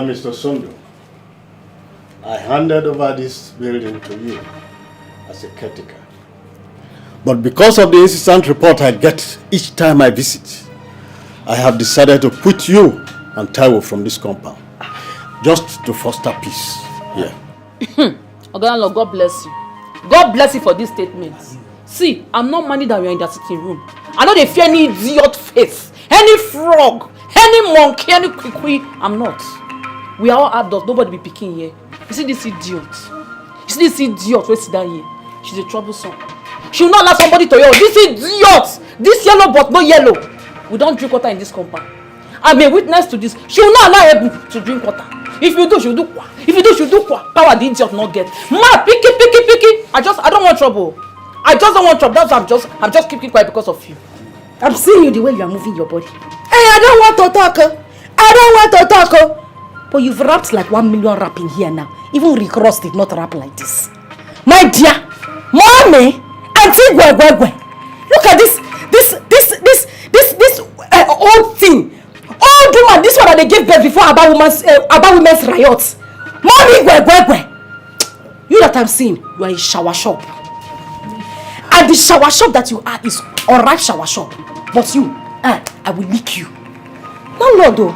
Mr. Sondo, I handed over this building to you as a caretaker. But because of the incessant report I get each time I visit, I have decided to put you and Taiwo from this compound, just to foster peace. Yeah. Oganlo, God bless you. God bless you for this statement. See, I'm not minding that we are in the sitting room. I know they fear any idiot face, any frog, any monkey, any kwikwi. I'm not. We are all adults. Nobody be picking here. You see this idiot? You see this idiot who sit down here? She's a troublesome. She will not allow somebody to yell. This idiot! This yellow but no yellow. We don't drink water in this compound. I'm a witness to this. She will not allow Ebu to drink water. If you do, she'll do kwa. If you do, she'll do kwa. Power the idiot not get. Ma, picky. I don't want trouble. I just don't want trouble. That's why I'm just keeping quiet because of you. I'm seeing you the way you are moving your body. Hey, I don't want to talk. But you've rapped like 1 million rap in here now. Even Rick Ross did not rap like this. My dear, mommy, auntie Gwegwegwe, look at this old thing. Old woman, this one that they gave birth before about women's riots. Mommy Gwegwegwe. You that I'm seeing, you are a shower shop. And the shower shop that you are is alright shower shop. But you, I will lick you. Landlord though,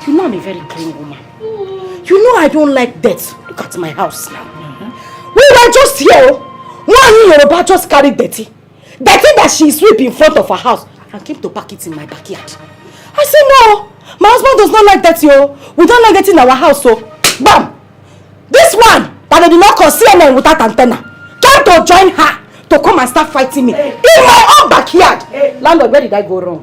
you know I'm a very clean woman. You know I don't like dirt. Look at my house now. We were just here. One Yoruba just carried dirty. Dirty that she sweep in front of her house and came to pack it in my backyard. I said no, my husband does not like that, yo. We don't like that in our house, so bam! This one that they did not call CNN without antenna came to join her to come and start fighting me in my own backyard. Landlord, where did I go wrong?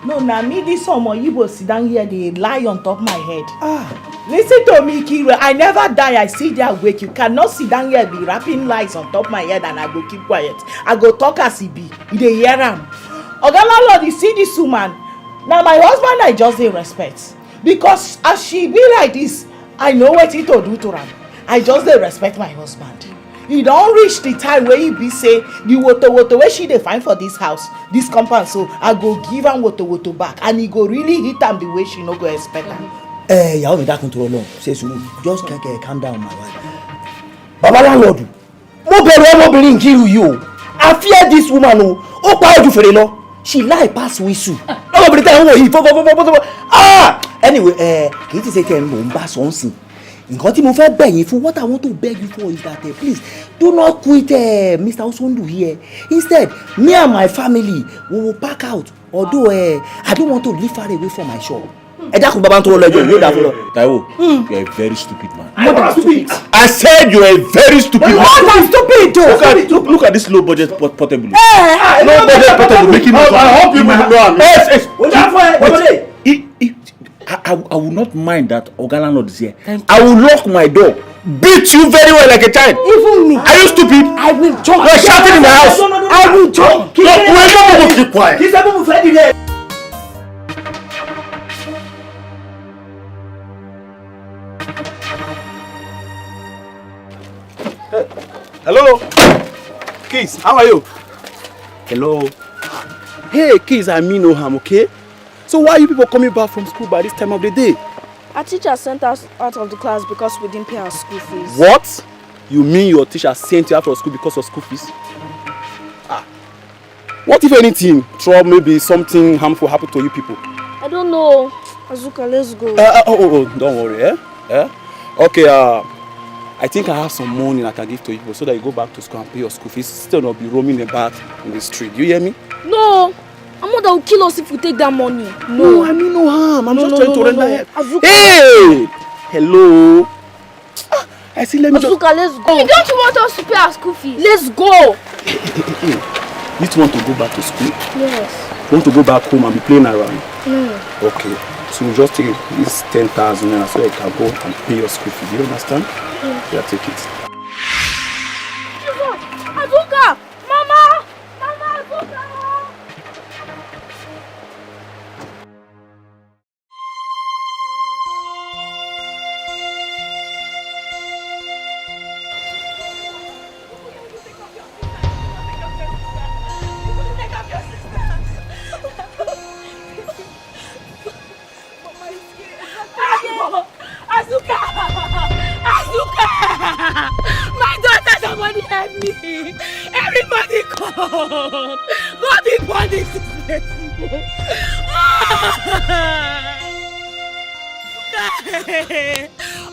No, now me this summer you will sit down here, they lie on top of my head. Listen to me, Kira. I never die. I sit there awake. You cannot sit down here be rapping lies on top of my head and I go keep quiet. I go talk as he be. They hear him. Ogalalo, you see this woman. Now my husband I just dey respect. Because as she be like this, I know what he to do to her. I just dey respect my husband. He don't reach the time where he be say the water where she dey find for this house, this compound. So I go give am water back and he go really hit am the way she no go expect am. Y'all me that control long. Say so just calm down, my wife. Baba landlord, mo believe you. I fear this woman. Oh, power you for the law. She lie pass whistle. Nobody tell her. Anyway, can you say que mo ń bá something? Nǹkan tí mo fẹ́ bẹ̀ yín fún, what I want to beg you for is that please do not quit Mr. Osondu here. Instead, me and my family we will pack out. Although I don't want to live far away from my shop. Taiwo, you are a very stupid man. More than stupid. I said you are a very stupid man. More than stupid. Look at this low budget portable. Low budget portable making me. I hope you will know. I will not mind that Ogalano is here. I will lock my door. Beat you very well like a child. Even me. Are you stupid? I will join. You are shouting in the house. No. I will join. Keep quiet. Hello, Kids, how are you? Hello. Hey, Kids, I mean no harm, okay? So why are you people coming back from school by this time of the day? Our teacher sent us out of the class because we didn't pay our school fees. What? You mean your teacher sent you out of school because of school fees? What if anything, trouble, maybe something harmful happened to you people? I don't know. Azuka, let's go. Don't worry, Okay, I think I have some money I can give to you so that you go back to school and pay your school fees. Still not be roaming about in the street. You hear me? No. Amanda will kill us if we take that money. No, I mean no harm. I'm just trying to render help. Azuka. Hey! Hello. I see, let me Azuka, let's go. Hey, don't you want us to pay our school fees? Let's go. You two want to go back to school? Yes. You want to go back home and be playing around? No. Okay. So you just take this 10,000 naira so you can go and pay your school fees. You understand? Yeah, take it. Azuka! Mama! Azuka! me. Everybody come. God will punish this person.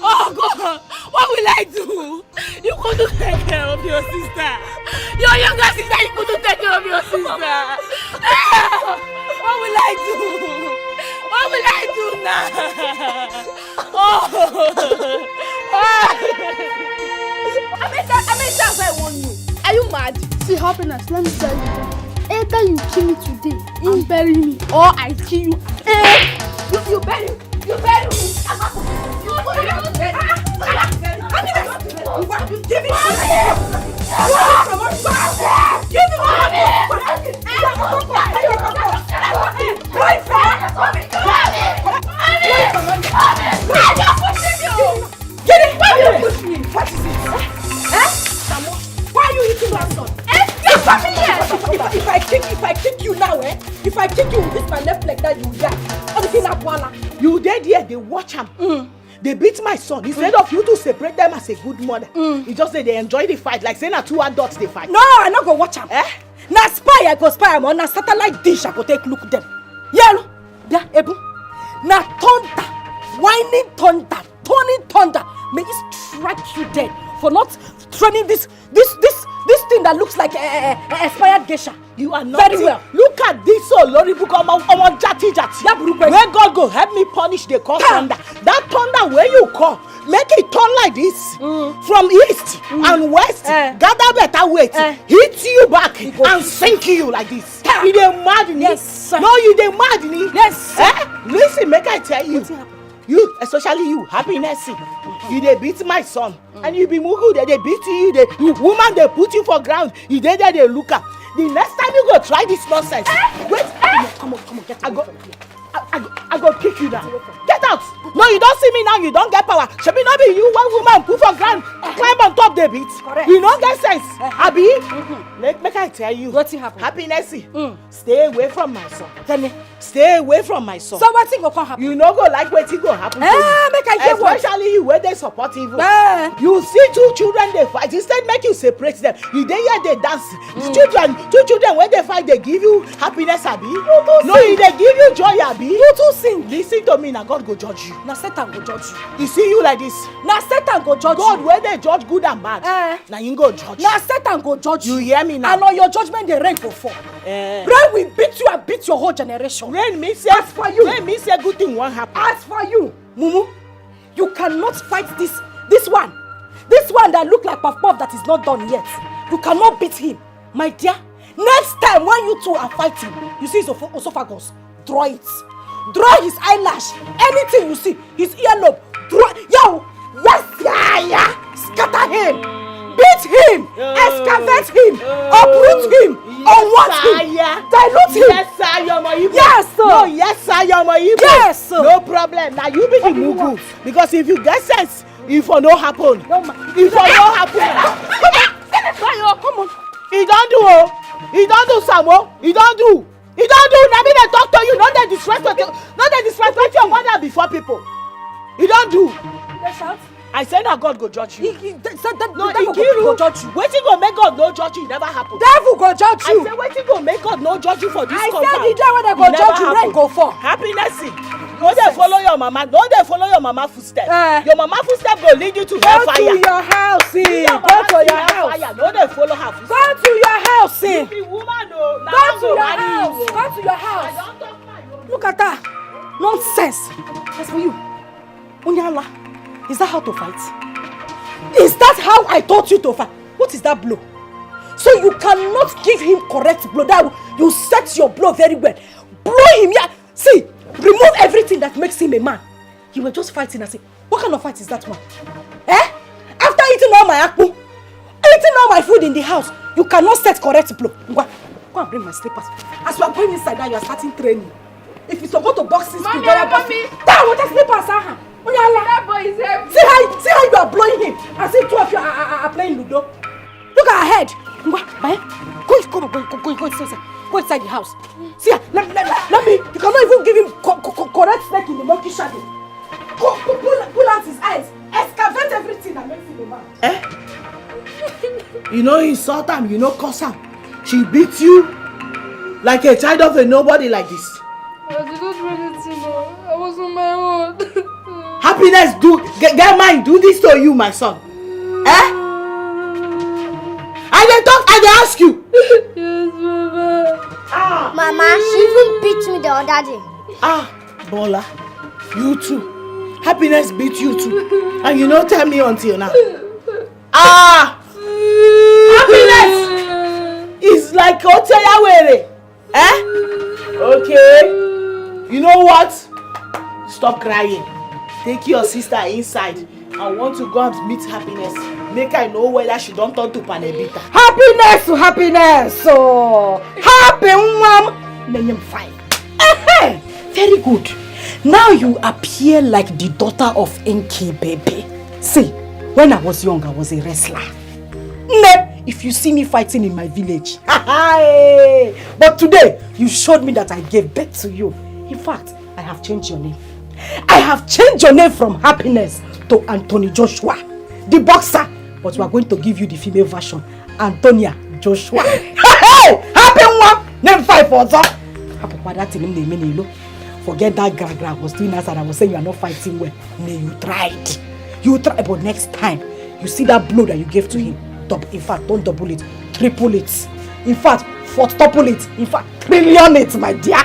Oh God, what will I do? You couldn't take care of your sister. Your younger sister, you couldn't take care of your sister. What will I do? What will I do now? I warn you. Are you mad? See, happiness, let me tell you. Either you kill me today and bury me, or I kill you. You bury me. You bury me. Give me why are you eating that son? If I kick you now, if I kick you with my left leg, that you die. You dead here, they watch him. They beat my son. Instead of you to separate them as a good mother, you just say they enjoy the fight. Like saying that two adults they fight. No, I'm not gonna watch him. Now spy, I go spy. I'm on a satellite dish. I go take look at them. Yeah, Ebu. Now thunder, whining thunder, turning thunder. May it strike you dead for not training this thing that looks like a expired geisha. You are not very well. Look at this Lori book on jati. Where God go help me punish the call thunder. That thunder where you call, make it turn like this from east and west. Gather better weight, hit you back and sink you like this. You dey mad me? Yes, sir. No, you dey mad me? Yes, sir. Listen, make I tell you. You, especially you, happiness. You dey beat my son, and you be mugu. They beat you. You woman, they put you for ground. You dey there, they look up. The next time you go try this nonsense, wait. Come on, get out. I go kick you now. Get out. No, you don't see me now. You don't get power. Should be not be you one woman put for ground, climb on top the beat. Correct. You don't get sense. Abi, make I tell you. What's happen? Happiness. Stay away from my son. Tell me. Stay away from my son. So what's going to happen? You no go like wetin go happen to you. Make I hear what? Especially you where they support evil. You see two children they fight. Instead make you separate them. You dey here they dance. Two children when they fight they give you happiness abi. No, they give you joy abi. You too sing. Listen to me, now God go judge you. Now Satan go judge you. You see you like this. Now Satan go judge God you. where they judge good and bad. Now you go judge. Now Satan go judge you. You hear me now? And on your judgment the rain go fall. Rain will beat you and beat your whole generation. Rain means say for you. Rain means say good thing won't happen. As for you, Mumu, you cannot fight this one. This one that look like Puff Puff that is not done yet. You cannot beat him. My dear, next time when you two are fighting, you see his esophagus, draw it. Draw his eyelash. Anything you see, his earlobe, draw. Yo, yes, yeah. Scatter him. Beat him. Excavate him. Uproot him. Unwatch him. Dilute him. Yes, sir, you're my evil. Yes, sir. No, yes, sir, you're my evil. Yes, sir. No problem. Now you be the mugu. Because if you get sense, if for no happen. If for no happen. Come on. He don't do. He don't do, Samo. He don't do. He don't do. Now me they talk to you. Not they disrespect your mother before people. He don't do. I said that God go judge you. He said that no, devil go judge you. Wetin go make God no judge you? It never happen. Devil go judge you. I said wetin go make God no judge you for this compound? I said the day when they go judge you, rain go fall. Happiness. No dey follow your mama. No dey follow your mama footstep. Your mama footstep go lead you to hellfire. Go to your house, go to your house. No dey follow her footstep. Go to your house, You be woman o. Go to your house. Go to your house. Look at that. Nonsense. As for you, Onyala, is that how to fight? Is that how I taught you to fight? What is that blow? So you cannot give him correct blow. That you set your blow very well. Blow him, yeah. See, remove everything that makes him a man. You were just fighting and say, what kind of fight is that one? After eating all my akpu, eating all my food in the house, you cannot set correct blow. Go and bring my slippers. As you are going inside now, you are starting training. If you support to boxing school, you are boxing. That water slippers, That boy is heavy. See how you are blowing him. I see two of you are playing Ludo. Look at her head. Go inside the house. See, let me. You cannot even give him correct snake in the monkey shadow. Pull out his eyes. Excavate everything that makes him a man. You know insult am, you know curse am. She beat you like a child of a nobody like this. I did not do anything. I was on my own. Happiness, get mine, do this to you, my son. Eh? I dey ask you. Yes, Mama. Mama, she even beat me the other day. Bola, you too. Happiness beat you too. And you don't tell me until now. Happiness is like Oteyawere. Eh? Okay. You know what? Stop crying. Take your sister inside. I want to go and meet Happiness. Make I know whether she don't turn to Panebita. Happiness! Oh, happy mom. Name fine. Very good. Now you appear like the daughter of Inky baby. See, when I was young, I was a wrestler. If you see me fighting in my village. But today, you showed me that I gave birth to you. In fact, I have changed your name. I have changed your name from Happiness to Anthony Joshua, the boxer. But we are going to give you the female version, Antonia Joshua. Happy one! Name 5 for that. Forget that gra I was doing as and I was saying you are not fighting well. No, you tried. You tried, but next time, you see that blow that you gave to him. In fact, don't double it, triple it. In fact, quadruple it. In fact, trillion it, my dear.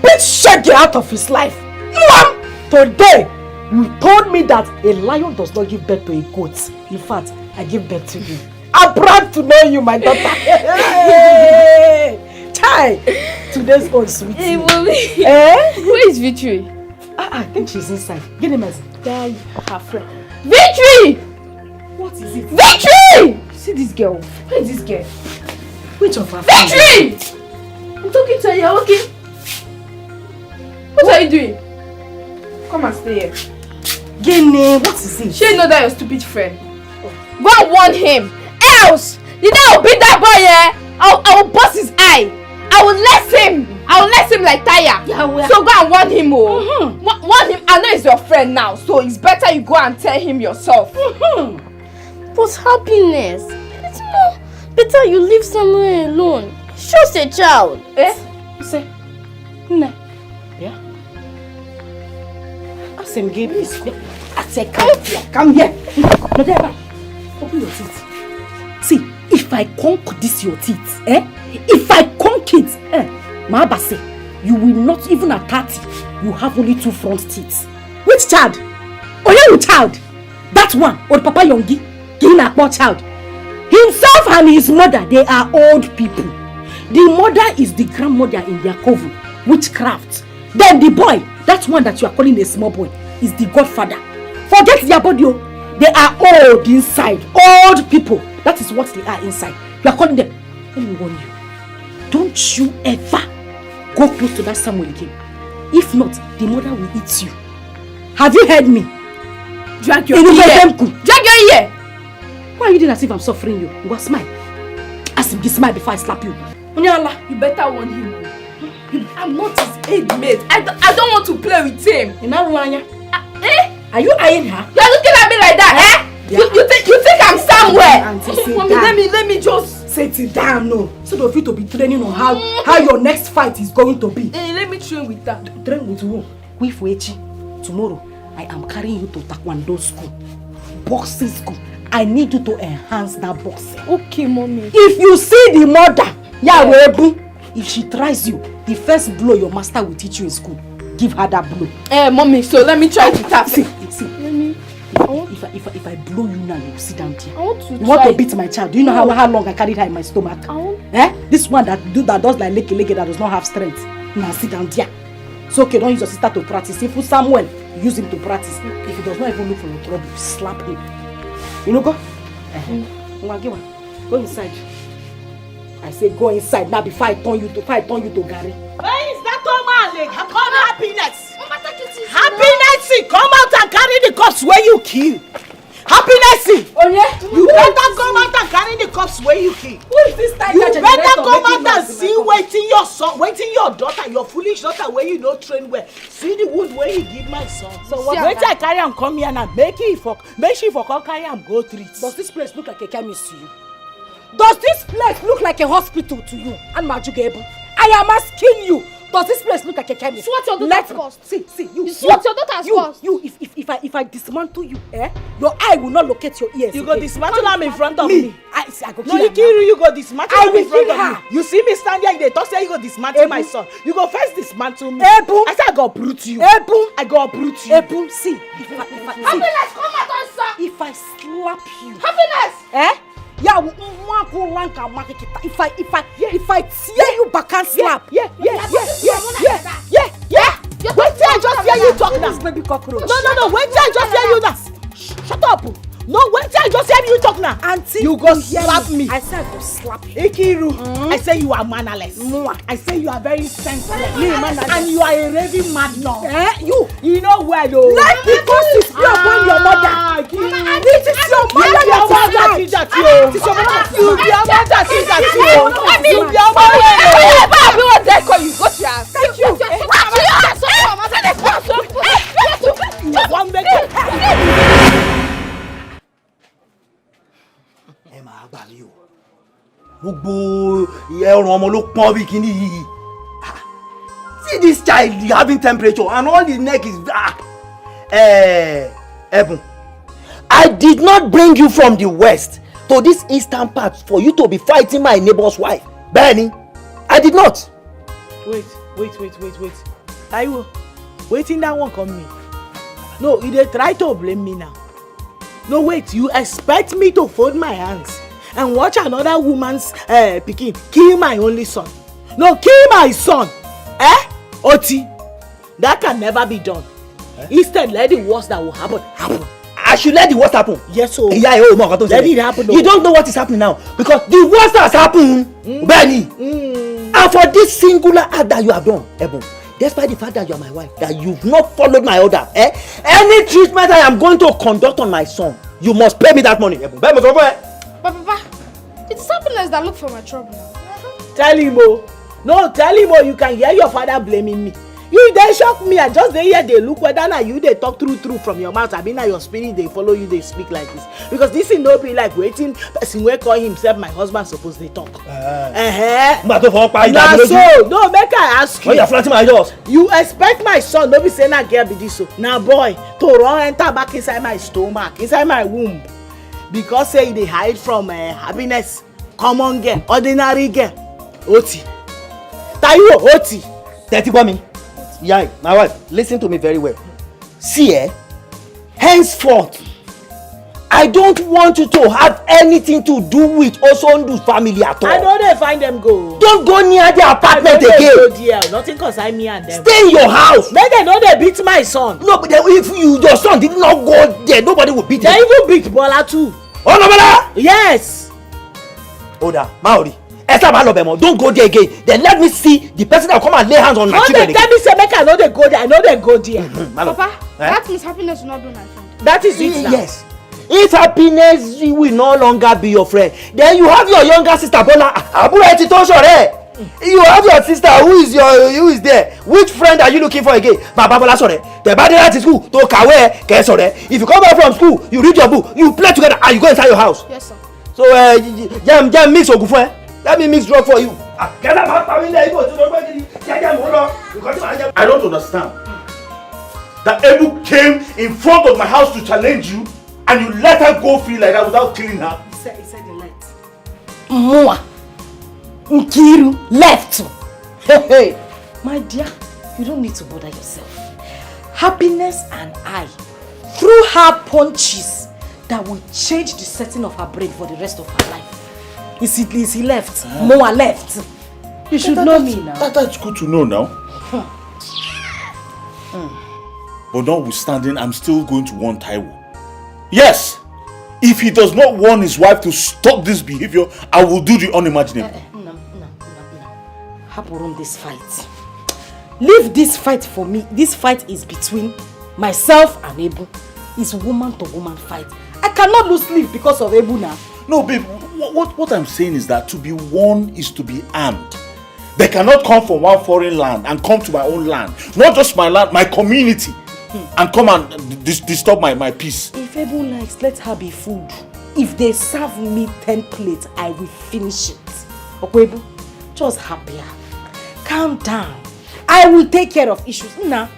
Bitch, shake you out of his life. Mom! Today, you told me that a lion does not give birth to a goat. In fact, I give birth to you. I'm proud to know you, my daughter. Chai! Today's own sweetie. Hey, Mommy. Where is Victory? I think she's inside. Get him as her friend. Victory! What is it? Victory! See this girl. Where is this girl? Which of her Victory! I'm talking to you, okay? What are you doing? Come and stay here. Gene, what is it? She know that your stupid friend. Go and warn him. Else, you know I'll beat that boy, yeah? I will bust his eye. I will less him like tire. Yeah, so go and warn him, warn him. I know he's your friend now, so it's better you go and tell him yourself. But Happiness, it's more better you live somewhere alone. It's just a child. Eh? You say, no. Yeah. I said, give this. I said, come here. No, there, open your teeth. See, if I conk this your teeth, if I conk it, my say, you will not even at 30. You have only 2 front teeth. Which child? Oh, yeah, child. That one, or Papa Yongi, getting a poor child. Himself and his mother, they are old people. The mother is the grandmother in their coven, witchcraft. Then the boy, that one that you are calling a small boy, is the godfather. Forget their body. They are old inside. Old people. That is what they are inside. You are calling them. Let me warn you. Don't you ever go close to that Samuel again. If not, the mother will eat you. Have you heard me? Drag your ear. Drag your ear. Why are you doing as if I'm suffering you? You go smile. Ask him to smile before I slap you. Onyala, you better warn him. I'm not his aid mate. I don't want to play with him. Are you eyeing her? You're looking at me like that, Yeah. You think I'm somewhere? Auntie, Mommy, let me just sit down, no. Instead of you to be training on how your next fight is going to be. Let me train with that. Train with who? With Wechi. Tomorrow, I am carrying you to Taekwondo school, boxing school. I need you to enhance that boxing. Okay, Mommy. If you see the mother, if she tries you, the first blow your master will teach you in school, give her that blow. Mommy, so let me try to tap. See. Mommy, if I blow you now, you sit down here. I want to You want to beat my child? Do you know how long I carried her in my stomach? This one that does like leke that does not have strength. Now sit down there. It's okay, don't use your sister to practice. If you Samuel, use him to practice. If he does not even look for your trouble, slap him. You know, go. Go inside. I say go inside now before I turn you to Gary. Where is that Maleek? Come Happiness. Happiness, come out and carry the cups where you kill. Happiness, you better come out and carry the cups where you kill. Who is this tiger? You better come out and see waiting your son, waiting your daughter, your foolish daughter where you no train well. See the wound where you give my son. So what? Wait till I carry him come here and make she for come carry him go treat. Does this place look like a chemist to you? Does this place look like a hospital to you? And Majugebu, I am asking you. Does this place look like a chemist? It's what your daughter's cost. See, you. It's what your daughter's cost. You, if I dismantle you, your eye will not locate your ears. You go dismantle her in front of me. I go kill No, her. you go dismantle her in front kill of her. me. You see me stand here, they talk say you go dismantle my son. You go first dismantle me. Ebu. I say I go uproot you. Ebu. I go uproot you. Ebu, see. Happiness, come out and sir. If I slap you. Happiness. Yeah, if I tear you back and slap. Yeah. Wait till I just hear you talk now. Baby cockroach. No. Wait till I just hear you now. Shut up. No, wait till I just hear you talk now. Auntie, you go slap me. I said I go slap you. Ikiru, I say you are mannerless. I say you are very senseless. And you are a raving madman. You know where though? Like because it's your when your mother. This is your mother that is that you. You be your mother that is that you. You be your mother. Thank you. One make gbà mí o gbogbo ẹrùn ọmọ ló pọ́n bí kíní yìí see this child having temperature and all his neck is Ebun, I did not bring you from the west to this eastern part for you to be fighting my neighbor's wife Benny. I did not. Wait. Taiwo, waiting that one come me. No, you dey try to blame me now. No, wait, you expect me to fold my hands and watch another woman's pikin kill my only son? No, kill my son. Oti, that can never be done. Instead, let the worst that will happen. I should let the worst happen. Yes, so let it happen. You don't know what is happening now because the worst has happened, Benny. And for this singular act that you have done, Ebun, despite the fact that you are my wife, that you've not followed my order, any treatment I am going to conduct on my son, you must pay me that money. Ebun, But Papa, it's Happiness that look for my trouble. Tell him, you can hear your father blaming me. You dey shock me. I just dey hear they look whether na you dey talk true from your mouth. I mean na your spirit dey follow you dey speak like this. Because this thing no be like waiting person wey call himself my husband suppose dey talk. Na so no make I ask you. When you are flaunting my doors. You expect my son no be say na girl be this o. Na boy to run enter back inside my stomach, inside my womb. Because say e dey hide from Happiness, common girl, ordinary girl. Oti. Taiwo Oti. Tẹ́tí gbọ́ mi. Yeah, my wife, listen to me very well. See, henceforth, I don't want you to have anything to do with Osondu's family at all. I know they find them go. Don't go near their apartment again. Go there. Nothing concern me and them. Stay in your house. Make they know they beat my son. No, but if your son did not go there, nobody will beat him. They even beat Bola too. Oh, no, Bola? Yes. Oda, Maori. Don't go there again. Then let me see the person that will come and lay hands on my children again. Tell me say make I know they go there. I know they go there. Papa, that means Happiness will not be my friend. That is it now. Yes. If Happiness will no longer be your friend, then you have your younger sister Bola. You have your sister who is there. Which friend are you looking for again? Baba Bola sore. The body at school to kawe ke sore. If you come back from school, you read your book, you play together and you go inside your house. Yes, sir. So jam mix ogunfun. Let me mix drug for you. I don't understand. That Ebu came in front of my house to challenge you and you let her go free like that without killing her. He said he left. Mwa. Nkiru left. Hey. My dear, you don't need to bother yourself. Happiness and I threw her punches that will change the setting of her brain for the rest of her life. Is he left? Moa left. You should know me now. That's good to know now. But notwithstanding, I'm still going to warn Taiwo. Yes! If he does not warn his wife to stop this behavior, I will do the unimaginable. No. Haporum this fight. Leave this fight for me. This fight is between myself and Ebu. It's woman to woman fight. I cannot lose sleep because of Ebu now. No, babe. What I'm saying is that to be warned is to be armed. They cannot come from one foreign land and come to my own land. Not just my land, my community. And come and disturb my peace. If Ebu likes, let her be food. if they serve me 10 plates, I will finish it. Okwebu, just happier. Calm down. I will take care of issues. Now,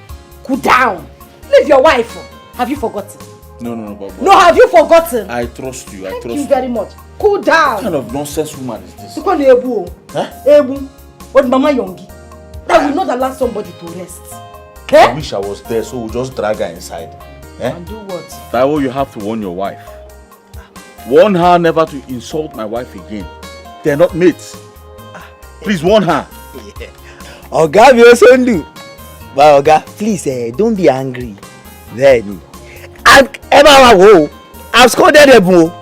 cool down. Leave your wife. Have you forgotten? No, Baba. No, have you forgotten? I trust you. Thank you very much. Cool down. What kind of nonsense woman is this? Look on the Ebu. Huh? Ebu. What Mama Yongi? That will not allow somebody to rest. I wish I was there, so we'll just drag her inside. And do what? Taiwo, you have to warn your wife. Warn her never to insult my wife again. They're not mates. Please warn her. Yeah. Oga, we also do. But Oga, please, don't be angry. Then, I've scolded her.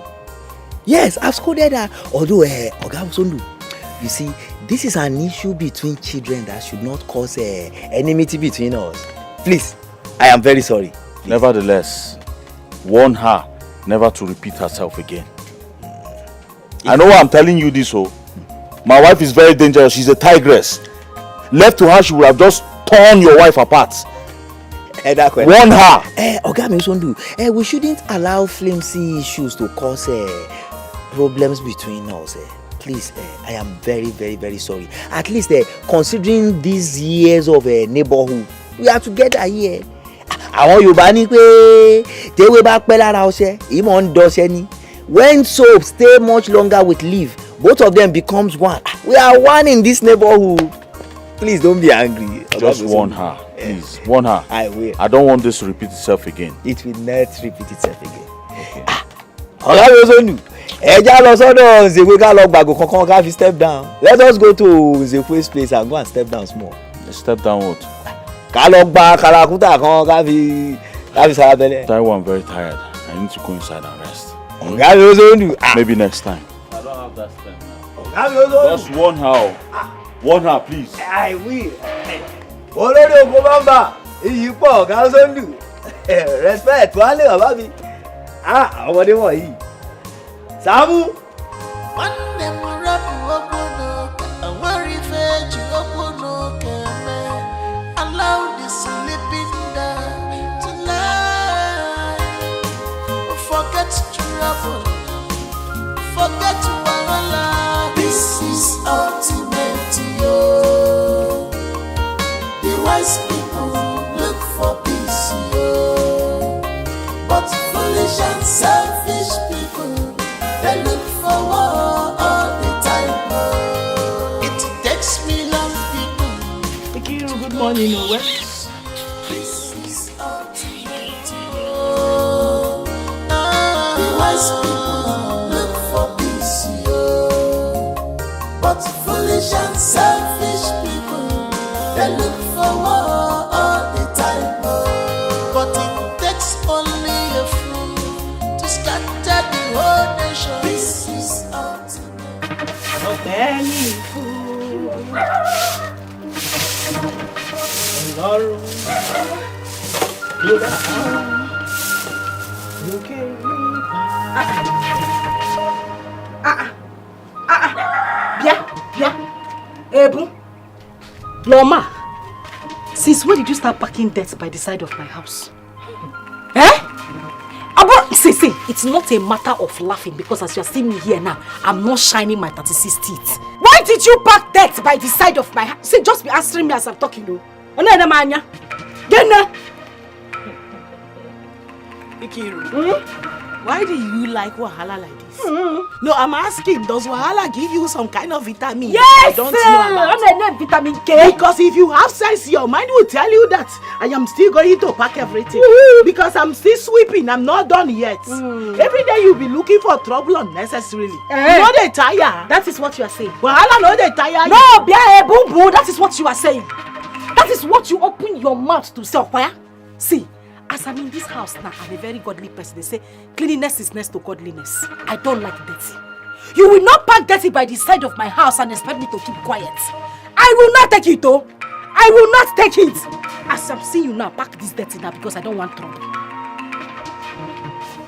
Yes, I've scolded her. Although, Oga Osondu, you see, this is an issue between children that should not cause enmity between us. Please, I am very sorry. Please. Nevertheless, warn her never to repeat herself again. I know why I'm telling you this, my wife is very dangerous. She's a tigress. Left to her, she would have just torn your wife apart. Warn her. Oga Osondu, we shouldn't allow flimsy issues to cause problems between us. Please, I am very, very, very sorry. At least considering these years of neighborhood, we are together here. Àwọn Yorùbá ní pé tewé bá pẹ́ lára ọṣẹ, ìmọ̀ ń dọṣẹ ni. When soap stay much longer with leaf, both of them becomes one. We are one in this neighborhood. Please don't be angry. Just warn her. Please, warn her. I will. I don't want this to repeat itself again. It will not repeat itself again. Okay. Oga Osondu, ẹja lọ sọ́dọ̀ Nzekwe ká lọ gbàgò kankan ká fi step down. Let us go to Nzekwe's place and go and step down small. Step down what? Ká lọ gba karakuta kan ká fi sarabẹlẹ. Taiwo, I'm very tired. I need to go inside and rest. Oga Osondu. Maybe next time. I don't have that strength now. Oga Osondu. Just warn her. Warn her, please. I will. Olórí oko bamba, iyì pọ̀ Oga Osondu. Respect wálé bàbá mi. Ọmọdé wọ̀nyí. Sàámú. Allow the sleeping down tonight. Forget trouble, forget wahala. This is ultimate, yo. The wise people look for peace, yo. But foolish and selfish people, they look for war all the time. It takes me long people. Ikiru, good morning, Owe. This is ultimate, yo. The wise people look for peace, yo. But foolish and selfish people, they look for war all the time. But it takes only a fool to scatter the whole nation. This is ultimate. Any fool. Ọlọ́run ló dá lókè Bia, Ebu, Loma, since when did you start packing dirt by the side of my house? See, it's not a matter of laughing because as you are seeing me here now, I'm not shining my 36 teeth. Why did you pack dirt by the side of my house? See, just be answering me as I'm talking though. Ikiru, why do you like wahala like this? No, I'm asking, does wahala give you some kind of vitamin? Yes, I don't know about vitamin K. Because if you have sense, your mind will tell you that I am still going to pack everything. Because I'm still sweeping, I'm not done yet. Every day you'll be looking for trouble unnecessarily. You know they tire. That is what you are saying. Wahala no they tire. No, Bia, boom, boom, that is what you are saying. That is what you open your mouth to say, Okwaya. See, as I'm in this house now, I'm a very godly person. They say cleanliness is next to godliness. I don't like dirty. You will not pack dirty by the side of my house and expect me to keep quiet. I will not take it, though. I will not take it. As I'm seeing you now, pack this dirty now because I don't want trouble.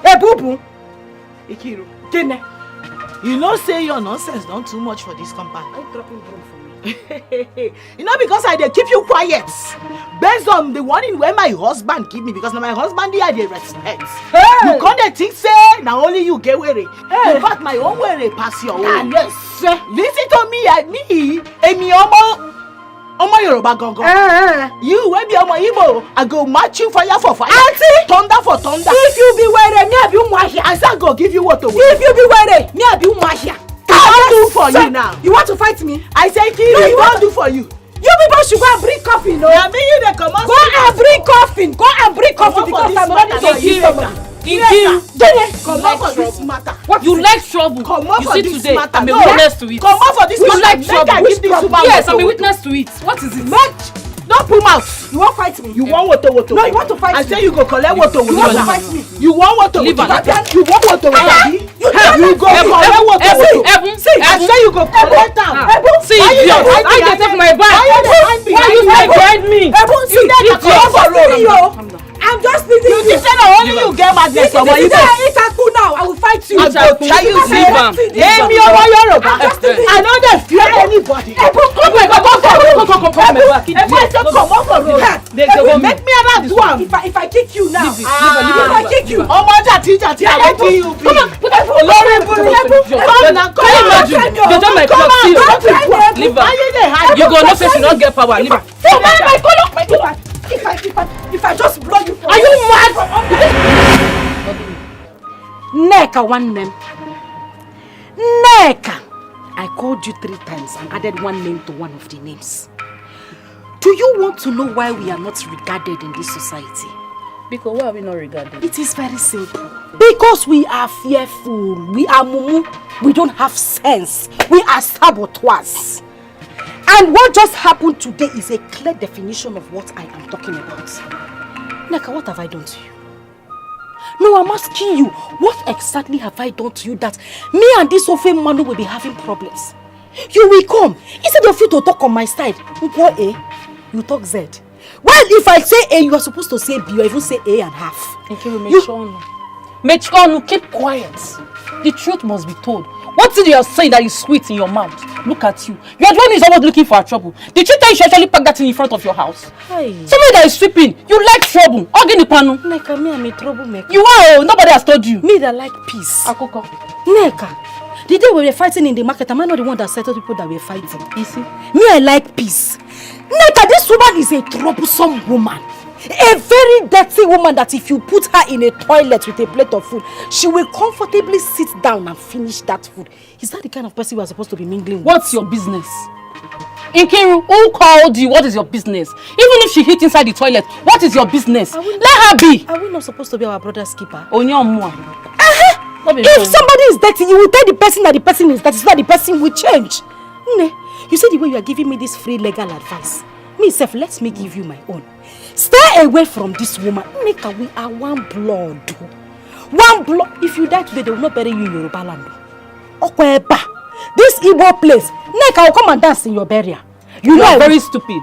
Hey, boo boo. Ikiru, Kene. you know say your nonsense done too much for this compound. Are you dropping broom for me? You know, because I dey keep you quiet. Based on the warning where my husband give me, because now my husband dey respect. Hey. You can't think say now only you get worry. Hey. In fact, my own worry pass your own. Yes. Listen to me, Emi Omo Yoruba gongo. You wey be Omo Igbo, I go match you fire for fire. Auntie, thunder for thunder. If you be worried, me abi umahia. I say go give you what to. If you be worried, me abi umahia. I do for you now. You want to fight me? I say Kiri, no, what do for you? You people should go and bring coffee, no? Yeah, me you dey come on. Go and bring coffee. Go and bring coffee because I'm ready to give someone. Come on for this matter. You like trouble. Come on for this matter. I'm a witness to it. Come on for this matter. You like trouble. Yes, I'm a witness to it. What is it? Don't pull mouth. You won't fight me. You want woto. No, you want to fight me. I say you go collect woto. You want to fight me. You want woto. Leave her. You want woto. You go collect woto. See, I say you go collect am. See, idiot. I get take my bag. Why you stay behind me? You idiot. I'm just leaving you. You say that only you get madness. If I cool now, I will fight you. I go try you see. Emi Omo Yoruba. I know they fear anybody. Come back back. Come on for road. Make me around to am. If I kick you now, Leave it. if I kick you. Omo jati I go kill you. Come on. Lori buru. Come now. Can you imagine? They don't my clock. See, leave her. You go no say she not get power. Leave her. My color. If I just blow you for... Are you mad? Neka one name. Neka. I called you 3 times and added one name to one of the names. Do you want to know why we are not regarded in this society? Because why are we not regarded? It is very simple. Because we are fearful. We are mumu. We don't have sense. We are saboteurs. And what just happened today is a clear definition of what I am talking about. Neka, what have I done to you? No, I'm asking you, what exactly have I done to you that me and this Ofe Manu will be having problems? You will come. Instead of you to talk on my side, you talk Z. Well, if I say A, you are supposed to say B or even say A and half. Mechonu, keep quiet. The truth must be told. What is it you are saying that is sweet in your mouth? Look at you. You are the one who is always looking for trouble. Did you tell you should actually pack that thing in front of your house? Hey. Somebody that is sweeping. You like trouble. Neka, me, I'm a troublemaker. You are. Nobody has told you. Me that like peace. Akoko. Neka, the day we were fighting in the market, am I not the one that settled people that were fighting? You see? Me, I like peace. Neka, this woman is a troublesome woman. A very dirty woman that if you put her in a toilet with a plate of food, she will comfortably sit down and finish that food. Is that the kind of person we are supposed to be mingling with? What's your business? Nkiru, who called you? What is your business? Even if she hit inside the toilet, what is your business? Let her be. Are we not supposed to be our brother's keeper? If somebody is dirty, you will tell the person that the person is dirty so that the person will change. You see the way you are giving me this free legal advice. Me self, let me give you my own. Stay away from this woman. Neka, we are one blood. One blood. If you die today, they will not bury you in Yoruba land. Okweba. This Igbo place. Neka, I will come and dance in your burial. You are very stupid.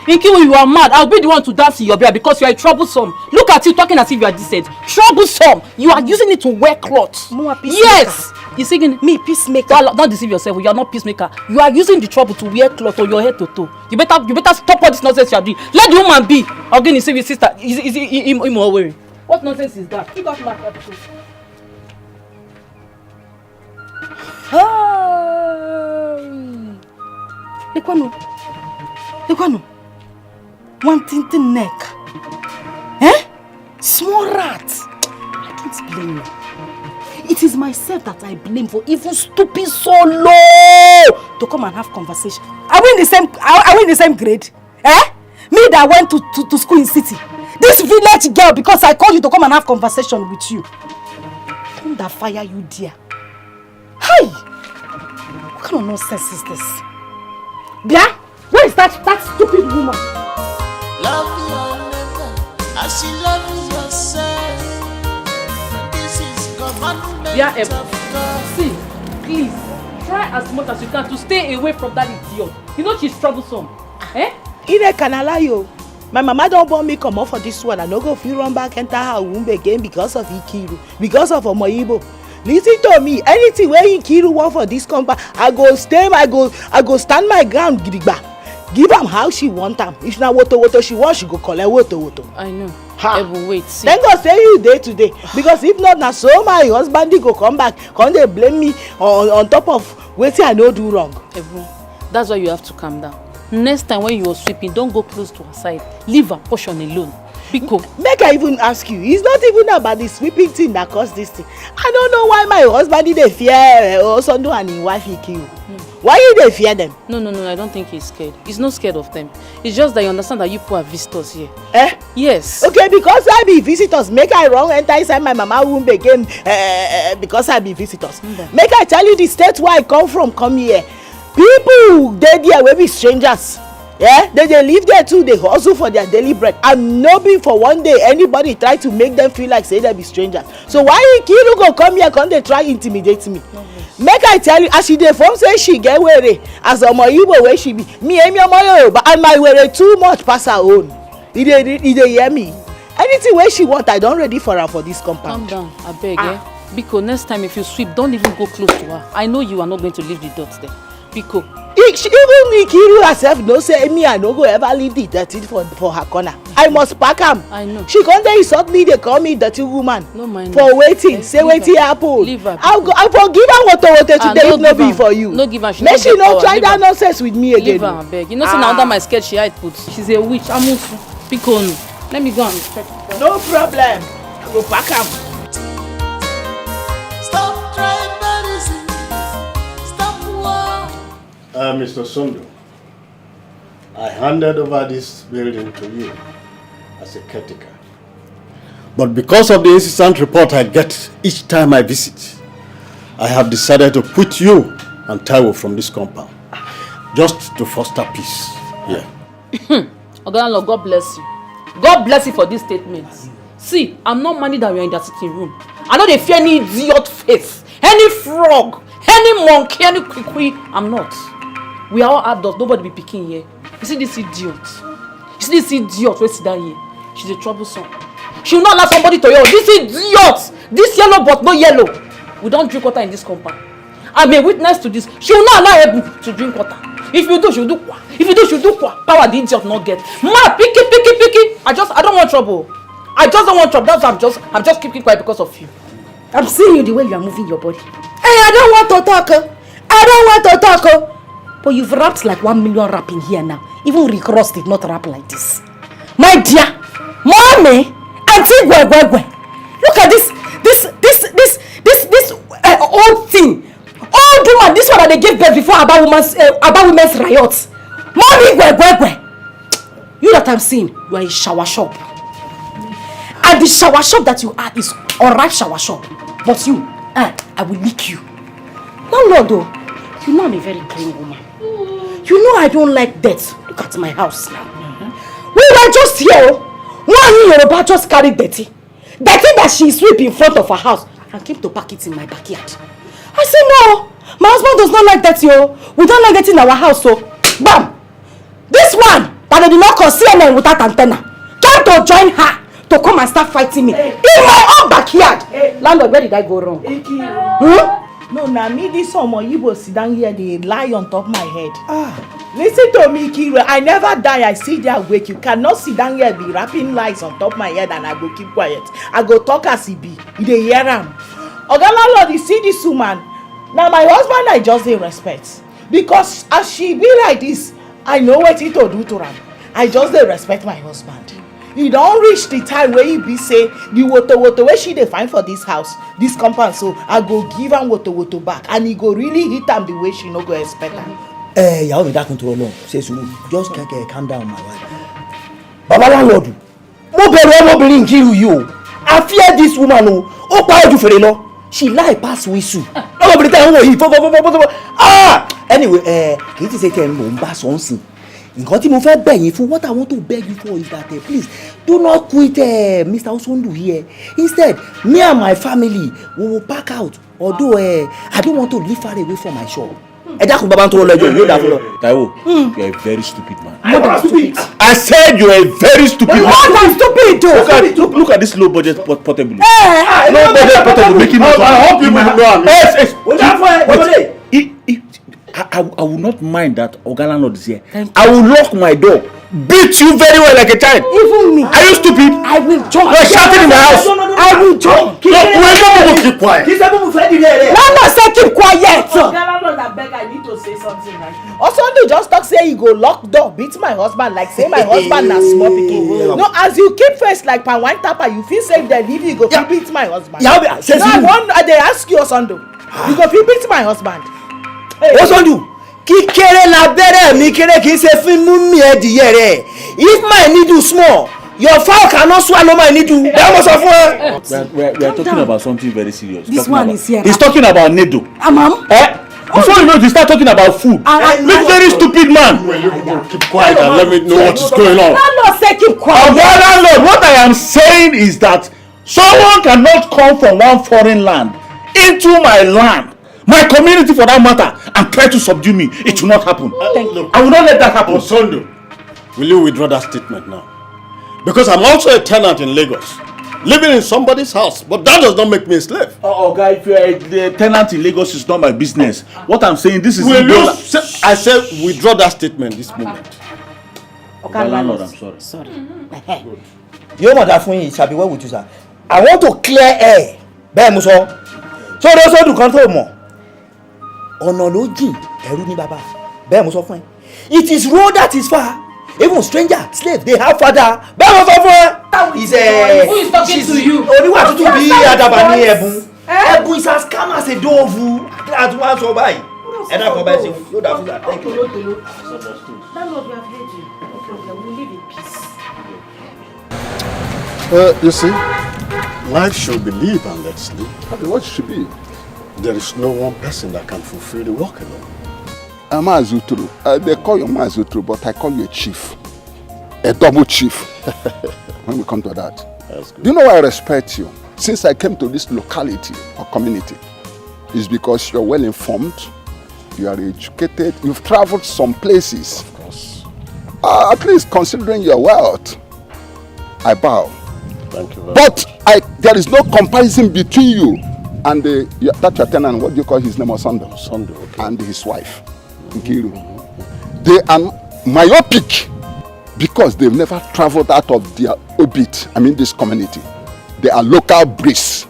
Nkiru, you are mad. I'll be the one to dance in your burial because you are troublesome. Look at you talking as if you are decent. Troublesome. You are using it to wear clothes. Yes. You see, me peacemaker. Don't deceive yourself. You are not peacemaker. You are using the trouble to wear clothes or your head to toe. You better stop all this nonsense you are doing. Let the woman be. Again, you see your sister. Is him worrying? What nonsense is that? You got mad. Lekwano. One tintin neck. Small rat. I don't blame you. It is myself that I blame for even stooping so low to come and have conversation. Are we in the same grade? Me that went to school in city. This village girl, because I called you to come and have conversation with you. Don't that fire you, dear. Hey! What kind of nonsense is this? Bia, where is that stupid woman? Love your neighbor as you love yourself. This is commandment of God. See, please, try as much as you can to stay away from that idiot. You know she's troublesome. Ine can allow you. My mama don't want me come off for this one. I no go feel run back enter her womb again because of Ikiru, because of Omoyibo. Listen to me. Anything where Nkiru want for this compound, I go stand my ground gidigba. Give am how she want am. If na woto she want, she go collect woto. I know. Ha. Wait, see. Thank God say you dey today. Because if not, na so my husband go come back, come dey blame me on top of wetin I no do wrong. Ebu, that's why you have to calm down. Next time when you are sweeping, don't go close to her side. Leave her portion alone. Because make I even ask you, it's not even about the sweeping thing that caused this thing. I don't know why my husband dey fear Osondu and his wife Ikiru. Why you dey fear them? No, I don't think he's scared. He's not scared of them. It's just that you understand that you people are visitors here. Eh? Yes. Okay, because I be visitors, make I wrong enter inside my mama womb again because I be visitors. Make I tell you the state where I come here. People dey there wey be strangers. Yeah, they live there too, they hustle for their daily bread, and no be for one day anybody try to make them feel like say they be strangers. So why Nkiru go come here, come they try intimidate me? Make I tell you, as she dey form say she get were as omo Igbo wey she be, me omo Yoruba, and my were too much pass her own. He dey hear me. Anything wey she want, I don ready for her for this compound. Calm down, abeg. Because next time if you sweep, don't even go close to her. I know you are not going to leave the dots there. Because even Nkiru herself no say me I no go ever leave the dirty for her corner. I must pack am. I know. She come there insult me, they call me dirty woman. No mind. For waiting, say wetin happen. Leave her. I forgive her woto today if no be for you. No give her. Make she no try that nonsense with me again. Leave her, abeg. You know say na under my skirt she hide put. She's a witch. Amusu. Because let me go and check. No problem. I go pack am. Stop trying medicine. Stop war. Mr. Sondu, I handed over this building to you as a caretaker. But because of the incessant report I get each time I visit, I have decided to put you and Taiwo from this compound, just to foster peace here. Oganlo, God bless you. God bless you for this statement. See, I'm not money that we are in that sitting room. I know they fear any idiot face, any frog, any monkey, any kwikwi. I'm not. We are all adults. Nobody be picking here. You see this idiot? You see this idiot wey sit down here? She's a troublesome. She will not allow somebody to yell. This idiot! This yellow but no yellow. We don't drink water in this compound. I'm a witness to this. She will not allow Ebu to drink water. If you do, she'll do kwa. If you do, she'll do kwa. Power the idiot not get. Ma, picky. I don't want trouble. I just don't want trouble. That's why I'm just keeping quiet because of you. I'm seeing you the way you are moving your body. Hey, I don't want to talk. But you've rapped like 1 million rapping here now. Even Rick Ross did not rap like this. My dear, mommy, auntie Gwegwegwe, look at this old thing. Old woman, this one that they gave birth before about women's riots. Mommy Gwegwegwe. You that I'm seeing, you are a shower shop. And the shower shop that you are is alright shower shop. But you, I will lick you. No, Lord, though. You know I'm a very clean woman. You know I don't like dirt. Look at my house now. We were just here. One Yoruba just carried dirty. Dirty that she sweep in front of her house and came to pack it in my backyard. I said no. My husband does not like dirty. We don't like dirty in our house. So, bam. This one that they did not call CNN without antenna came to join her to come and start fighting me in my own backyard. Landlord, where did I go wrong? No, na me this Omo Igbo sit down here, they lie on top my head. Listen to me, Kira. I never die. I see they awake. You cannot sit down here be rapping lies on top my head and I go keep quiet. I go talk as he be. You dey hear am. Oga Lord, you see this woman. Now my husband I just dey respect. Because as she be like this, I know what to do to her. I just dey respect my husband. E don reach the time where he be say the woto wey she dey find for this house, this compound, so I go give am woto back and he go really hit am the way she no go expect am. Ìyàwó mi dákun tó Ọlọ́run ṣe sùúrù, just calm down my wife. Baba landlord, mo bẹ̀rù ọmọbìnrin Nkiru yìí o. I fear this woman o. Ó pa ojú fèrè lọ. She lie pass whistle. Ọmọbìnrin tẹ́ ń wò yìí fọ́fọ́fọ́fọ́fọ́. Anyway, kì í ti ṣe tẹ̀ ń mò ń bá sọ́nsìn. Nǹkan tí mo fẹ́ bẹ̀ yín fún, what I want to beg you for is that please do not quit Mr. Osondu here. Instead, me and my family we will pack out. Although I don't want to live far away from my shop. Taiwo, you're a very stupid man. I said you're a very stupid man. I'm stupid too. Look at this low budget portable. Low budget portable making noise. I hope you know. I will not mind that Ogalandlord is here. I will lock my door, beat you very well like a child. Even me. Are you stupid? I will jump. You're shouting in my house. I will jump. Keep quiet. Landlord say keep quiet. Landlord, I beg, I need to say something right. Also, do just talk say you go lock door, beat my husband like say my husband na small pikin. No, as you keep face like pan wine tapper, you feel safe there. If you go beat my husband. No, they ask you Osondo. You go beat my husband. Osondo, kíkéré lábẹ́rẹ́ mi kéré kìí ṣe fún mú mi ẹ̀dìyẹ rẹ̀. If my needle small, your fowl cannot swallow my needle. We are talking about something very serious. This one is here. He's talking about needle. Before you know it, you start talking about food. Look, very stupid man. Keep quiet and let me know what is going on. Landlord say keep quiet. Landlord, what I am saying is that someone cannot come from one foreign land into my land, my community for that matter, and try to subdue me. It will not happen. I will not let that happen. Osondo, will you withdraw that statement now? Because I'm also a tenant in Lagos, living in somebody's house, but that does not make me a slave. Guy, if you're a tenant in Lagos, it's not my business. What I'm saying, this is... I said withdraw that statement this moment. Okay, landlord, I'm sorry. Your mother phone shall be well with you, sir. I want to clear air. Bẹ́ẹ̀ mo sọ. So those who control more. Ọ̀nà ló jìn, ẹ̀rù ni bàbá. Bẹ́ẹ̀ mo sọ fún ẹ. It is road that is far. Even stranger, slave, they have father. Bẹ́ẹ̀ mo sọ fún ẹ. Who is talking to you? Oníwà tútù bí àdàbà ní ẹ̀bùn. Ẹ̀bùn is as calm as a dove. Àti wọ́n á sọ báyìí. Ẹ̀dá kan bẹ́ẹ̀ ṣe yóò dà fún that. Thank you. Landlord, we have heard you. No problem, we'll live in peace. You see, life should be lived and let's live. What should be? There is no one person that can fulfill the work alone. Mazutru. They call you Mazutru, but I call you a chief. A double chief. When we come to that. Do you know why I respect you? Since I came to this locality or community, it's because you're well informed, you are educated, you've traveled some places. Of course. At least considering your wealth, I bow. Thank you very much. But there is no comparison between you and that your tenant, what do you call his name, Osondo? Osondo, okay. And his wife, Nkiru. They are myopic because they've never traveled out of their orbit, this community. They are local breeds.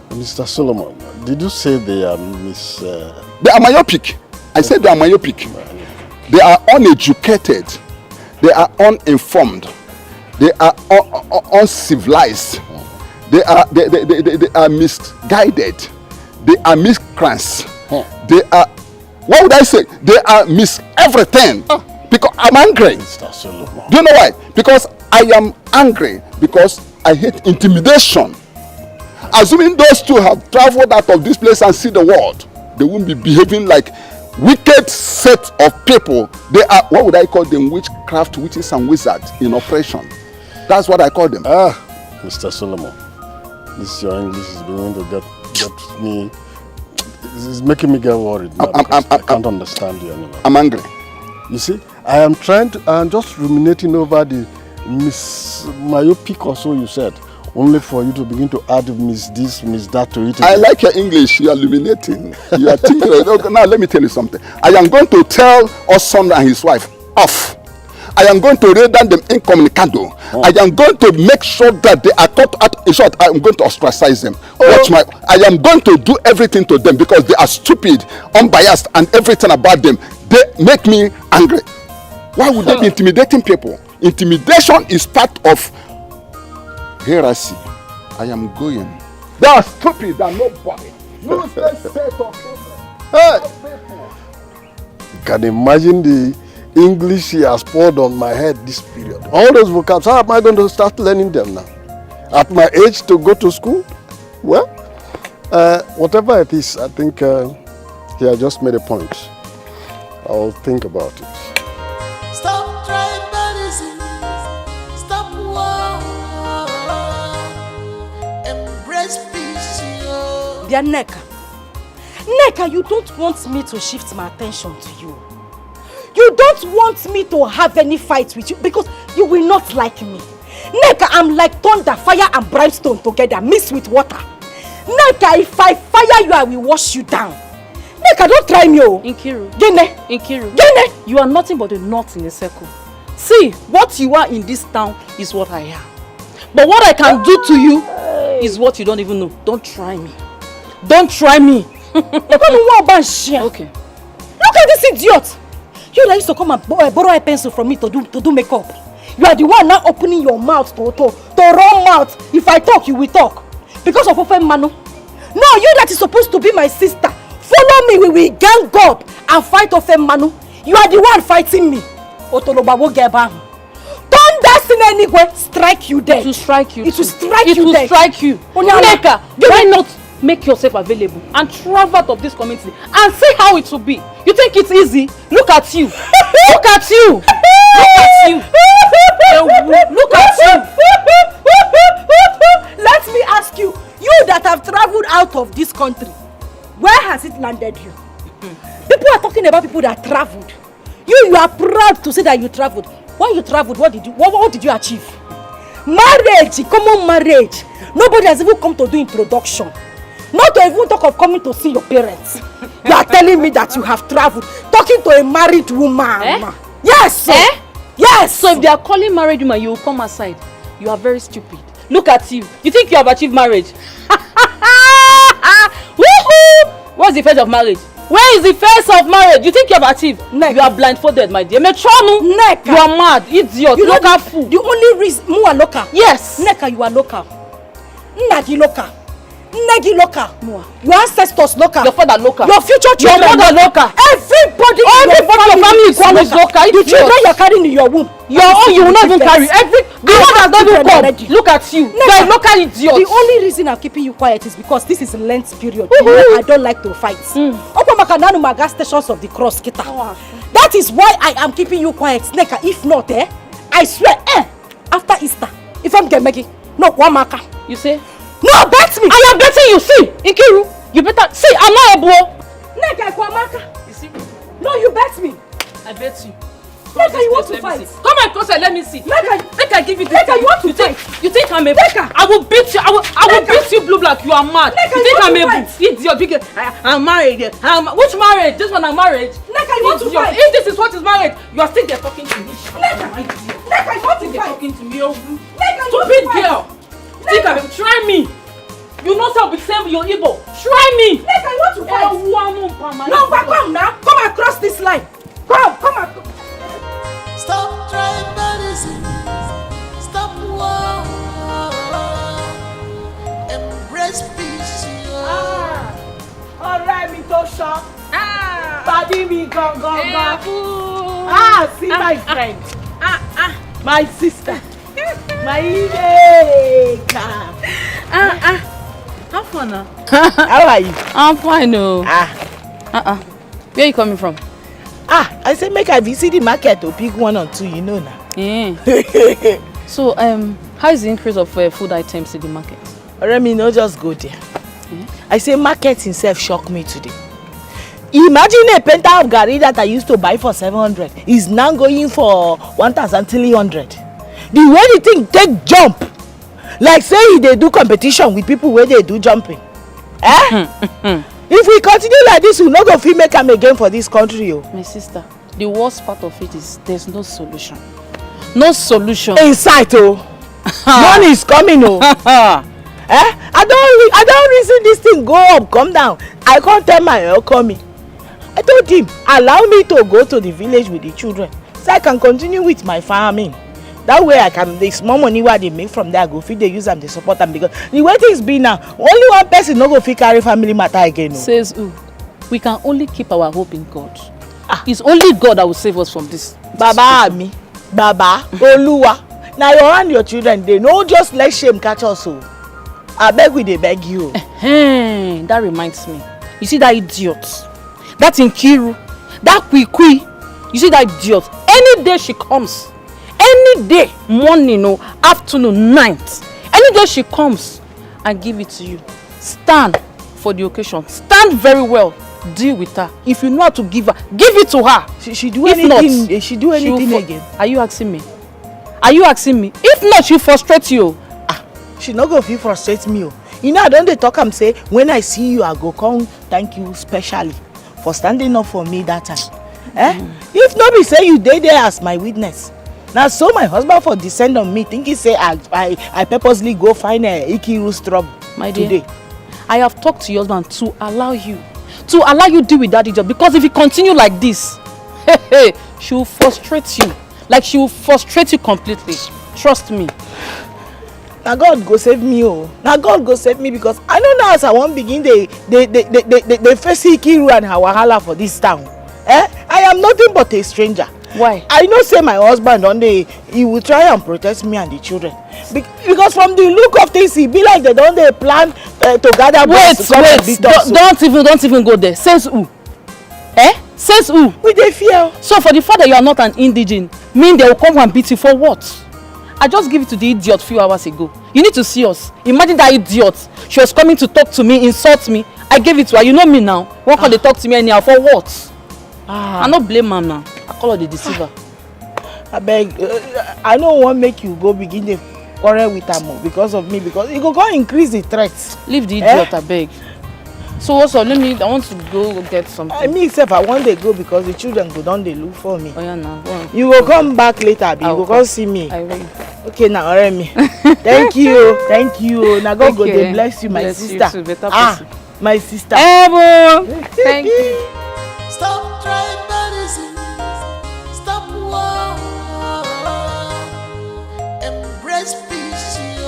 Mr. Solomon, did you say they are They are myopic. I said they are myopic. They are uneducated. They are uninformed. They are uncivilized. They are misguided. They are miscreants. They are, what would I say? They are everything. Because I'm angry. Do you know why? Because I am angry because I hate intimidation. Assuming those two have traveled out of this place and see the world, they won't be behaving like wicked set of people. They are, what would I call them? Witchcraft, witches and wizards in operation. That's what I call them. Mr. Solomon, this your English is beginning to get me. It's making me get worried now I can't understand you anymore. I'm angry. You see, I'm just ruminating over the myopic or so you said, only for you to begin to add miss this, miss that to it. I like your English. You are illuminating. You are thinking. Now let me tell you something. I am going to tell Osondo and his wife off. I am going to render them incommunicado. I am going to make sure that they are taught out. In short, I am going to ostracize them. I am going to do everything to them because they are stupid, unbiased, and everything about them. They make me angry. Why would they be intimidating people? Intimidation is part of heresy. I am going. They are stupid. They are nobody. Useless set of people. You can imagine the English he has poured on my head this period. All those vocabs, how am I going to start learning them now? At my age to go to school? Well, whatever it is, I think he has just made a point. I'll think about it. Stop tribalism. Stop war. Embrace peace. Their neck. Neka, you don't want me to shift my attention to you. You don't want me to have any fight with you because you will not like me. Neka, I'm like thunder, fire and brimstone together, mixed with water. Neka, if I fire you, I will wash you down. Neka, don't try me, oh. Nkiru. Gene. Nkiru. Gene. You are nothing but a knot in a circle. See, what you are in this town is what I am. But what I can do to you is what you don't even know. Don't try me. Don't try me. Okay. Look at this idiot. You that used to come and borrow a pencil from me to do makeup. You are the one now opening your mouth to run mouth. If I talk, you will talk. Because of Ofen Manu. No, you that is supposed to be my sister. Follow me, we will gang up and fight Ofen Manu. You are the one fighting me. Otolobawo Gebang. Don't that in any way strike you dead. It will strike you. It will strike you dead. It will strike you. Neka, why not make yourself available and travel out of this community and see how it will be? You think it's easy? Look at you. Look at you. Look at you. Look at you. Let me ask you, you that have traveled out of this country, where has it landed you? People are talking about people that traveled. You are proud to say that you traveled. When you traveled, what did you achieve? Marriage, common marriage. Nobody has even come to do introduction. Not to even talk of coming to see your parents. You are telling me that you have traveled, talking to a married woman. Yes. Yes. So if they are calling married woman, you will come aside. You are very stupid. Look at you. You think you have achieved marriage? Woohoo! What's the face of marriage? Where is the face of marriage? You think you have achieved? Neka. You are blindfolded, my dear. Neka. You are mad, idiot. You local fool. The only reason you are local. Yes. Neka, you are local. Nagi local. Negi local. Your ancestors local. Your father local. Your future children. Your mother local. Everybody in your family is local. The children you are carrying in your womb. Your own you will not even carry. The one that doesn't come. Already. Look at you. You are a local idiot. The only reason I'm keeping you quiet is because this is a Lent period. I don't like to fight. Open my gas stations of the cross kita. That is why I am keeping you quiet. Neka, if not, I swear, after Easter, if I'm Gemegi, no one marker. You say? No, bet me. I am betting you. See, Nkiru, you better see. I'm not a boy. Neka, Kwamaka. You see? No, you bet me. I bet you. Neka, you want to fight? Come on, closer. Let me see. Neka, give it. Neka, you want to fight? You think I'm a? Neka, I will beat you. I will beat you blue black. You are mad. Neka, you think you I'm want to a idiot? Because I'm married. Which marriage? This one I'm married. Neka, you want to fight? If this is what is marriage, you are still there talking to me. Neka, you want to fight? Talking to me, oh. Neka, Stupid girl. Think I'm try me. You know how we save your Igbo. Try me. Neka, you want to fight? No, but come now. Come across this line. Come across. Stop tribalism. Stop war. Embrace peace. Alright, me to shop. Body me go. See my friend. My sister. My Rebecca. How fun now? How are you? I'm fine, no. Where are you coming from? I say make I visit the market to pick one or two, you know now. Yeah. So, how is the increase of food items in the market? Remy, no, just go there. I say market himself shocked me today. Imagine a penta of garri that I used to buy for 700 is now going for 1,300. The way the thing take jump, like say they do competition with people where they do jumping. If we continue like this, we no go fit make am again for this country. My sister, the worst part of it is there's no solution. No solution. In sight, Money is coming, I don't reason this thing go up, come down. I can't tell my uncle me. I told him, allow me to go to the village with the children so I can continue with my farming. That way I can, the small money what they make from there, go feed, they use them, they support them, because the way things be now, only one person no go fit carry family matter again. No. Says who? We can only keep our hope in God. It's only God that will save us from this. Baba me, Baba, Oluwa. Now you and your children, they no just let shame catch us. I beg we they beg you. That reminds me. You see that idiot? That Nkiru, that Kwikwi. You see that idiot? Any day she comes, any day, morning or afternoon, night, any day she comes and give it to you. Stand for the occasion. Stand very well. Deal with her. If you know how to give her, give it to her. She do if anything. Not, she do anything again. Are you asking me? Are you asking me? If not, she frustrate you. She not go feel frustrate me. You know, I don't dey talk and say, when I see you, I go come thank you specially for standing up for me that time. If not be say you dey there as my witness. Now so my husband for descend on me, think he say I purposely go find a Ikiru's trouble. My dear, today. I have talked to your husband to allow you deal with that idiot, because if you continue like this, she will frustrate you. Like she will frustrate you completely. Trust me. Now God go save me, oh. Now God go save me, because I don't know as I won't begin they face Ikiru and her wahala for this town. I am nothing but a stranger. Why? I know say my husband one day he will try and protect me and the children. Because from the look of things, he be like they don't plan to gather. Wait, don't even go there. Says who? Says who? We dey fear. So for the fact that you are not an indigene, mean they will come and beat you for what? I just give it to the idiot few hours ago. You need to see us. Imagine that idiot. She was coming to talk to me, insult me. I gave it to her. You know me now. Why can't they talk to me anyhow? For what? I no blame her now. I call her the deceiver. I beg. I don't want to make you go begin the quarrel with her more because of me. Because it go increase the threats. Leave the idiot, I beg. So also, I want to go get something. I mean, except I want to go because the children go down, they look for me. Oh yeah, now. You will come back later, you will come see me. I will. Okay, now, alright me. Thank you. Now God go dey bless you, my sister. You too, better person. My sister. Thank you. Stop tribalism. Stop war. Embrace peace, yo.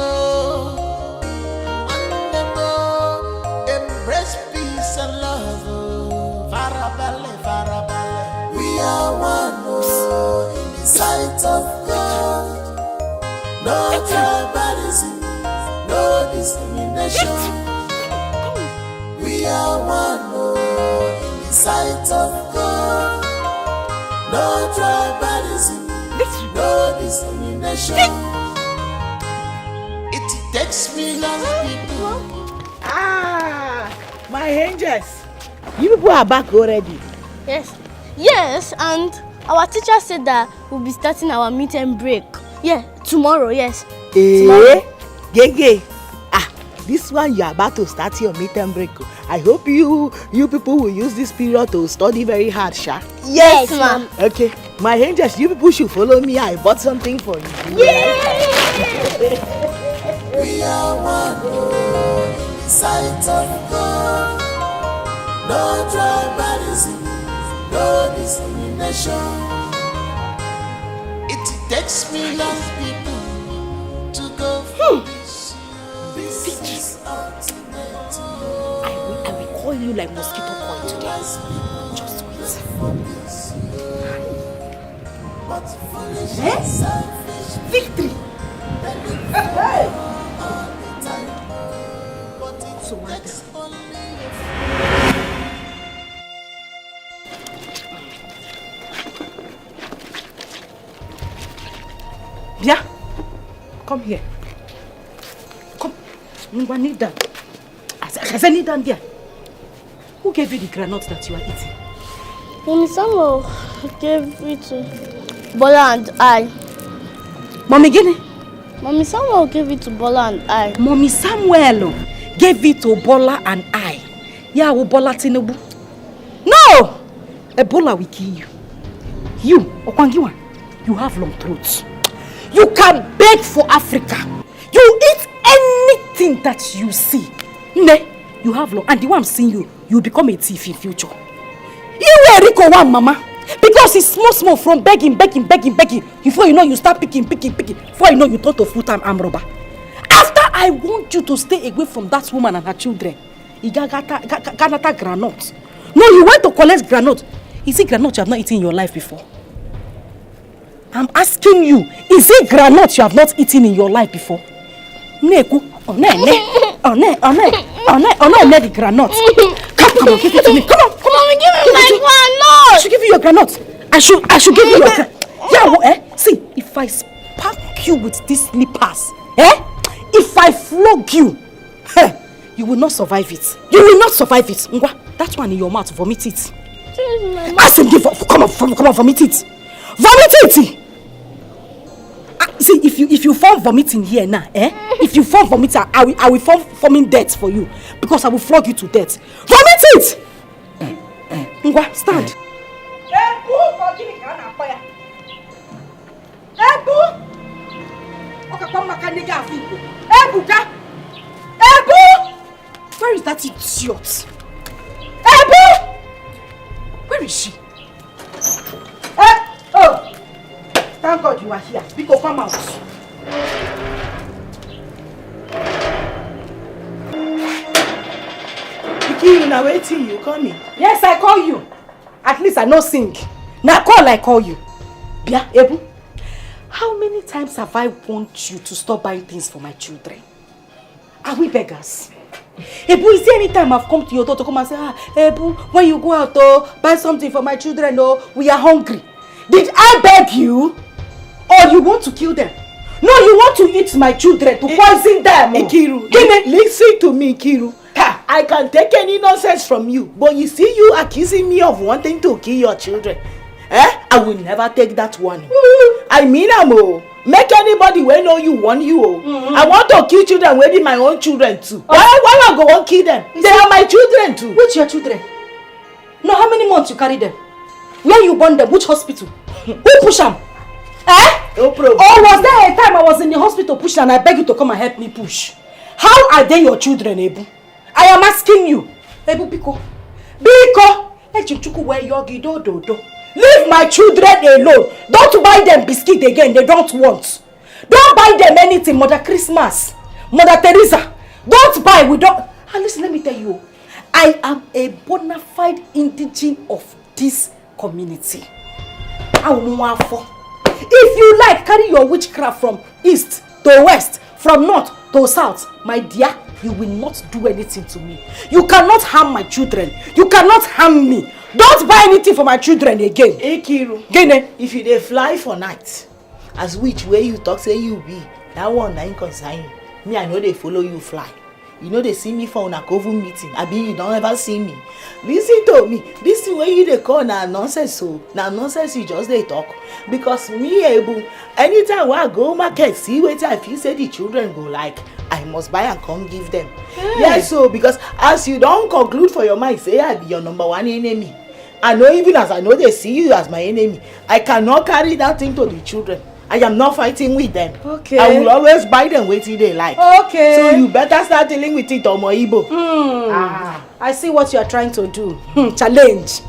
Embrace peace and love. Farabale, farabale. We are one in the sight of God. No tribalism, no discrimination. We are one in the sight of God. No tribalism, no discrimination. It takes millions of people. My angels. You people are back already. Yes, and our teacher said that we'll be starting our meet and break. Yeah, tomorrow, yes. Tomorrow. Gege. This one you are about to start your meet and break. I hope you people will use this period to study very hard, Sha. Yes, ma'am. Okay, my angels, you people should follow me. I bought something for you. Yay! We are one in the sight of God. No tribalism, no discrimination. It takes millions of people to go through this. This is ultimate. I will call you like mosquito coil today. Just wait. Victory! So what? Yeah, come here. Come. I need that. I said kneel down there. Who gave you the granite that you are eating? Mommy Samuel gave it to Bola and I. Mommy Guinea? Mommy Samuel gave it to Bola and I. Mommy Samuel gave it to Bola and I. Yeah, Bola Tinubu. No! Ebola will kill you. You, Okwangiwa, you have long throats. You can beg for Africa. You eat anything that you see. Ne, you have long. And the one I'm seeing you, you become a thief in future. You were Rico one, mama. Because it's small from begging. Before you know, you start picking. Before you know, you turn to full-time arm robber. After I want you to stay away from that woman and her children. Ganata granite. No, you went to collect granite. Is it granite you have not eaten in your life before? I'm asking you, is it granite you have not eaten in your life before? Neku, ne the granite. Come on, give it to me. Come on. Mommy, give me my granite. I should give you your granite. I should give you your granite. Yeah, see, if I spank you with these slippers, if I flog you, You will not survive it. You will not survive it. Ngwa, that one in your mouth, vomit it. Ask him, come on, vomit it. Vomit it! See, if you form vomiting here now, if you form vomiting, I will form forming death for you. Because I will flog you to death. Vomit it! Ngwa, stand. Where is that idiot? Ebu! Where is she? Oh! Thank God you are here. Biko, come out. Iki, now waiting, you coming? Yes, I call you. At least I know sing. Now call, I call you. Bia, Ebu, how many times have I warned you to stop buying things for my children? Are we beggars? Ebu, is there any time I've come to your door to come and say, Ebu, when you go out, buy something for my children, we are hungry. Did I beg you? Or you want to kill them? No, you want to eat my children, to poison them. Ikiru, listen to me, Ikiru. I can take any nonsense from you, but you see you accusing me of wanting to kill your children. I will never take that one. I mean, make anybody wey know you want you. I want to kill children wey be my own children too. Why I go and kill them? They are my children too. Which your children? No, how many months you carry them? Where you born them? Which hospital? Who push them? No problem. Or was there a time I was in the hospital pushing and I beg you to come and help me push? How are they your children, Ebu? I am asking you. Ebu, Biko. Echichuku where yogi do. Leave my children alone. Don't buy them biscuit again. They don't want. Don't buy them anything. Mother Christmas. Mother Teresa. Don't buy. We don't. And listen, let me tell you. I am a bona fide indigene of this community. If you like, carry your witchcraft from east to west, from north to south, my dear, you will not do anything to me. You cannot harm my children. You cannot harm me. Don't buy anything for my children again. Ikiru, Gene, if you dey fly for night, as which way you talk say you be, that one na concern you. Me, I know they follow you fly. You know they see me for una cover meeting. I be you don't ever see me. Listen to me. This thing where you dey call na nonsense so. Na nonsense you just dey talk. Because me, Ebu, anytime I go market, see wetin I feel say the children go like, I must buy and come give them. Hey. Yes, so because as you don't conclude for your mind, say I be your number one enemy. I know even as I know they see you as my enemy, I cannot carry that thing to the children. I am not fighting with them. Okay. I will always buy them wetin they like. Okay. So you better start dealing with it, Omo Igbo. I see what you are trying to do. Challenge.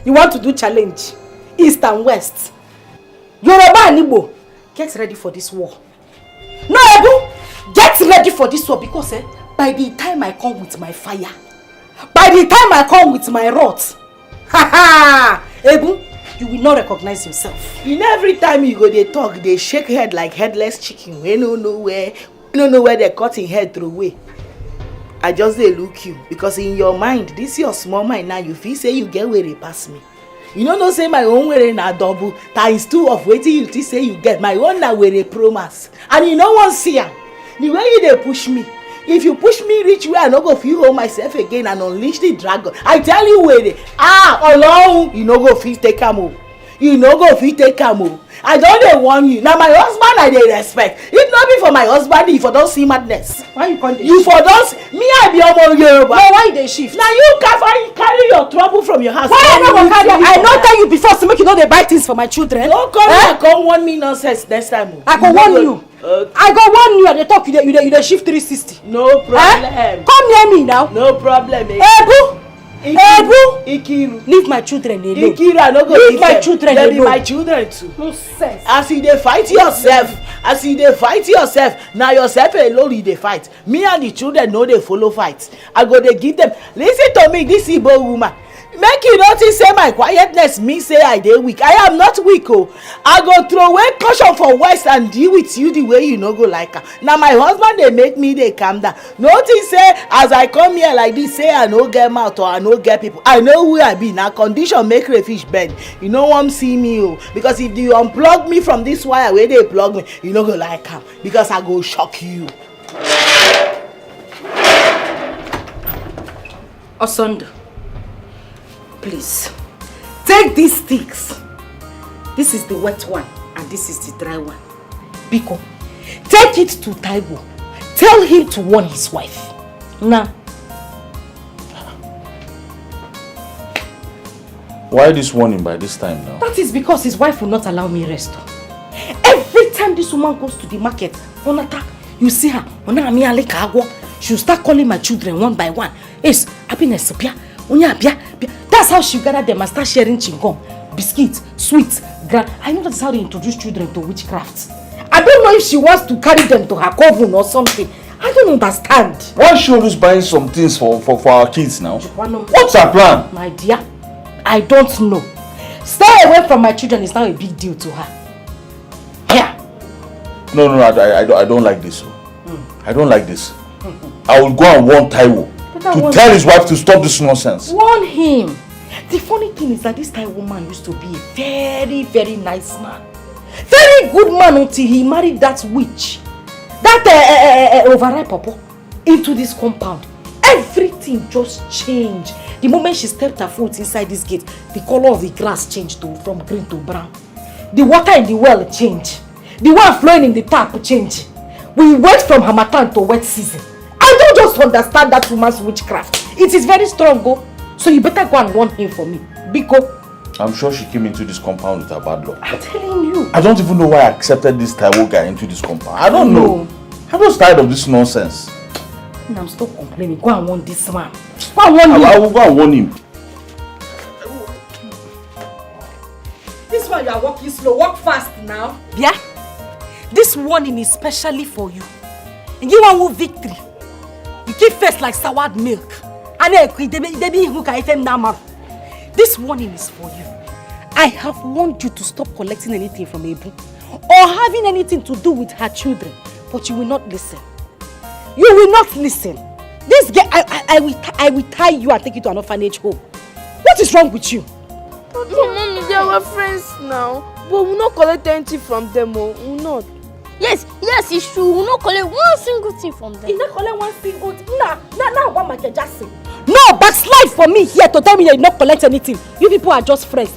You want to do challenge. East and West. Yoruba and Igbo, get ready for this war. No, Ebu, get ready for this war because by the time I come with my fire, by the time I come with my wrath, Ebu, you will not recognize yourself. In every time you go they talk, they shake head like headless chicken. We don't know where they're cutting head through way. I just they look you because in your mind, this your small mind now. You feel say you get where they pass me. You don't say my own way na double times 2 of waiting you think say you get. My own na where they promise. And you know one see am. The way you they push me. If you push me reach where I no go feel hold myself again and unleash the dragon. I tell you where they alone you no go feel take am. You no go fit take am. I don't dey warn you. Now my husband I dey respect. If not be for my husband, if I don't see madness. Why you can't? You for don't me I be Omo Yoruba. No, why they shift? Now you carry your trouble from your house. Why I no go carry? I not tell you before to make you know they buy things for my children. Don't come warn me nonsense next time. I go warn you. I go warn you and they talk you they shift 360. No problem. Come near me now. No problem. Ebu. Ebu, Ikiru, leave my children alone. Ikiru, I no go leave my children alone. They be my children too. No sense. As you dey fight yourself, now yourself alone you dey fight. Me and the children no dey follow fight. I go dey give them. Listen to me, this Igbo woman. Make you notice say my quietness me say I dey weak. I am not weak I go throw away caution for West and deal with you the way you no go like her. Now my husband they make me they calm down. Notice say as I come here like this say I no get mouth or I no get people. I know who I be. Now condition make crayfish bend. You no want see me because if you unplug me from this wire where they plug me, you no go like her because I go shock you. Osondo, please, take these sticks. This is the wet one and this is the dry one. Biko, take it to Taiwo. Tell him to warn his wife. Now. Why this warning by this time now? That is because his wife will not allow me rest. Every time this woman goes to the market, Onata, you see her, she'll start calling my children one by one. Yes, happiness, that's how she gather them and start sharing chingom, biscuits, sweets, I know that's how they introduce children to witchcraft. I don't know if she wants to carry them to her coven or something. I don't understand. Why is she always buying some things for our kids now? What's her plan? My dear, I don't know. Stay away from my children is now a big deal to her. Yeah. No, I don't like this. I don't like this. I will go and warn Taiwo to tell his wife to stop this nonsense. Warn him. The funny thing is that this Taiwo man used to be a very, very nice man. Very good man until he married that witch. That overripe papa into this compound. Everything just changed. The moment she stepped her foot inside this gate, the color of the grass changed from green to brown. The water in the well changed. The one flowing in the tap changed. We went from Harmattan to wet season. I don't just understand that woman's witchcraft. It is very strong, go. So you better go and warn him for me. Biko. I'm sure she came into this compound with her bad luck. I'm telling you. I don't even know why I accepted this Taiwo guy into this compound. I don't know. I'm just tired of this nonsense. Now stop complaining. Go and warn this man. Go and warn him. I will go and warn him. This one you are walking slow. Walk fast now. Yeah? This warning is specially for you. And you want victory. You keep face like soured milk. This warning is for you. I have warned you to stop collecting anything from Ebu or having anything to do with her children, but you will not listen. You will not listen. This girl, I will tie you and take you to an orphanage home. What is wrong with you? But mommy, they are our friends now. But we will not collect anything from them, we will not. Yes, it's true. We will not collect one single thing from them. You not collect one single thing? Now what am I just saying? No, backslide for me here to tell me that you not collect anything. You people are just friends.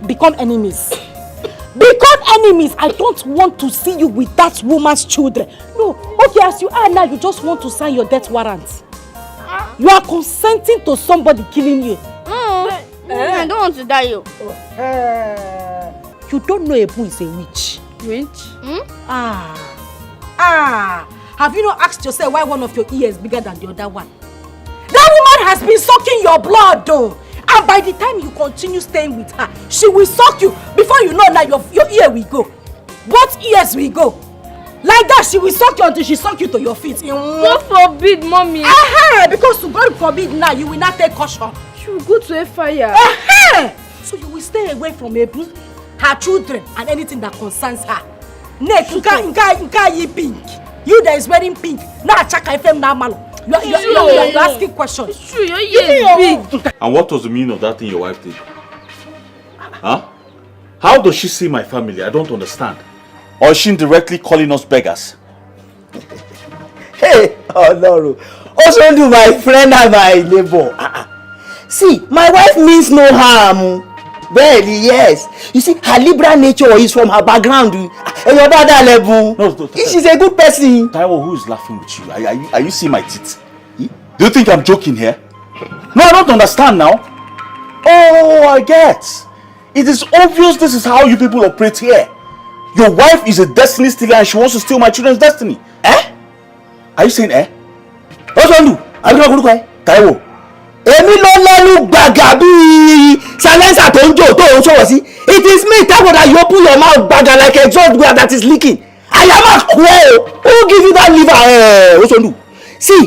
Become enemies. Become enemies. I don't want to see you with that woman's children. No, okay, as you are now, you just want to sign your death warrant. You are consenting to somebody killing you. I don't want to die, you. You don't know Ebu is a witch. Witch? Have you not asked yourself why one of your ears is bigger than the other one? That woman has been sucking your blood though. And by the time you continue staying with her, she will suck you. Before you know now, your ear will go. Both ears will go. Like that, she will suck you until she suck you to your feet. God forbid, mommy. Because to God forbid now, you will not take caution. She will go to a fire. So you will stay away from Ebu, her children, and anything that concerns her. Next, you pink. You that is wearing pink. Now check FM now, malo. You're asking questions. It's true, your ear is big. And what was the meaning of that thing your wife did? Huh? How does she see my family? I don't understand. Or is she indirectly calling us beggars? Hey, Lord. Also do my friend and my neighbor. See, my wife means no harm. Barely, yes. You see, her liberal nature is from her background. And your dad level. No, she's a good person. Taiwo, who is laughing with you? Are you seeing my teeth? Do you think I'm joking here? No, I don't understand now. Oh, I get. It is obvious this is how you people operate here. Your wife is a destiny stealer and she wants to steal my children's destiny. Are you saying What's wrong with you? Are you not going to cry? Taiwo. Èmi ló lẹ́nu gbàgà bí silencer tó ń jò tó ń sọ̀rọ̀ sí. It is me, Taiwo, that you open your mouth gbàgà like a exhaust gas that is leaking. I am a squirrel. Who give you that liver? What's wrong with you? See,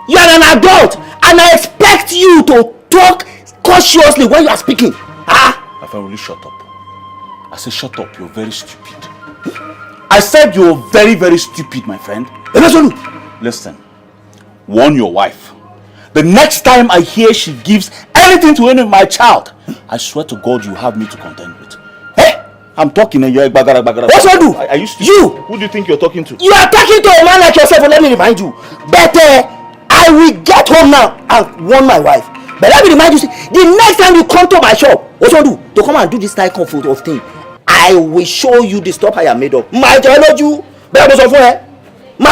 you are an adult and I expect you to talk cautiously when you are speaking. My friend, will you shut up? I said shut up, you're very stupid. I said you're very, very stupid, my friend. Listen, warn your wife. The next time I hear she gives anything to any of my child, I swear to God you have me to contend with. I'm talking and you're a bagara. What's wrong with you? Are you stupid? You! Who do you think you're talking to? You are talking to a man like yourself, let me remind you. But I I will get home now and warn my wife. But let me remind you, the next time you come to my shop, what you do? To come and do this type of thing, I will show you the stuff I am made of. My geology, my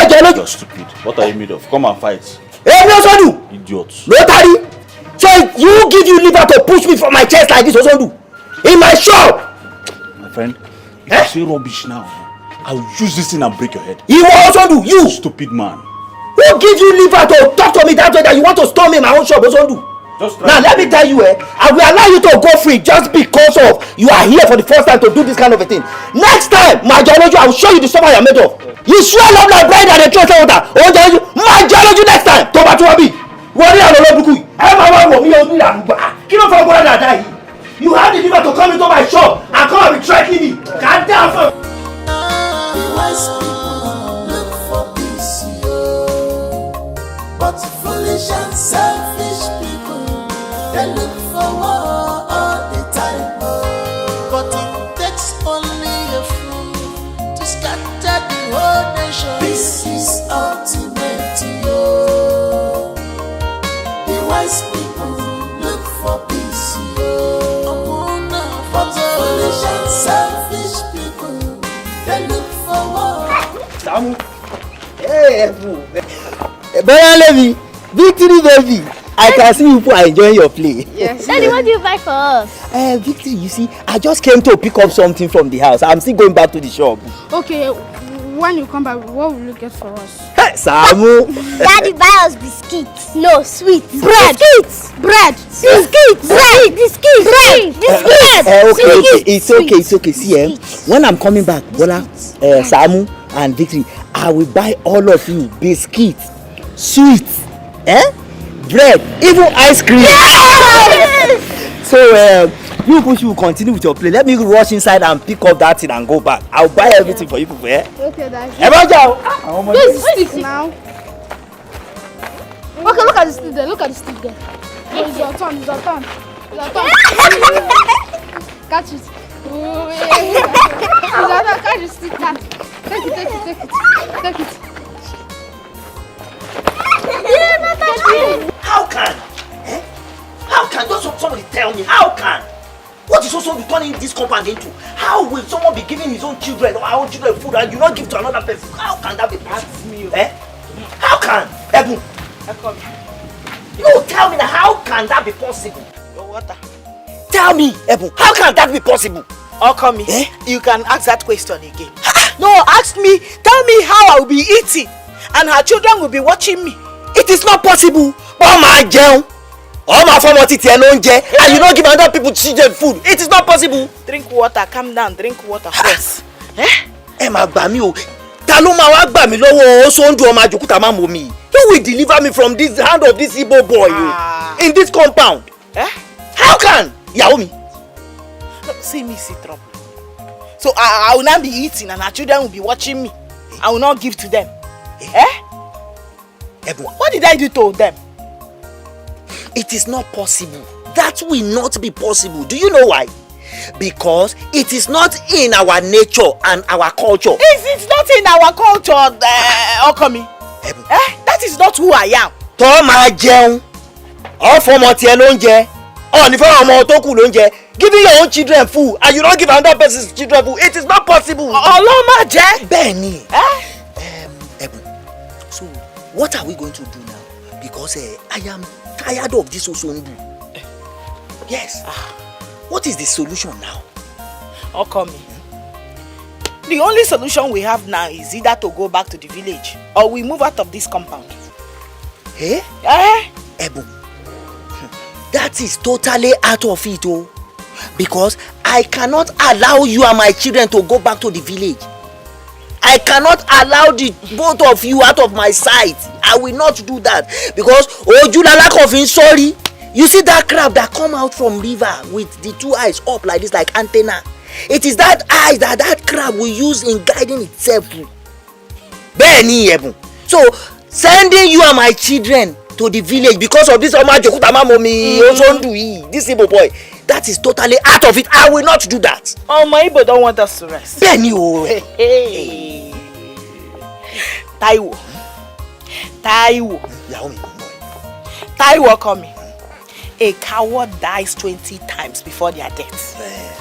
geology. You're stupid. What are you made of? Come and fight. Hey, me also do. Idiot. Rotary. So you give you liver to push me from my chest like this, also do. In my shop. My friend, if you say rubbish now, I will use this thing and break your head. You also do. You. Stupid man. Who gives you liver to talk to me that way that you want to storm me in my own shop, also do? Now let me tell you, I will allow you to go free just because of you are here for the first time to do this kind of a thing. Next time, my geology, I will show you the stuff I am made of. You swell up like bread and a trust water. Oh, geology, my geology next time. Toba Tuabi. Worry on the Lobuku. You have the liver to come into my shop and come and be threatening me. God damn. Look for peace, but foolish and selfish people, they look for war all the time. But it takes only a fool to scatter the whole nation. Peace is ultimate, The wise people look for peace, but foolish and selfish people, they look for war. Samu. Hey, Brian Levy, Victory baby. I can see you are enjoying your play. Yes. Daddy, what do you buy for us? Victory, you see, I just came to pick up something from the house. I'm still going back to the shop. Okay, when you come back, what will you get for us? Hey, Samu. Daddy, buy us biscuits. No, sweets. Bread. Biscuits. Bread. Biscuits. Bread. Biscuits. Bread. Biscuits. Okay, it's okay. See, when I'm coming back, Bola, Samu and Victory, I will buy all of you biscuits, sweets, bread, even ice cream. Yes! So you push, you continue with your play. Let me rush inside and pick up that thing and go back. I'll buy everything for you people. Okay, Daddy. This is stick now. Okay, look at the stick there. Look at the stick there. It's your turn. It's your turn. It's your turn. Catch it. It's your turn. Catch the stick. Catch. Take it. How can just somebody tell me? How can? What is also turning this compound into? How will someone be giving his own children or our own children food and you not give to another person? How can that be possible? How can? Ebu? No, tell me now, how can that be possible? Your water. Tell me, Ebu, how can that be possible? Okomi, you can ask that question again. No, ask me, tell me how I will be eating and her children will be watching me. It is not possible. Oh my God. Oh my former titi alone, and you don't give other people children food. It is not possible. Drink water, calm down, drink water first. Ma gbà mí o. Ta ló máa wá gbà mí lọ́wọ́ Osondu ọmọ Ajokuta má mọ̀ mí. Who will deliver me from this hand of this Igbo boy in this compound? How can? Ìyàwó mi. See me see trouble. So I will not be eating and our children will be watching me. I will not give to them. What did I do to them? It is not possible. That will not be possible. Do you know why? Because it is not in our nature and our culture. It's not in our culture, Okomi. That is not who I am. Tó máa jẹun. Ó fọmọ tiẹ̀ ló ń jẹ. Ó ní fọmọ ọmọ tó kù ló ń jẹ. Giving your own children food and you don't give another person's children food. It is not possible. Ọlọ́run má jẹ́. Bẹ́ẹ̀ni. Ebu. So what are we going to do now? Because I am tired of this Osondu. Yes. What is the solution now? Okomi. The only solution we have now is either to go back to the village or we move out of this compound. Ebu. That is totally out of it, because I cannot allow you and my children to go back to the village. I cannot allow the both of you out of my sight. I will not do that because Ojulala Kofin, sorry. You see that crab that come out from river with the two eyes up like this, like antenna. It is that eyes that crab will use in guiding itself. Bẹ́ẹ̀ni Ebu. So sending you and my children to the village because of this Omajokuta Mamomi Osondu, this Igbo boy, that is totally out of it. I will not do that. My Igbo don't want us to rest. Bẹ́ẹ̀ni Taiwo. Ìyàwó mi, Taiwo call me. A coward dies 20 times before their death.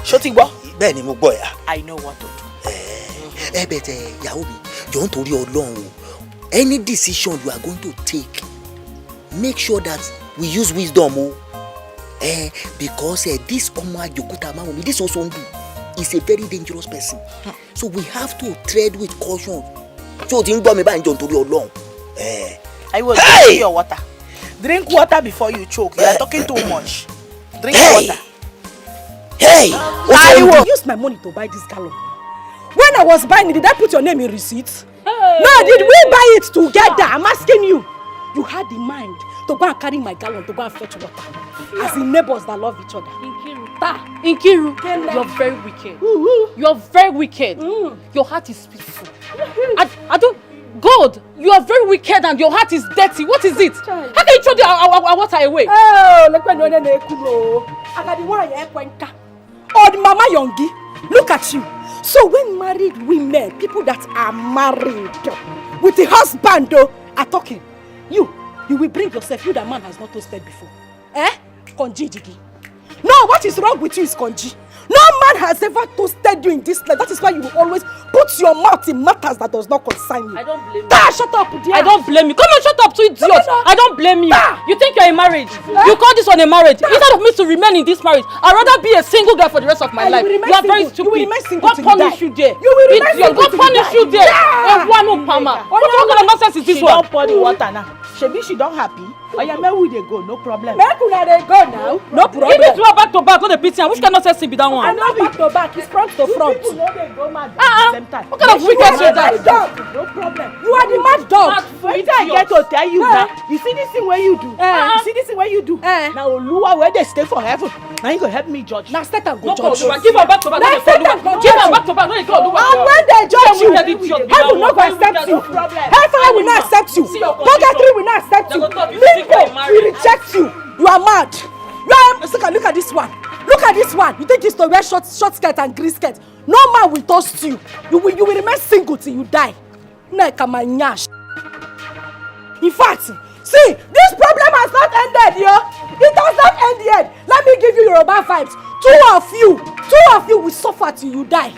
Shotigbo? Bẹ́ẹ̀ni mo gbọ́ ya. I know what to do. Bẹ̀tẹ̀ ìyàwó mi, jọ̀ọ́ nítorí Ọlọ́run o. Any decision you are going to take, make sure that we use wisdom o. Because this Omo Ajokuta Mawomi, this Osondu, is a very dangerous person. So we have to tread with caution. So ti ń gbọ́ mi báyìí jọ̀ọ́ nítorí Ọlọ́run. I will drink your water. Drink water before you choke. You are talking too much. Drink water. Hey! I will use my money to buy this gallon. When I was buying it, did I put your name in receipt? Hey. No, did we buy it together? I'm asking you. You had the mind to go and carry my gallon to go and fetch water. As in neighbors that love each other. Nkiru, you're very wicked. You're very wicked. Your heart is peaceful. I don't... God, you are very wicked and your heart is dirty. What is it? How can you throw our water away? Oh, Mama Yongi, look at you. So when married women, people that are married with a husband are talking, you will bring yourself. You that man has not toasted before. Konji Jigi. No, what is wrong with you is Konji. No man has ever toasted you in this life. That is why you will always put your mouth in matters that does not concern you. I don't blame you. Shut up, dear. I don't blame you. Come on, shut up to idiot. I don't blame you. You think you're in marriage? You call this one a marriage? Instead of me to remain in this marriage, I'd rather be a single girl for the rest of my life. You are very stupid. You will remain single God punish you there. You will remain single. God punish you there. What kind of nonsense is this one? She don't pour the water now. She don't happy. Oya, where will they go? No problem. Make una dey go now. No problem. If it's back to back, go the pity. Which kind of nonsense be that one? I'm not back to back. It's front to front. People know they go mad at the same time. What kind of wicked shit that? No problem. You are the mad dog. Wait till I get to tell you now. You see this thing where you do? You see this thing where you do? Now Oluwa where they stay for heaven. Now you go help me judge. Now start and go No, judge. give her back to back. Give her back to back. And when they judge you, heaven will not accept you. Hellfire will not accept you. Purgatory will not accept you. Limbo will reject you. You are mad. Look at this one. Look at this one. You think it's to wear short skirt and green skirt? No man will toast you. You will remain single till you die. In fact, see, this problem has not ended, yo. It has not ended yet. Let me give you Yoruba vibes. Two of you will suffer till you die.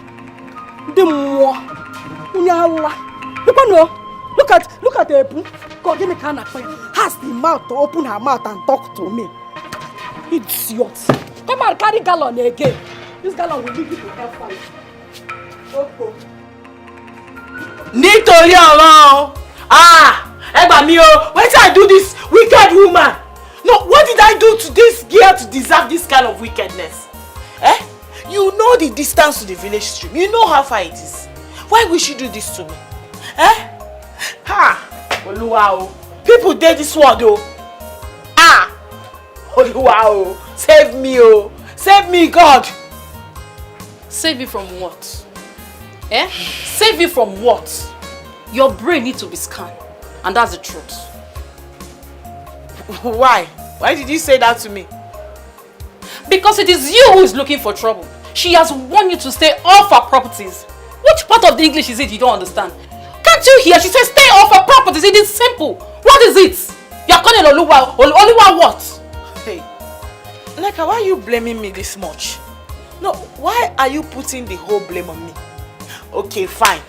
Look at the God, give me kind of has the mouth to open her mouth and talk to me. Idiot. Come and carry gallon again. This gallon will leave you to hellfire. Okay. Nítorí Ọlọ́run. Ẹ gbà mí o. Why did I do this wicked woman? No, what did I do to this girl to deserve this kind of wickedness? You know the distance to the village stream. You know how far it is. Why would she do this to me? Oluwa o. People did this word o. Oluwa o. Save me o. Save me, God. Save you from what? Save you from what? Your brain needs to be scanned. And that's the truth. Why? Why did you say that to me? Because it is you who is looking for trouble. She has warned you to stay off her properties. Which part of the English is it you don't understand? Can't you hear? She says stay off her properties. It is simple. What is it? You're calling Oluwa what? Hey, Neka, why are you blaming me this much? No, why are you putting the whole blame on me? Okay, fine.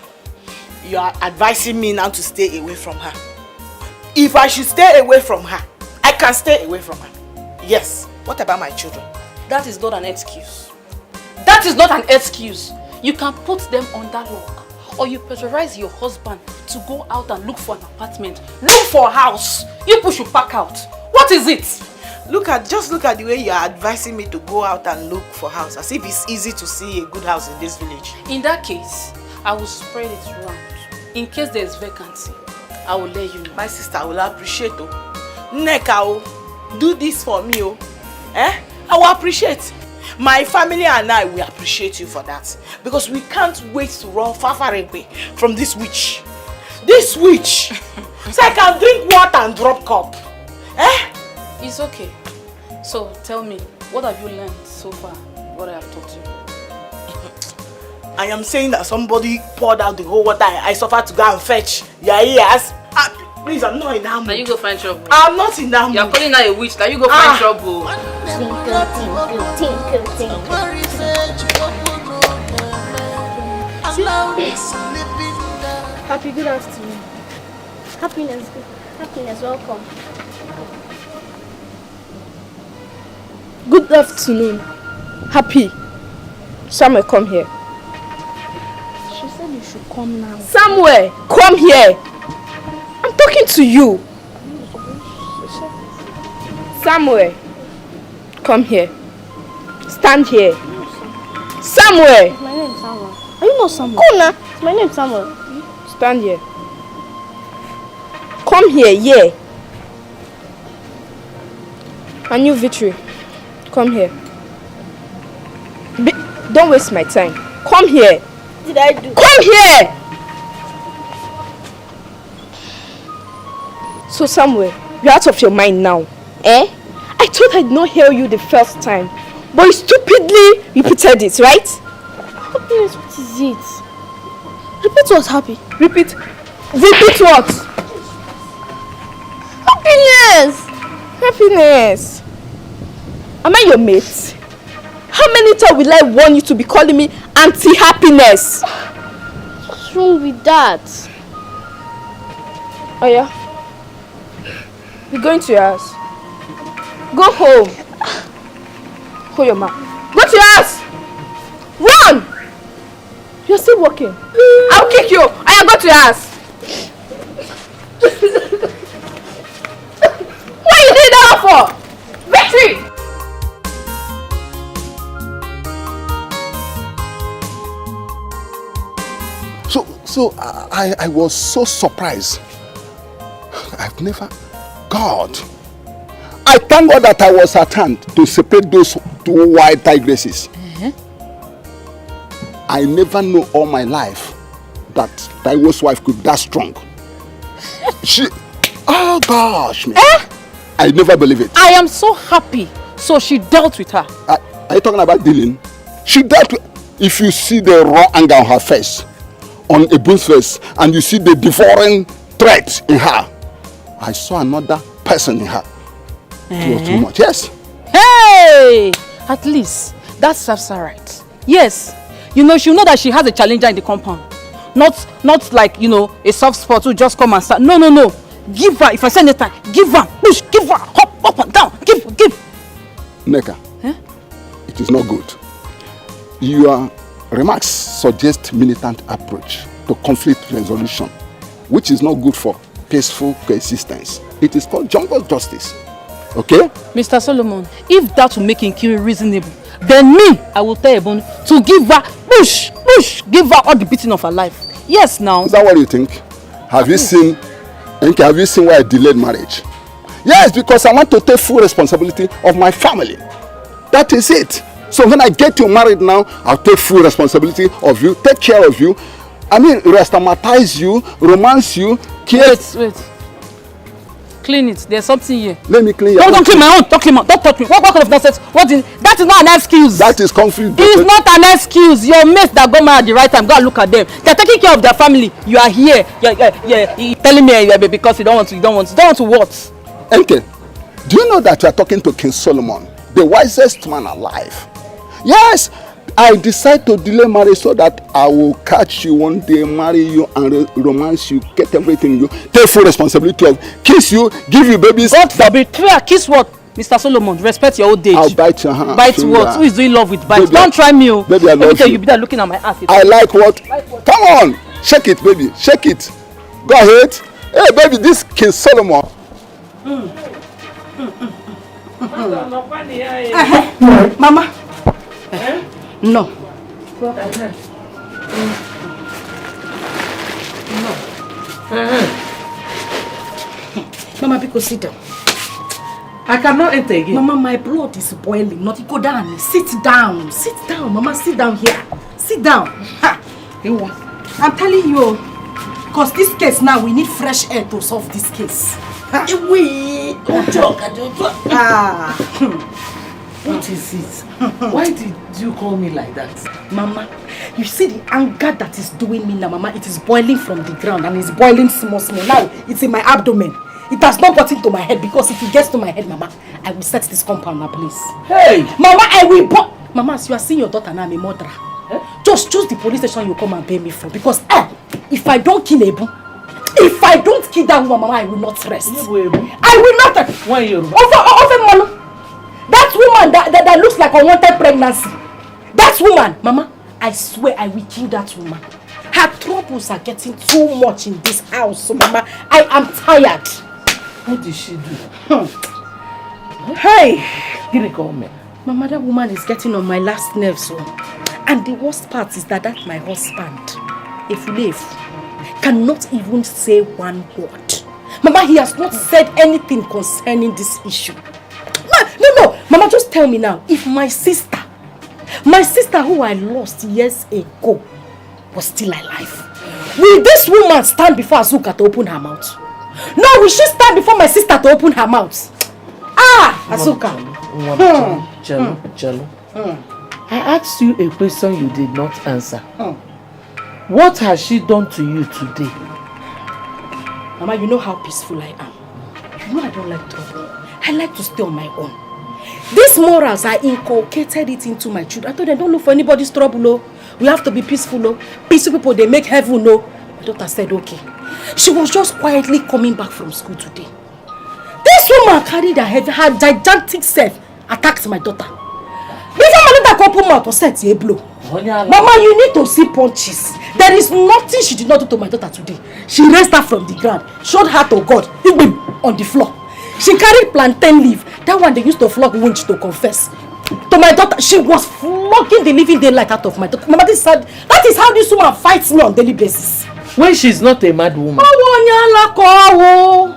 You are advising me now to stay away from her. If I should stay away from her, I can stay away from her. Yes. What about my children? That is not an excuse. That is not an excuse. You can put them under lock. Or you pressurize your husband to go out and look for an apartment. Look for a house. You push you pack out. What is it? Just look at the way you are advising me to go out and look for a house. As if it's easy to see a good house in this village. In that case, I will spread it around. In case there is vacancy, I will let you know. My sister, I will appreciate it. Neka, do this for me. I will appreciate. My family and I will appreciate you for that. Because we can't wait to run far away from this witch. This witch! So I can drink water and drop cup. It's okay. So tell me, what have you learned so far? What I have taught you? I am saying that somebody poured out the whole water I suffered to go and fetch. Yeah, yes. Please, I'm not in that mood. Now you go find trouble. I'm not in that mood. You're calling her a witch. Now you go find trouble. Happy good afternoon. Happiness, welcome. Good afternoon. Happy. Samuel, come here. She said you should come now. Samuel, come here. I'm talking to you. Samuel, come here. Stand here. Samuel. My name is Samuel. Are you not Samuel? Come now. My name is Samuel. Stand here. Come here, yeah. And you, Victory. Come here. Don't waste my time. Come here. What did I do? Come here! So Samuel, you're out of your mind now. Eh? I thought I'd not hear you the first time. But you stupidly repeated it, right? Happiness, what is it? Repeat what's happy. Repeat what? Happiness! Happiness. Am I your mate? How many times will I warn you to be calling me anti-happiness? What's wrong with that? Oh yeah? You're going to your house. Go home. Hold your mouth. Go to your house. Run! You're still walking. I'll kick you. I am going to your house. What you did that for? Victory! So I was so surprised. I've never... God. I thank God that I was at hand to separate those two wild tigresses. I never know all my life that Taiwo's wife could be that strong. Oh gosh, man. I never believe it. I am so happy. So she dealt with her. Are you talking about dealing? She dealt with... If you see the raw anger on her face, on Ebu's face, and you see the devouring threat in her, I saw another person in her. It was too much. Yes. Hey! At least that serves her right. Yes. You know, she'll know that she has a challenger in the compound. Not like, you know, a soft spot who just come and start. No. Give her, if I say anything, give her, push, give her, hop up and down, give. Neka, it is not good. Your remarks suggest militant approach to conflict resolution, which is not good for peaceful coexistence. It is called jungle justice. Okay? Mr. Solomon, if that will make Nkiri reasonable, then me, I will tell Ebon to give her, push, give her all the beating of her life. Yes, now. Is that what you think? Have you seen why I delayed marriage? Yes, because I want to take full responsibility of my family. That is it. So when I get you married now, I'll take full responsibility of you, take care of you. I mean, restamatize you, romance you, care. Wait. Clean it. There's something here. Let me clean your own. Don't clean my own. Don't clean my own. Don't touch me. What kind of nonsense? That is not an excuse. That is conflict. It's not an excuse. Your mates that got married at the right time, go and look at them. They're taking care of their family. You are here. You're telling me because you don't want to what? Okay. Do you know that you are talking to King Solomon, the wisest man alive? Yes. I decide to delay marriage so that I will catch you one day, marry you and romance you, get everything you, take full responsibility of, kiss you, give you babies. God forbid. Kiss what? Mr. Solomon, respect your old age. I'll bite your hand. Bite what? Who is doing love with bites? Don't try me. Baby, I love you. You be there looking at my ass. I like what? Come on. Shake it, baby. Shake it. Go ahead. Hey, baby, this King Solomon. Mama. No. Mama, because sit down. I cannot enter again. Mama, my blood is boiling. Not go down. Sit down. Sit down. Mama, sit down here. Sit down. Ha. I'm telling you, because this case now, we need fresh air to solve this case. What is it? Why did you call me like that? Mama, you see the anger that is doing me now, Mama. It is boiling from the ground and it's boiling small. Now it's in my abdomen. It has not got into my head because if it gets to my head, Mama, I will set this compound now, please. Hey! Mama, I will... Mama, as you are seeing your daughter now, I'm a murderer. Just choose the police station you come and pay me for because if I don't kill Ebu, if I don't kill that woman, Mama, I will not rest. I will not rest. Why you? Mama. That woman that looks like unwanted pregnancy. That woman, Mama, I swear I will kill that woman. Her troubles are getting too much in this house, so Mama, I am tired. What did she do? Hey! Give me call me. Mama, that woman is getting on my last nerve, so. And the worst part is that my husband, if you leave, cannot even say one word. Mama, he has not said anything concerning this issue. No. Mama, just tell me now, if my sister who I lost years ago was still alive, will this woman stand before Azuka to open her mouth? No, will she stand before my sister to open her mouth? Azuka. Jello. I asked you a question you did not answer. What has she done to you today? Mama, you know how peaceful I am. You know I don't like trouble. I like to stay on my own. These morals, I inculcated it into my children. I told them, don't look for anybody's trouble, no. We have to be peaceful, no. Peaceful people, they make heaven, no. My daughter said, okay. She was just quietly coming back from school today. This woman carried her gigantic self, attacked my daughter. Before my daughter open mouth or set a blow. Mama, you need to see punches. There is nothing she did not do to my daughter today. She raised her from the ground, showed her to God, even on the floor. She carried plantain leaf. That one they used to flog winch to confess. To my daughter, she was flogging the living daylight out of my daughter. Mama, that is how this woman fights me on a daily basis. When she's not a mad woman.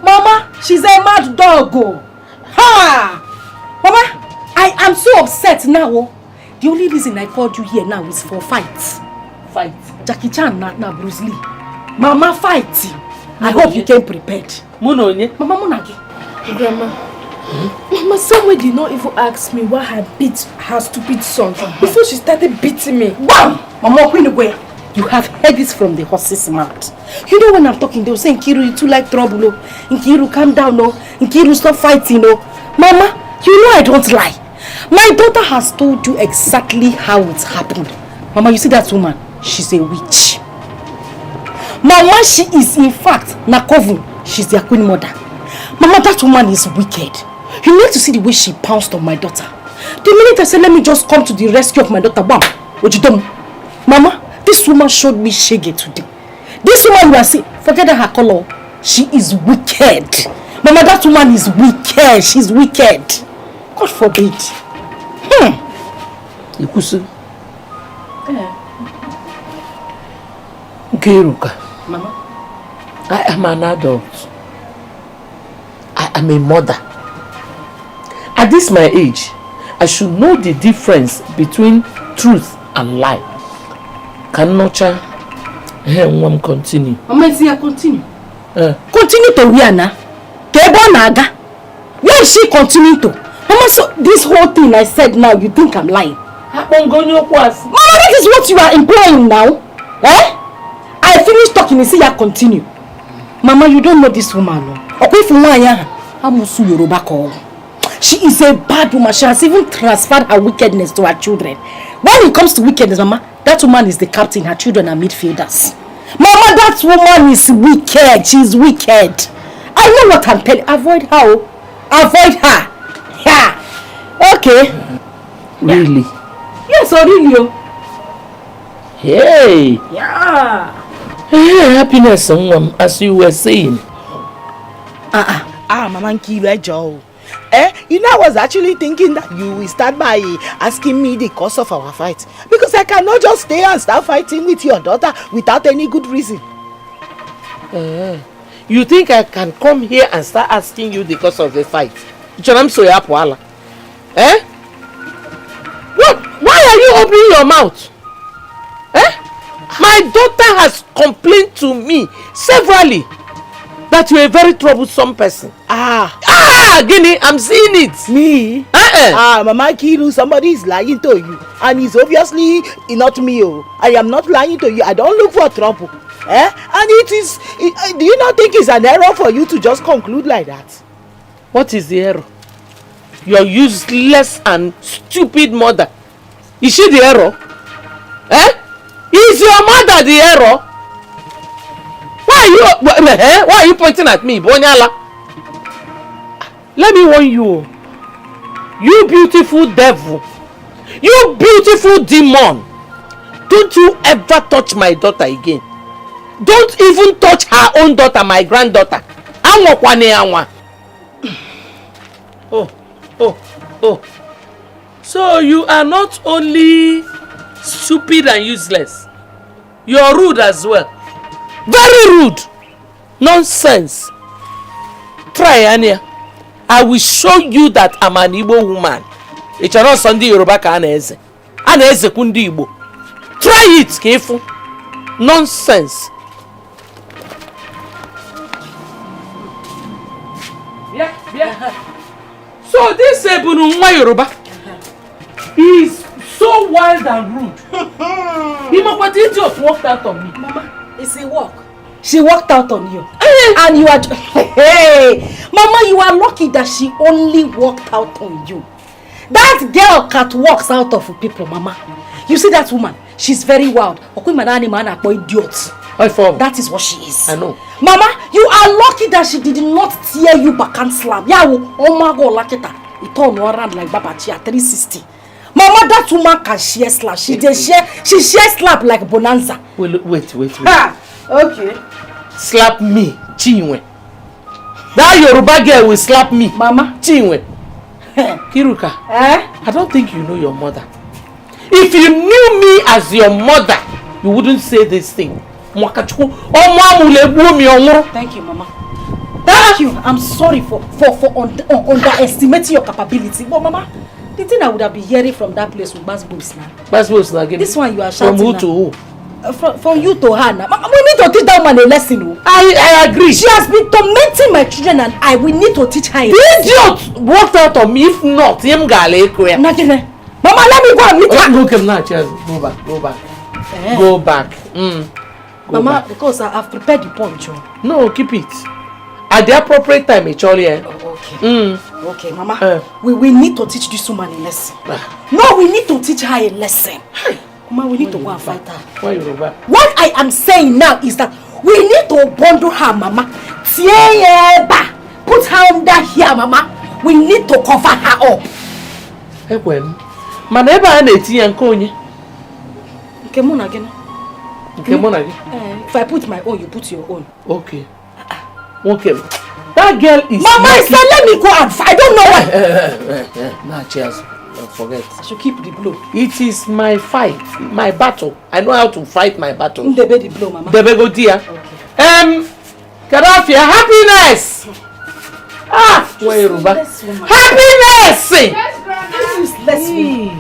Mama, she's a mad dog. Ha! Mama, I am so upset now. The only reason I called you here now is for fights. Fight? Jackie Chan na Bruce Lee. Mama, fight. I hope you came prepared. Mama Munagi. Grandma, Mama, someone did not even ask me why I beat her stupid son before she started beating me. Bam! Mama, you have heard this from the horse's mouth. You know when I'm talking, they will say, Nkiru, you too like trouble, no. Nkiru, calm down, no. Nkiru, stop fighting, no. Mama, you know I don't lie. My daughter has told you exactly how it happened. Mama, you see that woman? She's a witch. Mama, she is in fact Nakovu. She's their queen mother. Mama, that woman is wicked. You need to see the way she pounced on my daughter. The minute I said, let me just come to the rescue of my daughter, bam, Ojidom. Mama, this woman showed me shege today. This woman you are seeing, forget her color. She is wicked. Mama, that woman is wicked. She's wicked. God forbid. Ikusu. Nkiruka. Mama, I am an adult. I am a mother. At this my age, I should know the difference between truth and lie. Can nurture. Continue. Mama, continue. Continue to where now? Naga. Where is she continuing to? Mama, so this whole thing I said now, you think I'm lying? Mama, that is what you are implying now. I finished talking and see you continue. Mama, you don't know this woman. She is a bad woman. She has even transferred her wickedness to her children. When it comes to wickedness, Mama, that woman is the captain. Her children are midfielders. Mama, that woman is wicked. She is wicked. I know what I'm telling. Avoid her. Avoid her. Yeah. Okay. Really? Yes, really. Hey. Yeah. Hey, happiness, as you were saying. Mama Nkiru Joe. You know, I was actually thinking that you will start by asking me the cause of our fight. Because I cannot just stay and start fighting with your daughter without any good reason. You think I can come here and start asking you the cause of the fight? What? Why are you opening your mouth? My daughter has complained to me severally that you're a very troublesome person. Guinea, I'm seeing it. Me? Mama Kiru, somebody is lying to you. And it's obviously not me. I am not lying to you. I don't look for trouble. And it is, do you not think it's an error for you to just conclude like that? What is the error? Your useless and stupid mother. Is she the error? Is your mother the error? Why are you pointing at me, Bonyala? Let me warn you. You beautiful devil. You beautiful demon. Don't you ever touch my daughter again. Don't even touch her own daughter, my granddaughter. Oh. So you are not only stupid and useless, you are rude as well. Very rude. Nonsense. Try, Anya. I will show you that I'm an Igbo woman. It's not Sunday Yoruba ka Aneze. Aneze kundi Igbo. Try it, careful. Nonsense. Yeah. So this Ebununwa Yoruba is so wild and rude. What idiot walked out on me. Mama, it's a walk. She walked out on you. And you are... Hey! Mama, you are lucky that she only walked out on you. That girl catwalks out of people, Mama. You see that woman? She's very wild. Idiot. That is what she is. I know. Mama, you are lucky that she did not tear you back and slap. Oh my God, like it. It turned around like Baba Chia 360. Mama, that woman can share slap. She shares slap like Bonanza. Wait. Okay. Slap me, Chinwe. That Yoruba girl will slap me, Mama. Chinwe. Kiruka, I don't think you know your mother. If you knew me as your mother, you wouldn't say this thing. Thank you, Mama. Thank you. I'm sorry for underestimating your capability. But Mama, the thing I would have been hearing from that place with Basbos now. Basbos again. This one you are shouting. From who to who? From you to her now. We need to teach that woman a lesson. I agree. She has been tormenting my children and we need to teach her a lesson. Idiot walked out on me. If not, him gale. Mama, let me go and meet her. Go back. Mama, because I've prepared the punch. No, keep it. At the appropriate time, actually. Okay. Okay, Mama. We need to teach this woman a lesson. No, we need to teach her a lesson. Mama, we need to go and fight her. Why Yoruba? What I am saying now is that we need to bundle her, Mama. Put her under here, Mama. We need to cover her up. If I put my own, you put your own. Okay. That girl is... Mama, I said let me go and fight. I don't know why. Nah, cheers. Forget. I should keep the blow. It is my fight, my battle. I know how to fight my battle. Debe the blow, Mama. Debe go dear. Okay. Gaddafi, happiness. Where Yoruba? Happiness. Useless me.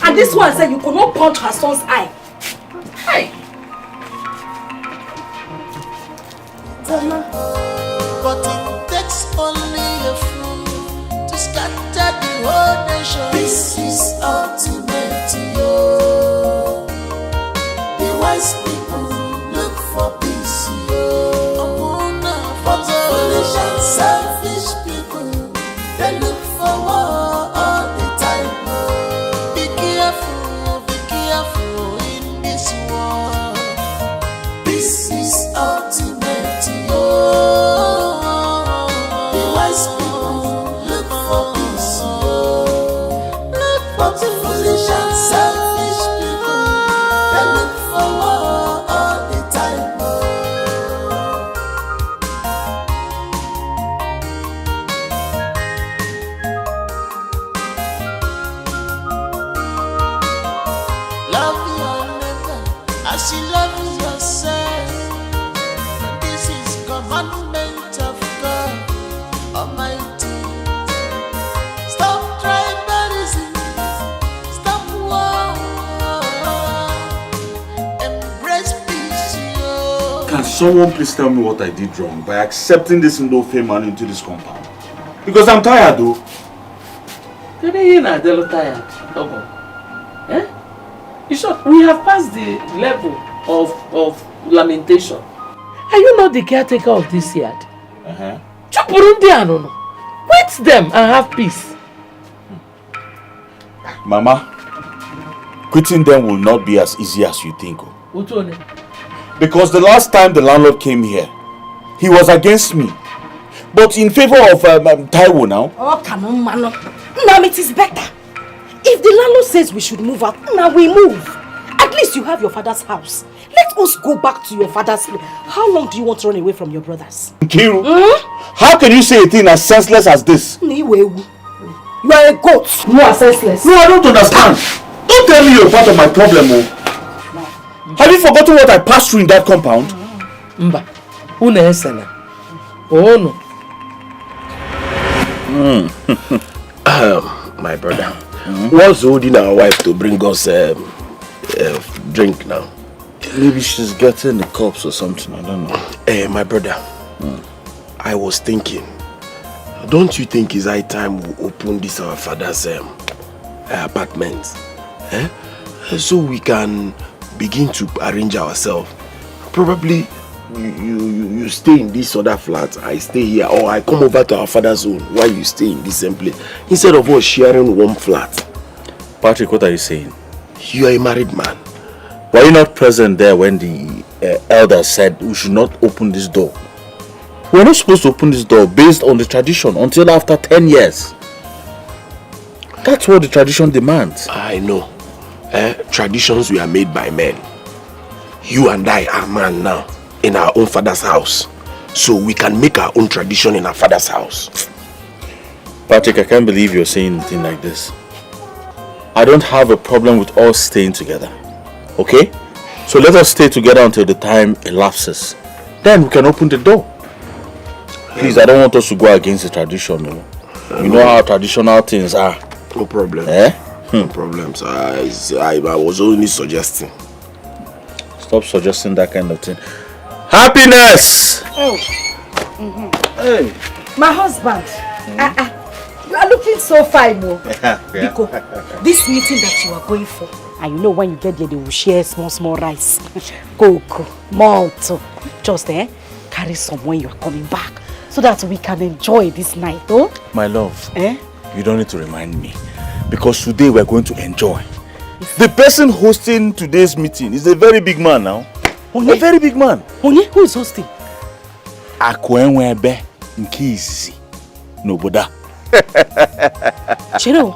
And this one said you could not punch her son's eye. Hey. But it takes only a fool to scatter the whole nation. This is ultimate, yo. The wise people look for peace, yo. But the foolish and selfish people, they look for war all the time. Be careful in this world. This is ultimate, yo. The wise people look for peace, yo. But the foolish and selfish people, they look for war all the time. Love your neighbor as you love yourself. This is commandment of God Almighty. Stop tribalism, stop war, embrace peace, yo. someone please tell me what I did wrong by accepting this no-fame man into this compound? Because I'm tired though. You're not tired. Eh? In short, we have passed the level of lamentation. Are you not the caretaker of this yard? Wait them and have peace. Mama, quitting them will not be as easy as you think. Because the last time the landlord came here, he was against me. But in favor of Taiwo now. Oh, come on, Mano. Now it is better. If the landlord says we should move out, now we move. At least you have your father's house. Let us go back to your father's. How long do you want to run away from your brothers? Kiru, how can you say a thing as senseless as this? You are a goat. You are senseless. No, I don't understand. Don't tell me you're part of my problem, oh. Have you forgotten what I passed through in that compound? Mba, oh no. My brother, what's holding our wife to bring us drink now? Maybe she's getting the cups or something, I don't know. My brother, I was thinking, don't you think it's high time we open this our father's apartment? So we can begin to arrange ourselves. Probably you stay in this other flat, I stay here, or I come over to our father's home while you stay in this same place, instead of us sharing one flat. Patrick, what are you saying? You are a married man. Were you not present there when the elder said we should not open this door? We're not supposed to open this door based on the tradition until after 10 years. That's what the tradition demands. I know. Traditions were made by men. You and I are man now in our own father's house. So we can make our own tradition in our father's house. Patrick, I can't believe you're saying anything like this. I don't have a problem with us staying together. Okay? So let us stay together until the time elapses. Then we can open the door. Please, I don't want us to go against the tradition. You know how traditional things are. No problem. No problems. I was only suggesting. Stop suggesting that kind of thing. Happiness! Hey. My husband. You are looking so fine, no? Because this meeting that you are going for, and you know when you get there, they will share small rice. Cocoa, malt. Just carry some when you are coming back, so that we can enjoy this night, oh? My love, you don't need to remind me. Because today we are going to enjoy. The person hosting today's meeting is a very big man now. A very big man. Who is hosting? Akwenwebe Nkizi. Noboda. Chiro.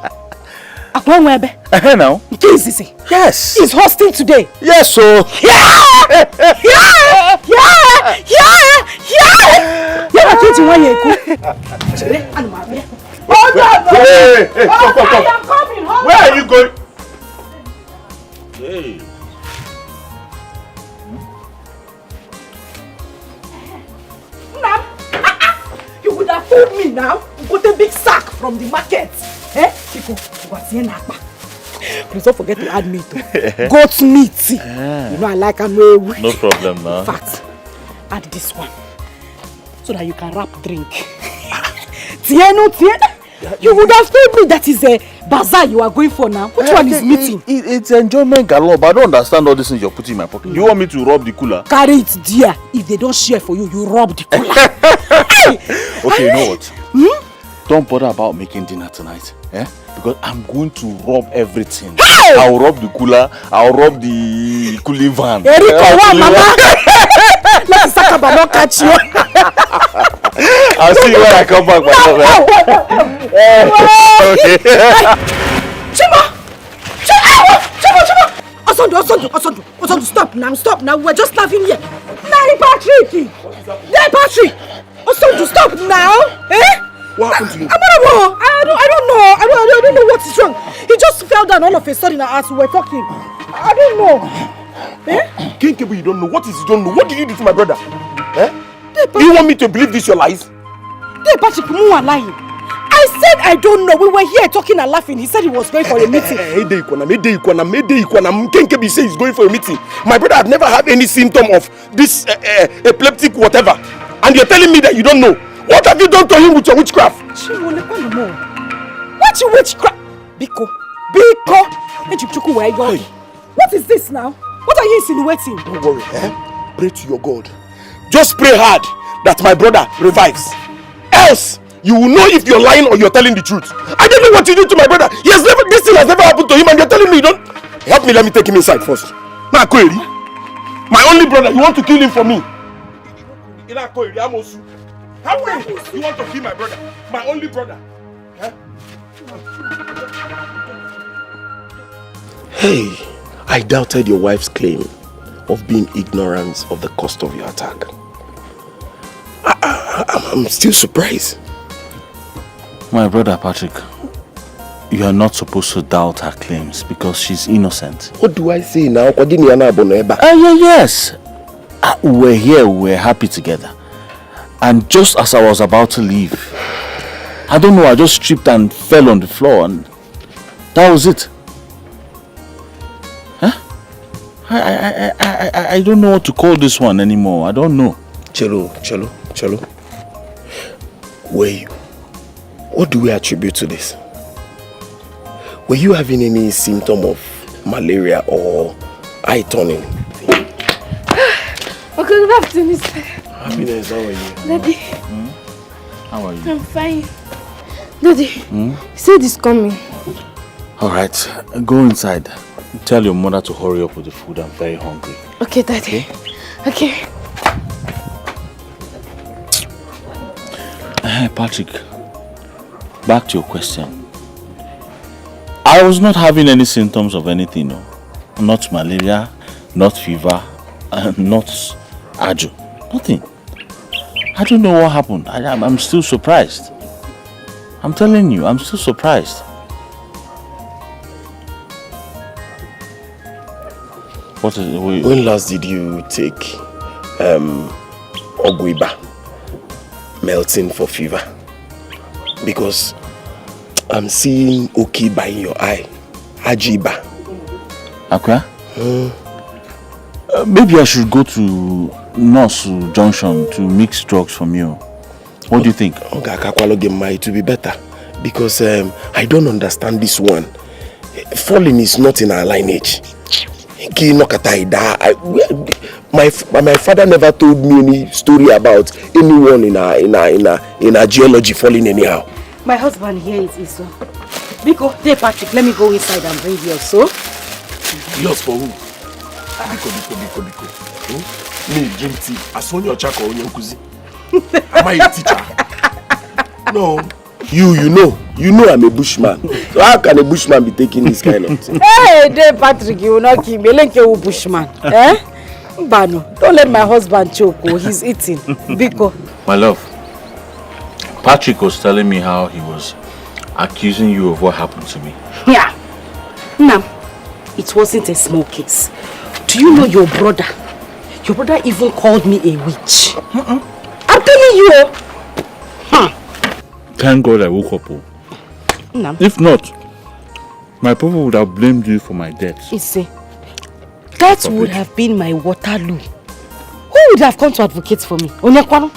Akwenwebe. Now. Nkizi. Yes. He's hosting today. Yes, so. Yeah! Yeah, 21 years ago. Hold on! Hey, come. I am coming. Where are you going? Hey. You would have told me now. Got a big sack from the market. Please don't forget to add meat. Goat meat. You know I like a no. No problem, man. In fact, add this one so that you can wrap drink. You would have told me that is a bazaar you are going for now. Which one is meeting? It's enjoyment galore, but I don't understand all these things you're putting in my pocket. You want me to rob the cooler? Carry it, dear. If they don't share for you, you rob the cooler. Okay, you know what? Don't bother about making dinner tonight. Because I'm going to rob everything. Hey! I'll rob the cooler. I'll rob the cooling van. Eriko, mama. Let Sakaba not catch you. I'll see you when I come back, my love. Okay. Chima! Osondu, stop now. We're just laughing here. Patrick! Osondu, stop now. What happened to you? I don't know what is wrong. He just fell down all of a sudden as we were talking. I don't know. Kinkebu, you don't know. What is you don't know? What did you do to my brother? Do you want me to believe this your lies? Patrick, you are lying. I I said I don't know. We were here talking and laughing. He said he was going for a meeting. Mkenke say he's going for a meeting. My brother had never had any symptom of this epileptic whatever. And you're telling me that you don't know. What have you done to him with your witchcraft? What you witchcraft? Biko. What is this now? What are you insinuating? Don't worry, Pray to your God. Just pray hard that my brother revives. Else, you will know if you're lying or you're telling the truth. I don't know what you did to my brother. This thing has never happened to him and you're telling me you don't. Help me, let me take him inside first. My only brother, you want to kill him for me? How will you want to kill my brother? My only brother. Hey, I doubted your wife's claim of being ignorant of the cost of your attack. I'm still surprised. My brother Patrick, you are not supposed to doubt her claims because she's innocent. What do I say now? Yes. We're here, we're happy together. And just as I was about to leave, I don't know, I just tripped and fell on the floor and that was it. I don't know what to call this one anymore. I don't know. Chelo. What do we attribute to this? Were you having any symptom of malaria or eye turning? Okay, good afternoon, sir. Happiness, how are you? Daddy. How are you? I'm fine. Daddy, say this coming. Alright, go inside. Tell your mother to hurry up with the food. I'm very hungry. Okay, Daddy. Okay. Patrick, back to your question. I was not having any symptoms of anything. No. Not malaria, not fever, not ajo. Nothing. I don't know what happened. I'm still surprised. I'm telling you, I'm still surprised. What is it? When last did you take Ogwiba melting for fever? Because I'm seeing Okiba in your eye. Ajiba. Akwa? Maybe I should go to Nurse Junction to mix drugs from you. What do you think? It will be better. Because I don't understand this one. Falling is not in our lineage. My father never told me any story about anyone in our geology falling anyhow. My husband here is Iso. Biko, hey Patrick, let me go inside and bring yours, so? Yours for who? Biko. Me drink tea. As on your chako on your kuzi. Am I a teacher? No. You know I'm a bushman. So how can a bushman be taking this kind of thing? Hey, there Patrick, you will not kill me. Like a bushman. Bano, don't let my husband choke. He's eating. Biko. My love, Patrick was telling me how he was accusing you of what happened to me. Yeah. Now, it wasn't a small case. Do you know your brother? Your brother even called me a witch. I'm telling you. Thank God I woke up. No. If not, my papa would have blamed you for my death. You see, that would have been my Waterloo. Who would have come to advocate for me? Onyekwano?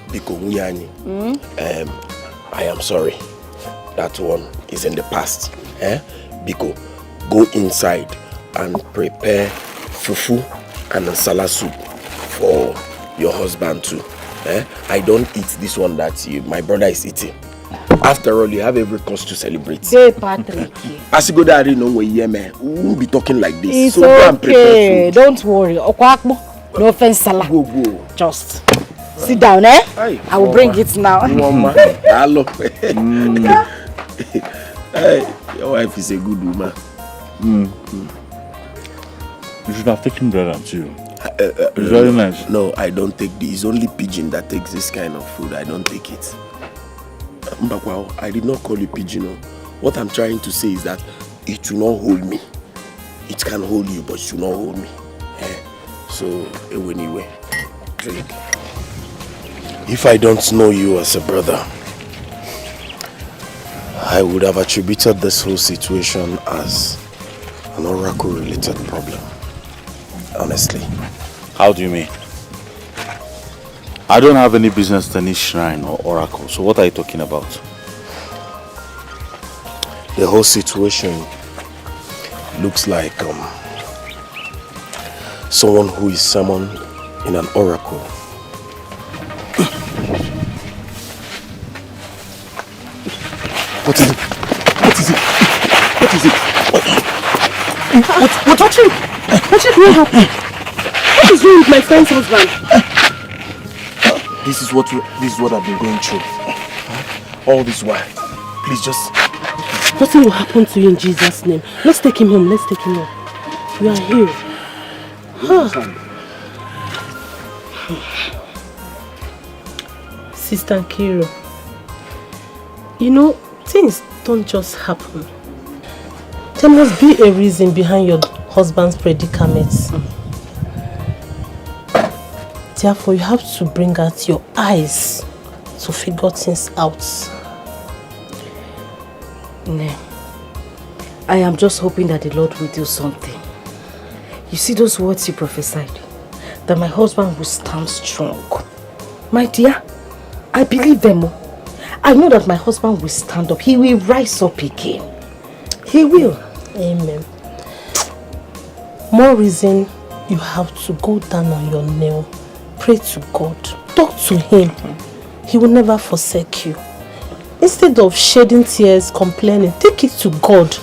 Biko Nyani, I am sorry. That one is in the past. Biko, go inside and prepare fufu and nsala soup for your husband too. I don't eat this one that my brother is eating. After all, you have every cause to celebrate. Hey, Patrick. As you go there, we won't be talking like this. It's so go and okay. Don't worry. Okwakmo. No offense, Salah. Go. Just sit down, I will bring it now. Hello. Hey, your wife is a good woman. You should have taken bread too. It's very nice. No, I don't take this. It's only pigeon that takes this kind of food. I don't take it. Mbakwao, I did not call you pigeon. What I'm trying to say is that it will not hold me. It can hold you, but it will not hold me. So, anyway, drink. If I don't know you as a brother, I would have attributed this whole situation as an oracle-related problem. Honestly. How do you mean? I don't have any business to any shrine or oracle, so what are you talking about? The whole situation looks like someone who is summoned in an oracle. What is it? What is it? What is it? What will happen? What is wrong with my friend's husband? This is what I've been going through. All this while. Please just... Nothing will happen to you in Jesus' name. Let's take him home. Let's take him home. We are here. Sister Kiro, you know, things don't just happen. There must be a reason behind your husband's predicaments. Therefore, you have to bring out your eyes to figure things out. No. I am just hoping that the Lord will do something. You see those words you prophesied? That my husband will stand strong. My dear, I believe them. I know that my husband will stand up. He will rise up again. He will. Amen. More reason you have to go down on your knee. Pray to God. Talk to him. He will never forsake you. Instead of shedding tears, complaining, take it to God.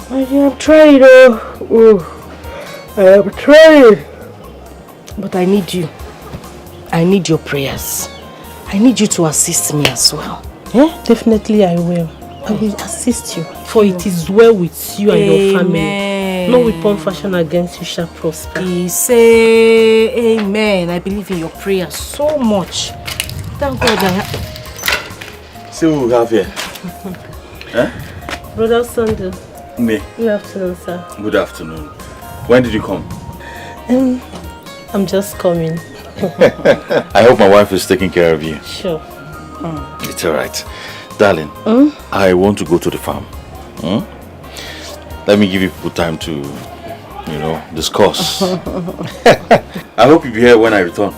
I am trying. I am trying. But I need you. I need your prayers. I need you to assist me as well. Definitely I will. I will assist you. For it is well with you and your family. No weapon fashioned against you shall prosper. Say amen. I believe in your prayers so much. Thank God. See what we have here. Brother Sunday. Me. Good afternoon, sir. Good afternoon. When did you come? I'm just coming. I hope my wife is taking care of you. Sure. It's alright. Darling, I want to go to the farm. Let me give you people time to, discuss. I hope you'll be here when I return.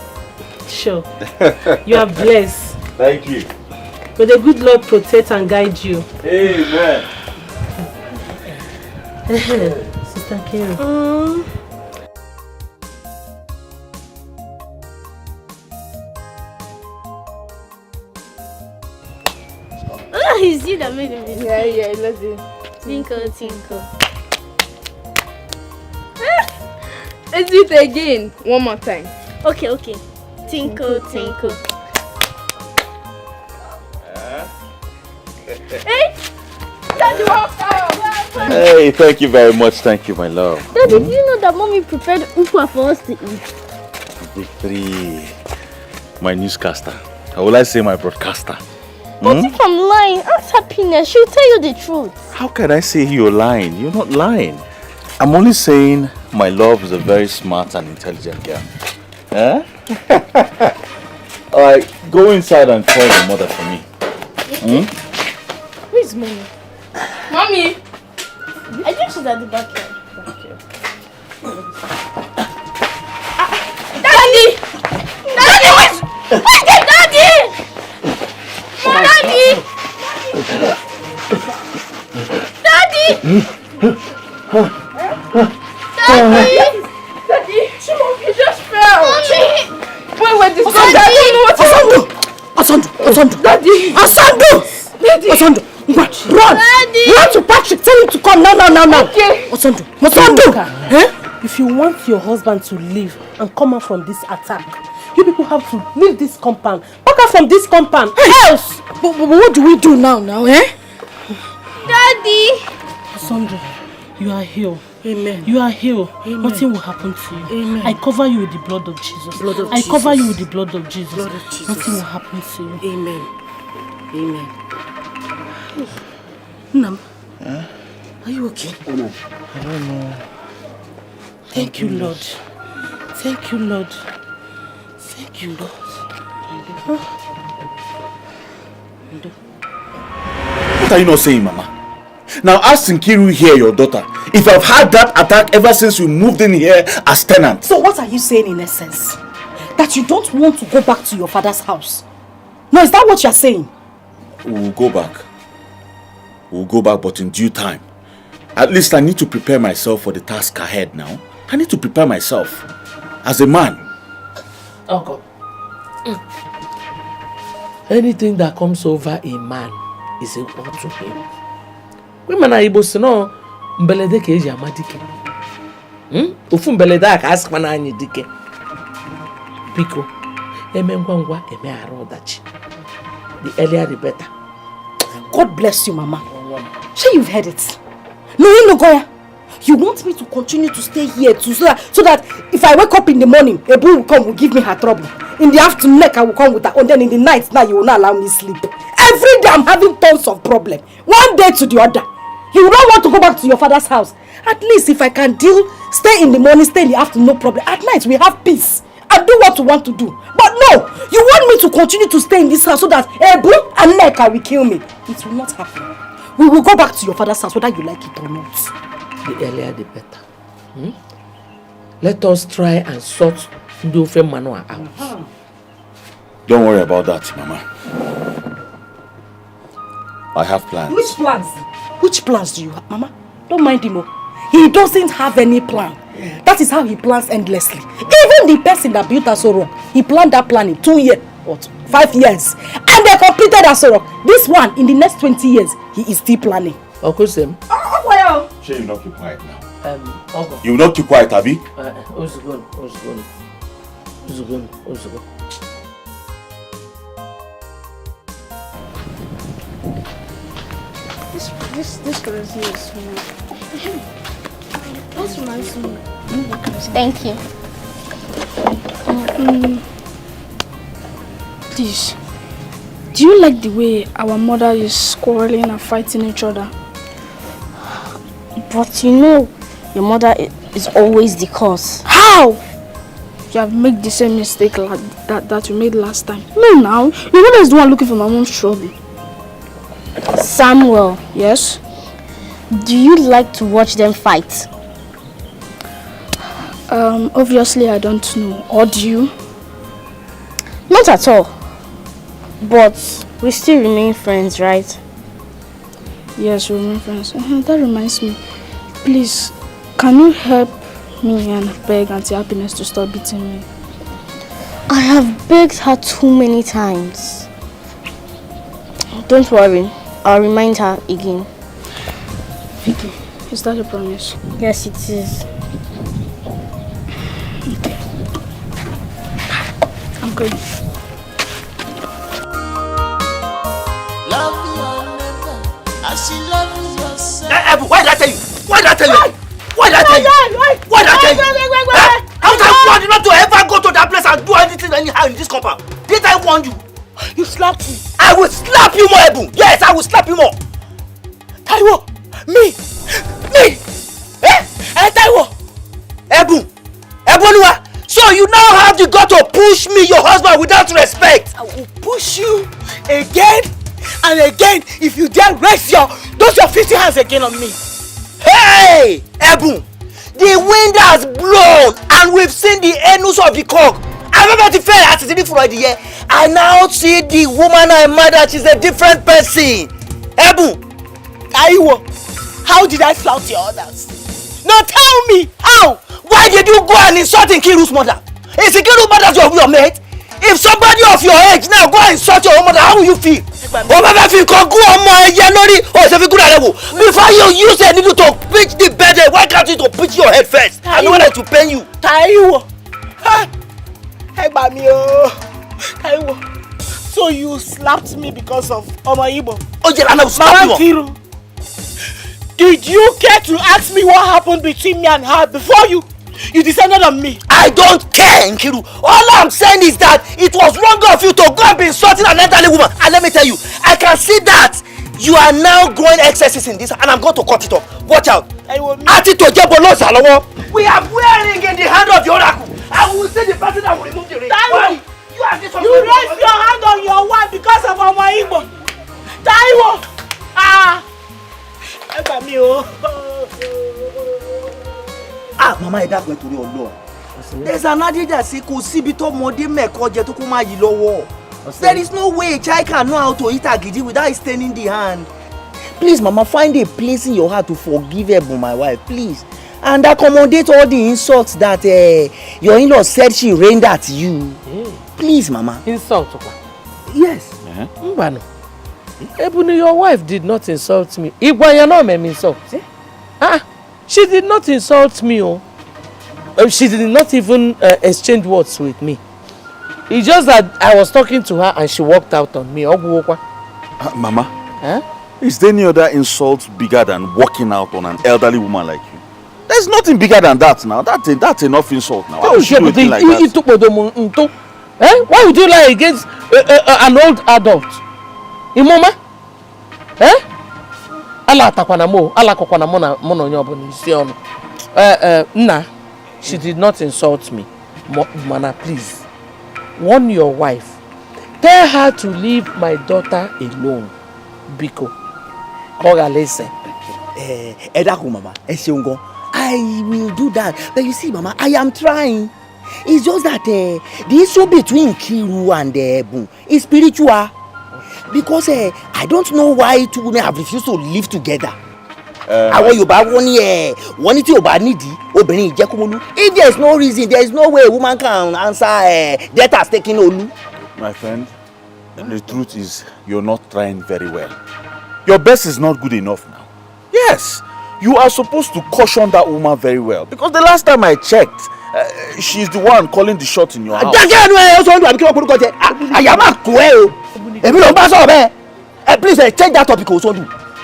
Sure. You are blessed. Thank you. May the good Lord protect and guide you. Amen. Sister Kiro. Oh, is you that made it? Yeah, let's do it. Tinkle, tinkle. Let's do it again. One more time. Okay. Tinkle, tinkle. Hey! Daddy, welcome! Hey, thank you very much. Thank you, my love. Daddy, do you know that mommy prepared ukwa for us to eat? Victory. My newscaster. Or will I say my broadcaster? But if I'm lying, ask Happiness. She'll tell you the truth. How can I say you're lying? You're not lying. I'm only saying my love is a very smart and intelligent girl. Alright, go inside and call your mother for me. Where's mommy? Mommy! I think she's at the backyard. Daddy! Daddy, where's the daddy? Daddy! Daddy! Daddy! You just fell! Mommy! Wait, this I don't know what Asandu! Daddy! Asandu! Daddy! Asandu! Run! Daddy! Run to Patrick! Tell him to come now! Okay. Asandu! If you want your husband to leave and come out from this attack, you people have to leave this compound. Back out from this compound. Else! But what do we do now, Daddy! Asandu, you are healed. Amen. You are healed. Amen. Nothing will happen to you. Amen. I cover you with the blood of Jesus. I cover you with the blood of Jesus. Nothing will happen to you. Amen. Nam, are you okay? I don't know. Thank you, Lord. Thank you, Lord. Thank you, Lord. What are you not saying, Mama? Now ask Nkiru here, your daughter, if I've had that attack ever since we moved in here as tenants. So what are you saying in essence? That you don't want to go back to your father's house? No, is that what you're saying? We'll go back. We'll go back, but in due time. At least I need to prepare myself for the task ahead now. I need to prepare myself as a man. Uncle. Anything that comes over a man is equal to him. Women are able to know mbelede ke eji amadike. Ofu mbelede aka askwa na anyi dike. Biko, eme ngwa eme aro dachi. The earlier the better. God bless you, Mama. Sure, you've heard it. No, Goya. You want me to continue to stay here so that if I wake up in the morning, a bull will come, will give me her trouble. In the afternoon, I will come with her, and then in the night, now you will not allow me sleep. Every day I'm having tons of problems. One day to the other. You don't want to go back to your father's house. At least if I can stay in the morning, stay in the afternoon, no problem. At night, we have peace. I do what you want to do. But no, you want me to continue to stay in this house so that Ebu and Neka will kill me. It will not happen. We will go back to your father's house whether you like it or not. The earlier the better. Let us try and sort Ndofe Manoa out. Don't worry about that, Mama. I have plans. Which plans? Which plans do you have, Mama? Don't mind him. He doesn't have any plan. That is how he plans endlessly. Even the person that built Asoro, he planned that plan in 2 years or 5 years. And they completed Asoro. This one, in the next 20 years, he is still planning. Uncle Sam. Well. Sure, you will not keep quiet now. You will not keep quiet, Abby? Ozugon. This girl is here. That's nice. Thank you. Please, do you like the way our mother is quarreling and fighting each other? But you know, your mother is always the cause. How? You have made the same mistake that you made last time. No, now your mother is the one looking for my mom's trouble. Samuel. Yes? Do you like to watch them fight? Obviously I don't know. Or do you? Not at all. But we still remain friends, right? Yes, we remain friends. That reminds me. Please, can you help me and beg Auntie Happiness to stop beating me? I have begged her too many times. Don't worry. I'll remind her again. Vicky, is that a promise? Yes, it is. Okay. I'm going. Love your neighbor as she loves yourself. Why did I tell you? Why did I tell you? Why did I tell you? Why did I tell you? How did I warn you not to ever go to that place and do anything anyhow in this compound? Did I warn you? You slapped me. I will slap you more, Ebu. Yes, I will slap you more. Taiwo, me. Taiwo, Ebu, Eboluwa. So you now have the gut to push me, your husband, without respect. I will push you again and again if you dare raise your 50 hands again on me. Hey, Ebu, the wind has blown and we've seen the anus of the cock. I remember the fair at the Friday here. I now see the woman I murdered. She's a different person. Ebu, Taiwo, how did I flout your orders? Now tell me, how? Why did you go and insult Nkiru's mother? Is Nkiru's mother your mate? If somebody of your age now go and insult your own mother, how will you feel? Before you use a needle to pitch the bed, why can't you to pitch your head first? I don't want to pain you. Taiwo. Hey, Taiwo. So you slapped me because of Omaibo? Oh, yeah, I slapped you. Did you care to ask me what happened between me and her before you descended on me? I don't care, Nkiru. All I'm saying is that it was wrong of you to go and be insulting an elderly woman. And let me tell you, I can see that you are now growing excesses in this, and I'm going to cut it off. Watch out. We are wearing in the hand of the oracle. I will say the person that will remove the ring. You You raise your hand on your wife because of our Igbo. Taiwo! Ah! Mama, that's going to be Lord. There's an adage that says, there is no way a child can know how to eat agidi without staining the hand. Please, Mama, find a place in your heart to forgive my wife, please. And accommodate all the insults that your in-law said she rained at you. Please, Mama. Insult? Yes. Mbano. Ebony, your wife did not insult me. Igwayano made me insult. She did not insult me. She did not even exchange words with me. It's just that I was talking to her and she walked out on me. Mama, is there any other insult bigger than walking out on an elderly woman like you? There's nothing bigger than that now. That's enough insult now. Why would you do a thing like that? Why would you lie against an old adult? Imoma? Nah, she did not insult me. Mana, please. Warn your wife. Tell her to leave my daughter alone. Biko. Mama, I will do that. But you see, Mama, I am trying. It's just that the issue between Kiru and Ebu is spiritual. Because I don't know why two women have refused to live together. If there is no reason, there is no way a woman can answer death has taken Olu. My friend, the truth is you're not trying very well. Your best is not good enough now. Yes, you are supposed to caution that woman very well. Because the last time I checked, she's the one calling the shot in your house. Please change that topic also.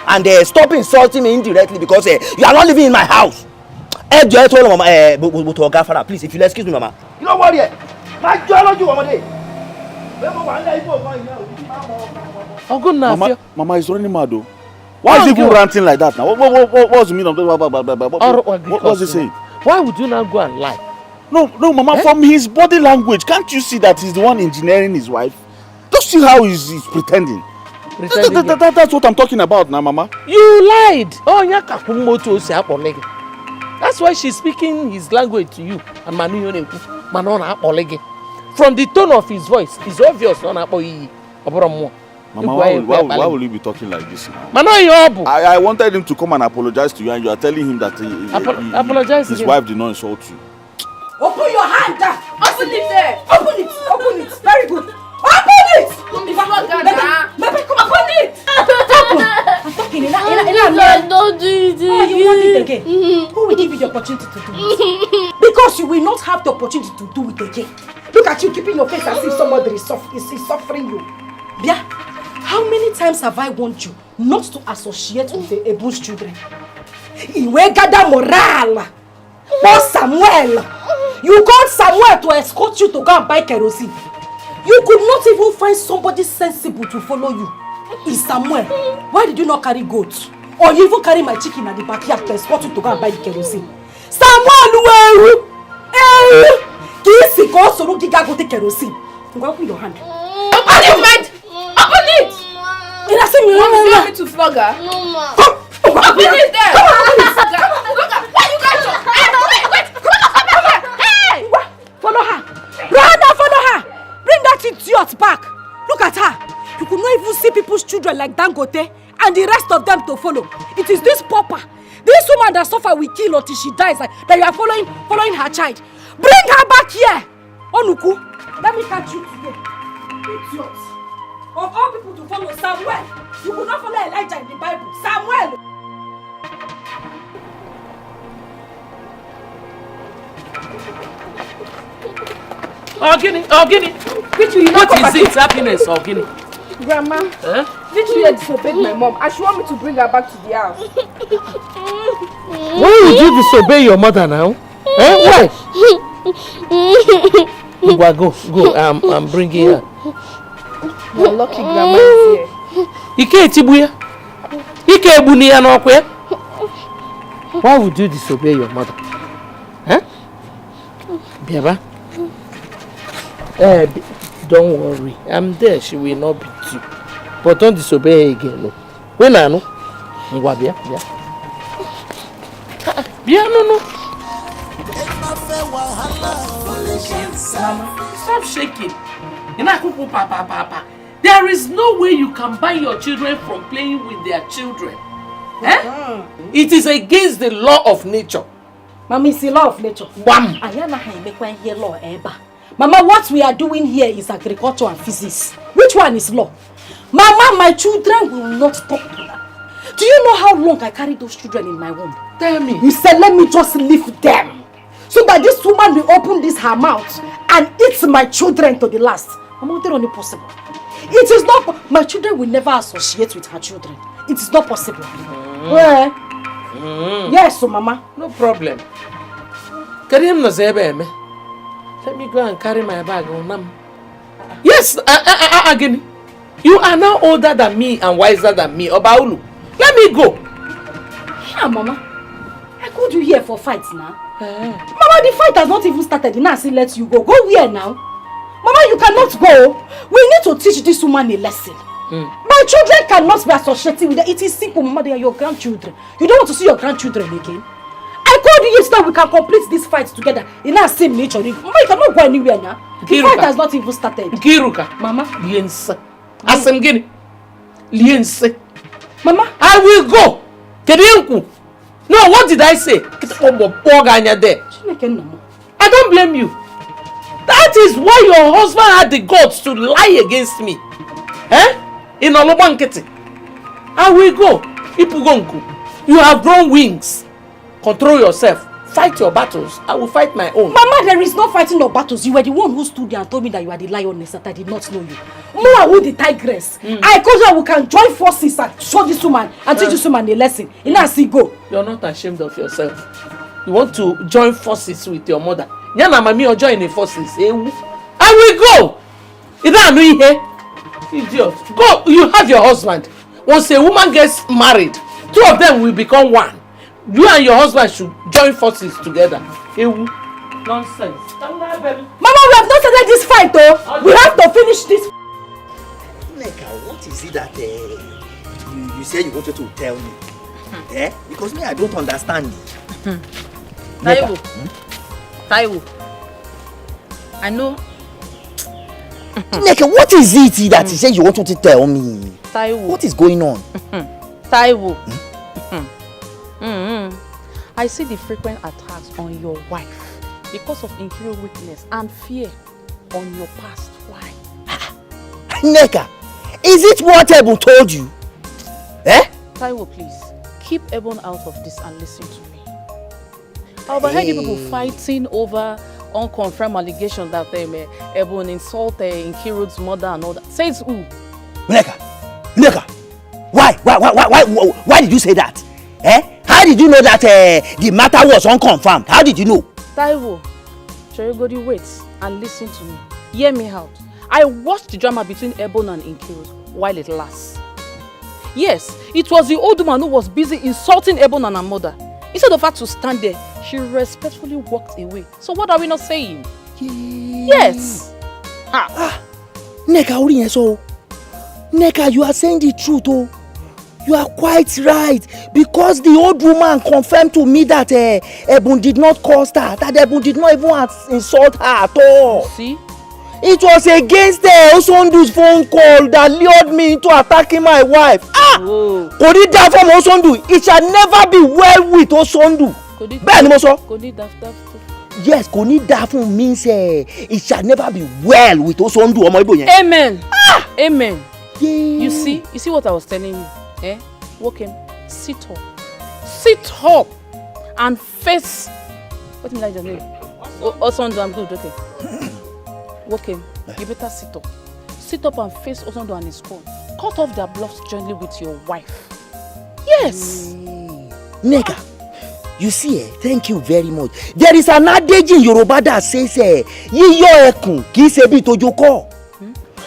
And stop insulting me indirectly because you are not living in my house. Please, if you'll excuse me, Mama. You know what? Mama is running mad though. Why is he even ranting like that now? What's the meaning of that? What's he saying? Why would you not go and lie? No, Mama, from his body language, can't you see that he's the one engineering his wife? Just see how he's pretending. That's what I'm talking about now, Mama. You lied. That's why she's speaking his language to you. And from the tone of his voice, it's obvious. Mama, why will you be talking like this now? I wanted him to come and apologize to you, and you are telling him that his wife did not insult you. Open your hand! Open it there! Open it! Open it! Very good! Open it! Open it! I'm talking. Don't do it again. You will not do it again. Who will give you the opportunity to do it? Because you will not have the opportunity to do it again. Look at you keeping your face as if somebody is suffering you. Yeah? How many times have I warned you not to associate with the Ebu's children? Iwe gada moral. But Samuel, you called Samuel to escort you to go and buy kerosene. You could not even find somebody sensible to follow you. Is Samuel, why did you not carry goats? Or you even carry my chicken at the backyard to escort you to go and buy the kerosene? Samuel, where? Kisi go so giga go take kerosene. Open your hand. Open it, man! Open it! You want me to flog her? No, ma. Open it there! Come on, why you guys? Wait! Come here! Hey! Follow her! Follow her! Bring that idiot back! Look at her! You could not even see people's children like Dangote and the rest of them to follow. It is this pauper, this woman that suffer will kill until she dies, that you are following her child. Bring her back here! Onuku, let me catch you today. Idiot! Of all people to follow Samuel, you could not follow Elijah in the Bible. Samuel! Ogini. What is it? Happiness, Ogini. Grandma, Victoria disobeyed my mom and she wants me to bring her back to the house. Why would you disobey your mother now? Why? Go. I'm bringing her. You're lucky Grandma is here. Why would you disobey your mother? don't worry. I'm there. She will not beat you. But don't disobey her again. No. When I know. Bia, no. Mama, stop shaking. Papa. There is no way you can ban your children from playing with their children. Eh? It is against the law of nature. Mama, it's the law of nature. Wham! Mama, what we are doing here is agriculture and physics. Which one is law? Mama, my children will not talk to that. Do you know how long I carried those children in my womb? Tell me. You said, let me just leave them. So that this woman will open her mouth and eat my children to the last. Mama, it's not possible. It is not. My children will never associate with her children. It is not possible. Yes, so Mama. No problem. Let me go and carry my bag on them. Yes, again. You are now older than me and wiser than me. Obaulu. Let me go. Yeah, Mama. I called you here for fights now. Mama, the fight has not even started. Now I say let you go. Go where now? Mama, you cannot go. We need to teach this woman a lesson. My children cannot be associated with it. It is simple, Mama. They are your grandchildren. You don't want to see your grandchildren again? I called you yesterday. We can complete this fight together in our same nature. Mama, you cannot go anywhere now. The fight has not even started. Kiruka. Mama. Liense. Asemgini. Liense. Mama. I will go. Kedienku. No, what did I say? I don't blame you. That is why your husband had the guts to lie against me. In Olobankete. I will go. Ipugonku. You have grown wings. Control yourself. Fight your battles. I will fight my own. Mama, there is no fighting no battles. You were the one who stood there and told me that you are the lioness, that I did not know you. More who the tigress. I told you we can join forces and show this woman and teach this woman a lesson. Now see go. You're not ashamed of yourself. You want to join forces with your mother. Yana mami or join the forces. I will go. Is that here? Idiot. Go. You have your husband. Once a woman gets married, two of them will become one. You and your husband should join forces together. Nonsense. Mama, we have not started this fight though. We have to finish this. Neka, what is it that you say you wanted to tell me? Because me, I don't understand it. Taiwo. I know. Neka, what is it that you say you wanted to tell me? Taiwo. What is going on? Taiwo. I see the frequent attacks on your wife because of interior weakness and fear on your past. Why? Neka, is it what Ebon told you? Taiwo, please, keep Ebon out of this and listen to me. I overheard you people fighting over unconfirmed allegations that Ebon insulted Nkiru's mother and all that. Says who? Neka, why did you say that? How did you know that the matter was unconfirmed? How did you know? Taiwo, Cherigodi, wait and listen to me. Hear me out. I watched the drama between Ebon and Nkiru while it lasts. Yes, it was the old woman who was busy insulting Ebon and her mother. Instead of her to stand there, she respectfully walked away. So what are we not saying? Yes. Neka, you are saying the truth, oh. You are quite right, because the old woman confirmed to me that Ebon did not cause her, that Ebon did not even insult her at all. See? It was against Osondu's phone call that lured me into attacking my wife. Could it die from Osondu? It shall never be well with Osondu. Yes, Konidafu means it shall never be well with Osondu. Amen. Amen. Yeah. You see what I was telling you? Walk him, sit up and face. What is that name? Osondu, I'm good, okay. Walk him, you better sit up and face Osondu and his squad. Cut off their bluffs gently with your wife. Yes. Neka, you see, thank you very much. There is an adage in Yoruba that says, Yiyo ekun ki se bi tojoko.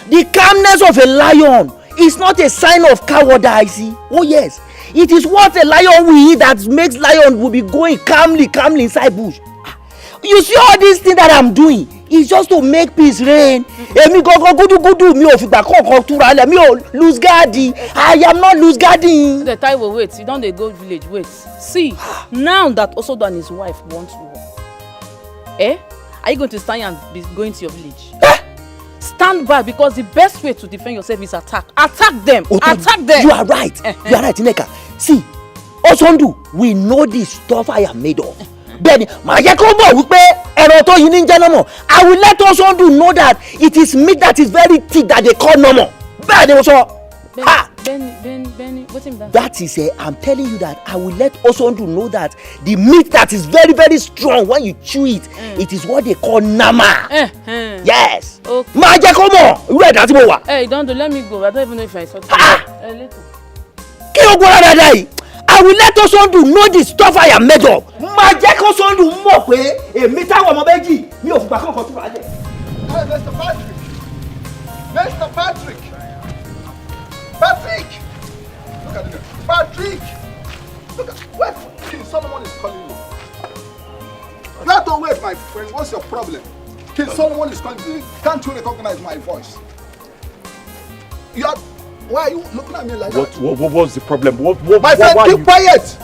The calmness of a lion is not a sign of cowardice. Oh yes, it is what a lion will eat that makes lion will be going calmly inside bush. You see all these things that I'm doing, It's just to make peace reign. Èmi gangan gudu mi ò fìgbà kankan túra lẹ̀, mi ò lose guard. I am not lose guarding. The Taiwo, wait, you don't dey go village, wait. See, now that Osodo and his wife want war, are you going to stand and be going to your village? Stand back, because the best way to defend yourself is attack. Attack them! Attack them! You are right. You are right, Nneka. See, Osondu, we know the stuff I am made of. Then, I will let Osondu know that it is meat that is very thick that they call normal. Benny, what's in that? That is, I'm telling you that I will let Osondu know that the meat that is very, very strong, when you chew it, it is what they call nama. Yes. Okay. Hey, don't let me go. I don't even know if I saw later. I will let Osondu know the stuff I am made of. Osondu mọ̀ pé èmi táwọn ọmọ méjì mi ò fìgbà kankan túra lẹ̀. Hey, Mr. Patrick! Mr. Patrick! Patrick! Look at it. Patrick! Look at where King Solomon is calling you. You have to wait, my friend. What's your problem? King Solomon is calling you. Can't you recognize my voice? Why are you looking at me like that? What was the problem? My friend, keep quiet!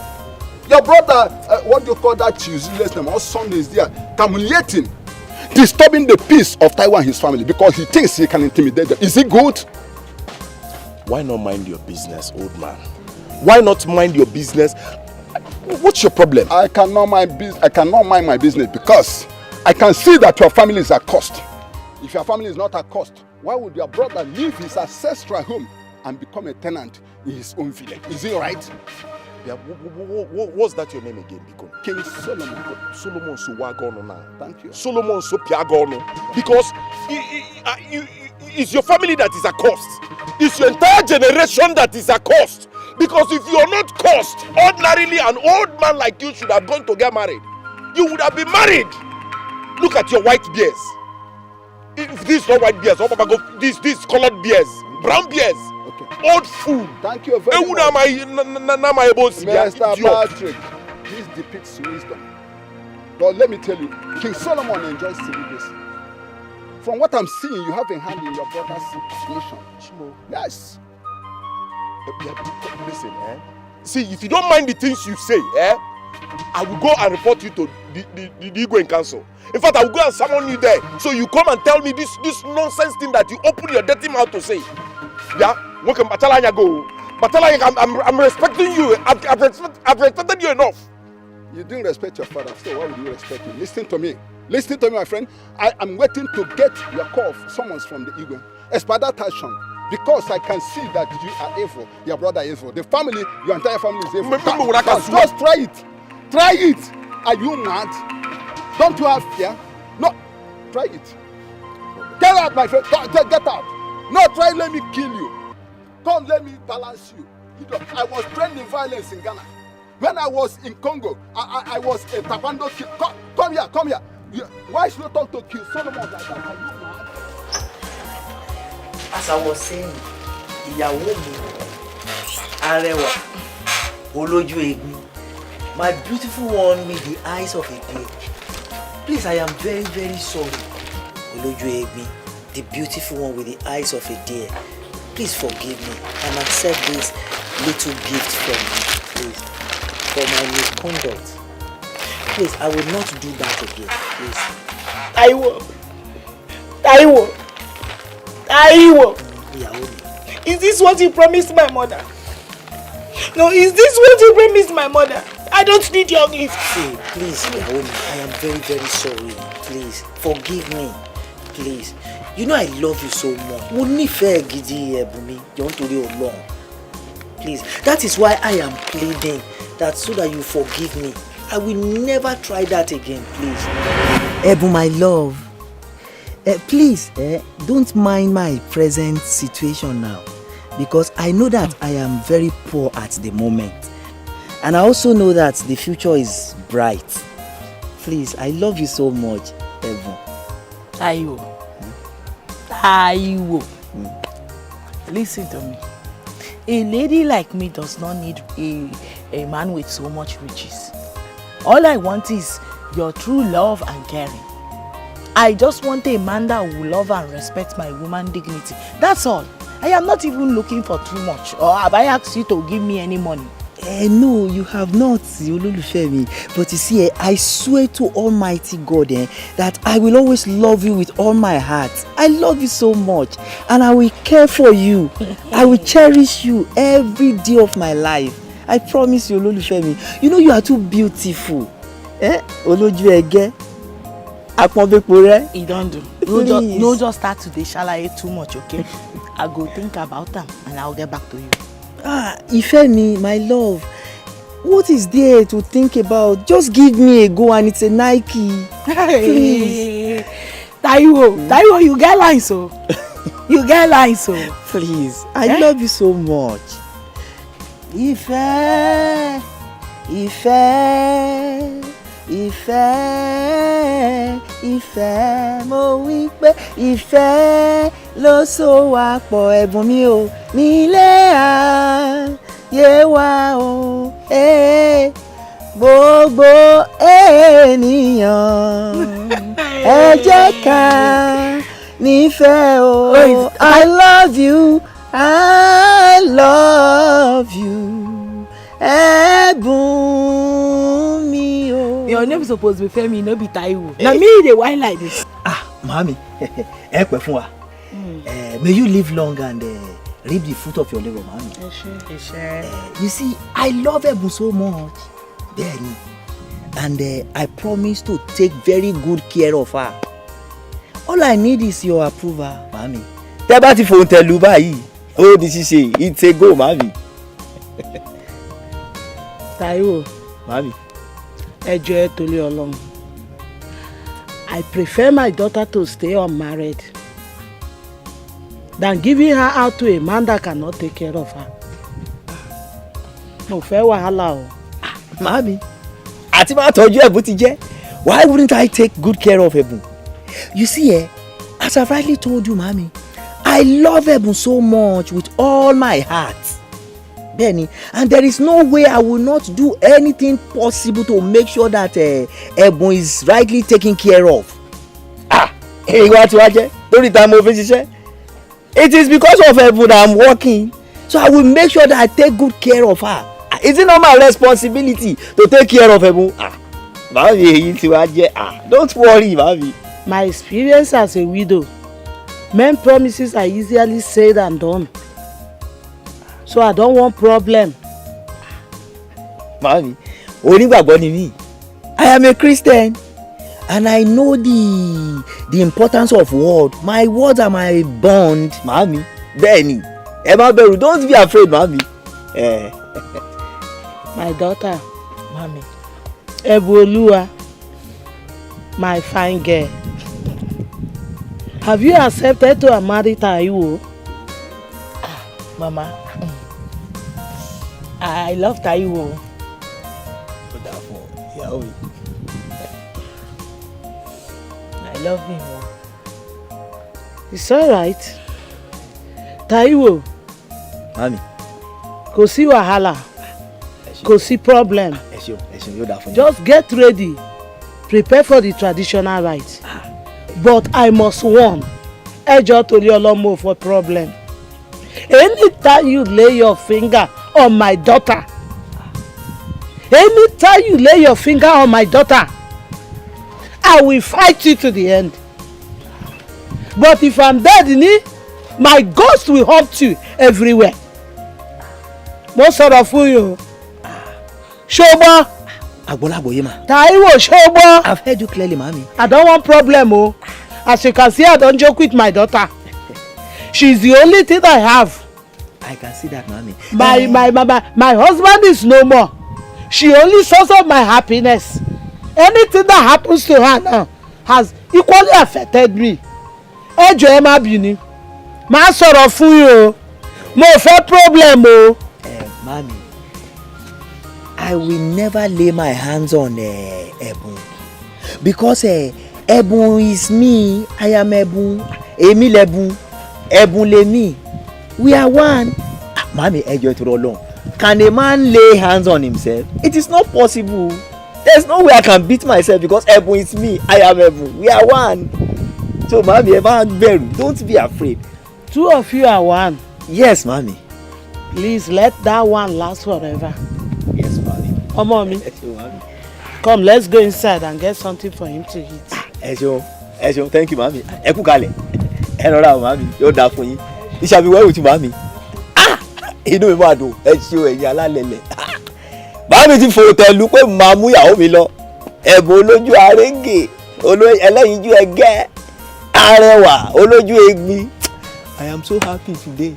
Your brother, what do you call that useless name? All Sundays there, humiliating, disturbing the peace of Taiwan and his family because he thinks he can intimidate them. Is it good? Why not mind your business, old man? Why not mind your business? What's your problem? I cannot mind my business because I can see that your family is at cost. If your family is not at cost, why would your brother leave his ancestral home and become a tenant in his own village? Is it right? Yeah, what's that your name again, Biko? King Solomon. Solomon Suwagono now. Thank you. Solomon Sopiagono. Because it's your family that is a cost. It's your entire generation that is a cost. Because if you're not cost, ordinarily an old man like you should have gone to get married. You would have been married. Look at your white beards. If this is not white beards, this colored beards, brown beards. Old food. Thank you very much. Mr. Patrick, this depicts wisdom. But let me tell you, King Solomon enjoys celibacy. From what I'm seeing, you have a hand in your brother's mission. Yes. Listen, see, if you don't mind the things you say, I will go and report you to the Igwe in council. In fact, I will go and summon you there. So you come and tell me this nonsense thing that you open your dirty mouth to say. Yeah? Welcome, Batalanya go. Batalanya, I'm respecting you. I've respected you enough. You didn't respect your father, so why would you respect him? Listen to me. Listen to me, my friend. I am waiting to get your call of summons from the Igwe. Expeditation. Because I can see that you are evil. Your brother is evil. The family, your entire family is evil. Just try it. Try it. Are you mad? Don't you have fear? No. Try it. Get out, my friend. Get out. No, try let me kill you. Don't let me balance you. I was trained in violence in Ghana. When I was in Congo, I was a taekwondo kid. Come here. Why should you talk to King Solomon like that? Are you mad? As I was saying, ìyàwó mi, arẹwà, olójú egbin, my beautiful one with the eyes of a deer. Please, I am very, very sorry. Olójú egbin, the beautiful one with the eyes of a deer. Please forgive me and accept this little gift from me, please, for my misconduct. Please, I will not do that again, please. Taiwo. Is this what you promised my mother? No, is this what you promised my mother? I don't need your gift. See, please, Naomi, I am very, very sorry. Please, forgive me. Please. You know I love you so much. Mo nífẹ̀ẹ́ gidi Ẹ̀bùnmi, jọ̀ọ́ nítorí Ọlọ́run. Please, that is why I am pleading that so that you forgive me. I will never try that again, please. Ẹ̀bùn, my love. Please, don't mind my present situation now, because I know that I am very poor at the moment. And I also know that the future is bright. Please, I love you so much, Ẹ̀bùn. Taiwo. Listen to me. A lady like me does not need a man with so much riches. All I want is your true love and caring. I just want a man that will love and respect my woman dignity. That's all. I am not even looking for too much. Or have I asked you to give me any money? No, you have not, Ololufemi. But you see, I swear to Almighty God that I will always love you with all my heart. I love you so much. And I will care for you. I will cherish you every day of my life. I promise you, Ololufemi. You know you are too beautiful. Oloju ege. He don't do. No just start today, shall I eat too much, okay? I go think about them and I'll get back to you. Ifemi, my love, what is there to think about? Just give me a go and it's a Nike. Please. Taiwo, you get lines, so. You get lines, so. Please, I love you so much. Ìfẹ́, mo wí pé ìfẹ́ ló so wá pọ̀ ẹ̀bùn mi o nílé ayé wa o gbogbo ènìyàn ẹ jẹ́ ká nífẹ̀ẹ́ o. I love you, I love you. Ẹ̀bùn mi o. Your name supposed to be Femi, no be Taiwo. Now me dey whine like this. Mami, ẹ pẹ́ fún wa. May you live long and reap the fruit of your labor, mami. You see, I love Ẹ̀bùn so much. Bẹ́ẹ̀ni. And I promise to take very good care of her. All I need is your approval, mami. Tẹ́ bá ti fòun tẹ̀lú báyìí, ó di ṣíṣe, it's a go, mami. Taiwo, mami. Ẹ jọ̀ọ́ torí Ọlọ́run. I prefer my daughter to stay unmarried than giving her out to a man that cannot take care of her. Mo fẹ́ wàhálà o. Mami, àti máa tọ́jú Ẹ̀bùn ti jẹ́. Why wouldn't I take good care of Ẹ̀bùn? You see, as I've rightly told you, mami, I love Ẹ̀bùn so much with all my heart. Benny, and there is no way I will not do anything possible to make sure that Ẹ̀bùn is rightly taken care of. Ìwà tí wàá jẹ́ lórí ìta mo fi ṣiṣẹ́. It is because of Ẹ̀bùn that I'm working, so I will make sure that I take good care of her. Is it not my responsibility to take care of Ẹ̀bùn? Màmí èyí tí wàá jẹ́. Don't worry, màmí. My experience as a widow, men promises are easily said and done. So I don't want problem. Mami, onígbàgbọ́ ni mí. I am a Christian and I know the importance of word. My words are my bond, mami. Bẹ́ẹ̀ni, ẹ má bẹ̀rù, don't be afraid, mami. My daughter, mami. Ẹ̀bùn my fine girl. Have you accepted to marry Taiwo? Mama. I love Taiwo. I love him. It's alright. Taiwo. Mami. Kò sí wàhálà. Kò sí problem. Just get ready. Prepare for the traditional rites. But I must warn. Ẹ jọ̀ọ́ torí Ọlọ́run for problem. Anytime you lay your finger on my daughter, anytime you lay your finger on my daughter, I will fight you to the end. But if I'm dead, my ghost will haunt you everywhere. Mo sọ̀rọ̀ fún yín. Ṣọgbọ́n. Àgbọ̀lágbọ̀ yé ma. Taiwo ṣọgbọ́n. I've heard you clearly, mami. I don't want problem. As you can see, I don't joke with my daughter. She's the only thing I have. I can see that, mami. My husband is no more. She only source of my happiness. Anything that happens to her now has equally affected me. Ẹ jọ̀ọ́ ẹ má bínú. Má sọ̀rọ̀ fún yín o. Mo fẹ́ problem o. Mami, I will never lay my hands on Ẹ̀bùn because Ẹ̀bùn is me. I am Ẹ̀bùn. Èmi lẹ̀bùn. Ẹ̀bùn lèmi. We are one. Mami, ẹ jọ̀ọ́ torí Ọlọ́run. Can a man lay hands on himself? It is not possible. There's no way I can beat myself because Ebun is me. I am Ebun. We are one. So, mommy, don't be afraid. 2 of you are one. Yes, mommy. Please let that one last forever. Yes, mommy. Oh, mommy. Yes, mommy. Come, let's go inside and get something for him to eat. Esho, thank you, mommy. Ekukale. Enora, mommy. You're da fún yín. It shall be well with you, mommy. Inú mi máa dùn. Esho, ẹ̀yin alálẹ̀lẹ̀. Mommy ti fò tẹ̀lú pé màá mú ìyàwó mi lọ. Ẹ̀bùn olójú arẹ́ngè, ẹlẹ́yinjú ẹgẹ́, arẹwà, olójú egbin. I am so happy today.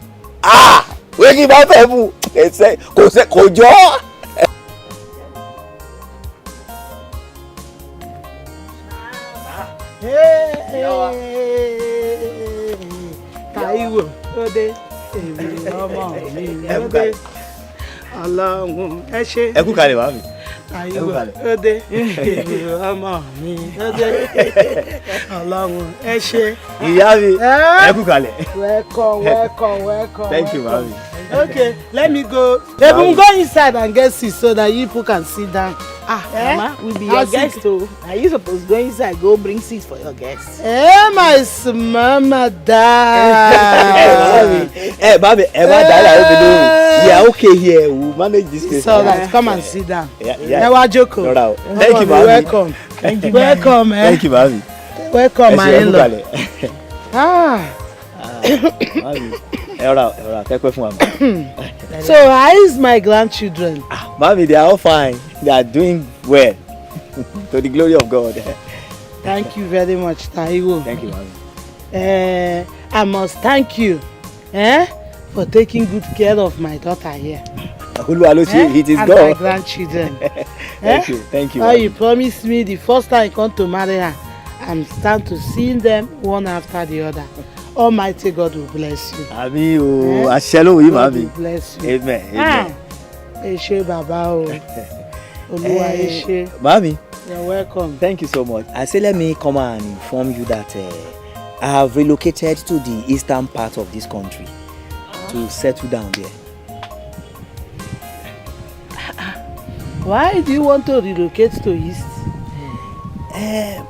Wé kí n bá fẹ́ bù. Kò jọ. Táíwò Ode èmi ọmọ mi Ode Ọlọ́run ẹ ṣé. Ẹ kú kalẹ̀ màmí. Táíwò Ode èmi ọmọ mi Ode Ọlọ́run ẹ ṣé. Ìyá mi ẹ kú kalẹ̀. Welcome. Thank you, mami. Okay, let me go. Ebun, go inside and get seat so that you people can sit down. Mama, we be your guests too. Are you supposed to go inside, go bring seats for your guests? My mama da. Baby, we are okay here. We manage this place. So let's come and sit down. Yeah. Wazico. Thank you, mami. Welcome. Welcome, Thank you, mami. Welcome, my in-law. So how is my grandchildren? Mommy, they are all fine. They are doing well. To the glory of God. Thank you very much, Táíwò. Thank you, mommy. I must thank you for taking good care of my daughter here. It is and God. My grandchildren. Thank you. Oh, you promised me the first time I come to marry her, I'm stand to seeing them one after the other. Almighty God will bless you. Àmín o, àṣẹ ló wí màmí. God will bless you. Amen. Ẹ ṣé bàbá o. Olúwa ẹ ṣé. Màmí. You're welcome. Thank you so much. I say let me come and inform you that I have relocated to the eastern part of this country to settle down there. Why do you want to relocate to east?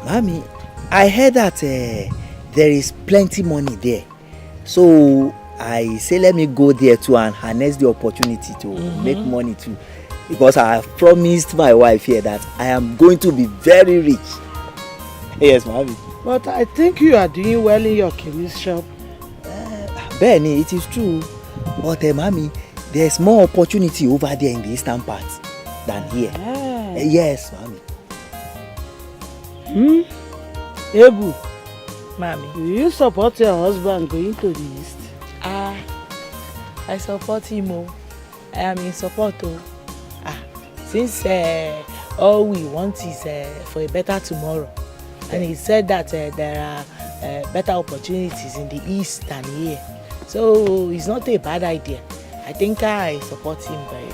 Mami, I heard that there is plenty money there. So I say let me go there too and harness the opportunity to make money too. Because I have promised my wife here that I am going to be very rich. Yes, Mami. But I think you are doing well in your chemist shop. Benny, it is true. But Mami, there's more opportunity over there in the eastern part than here. Yes, Mami. Ebu, Mommy, do you support your husband going to the east? I support him. I am in support. Since all we want is for a better tomorrow, and he said that there are better opportunities in the east than here, so it's not a bad idea. I think I support him very.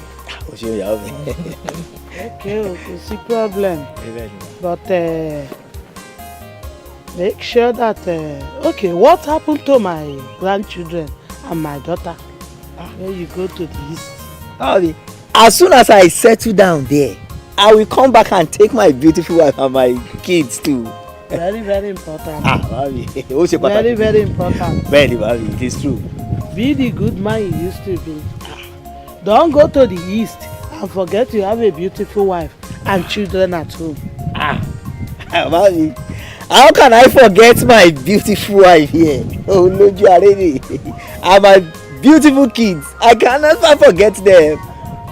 Okay, it's a problem. But make sure that okay, what happened to my grandchildren and my daughter when you go to the east? As soon as I settle down there, I will come back and take my beautiful wife and my kids too. Very, very important. Very, very important. Very, it is true. Be the good man you used to be. Don't go to the east and forget you have a beautiful wife and children at home. Mami, how can I forget my beautiful wife here? Oh, Lójú Arére. And my beautiful kids. I can never forget them.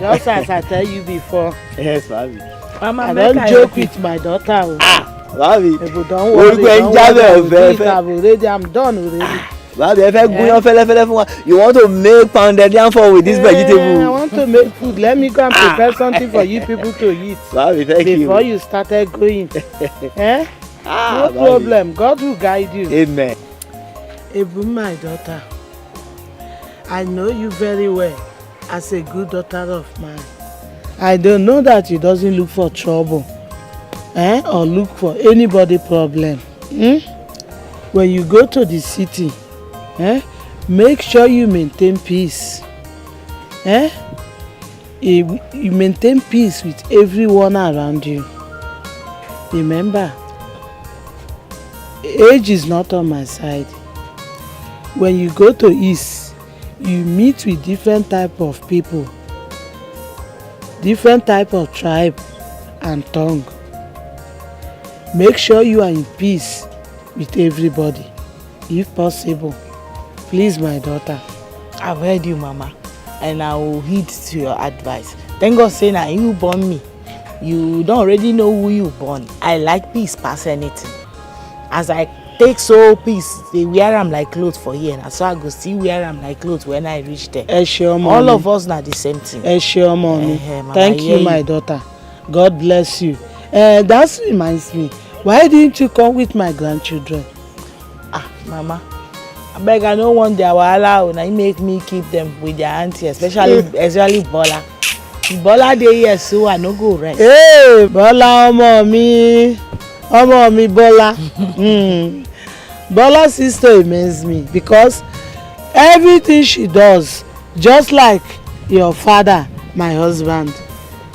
Just as I tell you before. Yes, Mami. Mama, I don't joke with my daughter. Mami. Don't worry. I'm done already. Mami, you want to make pounded yam for with this vegetable? I want to make food. Let me go and prepare something for you people to eat. Mami, thank you. Before you started going. No problem. God will guide you. Amen. Ebu, my daughter, I know you very well as a good daughter of mine. I don't know that you doesn't look for trouble or look for anybody problem. When you go to the city, make sure you maintain peace. You maintain peace with everyone around you. Remember, age is not on my side. When you go to East, you meet with different type of people, different type of tribe and tongue. Make sure you are in peace with everybody, if possible. Please, my daughter. I've heard you, Mama, and I will heed to your advice. Thank God say now you born me. You don't already know who you born. I like peace past anything. As I take so peace, they wear them like clothes for here, and so I go see wear them like clothes when I reach there. All of us not the same thing. Mommy. Thank you, my daughter. God bless you. That reminds me. Why didn't you come with my grandchildren? Mama, I beg, I don't want their wahala. Now you make me keep them with their auntie, especially Bola. Bola dey here, so I no go rest. Hey, Bola, mommy, Bola. Bola's sister amazes me because everything she does, just like your father, my husband.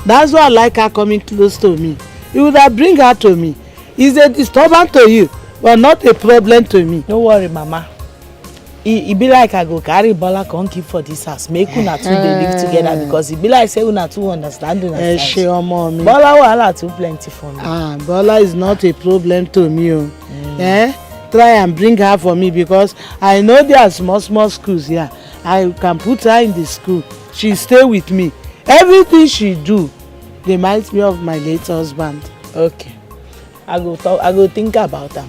That's why I like her coming close to me. You would have bring her to me. It's a disturbance to you, but not a problem to me. Don't worry, Mama. It be like I go carry Bola come keep for this house. Make una two they live together because it be like say una two understand una. Bola wahala too plenty for me. Bola is not a problem to me. Try and bring her for me because I know there are small schools here. I can put her in the school. She stay with me. Everything she do reminds me of my late husband. Okay. I go think about them.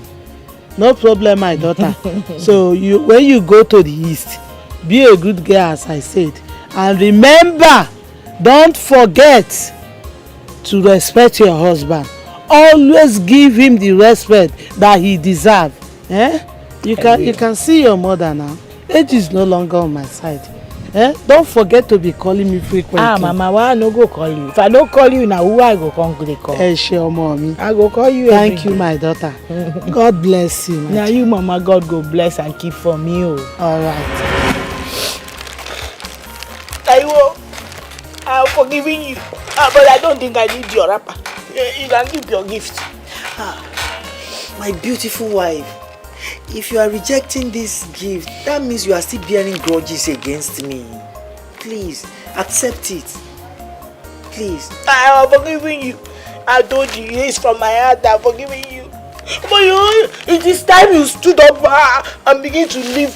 No problem, my daughter. So when you go to the East, be a good girl, as I said. And remember, don't forget to respect your husband. Always give him the respect that he deserves. You can see your mother now. Age is no longer on my side. Don't forget to be calling me frequently. Mama, why I no go call you? If I don't call you now, who I go come to call? Sure, mommy. I go call you. Thank you, my daughter. God bless you. Now you, Mama, God go bless and keep for me. All right. Taiwo, I'm forgiving you, but I don't think I need your wrapper. You can keep your gift. My beautiful wife. If you are rejecting this gift, that means you are still bearing grudges against me. Please, accept it. Please. I am forgiving you. I told you, it's from my heart. I am forgiving you. But it is time you stood up and begin to live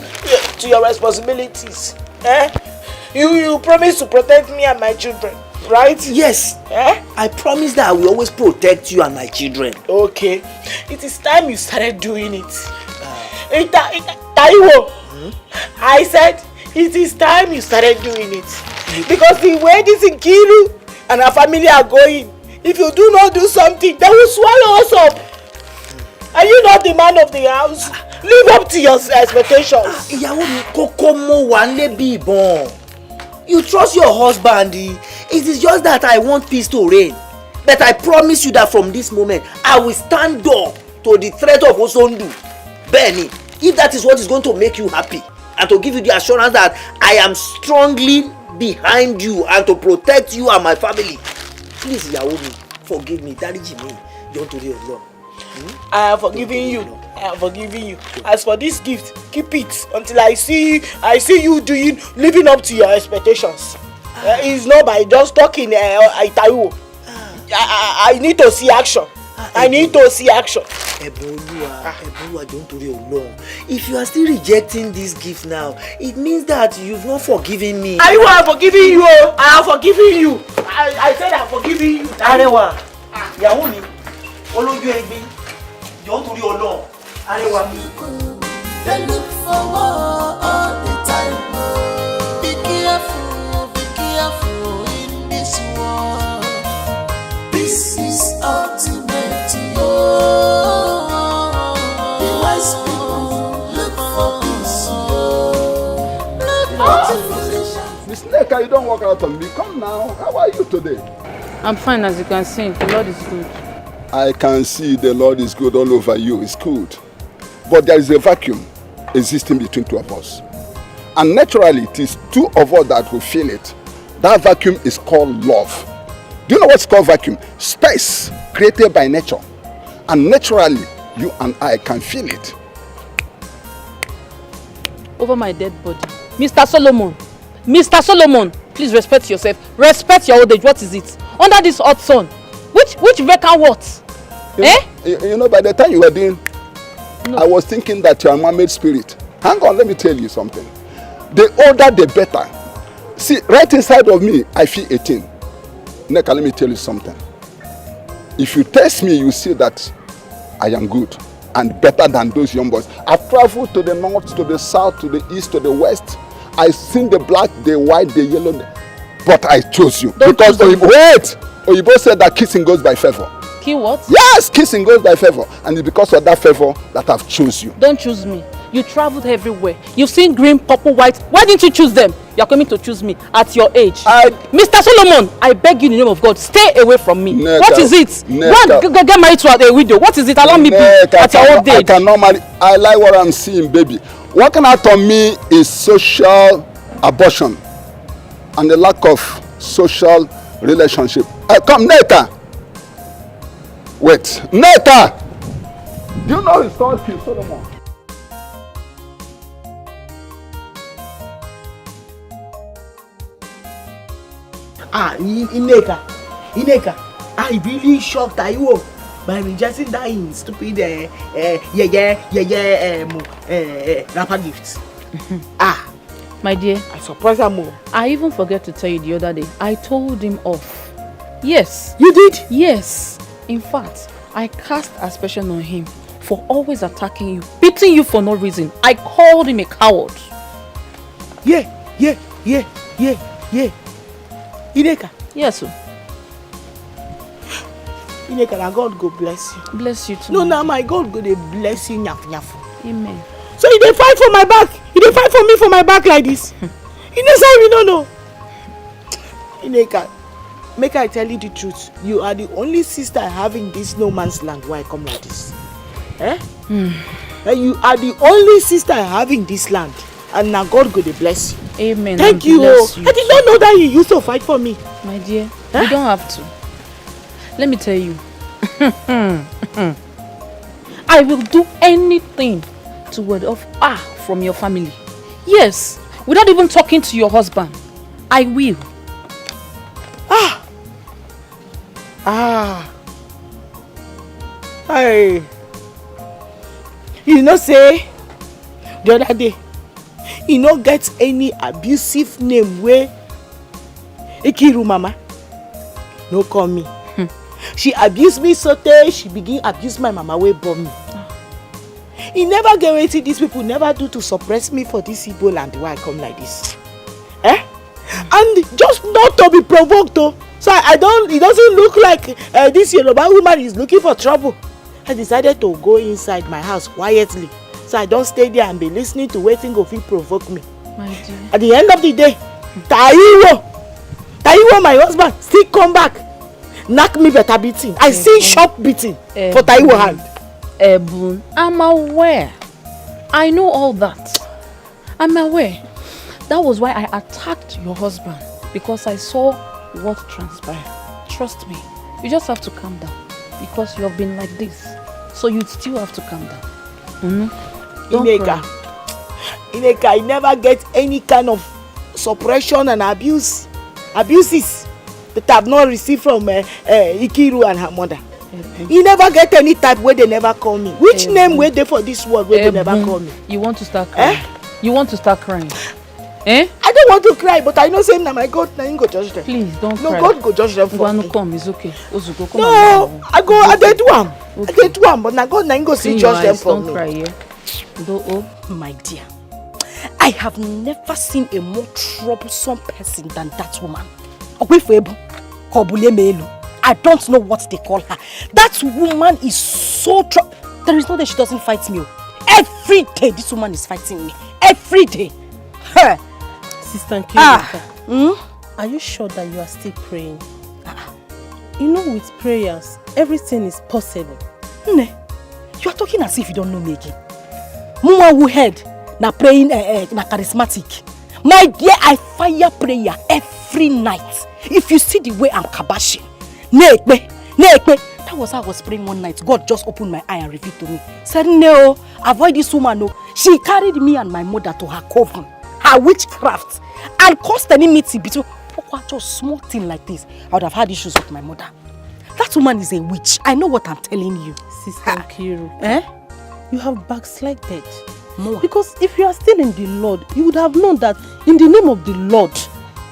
to your responsibilities. You promised to protect me and my children, right? Yes. I promise that I will always protect you and my children. Okay. It is time you started doing it. Taiwo, I said it is time you started doing it. Because the way this Nkiru and our family are going, if you do not do something, they will swallow us up. Are you not the man of the house? Live up to your expectations. You trust your husband. It is just that I want peace to reign. But I promise you that from this moment, I will stand up to the threat of Osondu. Benny, if that is what is going to make you happy and to give you the assurance that I am strongly behind you and to protect you and my family, please, Yaomi, forgive me. Dariji me. Don't do it alone. I am forgiving you. I am forgiving you. As for this gift, keep it until I see you living up to your expectations. It's not by just talking. Taiwo. I need to see action. I need to see action. Eboluwa, don't do it alone. If you are still rejecting this gift now, it means that you've not forgiven me. I am forgiving you. I am forgiving you. I said I am forgiving you. Arewa, Yaomi, Oloju Egbe, don't do it alone. Arewa mi. They look for more all the time. Be careful in this world. This is ultimate. Miss Neka, you don't walk out on me. Come now. How are you today? I'm fine, as you can see. The Lord is good. I can see the Lord is good all over you. It's good. But there is a vacuum existing between two of us. And naturally, it is two of us that will feel it. That vacuum is called love. Do you know what's called vacuum? Space created by nature. And naturally, you and I can feel it. Over my dead body. Mr. Solomon. Mr. Solomon, please respect yourself. Respect your old age. What is it? Under this hot sun. Which vacant what? You know, by the time you were doing, I was thinking that you're a mermaid spirit. Hang on, let me tell you something. The older, the better. See, right inside of me, I feel 18. Neka, let me tell you something. If you test me, you see that I am good and better than those young boys. I've traveled to the north, to the south, to the east, to the west. I've seen the black, the white, the yellow, but I chose you. Because Oyibo said that kissing goes by favor. Key what? Yes, kissing goes by favor. And it's because of that favor that I've chosen you. Don't choose me. You traveled everywhere. You've seen green, purple, white. Why didn't you choose them? You're coming to choose me at your age. Mr. Solomon, I beg you in the name of God, stay away from me. Neka, what is it? Get married to a widow. What is it? Allow me be at your old age. I cannot marry. I like what I'm seeing, baby. Working out on me is social abortion and the lack of social relationship. Come, Neka. Wait, Neka. Do you know his son, Solomon? Ineka, I really shocked Taiwo by rejecting that stupid rapper gifts. My dear, I surprised her more. I even forgot to tell you the other day. I told him off. Yes. You did? Yes. In fact, I cast aspersion on him for always attacking you, beating you for no reason. I called him a coward. Yeah. Ineka. Yes, sir. Ineka, na God go bless you. Bless you too. No, now my God go dey bless you nyaf. Amen. So you dey fight for my back? You dey fight for me for my back like this? You know say we no know. Ineka, make I tell you the truth. You are the only sister I have in this no man's land where I come like this. You are the only sister I have in this land. And now God go dey bless you. Amen. Thank you. I did not know that you used to fight for me. My dear, you don't have to. Let me tell you. I will do anything to ward off from your family. Yes, without even talking to your husband. I will. Hey. You know say the other day you no get any abusive name wey Ikiru mama no call me. She abused me so tey she begin abuse my mama wey born me. E never get wetin these people never do to suppress me for this Igbo land where I come like this. And just not to be provoked though. So it doesn't look like this Yoruba woman is looking for trouble. I decided to go inside my house quietly. So I don't stay there and be listening to wetin go fit provoke me. My dear. At the end of the day, Taiwo, my husband, still come back. Knock me better beating. I see sharp beating for Taiwo hand. Ebun, I'm aware. I know all that. I'm aware. That was why I attacked your husband. Because I saw what transpired. Trust me. You just have to calm down. Because you have been like this. So you still have to calm down. Ineka, I never get any kind of suppression and abuses that I have not received from Ikiru and her mother. You never get any type where they never call me. Which name were they for this world where they never call me? You want to start crying? You want to start crying? I don't want to cry, but I know saying that my God, now you go judge them. Please don't cry. No, God go judge them for me. Come, it's okay. Ozuko, come. No, I did one. I did one, but now God, now you go see judge them for me. Don't cry, yeah. My dear, I have never seen a more troublesome person than that woman. I don't know what they call her. That woman is so there is no day she doesn't fight me. Every day this woman is fighting me. Every day. Her. Sister Nkirika, are you sure that you are still praying? You know, with prayers, everything is possible. You are talking as if you don't know me again. Mama who heard na praying na charismatic. My dear, I fire prayer every night. If you see the way I'm kabashing, that That was how I was praying one night. God just opened my eye and revealed to me. Said, no, avoid this woman. No. She carried me and my mother to her coven, her witchcraft, and caused enmity between. Just small thing like this, I would have had issues with my mother. That woman is a witch. I know what I'm telling you. Sister Nkiru, Eh? you have backslided. More. Because if you are still in the Lord, you would have known that in the name of the Lord,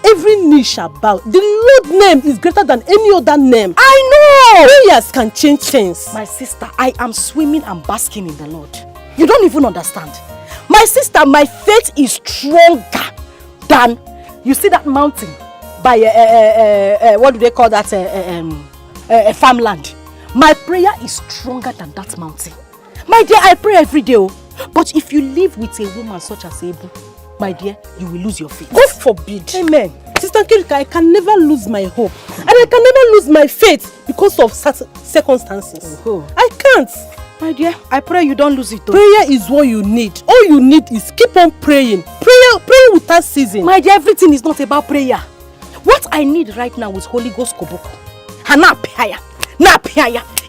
every knee shall bow. The Lord name is greater than any other name. I know! Prayers can change things. My sister, I am swimming and basking in the Lord. You don't even understand. My sister, my faith is stronger than, you see that mountain by, what do they call that, farmland. My prayer is stronger than that mountain. My dear, I pray every day. But if you live with a woman such as Ebu, my dear, you will lose your faith. God forbid. Amen. Sister Kirika, I can never lose my hope. And I can never lose my faith because of circumstances. I can't. My dear, I pray you don't lose it. Prayer is what you need. All you need is keep on praying. Prayer without ceasing. My dear, everything is not about prayer. What I need right now is Holy Ghost Koboko. And now prayer.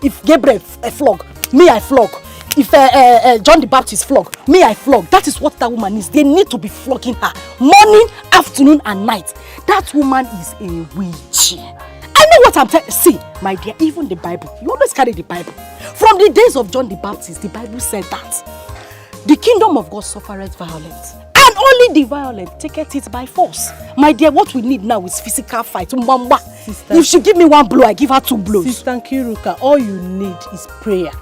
If Gabriel flog, me I flog. If John the Baptist flog, me I flog. That is what that woman is. They need to be flogging her morning, afternoon and night. That woman is a witch. I know what I'm telling. See, my dear, even the Bible, you always carry the Bible. From the days of John the Baptist, the Bible said that the kingdom of God suffereth violence, and only the violent taketh it by force. My dear, what we need now is physical fight. Sister, if she give me one blow, I give her 2 blows. Sister Nkiruka, all you need is prayer.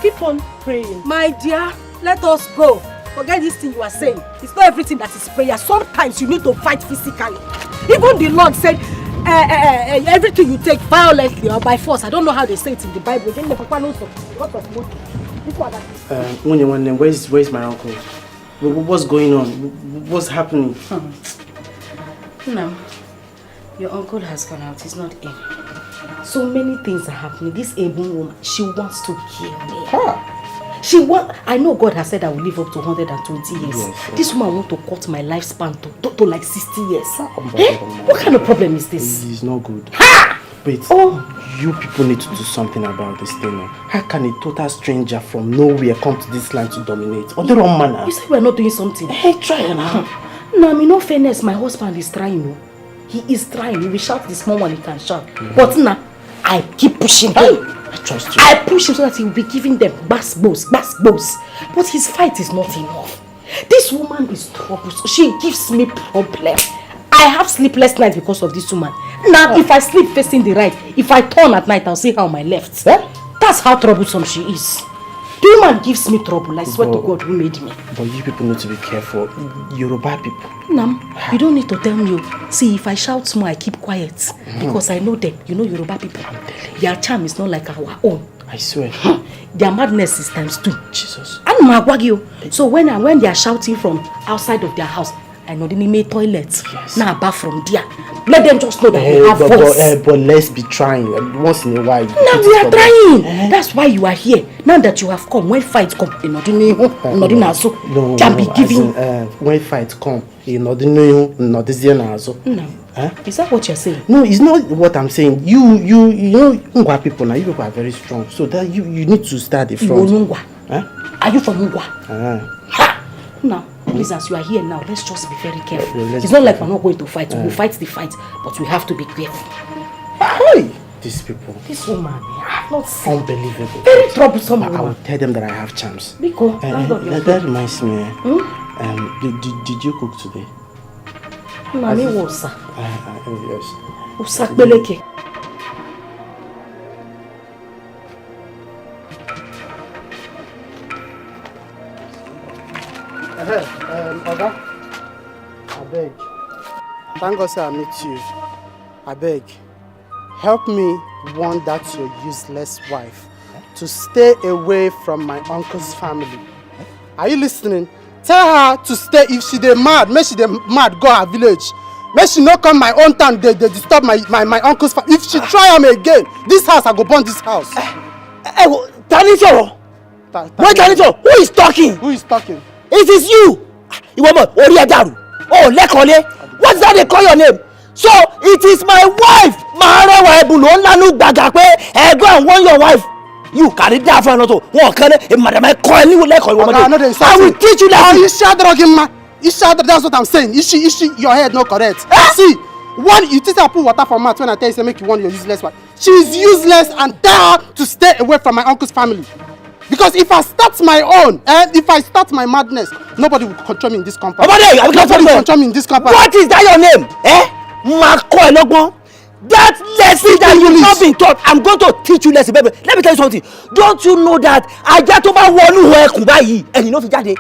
Keep on praying. My dear, let us go. Forget this thing you are saying. It's not everything that is prayer. Sometimes you need to fight physically. Even the Lord said, everything you take violently or by force. I don't know how they say it in the Bible. Then the Papa knows what of motive. Where's my uncle? What's going on? What's happening? No, your uncle has gone out. He's not in. So many things are happening. This Ebu woman, she wants to kill me. I know God has said I will live up to 120 years. Yes. This woman wants to cut my lifespan to like 60 years. What kind of problem is this? It's not good. Wait, you people need to do something about this thing. How can a total stranger from nowhere come to this land to dominate? On the wrong manner. You say we're not doing something. Hey, try now. No, I mean, no fairness, my husband is trying. He is trying. He will shout the small one, he can shout. But now, I keep pushing him. I trust you. I push him so that he will be giving them bass bows. But his fight is not enough. This woman is troublesome. She gives me problem. I have sleepless nights because of this woman. Now, if I sleep facing the right, if I turn at night, I'll see her on my left. That's how troublesome she is. The woman gives me trouble. I swear to God who made me. But you people need to be careful. Yoruba people. Nam, you don't need to tell me. See, if I shout more, I keep quiet. Because I know them. You know Yoruba people. Their charm is not like our own. I swear. Their madness is times 2. Jesus. So when they are shouting from outside of their house, I know they need toilets. Yes. Now apart from there, let them just know that we have voice. But let's be trying once in a while. Now we are trying. That's why you are here. Now that you have come, when fights come, when fights come, is that what you're saying? No, it's not what I'm saying. You know Ngwa people now. You people are very strong, so that you need to start the front. Are you from Ngwa? Now, please, as you are here now, let's just be very careful. It's not like we're not going to fight. We'll fight the fight, but we have to be careful. Hey, these people. This woman, I have not seen. Unbelievable. Very troublesome woman. I will tell them that I have charms. Biko, that reminds me. Did you cook today? Mami wosa. Yes. Usak beleke. Oga, I beg. Thank God, sir, I meet you. I beg. Help me warn that your useless wife to stay away from my uncle's family. Are you listening? Tell her to stay. If she dey mad, make she dey mad go her village. Make she not come my own town. They disturb my uncle's family. If she try him again, this house I go burn this house. Tanifio, who is talking? Who is talking? It is you. Iwomo Oriadaru. Oh, Lekole. What's that they call your name? So it is my wife. Maharewa Ebulo Nanu Gbagakwe. Go and warn your wife. You carry that for another. Madam, I will teach you that. You shut up, man. You shut up. That's what I'm saying. Is she your head not correct? See, one you think I put water for mouth when I tell you say make you want your useless wife. She's useless and tell her to stay away from my uncle's family. Because if I start my own, if I start my madness, nobody will control me in this compound. Nobody will control me in this compound. What is that your name? That lesson that you've not been taught, I'm going to teach you lesson, baby. Let me tell you something. Don't you know that Ajatoba wonu Kubayi and you know any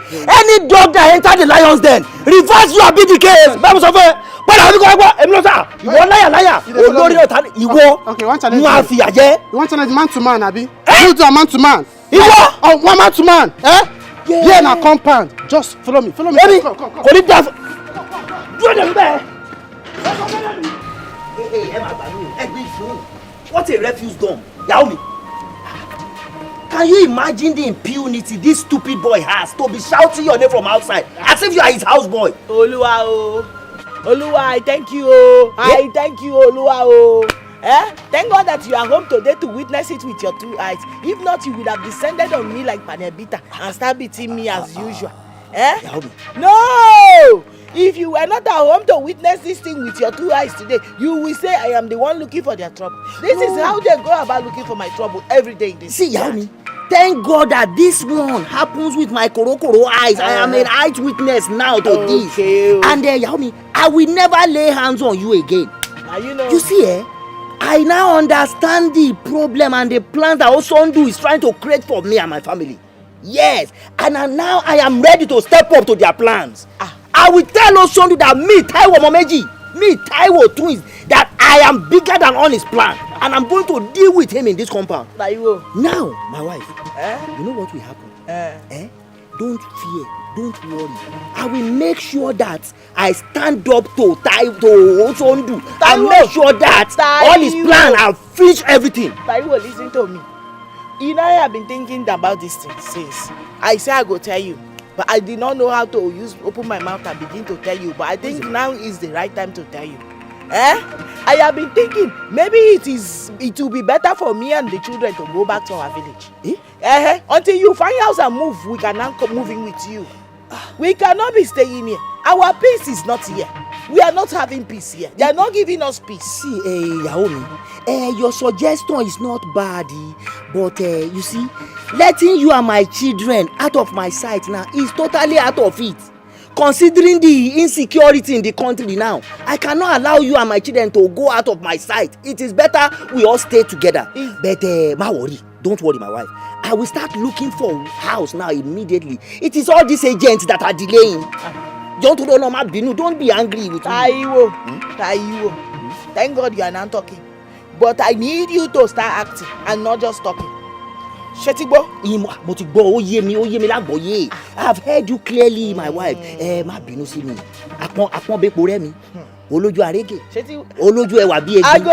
dog that entered the lion's den, reverse your BDK. Bible suffer. But I you want liar. Okay, one challenge. You want challenge man to man, Abi? You do a man to man. Oh, one man to man. Yeah, na compound. Just follow me. Come. What a refuse dump. Yaomi. Can you imagine the impunity this stupid boy has to be shouting your name from outside as if you are his houseboy? Oluwa, I thank you. I thank you, Oluwa. Thank God that you are home today to witness it with your 2 eyes. If not, you would have descended on me like Panebita and start beating me as usual. No! If you were not at home to witness this thing with your 2 eyes today, you will say I am the one looking for their trouble. This is how they go about looking for my trouble every day in this. See, Yaomi, thank God that this one happens with my korokoro eyes. I am an eyewitness now to this. And Yaomi, I will never lay hands on you again. You see, I now understand the problem and the plan that Osondu is trying to create for me and my family. Yes, and now I am ready to step up to their plans. I will tell Osondu that me, Taiwo Momeji, me, Taiwo twins, that I am bigger than all his plan. And I'm going to deal with him in this compound. Now, my wife, you know what will happen? Don't fear, don't worry. I will make sure that I stand up to Osondu and make sure that all his plan, I'll finish everything. Taiwo, listen to me. You know, I have been thinking about this thing since. I say I go tell you. But I did not know how to open my mouth and begin to tell you. But I think now is the right time to tell you. I have been thinking maybe it will be better for me and the children to go back to our village. Until you find house and move, we can now come moving with you. We cannot be staying here. Our peace is not here. We are not having peace here. They are not giving us peace. See, Yaomi, your suggestion is not bad, but you see, letting you and my children out of my sight now is totally out of it. Considering the insecurity in the country now, I cannot allow you and my children to go out of my sight. It is better we all stay together. But don't worry, my wife. I will start looking for a house now immediately. It is all these agents that are delaying. Don't be angry with me. Taiwo. Thank God you are not talking. But I need you to start acting and not just talking. Shetigbo. I have heard you clearly, my wife. Olójú arege. Olójú ẹwà bí I go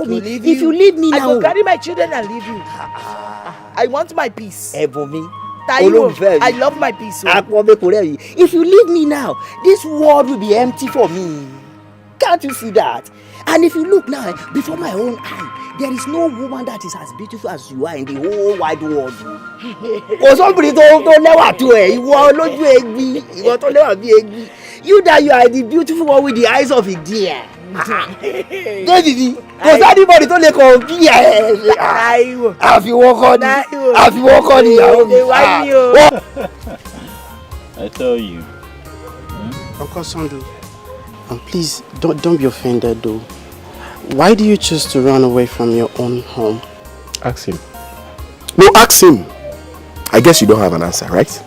leave you. If you leave me now, I go carry my children and leave you. I want my peace. Taiwo, I love my peace. If you leave me now, this world will be empty for me. Can't you see that? And if you look now, before my own eye, there is no woman that is as beautiful as you are in the whole wide world. You that you are the beautiful one with the eyes of a deer. Baby, because anybody don't let compare. Have you walk on it? I tell you. Uncle Sondu, please don't be offended though. Why do you choose to run away from your own home? Ask him. No, ask him. I guess you don't have an answer, right?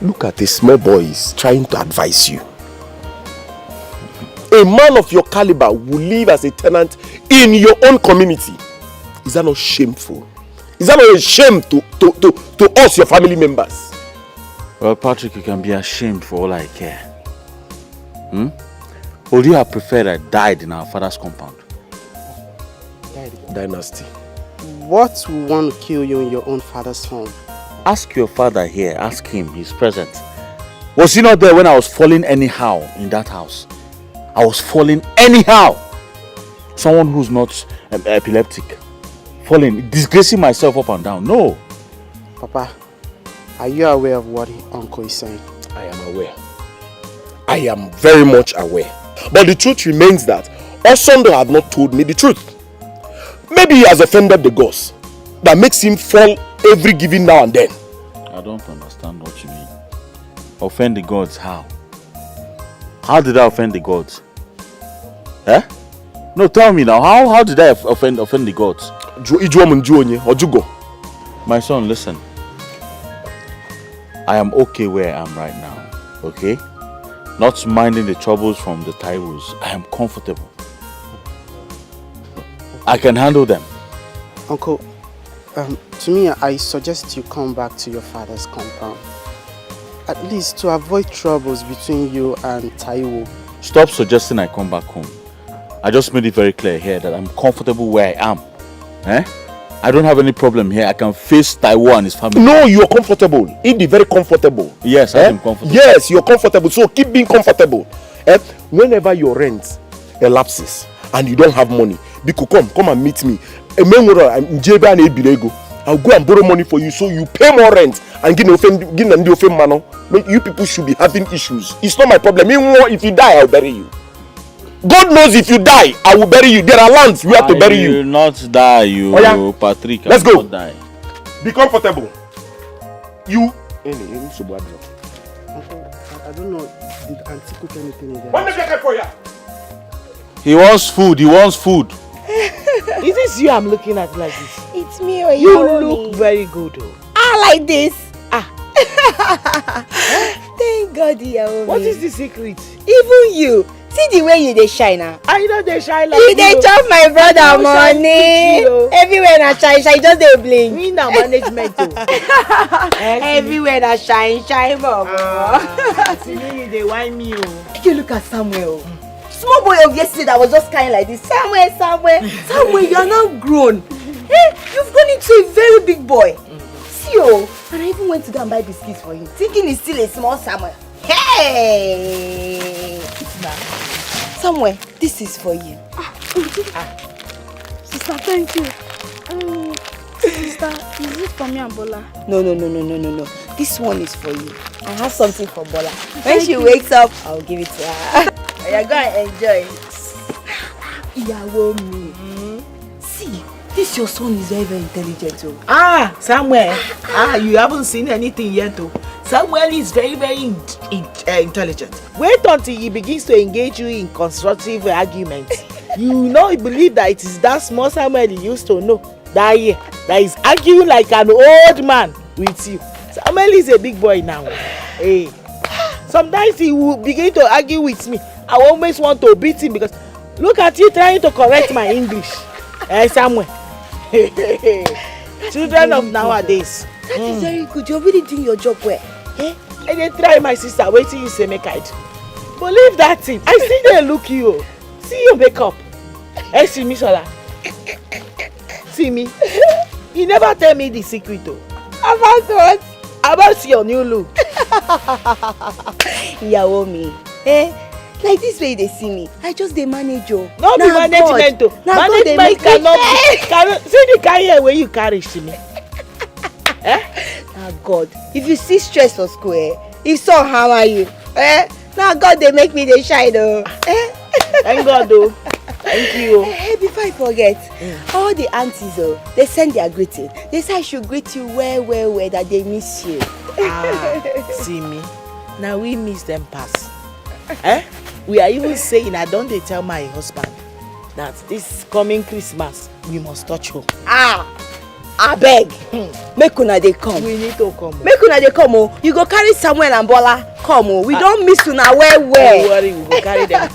Look at this small boy is trying to advise you. A man of your caliber will live as a tenant in your own community. Is that not shameful? Is that not a shame to us, your family members? Well, Patrick, you can be ashamed for all I care. Would you have preferred I died in our father's compound? Dynasty. What will want to kill you in your own father's home? Ask your father here. Ask him. He's present. Was he not there when I was falling anyhow in that house? I was falling anyhow. Someone who's not epileptic. Falling, disgracing myself up and down. No. Papa, are you aware of what Uncle is saying? I am aware. I am very much aware. But the truth remains that Osondo had not told me the truth. Maybe he has offended the gods. That makes him fall every given now and then. I don't understand what you mean. Offend the gods how? How did I offend the gods? Eh? No, tell me now. How did I offend the gods? My son, listen. I am okay where I am right now. Okay? Not minding the troubles from the Taiwos. I am comfortable. I can handle them. Uncle, to me, I suggest you come back to your father's compound. At least to avoid troubles between you and Taiwo. Stop suggesting I come back home. I just made it very clear here that I'm comfortable where I am. Eh? I don't have any problem here. I can face Taiwo and his family. No, you're comfortable. Be very comfortable. Yes, I am comfortable. Yes, you're comfortable. So keep being comfortable. Whenever your rent elapses and you don't have money, Biko, come and meet me. I'll go and borrow money for you so you pay more rent and give man. You people should be having issues. It's not my problem. If you die, I'll bury you. God knows if you die, I will bury you. There are lands we have to bury you. I will not die, Patrick. Let's go. Not die. Be comfortable. You. I don't know. Did Auntie cook anything in there? He wants food. He wants food. Is this you I'm looking at like this? It's me or you look very good. Like this. Thank God, Yaomi. What is the secret? Even you. See the way you dey shine now. I know they shine like you. Dey chop my brother money. Everywhere na shine, just dey blink. Me na management o. Everywhere na shine, mama. See me, they whine me o. You look at Samuel. Small boy of yesterday that was just kind like this. Samuel, you are now grown. Hey, you've grown into a very big boy. See and I even went to go and buy biscuits for him, thinking he's still a small Samuel. Hey! Samuel, this is for you. Sister, thank you. Sister, is it for me and Bola? No. This one is for you. I have something for Bola. When she wakes up, I'll give it to her. You're going to enjoy it. See, this your son is very, very intelligent. Samuel. You haven't seen anything yet. Samuel is very, very intelligent. Wait until he begins to engage you in constructive arguments. You believe that it is that small Samuel you used to know that is arguing like an old man with you. Samuel is a big boy now. Hey. Sometimes he will begin to argue with me. I always want to beat him because look at you trying to correct my English. Samuel. Children of nowadays. That is very good. You're really doing your job well. I dey try my sister. Wait till you say make I do. Believe that thing. I see they look you. See your makeup. See me, Sola. See me. You never tell me the secret though. About what? About your new look. Yaomi. Like this way they see me. I just dey manage you. No be management though. Management cannot be. See the career where you carry to me. Now God, if you see stress for school, if so hammer you, now God they make me dey shine though. Thank God though. Thank you. Hey, before I forget, all the aunties they send their greeting. They say I should greet you well, that they miss you. See me. Now we miss them pass. We are even saying I don't tell my husband that this coming Christmas we must touch home. I beg. Make una dey come. We need to come. Make una dey come. You go carry Samuel and Bola. Come. We don't miss una well. Don't worry, we go carry them.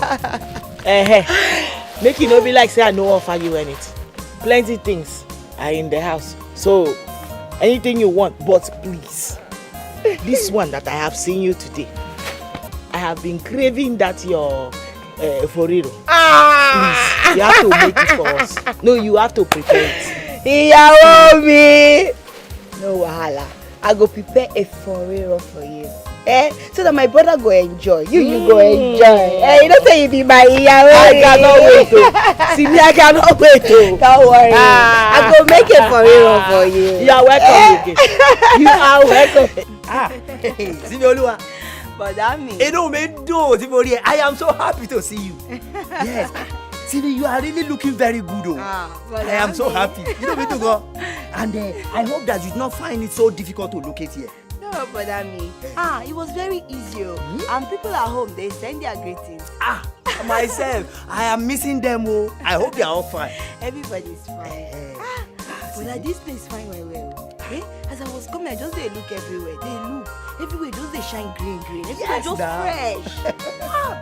Make it no be like say I no offer you anything. Plenty things are in the house. So anything you want, but please, this one that I have seen you today, I have been craving that your foriro. Please, you have to make it for us. No, you have to prepare it. Yaomi, no wahala. I go prepare a foriro for you. So that my brother go enjoy. You go enjoy. You don't say you be my Yahweh. I cannot wait. See me, I cannot wait. Don't worry. I go make it for you. You are welcome again. You are welcome. See me, Oluwa. But that means. I am so happy to see you. Yes. See me, you are really looking very good. I am so happy. You know me to go. And I hope that you do not find it so difficult to locate here. No, but I mean, it was very easy. And people at home, they send their greetings. Myself, I am missing them. I hope they are all fine. Everybody's fine. But this place fine well. As I was coming, I just they look everywhere. Everywhere just they shine green. Everywhere just fresh.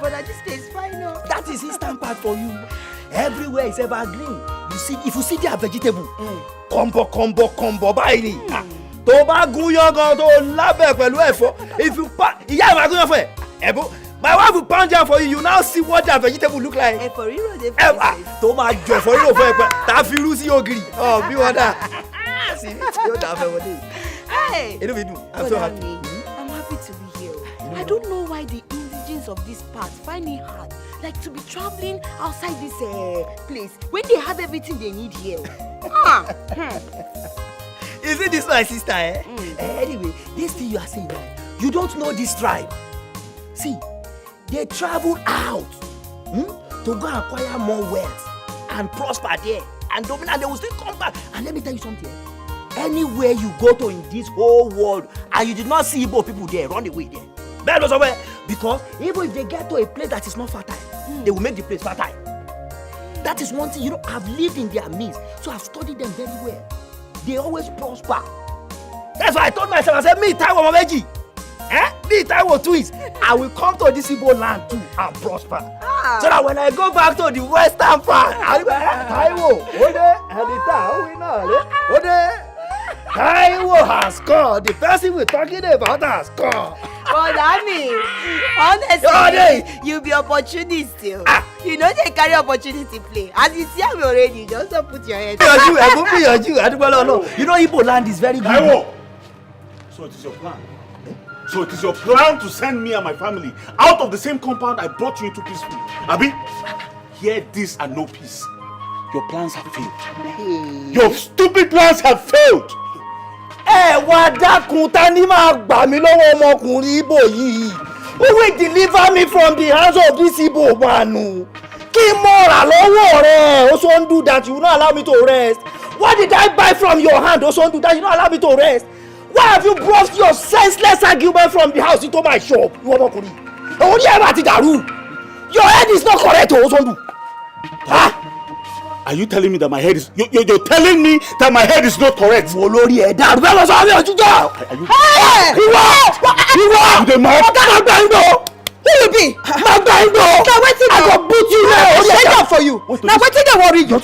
But this place is fine now. That is instant part for you. Everywhere is evergreen. You see, if you see their vegetable, combo, buy it. Tó bá gúnyán gan tó lábẹ́ pẹ̀lú ẹ̀fọ́. If you ìyá ìwà gúnyán fún ẹ. My wife will pound jam for you. You now see what their vegetable look like. Ẹ̀fọ́ rírò dey tó máa jọ ẹ̀fọ́ rírò fún ẹ pẹ́. Tá a fi irú sí ògiri. Bí wọ́n dà. Sí, yóò dà fẹ́ wọlé. Inú mi dùn. I'm so happy. I'm happy to be here. I don't know why the indigents of this part find it hard. Like to be traveling outside this place when they have everything they need here. Is it this my sister, Anyway, this thing you are saying, you don't know this tribe. See, they travel out to go acquire more wealth and prosper there. And they will still come back. And let me tell you something. Anywhere you go to in this whole world and you did not see Igbo people there, run away there. Because even if they get to a place that is not fertile, they will make the place fertile. That is one thing, I've lived in their midst, so I've studied them very well. They always prosper. That's why I told myself, I said, me, Taiwo Mameji, me, Taiwo twins, I will come to this Igbo land too and prosper. So that when I go back to the western part, I'll be like, Taiwo, Taiwo has scored. The person we're talking about has scored. But I mean, honestly, you be opportunist still. You know they carry opportunity play. As you see me already, just don't put your head. You know Igbo land is very good. Taiwo! So it is your plan. So it is your plan to send me and my family out of the same compound I brought you into peacefully. Abi, hear this and no peace. Your plans have failed. Your stupid plans have failed. Wá dákun ta ni máa gbà mí lọ́wọ́ ọmọkùnrin Igbo yìí. Who will deliver me from the hands of this Igbo man? Kí mo rà lọ́wọ́ rẹ̀? Osondu that you will not allow me to rest. What did I buy from your hand, Osondu, that you will not allow me to rest? Why have you brought your senseless argument from the house into my shop? You ọmọkùnrin. Orí ẹ̀ bá ti dàrú. Your head is not correct, Osondu. Are you telling me that my head is... You're telling me that my head is not correct? Mo lórí ẹ̀ dàrú. Bẹ́ẹ̀ lọ sọ àmì òjújọ́. Ìwọ! You dey mad? Ọ̀gá gbà ń gbọ́. Who you be? Magbango! Now wetin I go put you now. Shake up for you. Now wetin dey worry you? How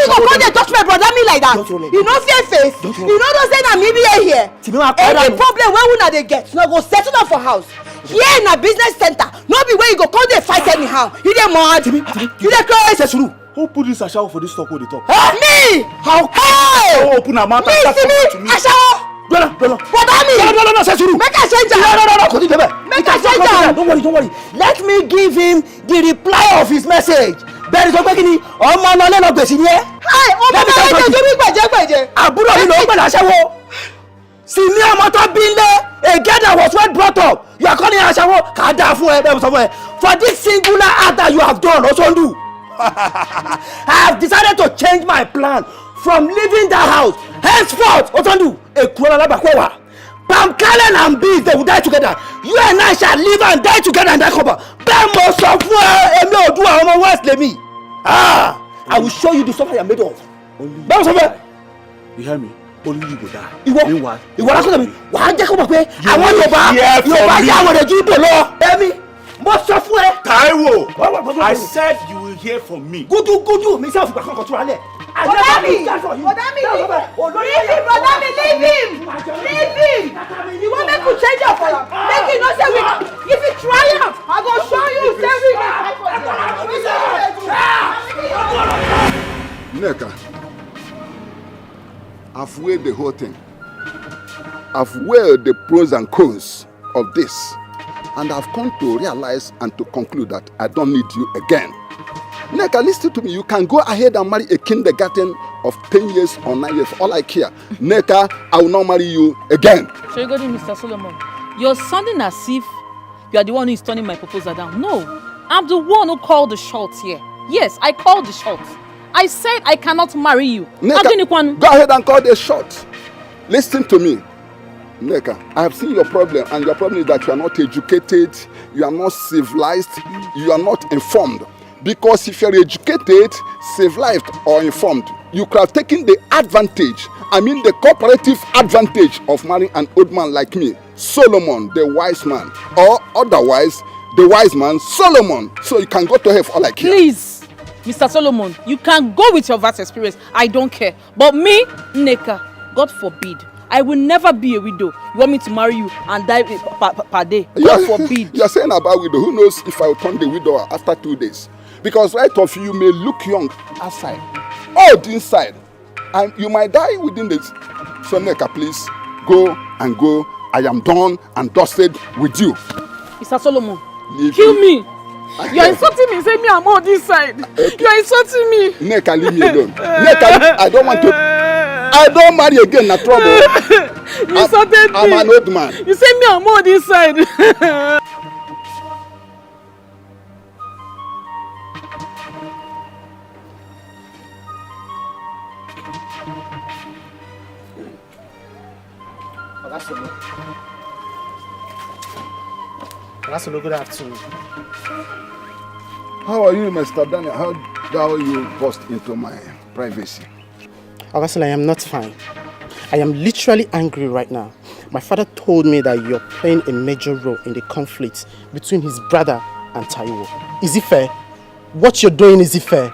you go come dey touch my brother me like that? You no fear face? You no know say na me be here? Any problem wey una dey get, una go settle am for house. Here na business center. No be where you go come dey fight anyhow. You dey mad? You dey crazy? Who put this ashawo for this talk wey dey talk? Me! How come? Open her mouth and start talking to me. Ashawo! Brother, no, say suru. Make I change am. No, continue, baby. Make I change am. Don't worry. Let me give him the reply of his message. Bẹ́ẹ̀ni sọ pé kí ni ọmọ ọmọ lẹ́nu gbèsè ni ẹ́. Ọmọ ọmọ lẹ́nu gbèsè mi gbẹ̀jẹ̀gbẹ̀jẹ̀. Àbúrò mi ló ń gbẹ̀dẹ̀ aṣẹ́wó. Sì ní ọmọ tó bí lé a girl that was well brought up. You are calling her aṣẹ́wó. Kà á dáa fún ẹ bẹ́ẹ̀ sọ fún ẹ. For this singular act that you have done, Osondu, I have decided to change my plan from leaving that house. Henceforth, Osondu, Ekuola Labakwewa, Pamkalen and Bees, they will die together. You and I shall live and die together in that compound. Bemo software, Emi Odua, Omo West Lemi. I will show you the stuff I am made of. Bemo software. You hear me? Only you go die. Ìwọ lákòóso mi. Wà á jẹ́ kó mọ̀ pé àwọn Yorùbá yá àwọn ẹ̀jú Ìgbò lọ. Ẹ̀mí, mo sọ fún ẹ. Taiwo, I said you will hear from me. Gudu, mi sẹ́wọ̀n fìgbà kankan tó rálẹ̀. Leave him! You want me to change your for you? Make it no say we. If you try am, I go show you. Neka, I've weighed the whole thing. I've weighed the pros and cons of this. And I've come to realize and to conclude that I don't need you again. Neka, listen to me. You can go ahead and marry a kindergarten of 10 years or 9 years. All I care. Neka, I will not marry you again. So you got it, Mr. Solomon. You're sounding as if you are the one who is turning my proposal down. No, I'm the one who called the shots here. Yes, I called the shots. I said I cannot marry you. Neka, go ahead and call the shot. Listen to me. Neka, I have seen your problem, and your problem is that you are not educated, you are not civilized, you are not informed. Because if you are educated, civilized, or informed, you could have taken the advantage, the cooperative advantage of marrying an old man like me, Solomon, the wise man, or otherwise, the wise man, Solomon. So you can go to hell all like here. Please, Mr. Solomon, you can go with your vast experience. I don't care. But me, Neka, God forbid, I will never be a widow. You want me to marry you and die per day? God forbid. You are saying about widow. Who knows if I will turn the widow after 2 days? Because right of you may look young outside, old inside, and you might die within this. So Neka, please, go and go. I am done and dusted with you. Mr. Solomon, kill me. You are insulting me. Say me I'm on this side. Okay. You are insulting me. Neka, leave me alone. Neka, I don't want to. I don't marry again, not trouble. You insulted me. I'm an old man. You say me I'm on this side. Rasolo, good afternoon. How are you, Mr. Daniel? How you burst into my privacy? Rasolo, I am not fine. I am literally angry right now. My father told me that you're playing a major role in the conflict between his brother and Taiwo. Is it fair? What you're doing, is it fair?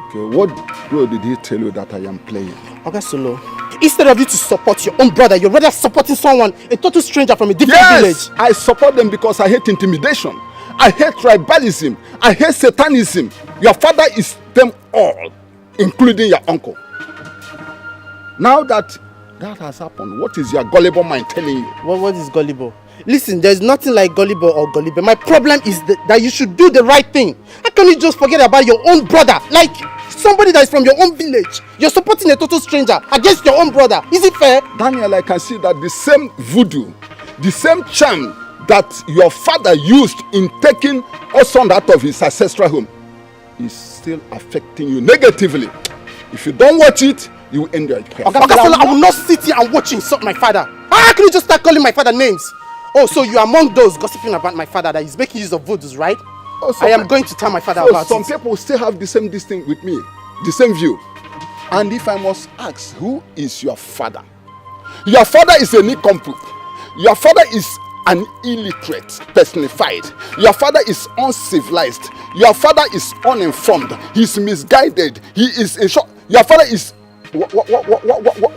Okay, what role did he tell you that I am playing? Rasolo, instead of you to support your own brother, you're rather supporting someone, a total stranger from a different village. I support them because I hate intimidation. I hate tribalism. I hate satanism. Your father is them all, including your uncle. Now that has happened, what is your gullible mind telling you? What is gullible? Listen, there's nothing like gullible or gullible. My problem is that you should do the right thing. How can you just forget about your own brother? Like somebody that is from your own village. You're supporting a total stranger against your own brother. Is it fair? Daniel, I can see that the same voodoo, the same charm that your father used in taking us son out of his ancestral home is still affecting you negatively. If you don't watch it, you will end your life. I will not sit here and watch you insult my father. How can you just start calling my father names? Oh, so you are among those gossiping about my father that is making use of voodoos, right? I am going to tell my father about it. Some people still have the same distinct with me, the same view. And if I must ask, who is your father? Your father is a nincompoop. Your father is an illiterate personified. Your father is uncivilized. Your father is uninformed. He's misguided. He is in short. Your father is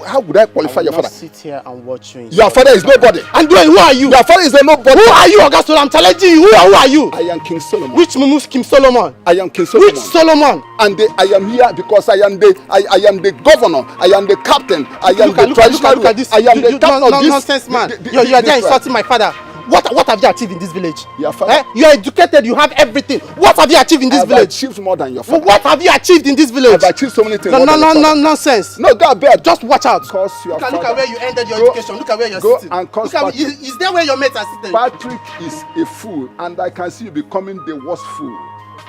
how would I qualify your father? Sit here and watch you. Your father is nobody. And who are you? Your father is a nobody. Who are you, Augusto? I'm challenging you. Who are you? I am King Solomon. Which King Solomon? I am King Solomon. Which Solomon? And I am here because I am the governor. I am the captain. I am the traditional. Look at this. I am the captain of this. Nonsense, man. You are there insulting my father. What have you achieved in this village? Your father. You are educated, you have everything. What have you achieved in this village? I've achieved more than your father. What have you achieved in this village? I've achieved so many things. Nonsense. No, go bed. Just watch out. Look at where you ended your education. Look at where you're sitting. And is there where your mates are sitting? Patrick is a fool, and I can see you becoming the worst fool.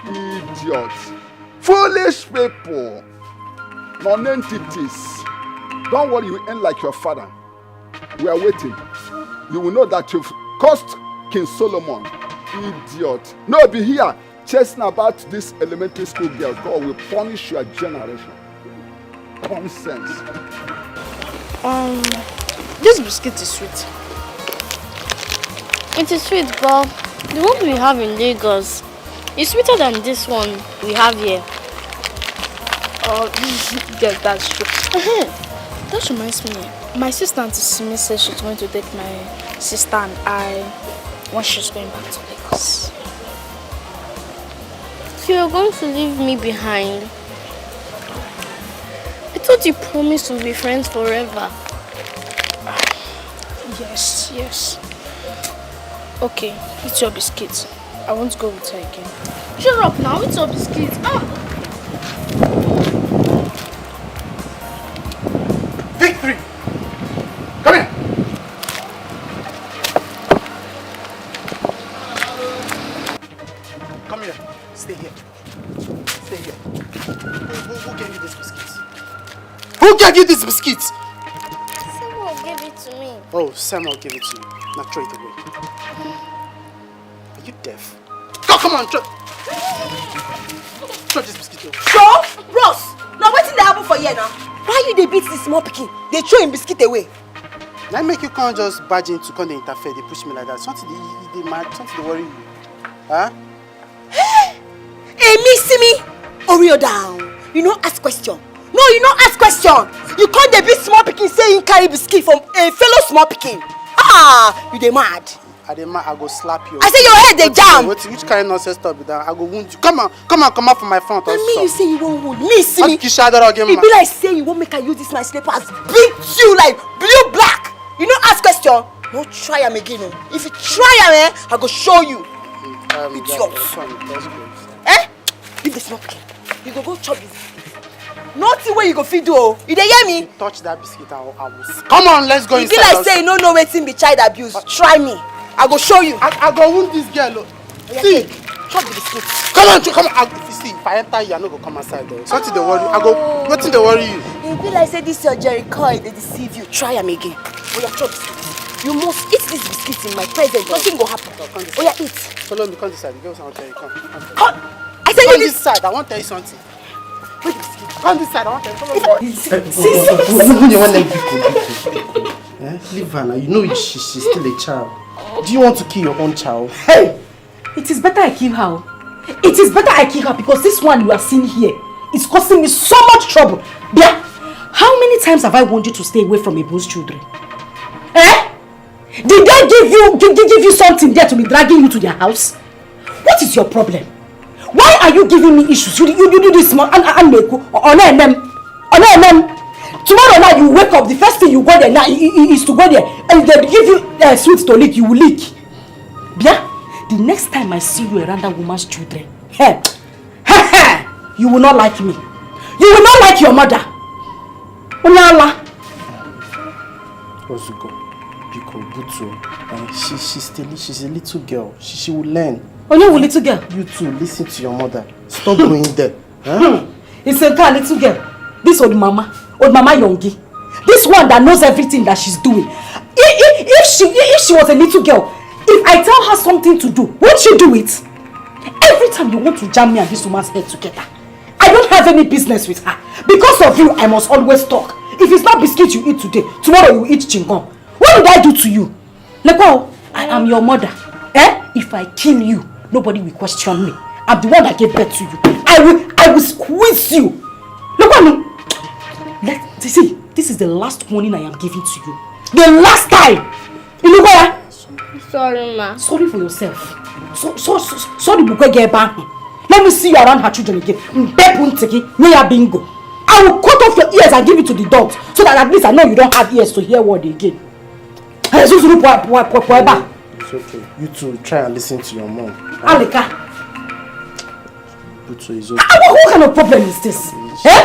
Idiot. Foolish people. Non-entities. Don't worry, you end like your father. We are waiting. You will know that you've caused King Solomon. Idiot. No, be here chasing about this elementary school girl. God will punish your generation. Nonsense. This biscuit is sweet. It is sweet, but the one we have in Lagos is sweeter than this one we have here. Oh, yes, that's true. That reminds me. My sister Auntie Simi said she's going to take my sister and I when she's going back to Lagos. So you're going to leave me behind? I thought you promised to be friends forever. Yes. Okay, eat your biscuits. I won't go with her again. Shut up now, eat your biscuits. Victory! Come here! Come here. Stay here. Stay here. Who gave you this biscuits? Who gave you this biscuits? Someone gave it to me. Oh, Samuel gave it to you. Now throw it away. Are you deaf? Oh, come on, throw this biscuit away. Sure? Bros, now what's in the happen for you now? Why you they beat this small pikin? They throw him biscuit away. Now make you can't just barge in to come and interfere. They push me like that. Something they mad, something they worry you. Huh? Hey, see me? Oreo down. You know ask question. No, you know ask question. You can't they beat small pikin say you carry biscuit from a fellow small pikin. Ah, you they mad. I go slap you. I say your head they jam. Which kind of nonsense stuff be that? I go wound you. Come out from my front. And me, you say you won't wound me. See me. It be like say you won't make her use this my slippers. Beat you like blue black. You know ask question. No try am again. No. If you try am, I go show you. It's yours. Eh? Leave the smoke. You go chop this. Nothing where you go feed do. You dey hear me? Touch that biscuit. I will. Come on, let's go inside. It be like say you no know wetin be child abuse. Try me. I go show you. I go wound this girl. See, chop the biscuit. Come on. If you see, if I enter you, I no go come outside though. Something they worry. Nothing they worry you. It be like say this your Jericho, they deceive you. Try am again. Oh yeah, chop biscuit. You must eat this biscuit in my presence. Nothing go happen. Oh yeah, eat. Follow me. Come this side. Go somewhere. Come. I said come this side. I want to tell you something. Come this side. I want to tell you. See. You want leave her now. You know she's still a child. Do you want to kill your own child? Hey! It is better I kill her. It is better I kill her because this one you are seeing here is causing me so much trouble. Bia, how many times have I warned you to stay away from Ibu's children? Eh? Did they give you something there to be dragging you to their house? What is your problem? Why are you giving me issues? You do this small and make tomorrow night you wake up, the first thing you go there now is to go there and they give you sweets to lick, you will lick. Bia, the next time I see you around that woman's children, you will not like me. You will not like your mother. Onyala. Wazico, Biko, Butu, she's a little girl. She will learn. Oh, you little girl? You too, listen to your mother. Stop going there. Huh? It's a girl, little girl. This old mama Yongi. This one that knows everything that she's doing. If she was a little girl, if I tell her something to do, won't she do it? Every time you want to jam me and this woman's head together, I don't have any business with her. Because of you, I must always talk. If it's not biscuit you eat today, tomorrow you eat chingom. What did I do to you? Lekwa, I am your mother. If I kill you, nobody will question me. I'm the one that gave birth to you. I will squeeze you. Look at me. Let's see. This is the last warning I am giving to you. The last time. Sorry, ma. Sorry for yourself. Sorry, let me see you around her children again. Bingo. I will cut off your ears and give it to the dogs so that at least I know you don't have ears to hear word again. It's okay. You two try and listen to your mom. Alika. Butu is okay. What kind of problem is this?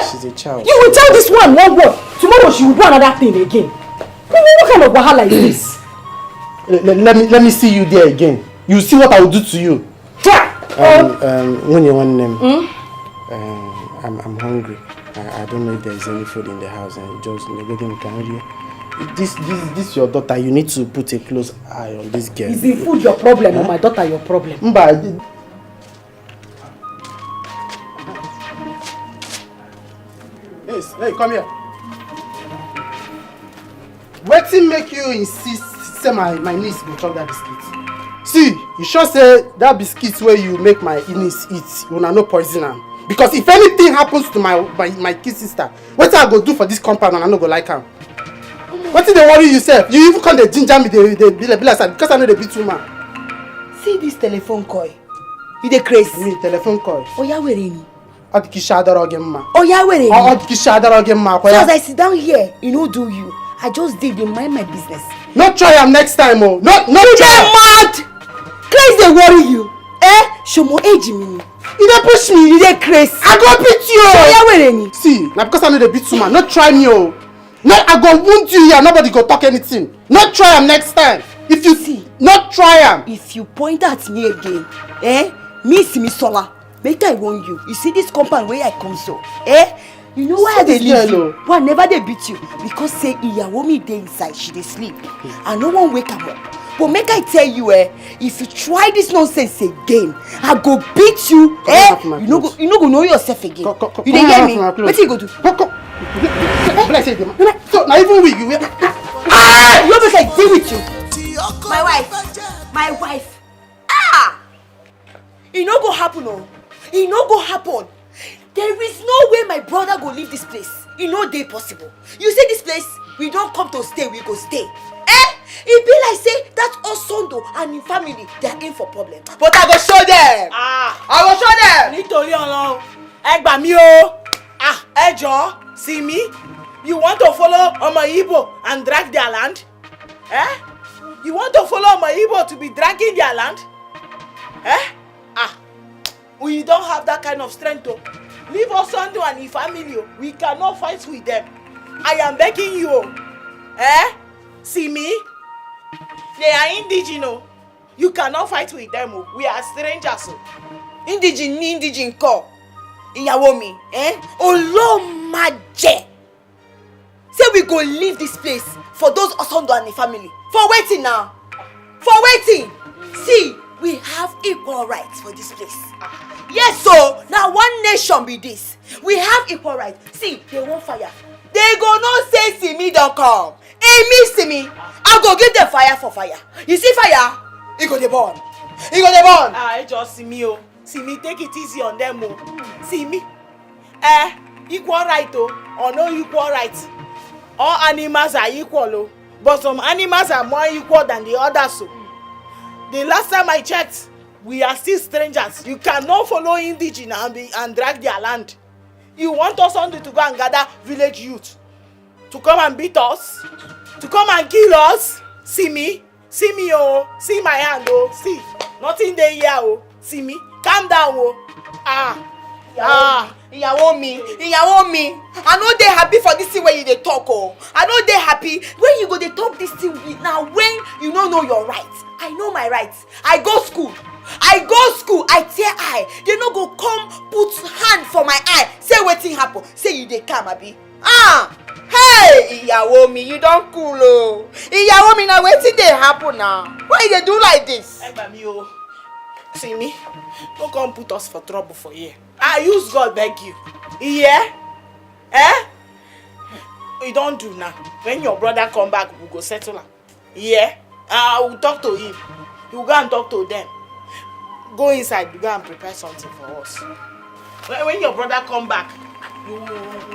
She's a child. You will tell this one word. Tomorrow she will do another thing again. What kind of wahala is this? Let me see you there again. You see what I will do to you. When you want them, I'm hungry. I don't know if there is any food in the house, and just this your daughter. You need to put a close eye on this girl. Is the food your problem or my daughter your problem? Yes, hey, come here. Wetin make you insist say my niece go chop that biscuit? See, you sure say that biscuit where you make my niece eat, you no poison am. Because if anything happens to my kid sister, what I go do for this compound and I no go like am? What did they worry yourself? You even come the ginger me, they be like because I know they be too man. See this telephone call. You dey crazy? Me telephone call. Oh yeah, where ni? Oh yeah, where ni? So as I sit down here, you know do you? I just did mind my business. Not try am next time, oh. No. You dey mad? craze dey worry you? Shomo age me. You don't push me, you dey craze. I go beat you. So see, now because I know the beat woman, not try me oh. No, I go wound you here, nobody go talk anything. Not try am next time. If you see, not try am. If you point at me again, me see me sola. Make I warn you. You see this compound where I come so, you know why they leave you? Why never they beat you? Because say Iyawo me dey inside, she dey sleep. And no one wake am up. But make I tell you, if you try this nonsense again, I go beat you. You no go know yourself again. You dey hear me? What you go do? So now even with you, you always like deal with you. My wife. It no go happen, oh. It no go happen. There is no way my brother go leave this place. It no dey possible. You see this place, we don't come to stay, we go stay. It be like say that Osondo and his family, they are in for problem. But I go show them. I go show them. Nítorí Ọlọ́run, ẹ gbà mí o. Ẹ jọ̀ọ́, see me? You want to follow Omo Igbo and drag their land? You want to follow Omo Igbo to be dragging their land? We don't have that kind of strength to leave Osondo and his family. We cannot fight with them. I am begging you. See me? They are indigenous. You cannot fight with them. We are strangers. Indigene ko. Ìyàwó mi, Olomaje. Say we go leave this place for those Osondo and the family. For waiting now. For waiting. See, we have equal rights for this place. Yes, so now one nation be this. We have equal rights. See, they won't fire. They go no say see me don't come. Me see me. I go give them fire for fire. You see fire? It go dey burn. It go dey burn. Just see me See me, take it easy on them See me. Equal right or no equal right. All animals are equal but some animals are more equal than the others. The last time I checked, we are still strangers. You cannot follow indigenous and drag their land. You want us only to go and gather village youth to come and beat us, to come and kill us. See me, see my hand see, nothing there here see me, calm down Ìyàwó mi. I know they happy for this thing when you dey talk I know they happy when you go dey talk this thing now when you don't know your rights. I know my rights. I go school, I tear eye. They no go come put hand for my eye. Say wetin happen. Say you dey calm abi. Hey, Ìyàwó mi, you don't cool Ìyàwó mi, now wetin dey happen now? Why you dey do like this? See me? Don't come put us for trouble for here. I use God beg you. Yeah? You don't do now. When your brother come back, we go settle him. Yeah? I will talk to him. You go and talk to them. Go inside, you go and prepare something for us. When your brother come back, we'll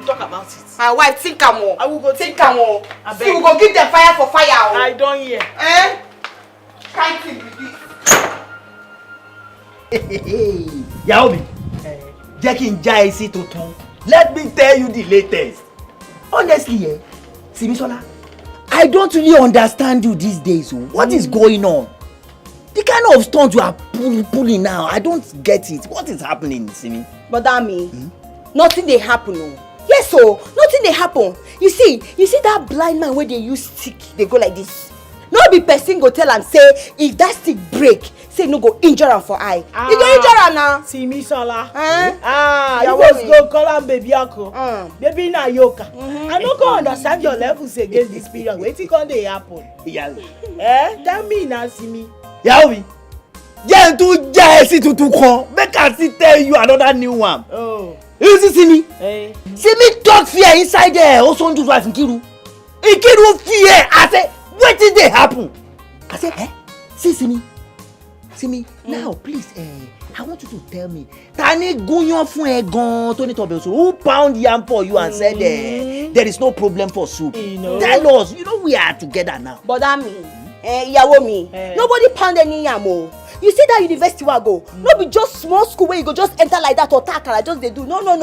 talk about it. My wife, think am I will go think am See, we go give them fire for fire I don't hear. Can't think with this. Ìyàwó mi, jẹ́ kí n já ẹ sí tuntun. Let me tell you the latest. Honestly, Simisola, I don't really understand you these days. What is going on? The kind of stunt you are pulling now, I don't get it. What is happening, Simi? But that mean, nothing dey happen Yes, nothing dey happen. You see that blind man where they use stick, they go like this. No be person go tell am say if that stick break, say no go injure am for eye. You go injure am now. Simisola. You must go call am baby uncle. Baby na yoka. I no go understand your levels against this period. Wetin come dey happen? Tell me now, Simi. Ìyàwó mi, jẹ́ n tún já ẹ sí tuntun kan. Make I still tell you another new one. You see Simi? Simi talk fear inside there. Osondu's wife Nkiru. Nkiru fear. I say, wetin dey happen? I say, see Simi, now please, I want you to tell me, ta ni gúnyán fún ẹ gan tó ní tọbẹ̀ òṣòro? Who pound yam for you and said there is no problem for soup? Tell us, we are together now. But that mean, ìyàwó mi, nobody pound any yam You see that university wey I go, no be just small school where you go just enter like that or takara just dey do. No. No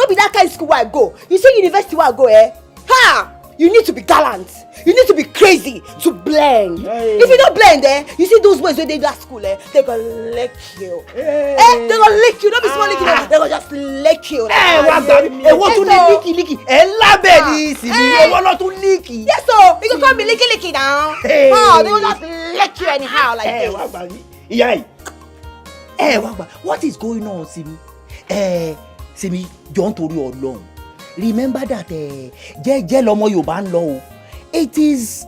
be that kind of school where I go. You see university where I go, You need to be gallant. You need to be crazy to blend. Hey. If you don't blend, you see those boys when they do at school, they gonna lick you. Hey. They gonna lick you. Don't be small licking. They gonna just lick you. Hey, what to licky? Hey, want to licky? Yes, so you can call me licky now. Hey. Oh, they gonna just lick you anyhow like this. Hey, what is going on, Simi? Simi, don't worry alone. Remember that it is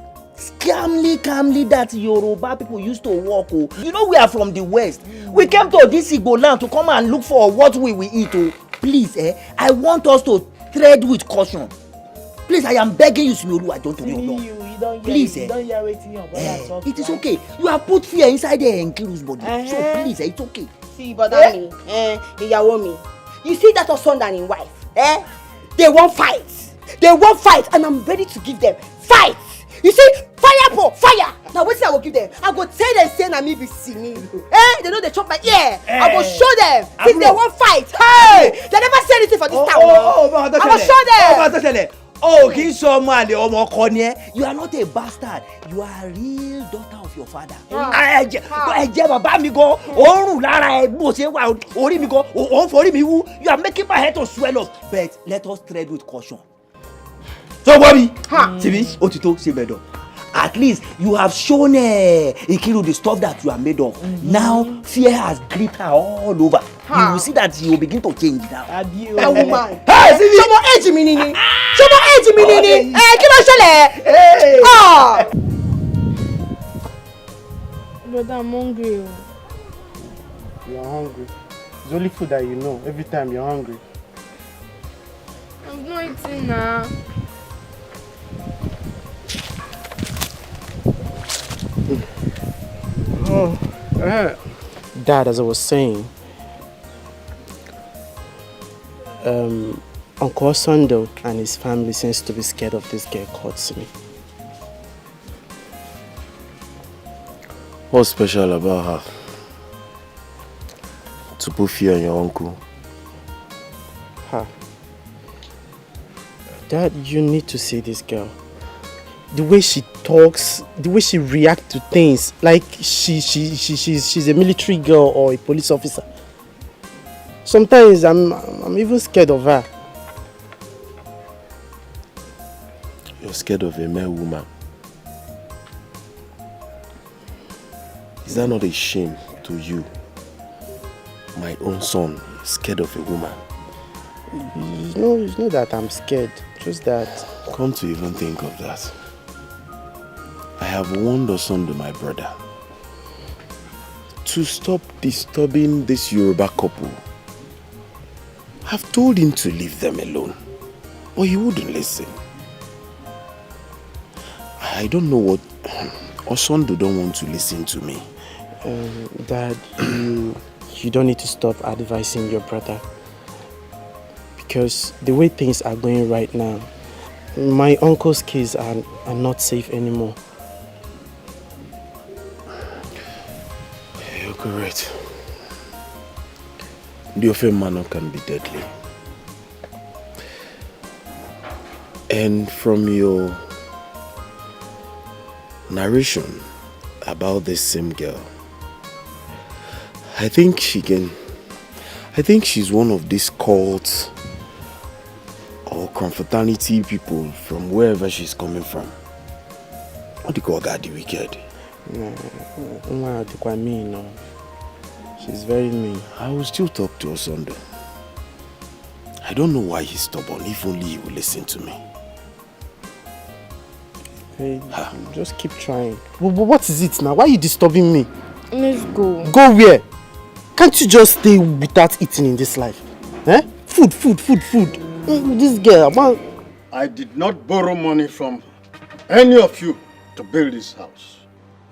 calmly that Yoruba people used to walk. You know we are from the West. We came to this Igbo land to come and look for what we will eat. Please, I want us to tread with caution. Please, I am begging you, Simi, I don't know. Please, it is okay. You have put fear inside the Enkiru's body. So please, it's okay. See, but me, you see that husband and his wife, They won't fight. And I'm ready to give them fight. You see, fire. Now what's I will give them? I go tell them say na me be singing. They know they chop my ear. I go show them. Since they won't fight. Hey, they never say anything for this town. I will show them. Oh, you are not a bastard. You are a real daughter of your father. You are making my head to swell up. But let us tread with caution. So, Bobby, at least you have shown Ikiru the stuff that you are made of. Now, fear has gripped her all over. You will see that you will begin to change now. That woman. Hey, Brother, I'm hungry. You're hungry. It's only food that you know. Every time you're hungry. I'm not eating now. Dad, as I was saying, Uncle Sondo and his family seems to be scared of this girl called Simi. What's special about her? To put fear in your uncle? Dad, you need to see this girl. The way she talks, the way she reacts to things, like she's a military girl or a police officer. Sometimes I'm even scared of her. You're scared of a mere woman? Is that not a shame to you? My own son is scared of a woman. It's not that I'm scared, just that... Come to even think of that. I have warned Osondo, my brother, to stop disturbing this Yoruba couple. I've told him to leave them alone, but he wouldn't listen. I don't know what... Osondo don't want to listen to me. Dad, you don't need to stop advising your brother. Because the way things are going right now, my uncle's kids are not safe anymore. You're correct. The Ofe manner can be deadly. And from your narration about this same girl, I think she's one of these cults or confraternity people from wherever she's coming from. What do you call God the wicked? No. She's very mean. I will still talk to Osondo. I don't know why he's stubborn. If only he will listen to me. Hey, just keep trying. What is it now? Why are you disturbing me? Let's go. Go where? Can't you just stay without eating in this life? Food. This girl, I did not borrow money from any of you to build this house.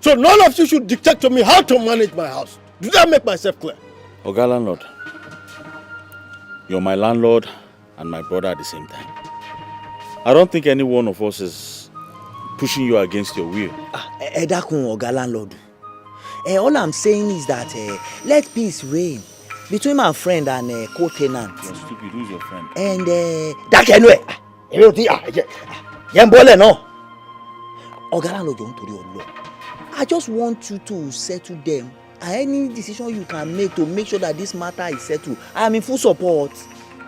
So none of you should dictate to me how to manage my house. Did I make myself clear? Oga landlord, you're my landlord and my brother at the same time. I don't think any one of us is pushing you against your will. Edakun Oga landlord. All I'm saying is that let peace reign between my friend and co-tenant. You're stupid. Who's your friend? And that anyway. Yembole no. Ogala lo don't to your law. I just want you to settle them. Any decision you can make to make sure that this matter is settled, I am in full support.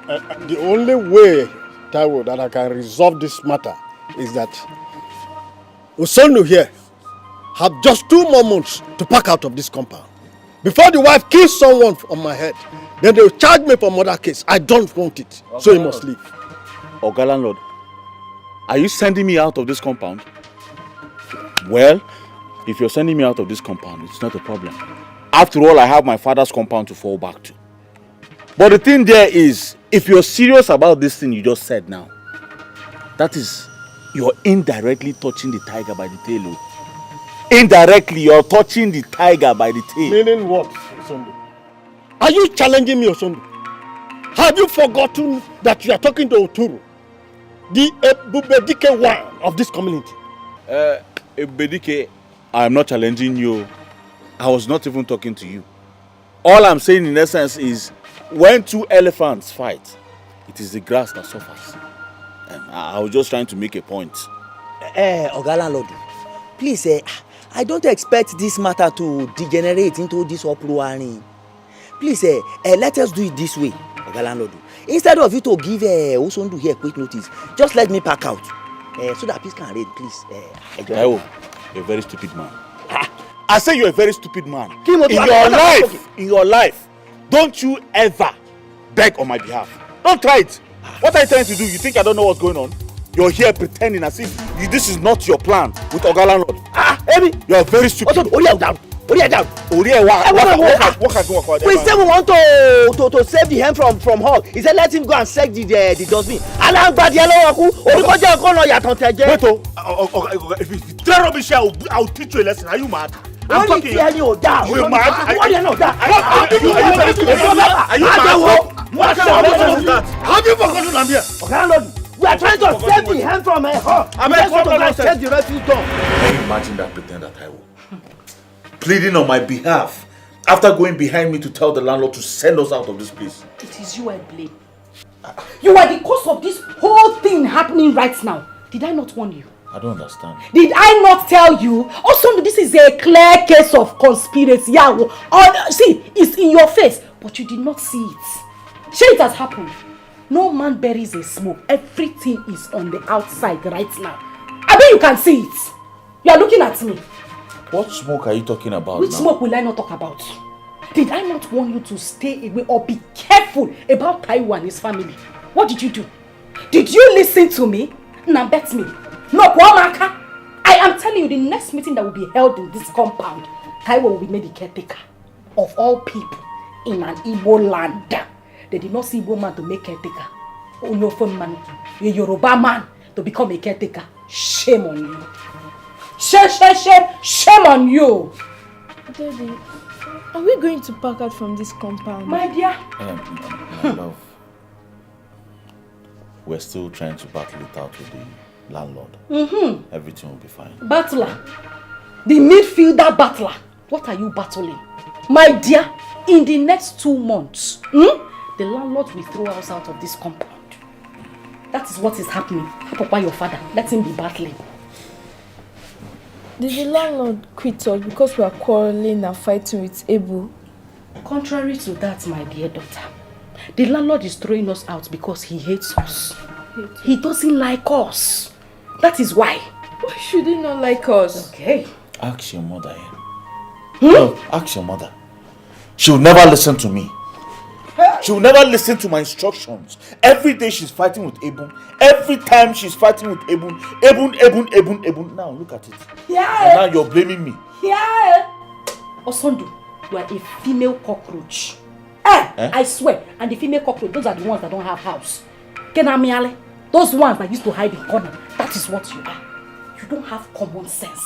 The only way, Taiwo, that I can resolve this matter is that Osonu here have just 2 more months to pack out of this compound. Before the wife kills someone on my head, then they will charge me for murder case. I don't want it, so he must leave. Oga landlord, are you sending me out of this compound? Well, if you're sending me out of this compound, it's not a problem. After all, I have my father's compound to fall back to. But the thing there is, if you're serious about this thing you just said now, that is, you're indirectly touching the tiger by the tail. Indirectly, you're touching the tiger by the tail. Meaning what, Osondu? Are you challenging me, Osondu? Have you forgotten that you are talking to Oturu, the Ebubedike one of this community? Ebubedike, I am not challenging you. I was not even talking to you. All I'm saying in essence is, when 2 elephants fight, it is the grass that suffers. I was just trying to make a point. Oga landlord, please, I don't expect this matter to degenerate into this uproar. Please, let us do it this way, Oga landlord. Instead of you to give Osondu here quick notice, just let me pack out, so that peace can reign, please. Taiwo, you're a very stupid man. I say you're a very stupid man. In your life, don't you ever beg on my behalf. Don't try it. What are you trying to do? You think I don't know what's going on? You're here pretending as if this is not your plan with Oga landlord. Amy, you're very stupid. Also, Oria down. What we say we want to save the hen from hog. He said let him go and check the dustbin. Wait, if you throw rubbish here, I'll teach you a lesson. Are you mad? I'm talking. Are you mad? Have you forgotten I'm here? We are trying to save the hen from a hog. I'm going to check the refuse dump. Can you imagine that pretender, Taiwo? Pleading on my behalf after going behind me to tell the landlord to send us out of this place. It is you I blame. You are the cause of this whole thing happening right now. Did I not warn you? I don't understand. Did I not tell you? Also, this is a clear case of conspiracy. See, it's in your face, but you did not see it. Sure, it has happened. No man buries a smoke. Everything is on the outside right now. I bet you can see it. You are looking at me. What smoke are you talking about? Which smoke will I not talk about? Did I not want you to stay away or be careful about Taiwo and his family? What did you do? Did you listen to me? Now bet me. No, Kwamaka. I am telling you, the next meeting that will be held in this compound, Taiwo will be made the caretaker of all people in an Igbo land. They did not see Igbo man to make caretaker. Onyofon man, a Yoruba man to become a caretaker. Shame on you. Shame on you. Daddy, are we going to pack out from this compound? My dear. My love, we're still trying to battle it out with the landlord. Everything will be fine. Battler. The midfielder battler. What are you battling? My dear, in the next 2 months, the landlord will throw us out of this compound. That is what is happening. Papa, your father, let him be battling. Did the landlord quit us because we are quarreling and fighting with Ebu? Contrary to that, my dear daughter, the landlord is throwing us out because he hates us. He doesn't like us. That is why. Why should he not like us? Okay. Ask your mother. No, ask your mother. She will never listen to me. She will never listen to my instructions. Every day she's fighting with Ebun. Every time she's fighting with Ebun. Ebun. Now look at it. Yeah. And now you're blaming me. Yeah. Osondu, you are a female cockroach. I swear. And the female cockroach, those are the ones that don't have house. Kenamiale, those ones that used to hide in corner. That is what you are. You don't have common sense.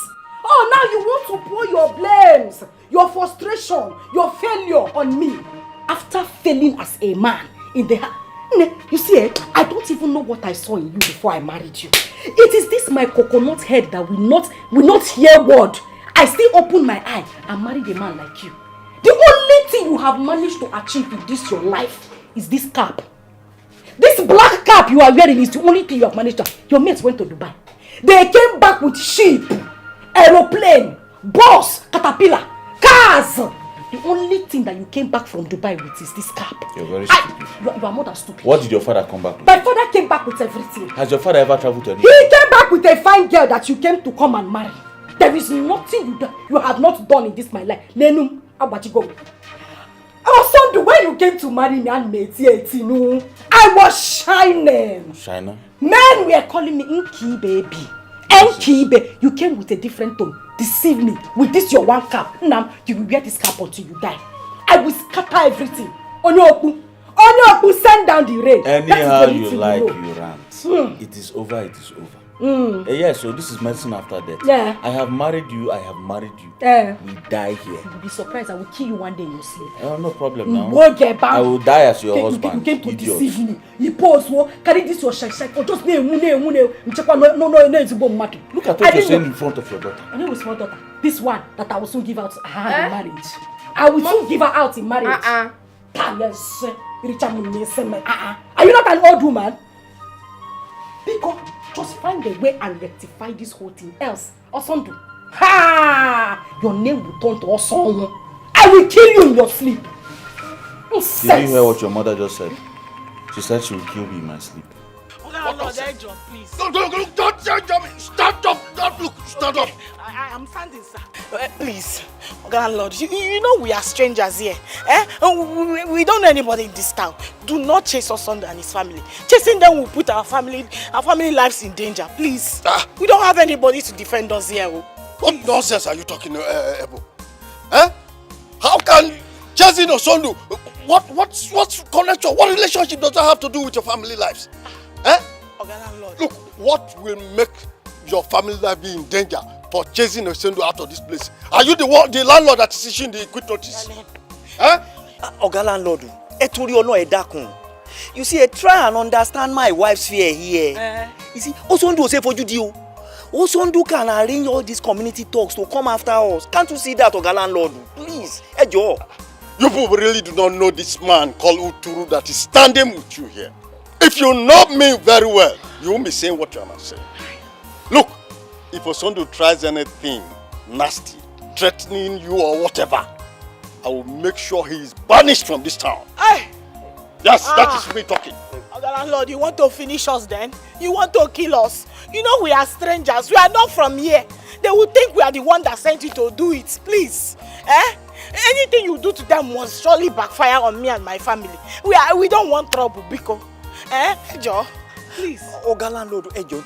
Oh, now you want to pour your blames, your frustration, your failure on me. After failing as a man in the you see, I don't even know what I saw in you before I married you. It is this my coconut head that will not hear word. I still open my eye and married a man like you. The only thing you have managed to achieve in this your life is this cap. This black cap you are wearing is the only thing you have managed to. Your mates went to Dubai. They came back with sheep, aeroplane, bus, caterpillar, cars. The only thing that you came back from Dubai with is this cap. You're very stupid. You are more than stupid. What did your father come back with? My father came back with everything. Has your father ever traveled to any? He came back with a fine girl that you came to come and marry. There is nothing you have not done in this my life. Lenum, Abachigo. Sunday, when you came to marry me and me, I was shining. Shining? Men were calling me Inky baby. Enki baby. You came with a different tone. Deceive me with this your one cap. Now you will wear this cap until you die. I will scatter everything. Onyoku, send down the rain. Anyhow you like, you rant. It is over, it is over. Yeah, so this is medicine after death. Yeah. I have married you, We die here. You will be surprised. I will kill you one day in your sleep. Oh, no problem now. I will die as your husband. You came to deceive me. You pose, carry this your shine, or just no. Look at what you're saying in front of your daughter. I know it's my daughter. This one that I will soon give out her in marriage. I will soon give her out in marriage. Yes. Are you not an old woman? Because just find a way and rectify this whole thing. Else, Osondu, your name will turn to Osondu. I will kill you in your sleep. Did you hear what your mother just said? She said she will kill me in my sleep. Please. Don't jump me. Stand up. Stand up. I'm standing, sir. Please, landlord, you know we are strangers here. We don't know anybody in this town. Do not chase us and his family. Chasing them will put our family lives in danger. Please. We don't have anybody to defend us here. What nonsense are you talking, Ebo? How can chasing Osondu? What's connection? What relationship does that have to do with your family lives? Look, what will make your family life be in danger for chasing Osondu out of this place? Are you the landlord that is issuing the quit notice? Oga landlord, you see, try and understand my wife's fear here. You see, Osondu say for you, Osondu can arrange all these community talks to come after us. Can't you see that, Oga landlord? Please, Ejo. You people really do not know this man called Uturu that is standing with you here. If you know me very well, you won't be saying what you are not saying. Look, if Osondu tries anything nasty, threatening you or whatever, I will make sure he is banished from this town. Yes, that is me talking. Landlord, you want to finish us then? You want to kill us? You know we are strangers. We are not from here. They will think we are the one that sent you to do it. Please. Anything you do to them must surely backfire on me and my family. We don't want trouble, Biko. Ejo, please. Oga landlord, Ejo,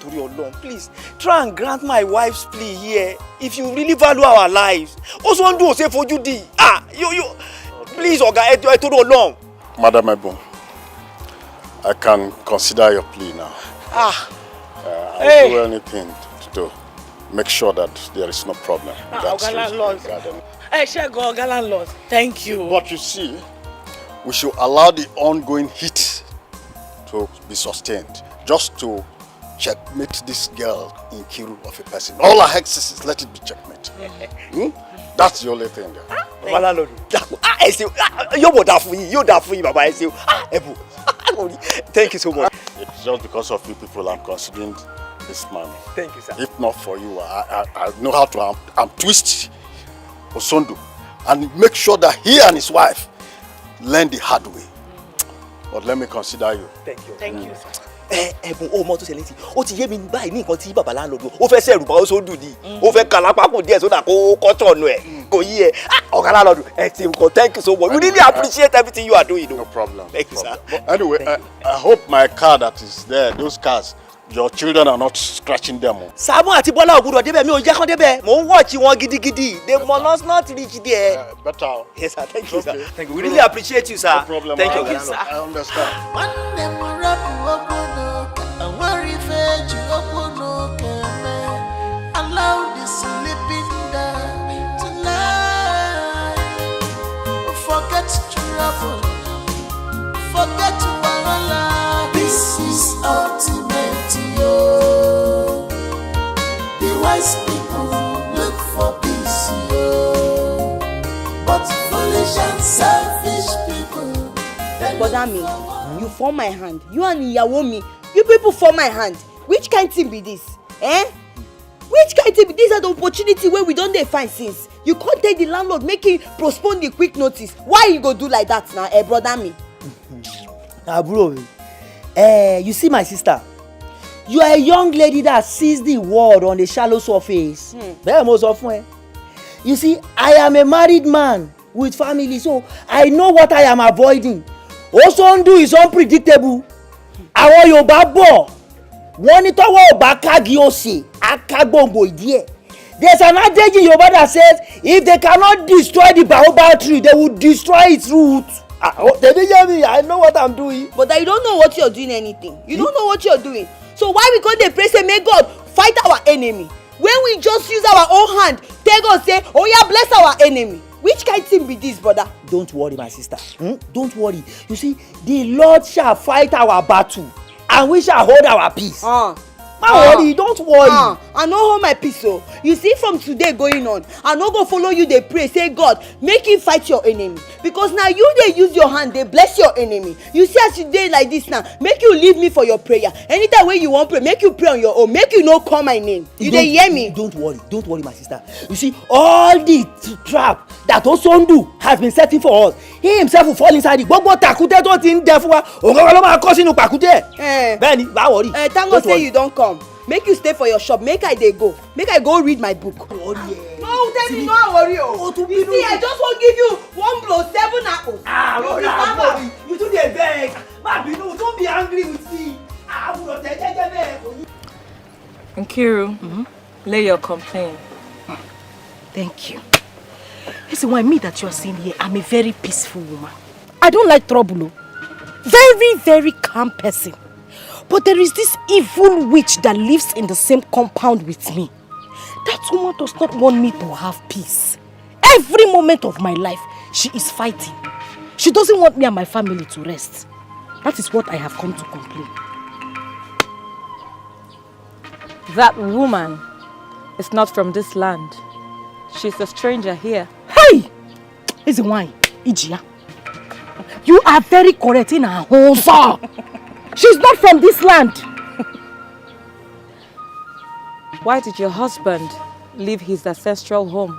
please try and grant my wife's plea here. If you really value our lives, Osondu say for you di. You. Please, Oga, Ejo, long. Madam Ebon, I can consider your plea now. I'll do anything to make sure that there is no problem. Oga landlord. Oga landlord, thank you. But you see, we should allow the ongoing heat to be sustained, just to checkmate this girl in Kiru of a person. All our hexes, let it be checkmate. That's the only thing there. Thank you so much. It's just because of you people I'm considering this man. Thank you, sir. If not for you, I know how to twist Osondu and make sure that he and his wife learn the hard way. But let me consider you. Thank you. Thank you, sir. Mọ́tò ṣẹlẹ̀ ó ti yé mi báyìí ní nǹkan tí bàbá láńlọ́dún ó fẹ́ sẹ́rù bá ó sódù ni ó fẹ́ kàlápákò díẹ̀ sódà kó kọ́tọ̀nù ẹ̀ kò yí ẹ ọ̀gá láńlọ́dún ẹ ti nǹkan thank you so much we really appreciate everything you are doing. No problem. Thank you, sir. But anyway, I hope my car that is there, those cars, your children are not scratching them. Sàámú àti Bọ́lá ò gbọdọ̀ débẹ̀ mi ò jẹ́ kán débẹ̀ mò ń watch wọn gidigidi they must not reach there. Better. Yes, sir. Thank you, sir. Thank you. We really appreciate you, sir. No problem. Thank you, sir. I understand. Allow the sleeping down tonight. Forget trouble, forget wahala. This is ultimate, yo. The wise people look for peace, yo. But foolish and selfish people. Bother me, you form my hand. You and Iyawo me, you people form my hand. Which kind thing be this? Which kind of these are the opportunity where we don't dey find since? You can't take the landlord, make him postpone the quick notice. Why you go do like that now, brother me? Bro, you see my sister, you are a young lady that sees the world on the shallow surface. Very most often. You see, I am a married man with family, so I know what I am avoiding. Osondu is unpredictable. Àwọn Yorùbá bọ̀, wọ́n ní tọ́wọ́ ò bá kági òsè, akágbòǹgbò ìdí ẹ̀. There's an adage in Yoruba that says, if they cannot destroy the baobab tree, they will destroy its roots. They didn't hear me. I know what I'm doing. But you don't know what you're doing anything. You don't know what you're doing. So why we go dey pray say may God fight our enemy? When we just use our own hand, tell God say, oh yeah, bless our enemy. Which kind thing be this, brother? Don't worry, my sister. Don't worry. You see, the Lord shall fight our battle, and we shall hold our peace. Worry, don't worry. I no hold my peace. So you see, from today going on, I no go follow you. They pray, say God, make him fight your enemy. Because now you they use your hand, they bless your enemy. You see, as you dey like this now, make you leave me for your prayer. Anytime when you want pray, make you pray on your own. Make you no call my name. You dey hear me? Don't worry, my sister. You see, all the trap that Osondu has been setting for us, he himself will fall inside it. Gbogbo takute tó ti ń dẹ fún wa, òun ló máa kó sínú pàkúté. Bẹ́ẹ̀ni, má worry. Thank God say you don't come. Make you stay for your shop. Make I go read my book. Oh yeah. No, tell me no worry. You see, I just want give you 1 blow 7 apples. Worry. You do the beg. Mabinu, don't be angry with me. I will take beg. Nkiru, lay your complaint. Thank you. Listen, why me that you are seeing here, I'm a very peaceful woman. I don't like trouble. Very, very calm person. But there is this evil witch that lives in the same compound with me. That woman does not want me to have peace. Every moment of my life, she is fighting. She doesn't want me and my family to rest. That is what I have come to complain. That woman is not from this land. She's a stranger here. Hey! Is wine, Ijia. You are very correct in her home, sir. She's not from this land. Why did your husband leave his ancestral home?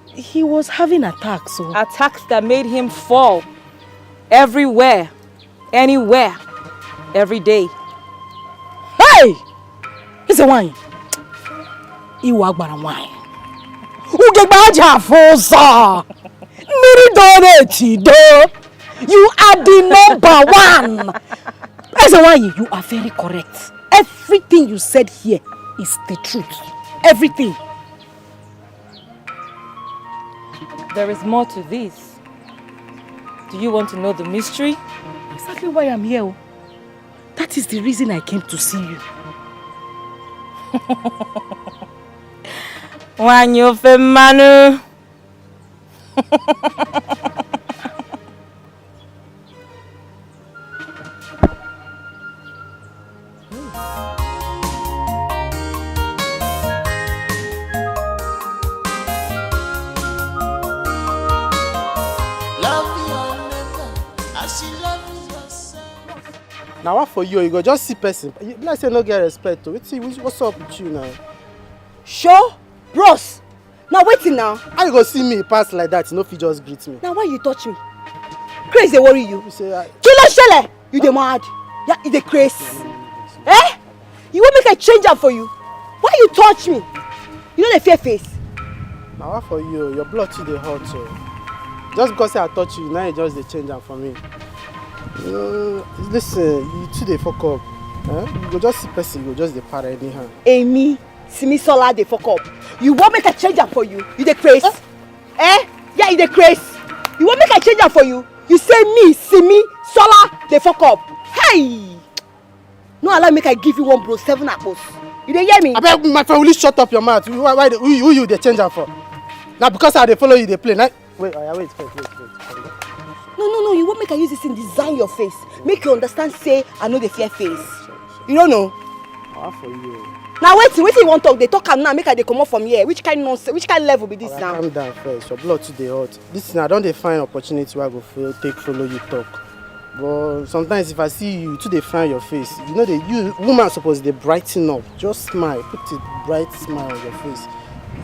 He was having attacks. So. Attacks that made him fall. Everywhere. Anywhere. Every day. Hey! It's a wine. Iwa gbara wine. Ugegbaja fosa. Miri donate do. You are the number 1. That's why you are very correct. Everything you said here is the truth. Everything. There is more to this. Do you want to know the mystery? Exactly why I'm here. That is the reason I came to see you. Wanyofe Manu. Now what for you? You go just see person. Like say no get respect to. What's up with you now? Sure, bros. Now waiting now. How you go see me pass like that? You know if you just greet me. Now why you touch me? Crazy worry you. You say Kilo shele. You dey mad? Yeah, you dey crazy. Eh? You want make I change am for you? Why you touch me? You know the fear face. Now what for you? Your blood too dey hot so. Just because I touch you, now you just dey change am for me. Listen, you too dey fuck up. You go just see person, you go just dey para anyhow. Amy, Simisola dey fuck up. You want make I change am for you? You dey crazy? Yeah, you dey crazy. You want make I change am for you? You say me, Simi, Sola, dey fuck up. Hey! No allow make I give you 1 blow 7 apples. You dey hear me? Abeg, my friend, will you shut up your mouth? Why who you dey change am for? Now because I dey follow you dey play. Now, wait. No, you want make I use this thing design your face. Make you understand say I know the fear face. You don't know? How for you? Now wait you want talk. They talk am now make I dey comot from here. Which kind nonsense? Which kind level be this now? Calm down first. Your blood too dey hot. This thing I don dey find opportunity where I go take follow you talk. But sometimes if I see you, too, they frown your face. You know, you woman supposed to brighten up. Just smile, put a bright smile on your face.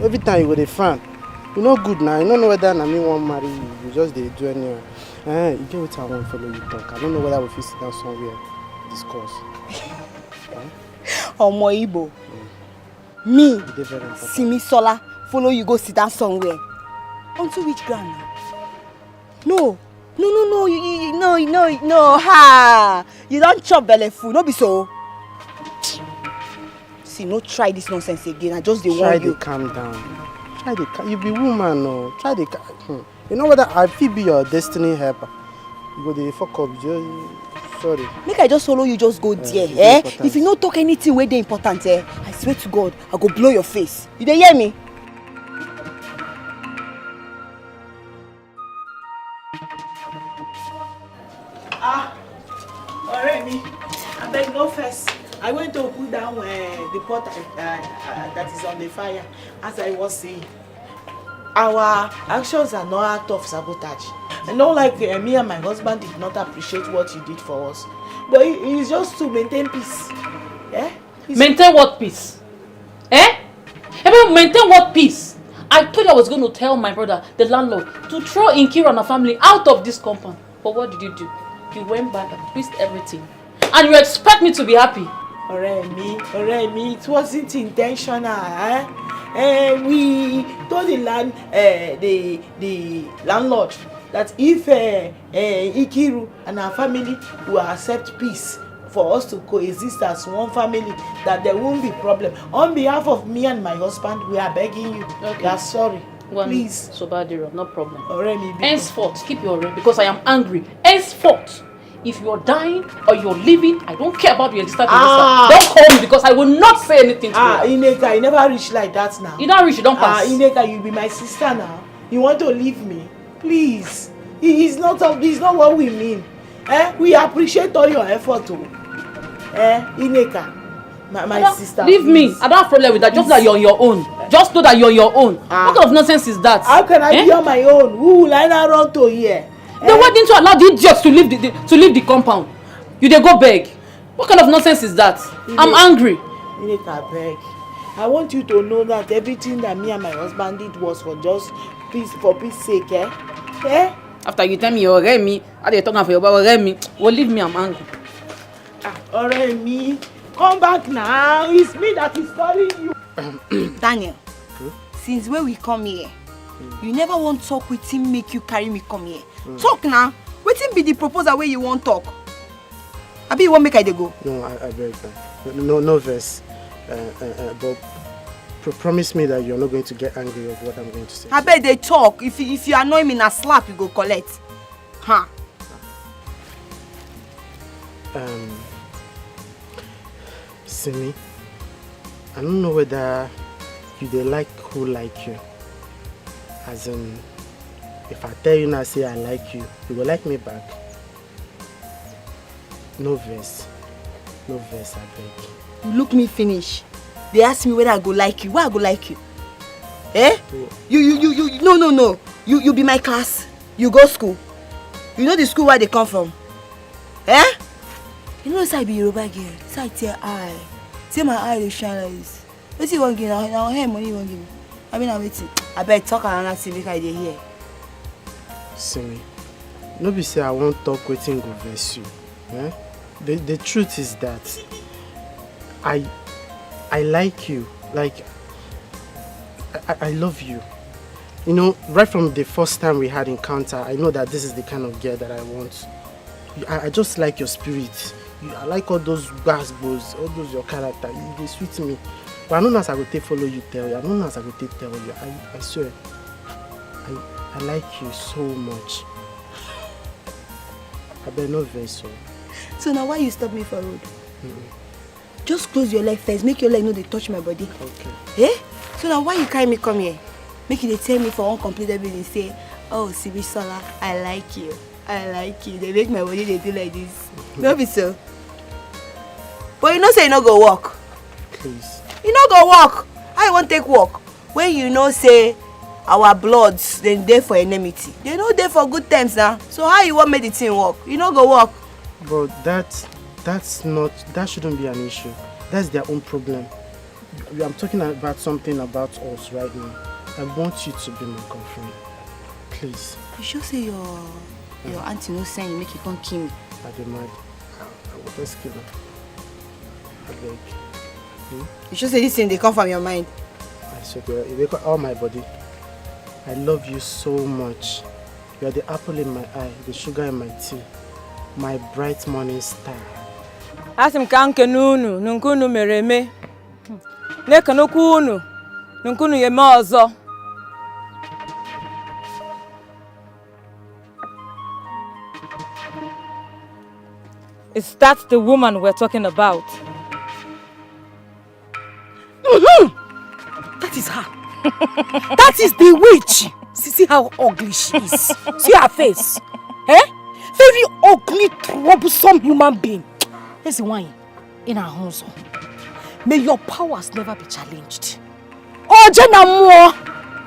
Every time you go they frown. You know good now. You don't know whether I mean one marry you. You just they do anyway. You get what I want to follow you talk. I don't know whether we fit sit down somewhere discuss. Omo Igbo. Me, Simisola, follow you go sit down somewhere. Onto which ground now? No, ha! You don't chop belly food, no be so. See, no try this nonsense again. I just warn you. Try to calm down. You be woman, no. Try to. You know whether I feel be your destiny helper. You go the fuck up, sorry. Make I just follow you, just go there, eh? If you don't talk anything where they important, eh? I swear to God, I go blow your face. You dey hear me? Already, I beg no first. I went to put down the pot that is on the fire. As I was saying, our actions are not act of sabotage. And not like me and my husband did not appreciate what you did for us. But it is just to maintain peace. Yeah? Maintain what peace? Eh? Maintain what peace? I told you I was going to tell my brother, the landlord, to throw Nkiru and her family out of this compound. But what did you do? You went back and twist everything. And you expect me to be happy? Alright, it wasn't intentional, eh? We told the landlord that if Nkiru and her family will accept peace for us to coexist as one family, that there won't be problem. On behalf of me and my husband, we are begging you. Okay. We are sorry. Please. Sobadiro, no problem. Already. Henceforth, keep your rent because I am angry. Henceforth, if you're dying or you're living, I don't care about your existence. Don't call me because I will not say anything to you. Ineka, you never reach like that now. You don't reach, you don't pass. Ineka, you be my sister now. You want to leave me? Please. It's not what we mean. We appreciate all your effort too. Ineka, my sister. Leave me. I don't have problem with that. Just that you're on your own. Just know that you're on your own. What kind of nonsense is that? How can I be on my own? Who will I not run to here? Then why didn't you allow the idiots to leave the compound? You dey go beg. What kind of nonsense is that? I'm angry. Ineka, beg. I want you to know that everything that me and my husband did was for just peace, for peace sake, eh? After you tell me you're me, how they talking for your brother me? Well, leave me, I'm angry. Me, come back now. It's me that is calling you. Daniel, since when we come here, you never want to talk with him, make you carry me come here. Talk now. Wetin be the proposal where you want talk? Abi you want make I dey go? No, I beg. No verse. But promise me that you're not going to get angry of what I'm going to say. I bet they talk. If you annoy me na slap, you go collect. Huh? Simi, I don't know whether you dey like who like you. As in, if I tell you now, say I like you, you will like me back. No verse, I beg. You look me finish. They ask me whether I go like you. Why I go like you? Eh? You no. You be my class. You go school. You know the school where they come from. Eh? You know say I be Yoruba girl. So I tell eye. Say my eye dey shine like this. Wetin you wan give now? Now hair money you wan give me. I mean I'm waiting. I bet talk another thing make I dey hear. Simi, no be say I won't talk wetin go vex you. Eh? The truth is that I like you. Like I love you. You know, right from the first time we had encounter, I know that this is the kind of girl that I want. I just like your spirit. I like all those basketballs, all those your character. They sweet me. But I know as I go take follow you tell you. I know as I go take tell you. I swear. I like you so much. I better not very so. So now why you stop me for road? Just close your leg first. Make your leg know they touch my body. Okay. Eh? So now why you carry me come here? Make you tell me for uncompleted building say, oh Simisola, I like you. I like you. They make my body they do like this. No be so. But you know say you no go walk. Please. You no go walk. How you want take walk? When you know say our bloods then there for enmity. They no there for good times now. So how you want make the thing work? You no go walk. But that shouldn't be an issue. That's their own problem. I'm talking about something about us right now. I want you to be my girlfriend. Please. You sure say your auntie no saying you make you come kill me? I demand. I will first kill her. I beg. You sure say this thing they come from your mind? I swear, it wake up all my body. I love you so much. You are the apple in my eye, the sugar in my tea, my bright morning star. Asim kanke nunu, nunkunu mereme. Neka nukunu, nunkunu yeme ozo. Is that the woman we're talking about? That is her. That is the witch. See how ugly she is. See her face. Very ugly, troublesome human being. Here's the one in her house. May your powers never be challenged. Oh, Jenna Moore.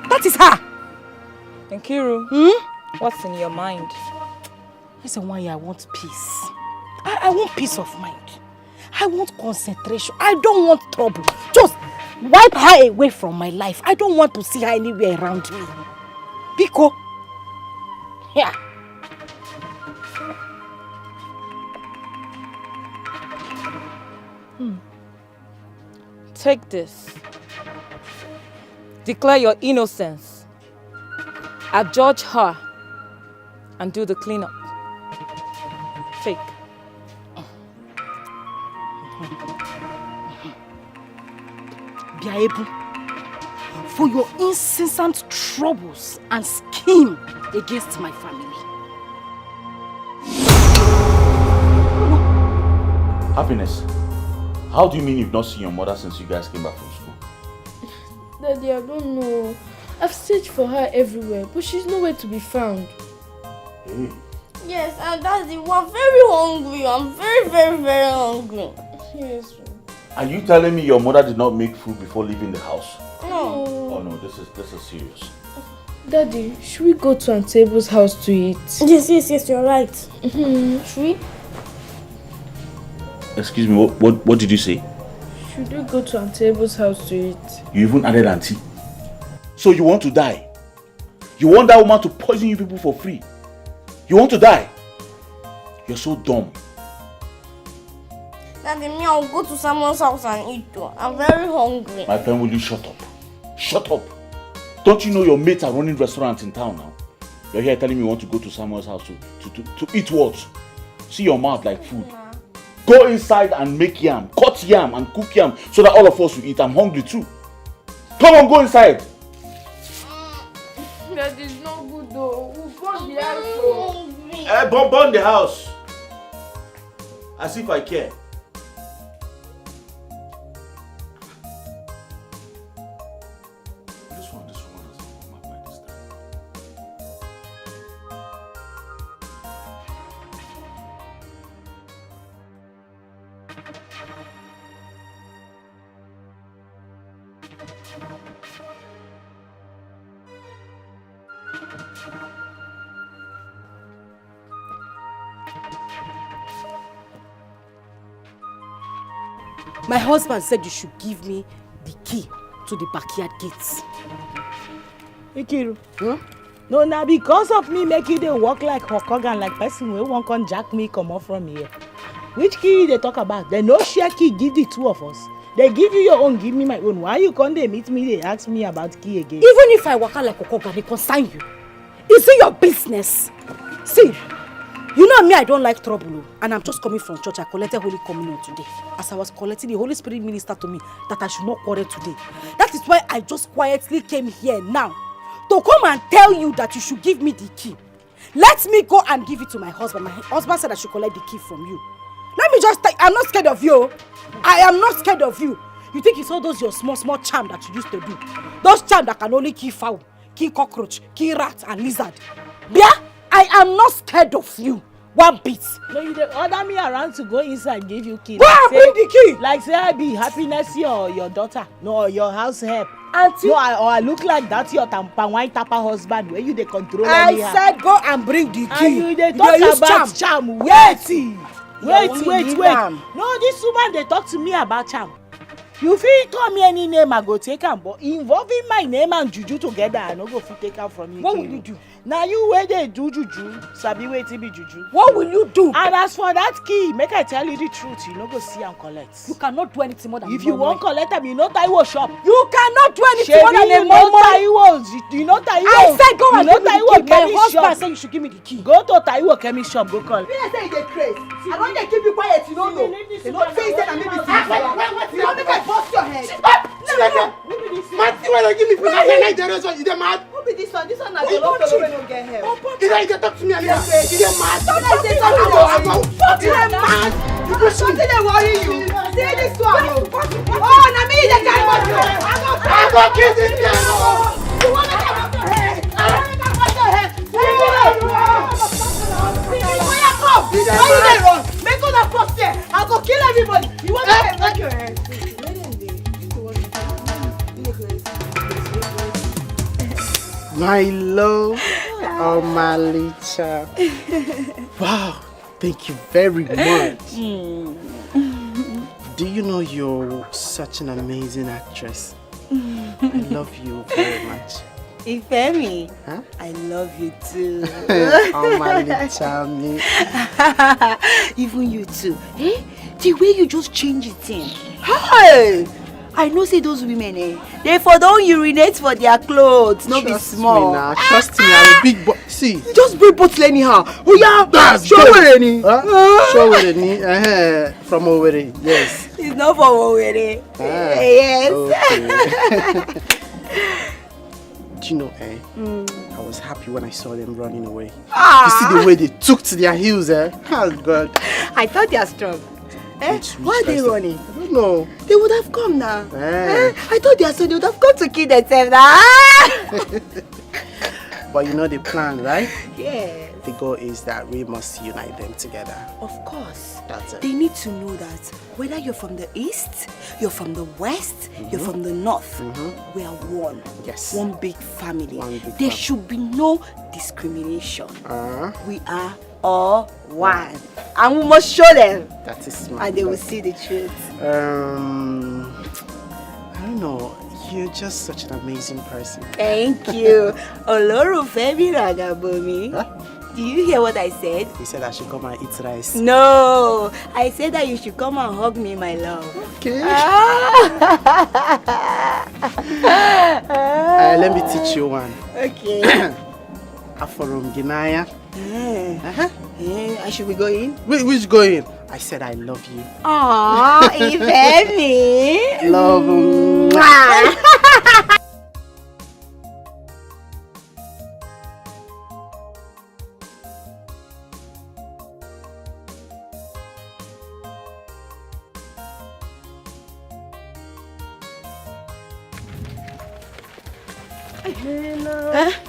That is her. Nkiru, what's in your mind? Here's the one I want peace. I want peace of mind. I want concentration. I don't want trouble. Just wipe her away from my life. I don't want to see her anywhere around me. Pico. Here. Take this. Declare your innocence. Adjudge her and do the cleanup. Take. Be able for your incessant troubles and scheme against my family. Happiness, how do you mean you've not seen your mother since you guys came back from school? Daddy, I don't know. I've searched for her everywhere, but she's nowhere to be found. Hey. Yes, and Daddy, we're very hungry. I'm very, very, very hungry. Yes. Are you telling me your mother did not make food before leaving the house? No. Oh no, this is serious. Daddy, should we go to Aunt Table's house to eat? Yes, you're right. Should we? Excuse me, what did you say? Should we go to Aunt Table's house to eat? You even added auntie. So you want to die? You want that woman to poison you people for free? You want to die? You're so dumb. Daddy, me, I'll go to someone's house and eat too. I'm very hungry. My friend, will you shut up? Shut up. Don't you know your mates are running restaurants in town now? You're here telling me you want to go to someone's house to eat what? See your mouth like food. Go inside and make yam, cut yam and cook yam so that all of us will eat. I'm hungry too. Come on, go inside. That is not good though. We'll burn the house. Burn the house. As if I care. My husband said you should give me the key to the backyard gates. Ikiru, no, now because of me make you dey walk like Hokogan, like person wey wan come jack me come off from here. Which key they talk about? They no share key, give the two of us. They give you your own, give me my own. Why you come dey meet me, they ask me about key again? Even if I walk out like Hokogan, they consign you. Is it your business? See, you know me, I don't like trouble. And I'm just coming from church. I collected Holy Communion today. As I was collecting, the Holy Spirit ministered to me that I should not quarrel today. That is why I just quietly came here now to come and tell you that you should give me the key. Let me go and give it to my husband. My husband said I should collect the key from you. Let me just I'm not scared of you. I am not scared of you. You think it's all those your small charm that you used to do? Those charm that can only kill fowl, kill cockroach, kill rat and lizard. Yeah? I am not scared of you. One bit. No, you dey order me around to go inside, give you key. Go and bring the key. Like say I be Happiness your daughter, no, your house help. Auntie. No, I look like that your wine tapa husband where you dey control I anyhow. said go and bring the key. And you dey talk about charm. Yes. Wait. No, this woman they talk to me about him. You fit call me any name, I go take him. But involving my name and Juju together, I no go fit take him from you. What will you do? Now you where they do Juju, sabi wait to be Juju. What will you do? And as for that key, make I tell you the truth, you no go see and collect. You cannot do anything more than if you won't collect them, you know Taiwo shop. You cannot do anything more than a Taiwo. You know Taiwo. I said go and give me the key. My husband shop. said you should give me the key. Go to Taiwo chemist shop, go call. Me say you dey craze. I don't dey keep you quiet, you don't know. You don't say that and maybe you don't make I bust your head. Martin, when I give me food, I say, you dey mad? Who be this one? This one na the local wey no get hair. You dey talk to me anymore. You dey mad? Something dey worry you. See this one. Oh, na me dey carry bottle. I go kill this girl. You want to cut your head? I want to cut your head. Why you dey run? Make una pause there. I go kill everybody. You want to cut your head? My love, oh my little. Wow, thank you very much. Do you know you're such an amazing actress? I love you very much. Ifemi, huh? I love you too. Oh my little me. Even you too. Eh? The way you just change it in. Hey! I know say those women, they for don't urinate for their clothes, no be small. Trust me, I'm a big boy. See, just bring bottle anyhow. Oh yeah, show Owerri. Show Owerri, from Owerri, yes. It's not from Owerri. Yes. Okay. Do you know, I was happy when I saw them running away. You see the way they took to their heels, Oh God. I thought they are strong. Why are they running? I don't know. They would have come now. I thought they would have come to kill themselves now. But you know the plan, right? Yes. The goal is that we must unite them together. Of course. That's it. They need to know that whether you're from the east, you're from the west, you're from the north, we are one. Yes. One big family. One big there family. should be no discrimination. We are all one. And we must show them. That is smart. And they will see the truth. I don't know. You're just such an amazing person. Thank you. Olorunfemi Ragabomi. Do you hear what I said? You said I should come and eat rice. No, I said that you should come and hug me, my love. Okay. Let me teach you one. Okay. Aforum Ginaya. I should be going? Which going? I said I love you. Aww, Ifemi. Love you.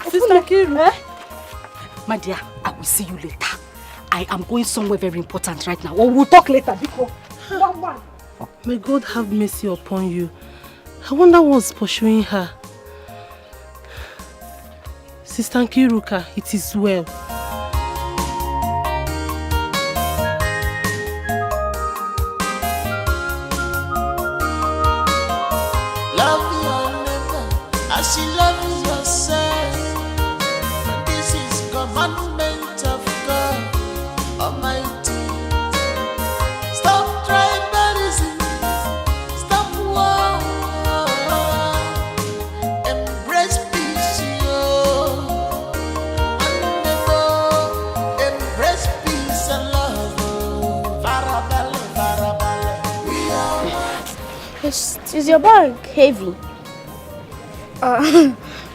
Sister Kiru. My dear, I will see you later. I am going somewhere very important right now. We'll talk later. May God have mercy upon you. I wonder what's pursuing her. Sister Kiruka, it is well. Love your neighbor as you love yourself. This is commandment of God Almighty. Stop tribalism. Stop war. Embrace peace, yo. And never embrace peace and love. Farabale, farabale. We are one. Is your bag heavy?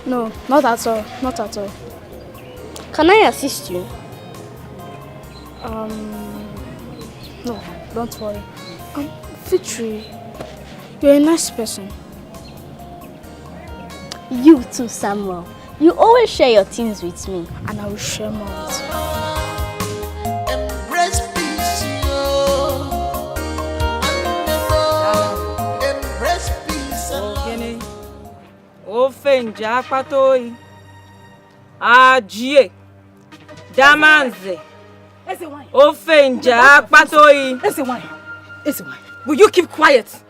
No, not at all. Not at all. Can I assist you? No, don't worry. Fitri, you're a nice person. You too, Samuel. You always share your things with me. And I will share more with you. Embrace peace, yo. And never embrace peace and love. Ofenja akpatoi. Ajie. Damanze. Ofenja Patoi. Will you keep quiet?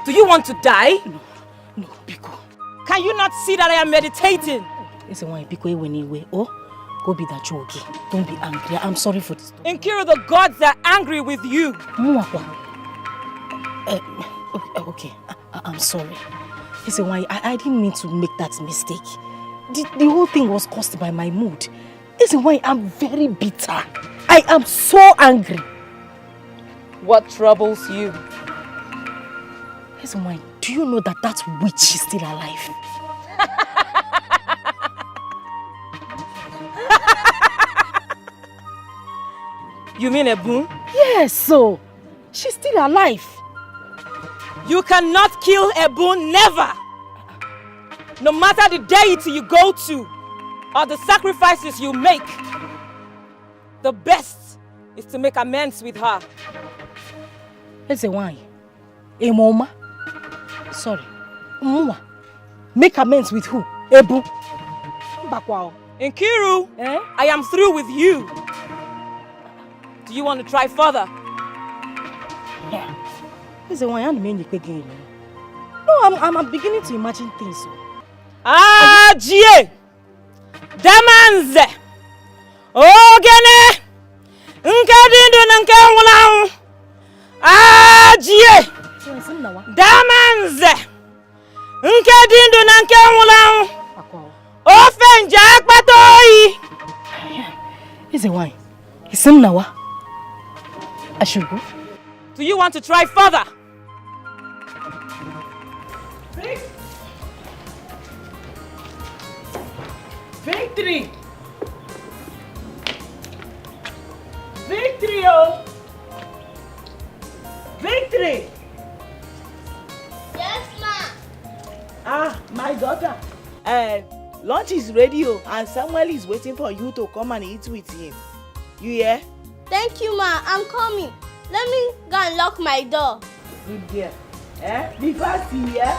Do you want to die? No, Biko. Can you not see that I am meditating? Go be that joke. Don't be angry. I'm sorry for this. Nkiru, the gods are angry with you. Okay, I'm sorry. Listen, I didn't mean to make that mistake. The whole thing was caused by my mood. Listen, I'm very bitter. I am so angry. What troubles you? Listen, do you know that witch is still alive? You mean Ebun? Yes, so she's still alive. You cannot kill Ebun, never! No matter the deity you go to or the sacrifices you make, the best is to make amends with her. Listen, Mama? Sorry. Mama. Make amends with who? Ebu? Nkiru, I am through with you. Do you want to try further? Yeah. Listen, I'm beginning to imagine things. Jie! Damanze! Ogene! Nkadindu nankangulang! Jie! Damanze! Nkadindu nankangulang! Ofenja Patoi! Is it why? It's him now. I should go. Do you want to try further? Victory! Victory, oh! Victory! Yes, ma. My daughter. Lunch is ready, and Samuel is waiting for you to come and eat with him. You hear? Thank you, ma. I'm coming. Let me go and lock my door. Good girl. Be fast, yeah?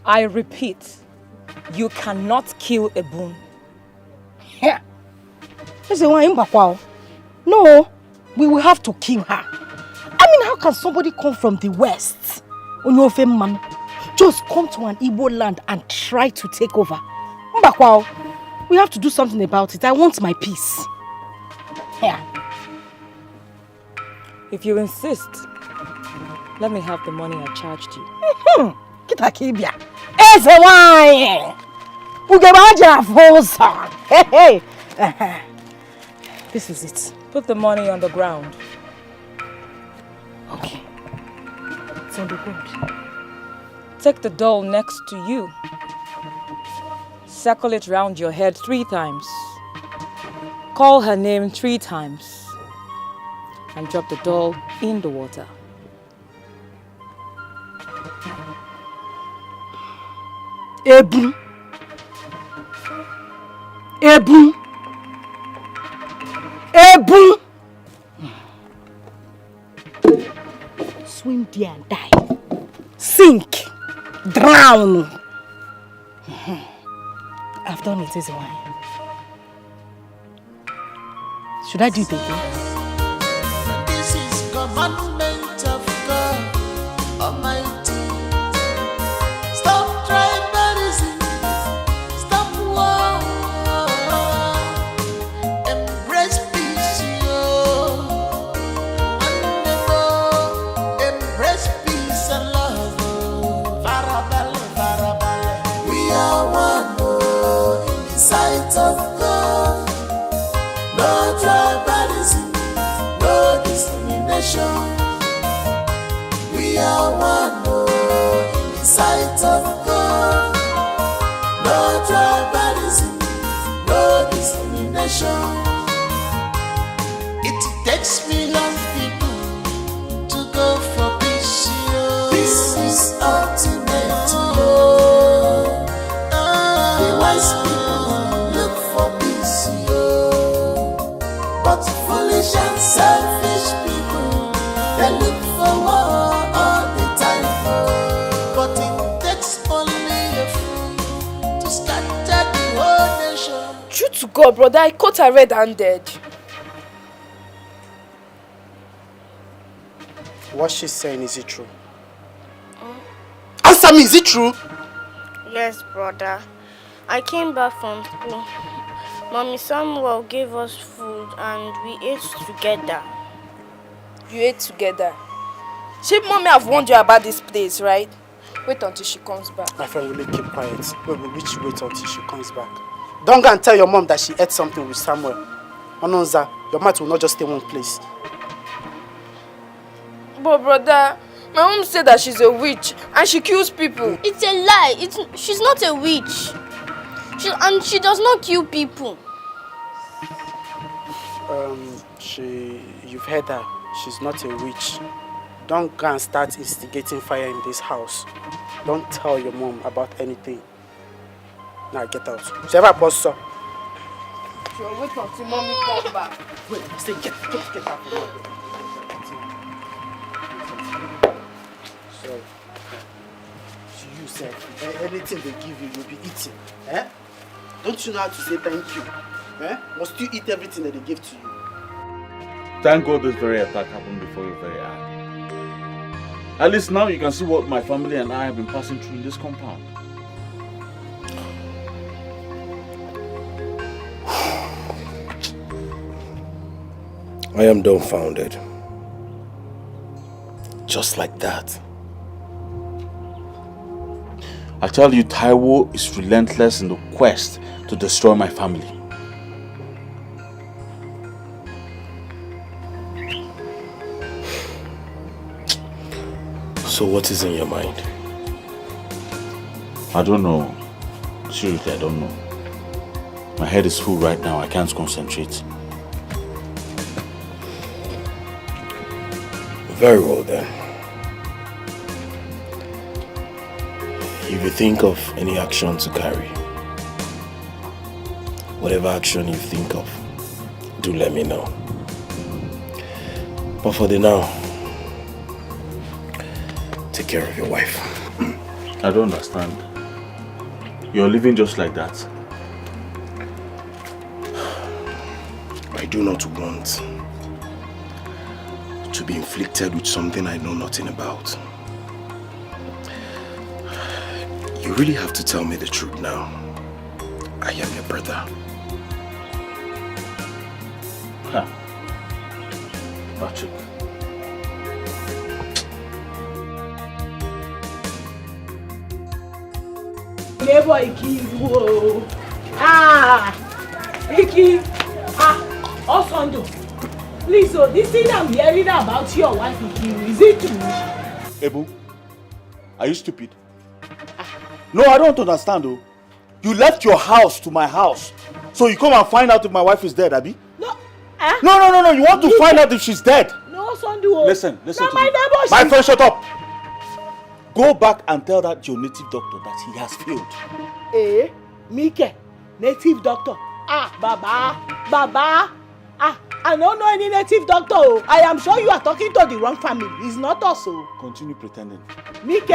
I repeat, you cannot kill Ebun. Yeah. No, we will have to kill her. I mean, how can somebody come from the west, man, just come to an Igbo land and try to take over? We have to do something about it. I want my peace. Yeah. If you insist, let me have the money I charged you. This is it. Put the money on the ground. Okay. It's on the ground. Take the doll next to you. Circle it round your head 3 times. Call her name 3 times. And drop the doll in the water. Ebu. Ebu. Ebu. Swim there and die. Sink. Drown. I've done it, is why. Should I do it again? This is commandment of God Almighty. Stop tribalism. Stop war. Embrace peace, yo. Embrace peace and love. Farabale, farabale. We are one in the sight of God. No tribalism, no discrimination. We are one in the sight of God. No tribalism, no discrimination. It takes millions of people to go for peace. This is ultimate. The wise people look for Selfish people, they look for war all the time. But it takes only a fool to scatter the whole nation. True to God, brother, I caught her red-handed. What she's saying, is it true? Answer me, is it true? Yes, brother. I came back from school. Mommy Samuel gave us food and we ate together. You ate together? She mommy have warned you about this place, right? Wait until she comes back. My friend, will you keep quiet? Which wait until she comes back? Don't go and tell your mom that she ate something with Samuel. Ononza, your mouth will not just stay one place. But brother, my mom said that she's a witch and she kills people. It's a lie. She's not a witch. She does not kill people. You've heard her. She's not a witch. Don't go and start instigating fire in this house. Don't tell your mom about anything. Now get out. Whoever posts up. Sure, wait until mommy comes back. Wait, stay, get out. So, you said anything they give you, you'll be eating. Eh? Don't you know how to say thank you? Eh? Must you eat everything that they give to you? Thank God this very attack happened before your very eye. At least now you can see what my family and I have been passing through in this compound. I am dumbfounded. Just like that. I tell you, Taiwo is relentless in the quest to destroy my family. So what is in your mind? I don't know. Seriously, I don't know. My head is full right now. I can't concentrate. Very well then. If you think of any action to carry, whatever action you think of, do let me know. But for the now, take care of your wife. I don't understand. You're living just like that. I do not want to be inflicted with something I know nothing about. You really have to tell me the truth now. I am your brother. Huh. Patrick. Neighbor Iki, whoa. Iki, Osondo. Please, so this thing I'm hearing about your wife, Iki, is it true? Ebu, are you stupid? No, I don't understand though. You left your house to my house. So you come and find out if my wife is dead, Abi? No. No. You want to find out if she's dead. No, Sondo. Listen no, to my me. neighbor, My friend, shut up. Go back and tell that your native doctor that he has failed. Mike, native doctor. Baba. I don't know any native doctor. I am sure you are talking to the wrong family. It's not us. Continue pretending. Mike.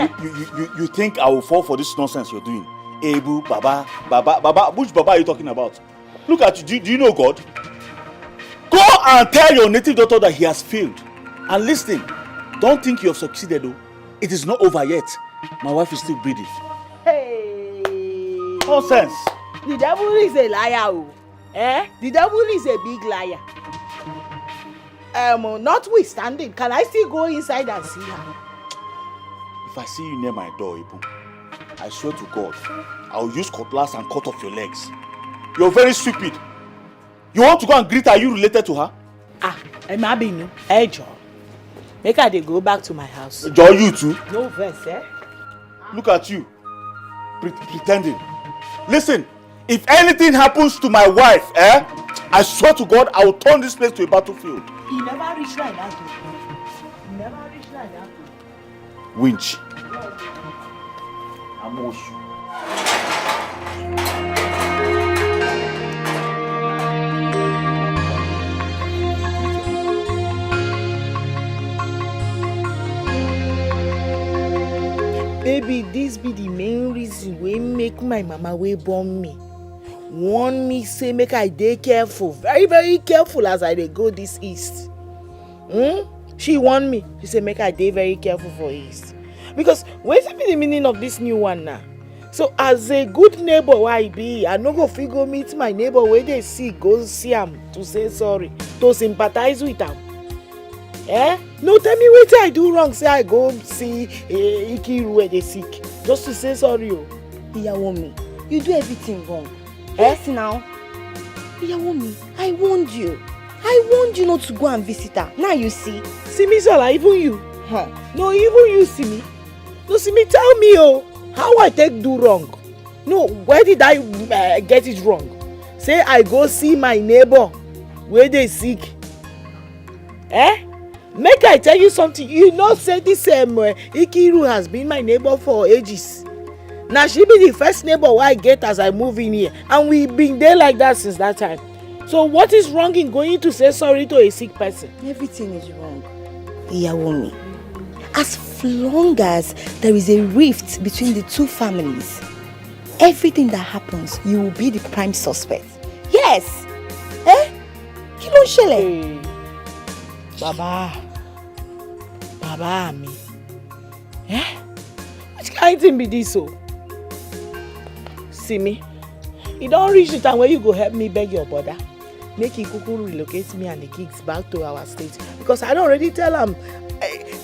You think I will fall for this nonsense you're doing? Ebu, Baba. Which Baba are you talking about? Look at you. Do you know God? Go and tell your native doctor that he has failed. And listen, don't think you have succeeded though. It is not over yet. My wife is still breathing. Hey. Nonsense. The devil is a liar. The devil is a big liar. Notwithstanding, can I still go inside and see her? If I see you near my door, Ibu, I swear to God, I will use cutlass and cut off your legs. You're very stupid. You want to go and greet her? Are you related to her? Emabinu, John. Make her they go back to my house. John, you too? No verse, Look at you, pretending. Listen, if anything happens to my wife, I swear to God, I will turn this place to a battlefield. He never reached like that. He never reached like that. Winch. Amos. be the main reason wey make my mama wey born me warn me say make I dey careful, very very careful as I dey go this east. She warn me. She say make I dey very careful for east. Because wetin be the meaning of this new one now? So as a good neighbor wey I be, I no go fit go meet my neighbor wey dey sick, go see am to say sorry, to sympathize with am. No, tell me wetin I do wrong say I go see Ikiru wey dey sick just to say sorry. Iyawomi, you do everything wrong. Yes now. Iyawomi, I warned you. I warned you not to go and visit her. Now you see. See me, Sola, even you. No, even you see me. No, see me, tell me, how I take do wrong. No, where did I get it wrong? Say I go see my neighbor where they sick. Make I tell you something. You know, say this Ikiru has been my neighbor for ages. Now she be the first neighbor I get as I move in here. And we been there like that since that time. So what is wrong in going to say sorry to a sick person? Everything is wrong. Iyawomi, as long as there is a rift between the two families, everything that happens, you will be the prime suspect. Yes. Kí ló ń ṣẹlẹ̀? Baba mi. Which kind thing be this so? See me, you don't reach the time where you go help me beg your brother. Make him kuku relocate me and the kids back to our state. Because I don't already tell him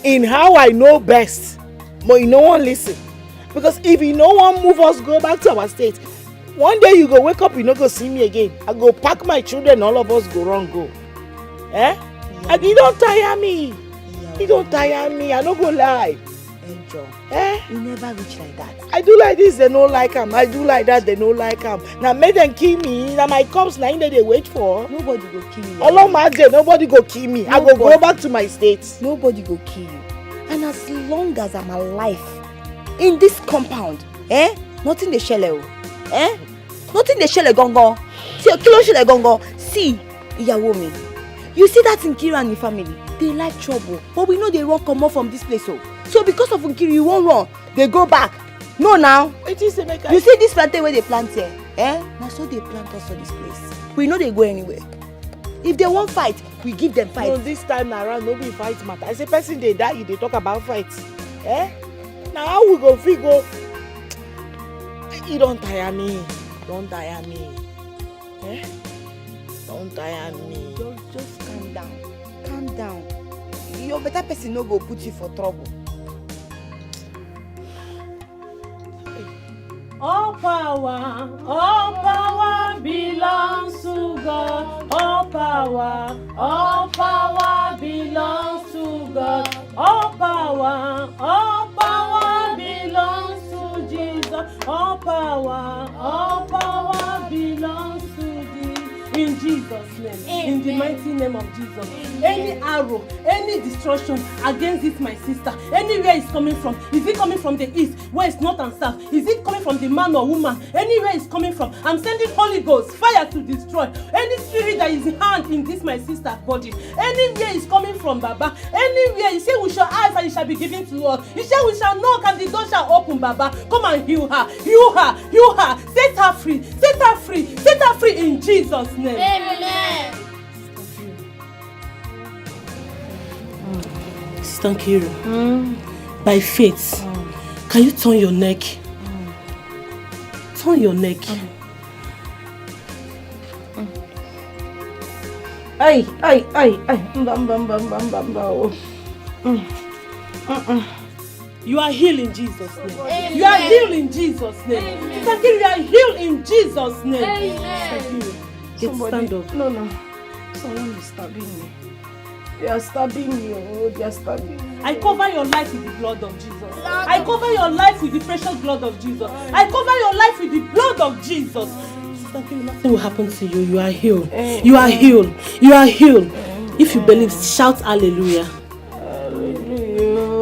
in how I know best. But you no one listen. Because if you no one move us go back to our state, one day you go wake up, you no go see me again. I go pack my children, all of us go run go. And you don't tire me. You don't tire me. I no go lie. Angel, you never reach like that. I do like this, they no like him. I do like that, they no like him. Now make them kill me. Now my cops, now they wait for. Nobody go kill you. All of my day, nobody go kill me. I go back to my state. Nobody go kill you. And as long as I'm alive in this compound, nothing dey shele o. Nothing dey shele gongo. See, kilo shele gongo. See, Iyawomi, you see that Nkiru and the family, they like trouble. But we know they won't come out from this place. So because of Nkiru, you won't run. They go back. No now. You see this plantain where they plant here? Now so they plant us for this place. We know they go anywhere. If they won't fight, we give them fight. No, this time around, nobody fight matter. I say person they die, they talk about fights. Now how we go figure? You don't tire me. Don't tire me. Don't tire me. Just calm down. Calm down. Your better person no go put you for trouble. All power belongs to God. All power belongs to God. All power belongs to Jesus. All power belongs to thee. In Jesus' name. Amen. In the mighty name of Jesus. Amen. Any arrow, any destruction against this my sister, anywhere it's coming from, is it coming from the east, west, north and south? Is it coming from the man or woman? Anywhere it's coming from, I'm sending Holy Ghost fire to destroy any spirit that is hand in this my sister's body. Anywhere it's coming from, Baba. Anywhere you say we shall ask and it shall be given to us. You say we shall knock and the door shall open, Baba. Come and heal her, heal her, heal her. Set her free, set her free, set her free in Jesus' name. Amen. Sister Nkiru, by faith, can you turn your neck? Turn your neck. Ay. You are healed in Jesus' name. Amen. You are healed in Jesus' name. Sister Nkiru, you are healed in Jesus' name. Amen. Stand up. No. Someone is stabbing me. They are stabbing me. They are stabbing me. I cover your life with the blood of Jesus. I cover your life with the precious blood of Jesus. I cover your life with the blood of Jesus. Sister Nkiru, nothing will happen to you. You are healed. You are healed. You are healed. If you believe, shout hallelujah. Hallelujah.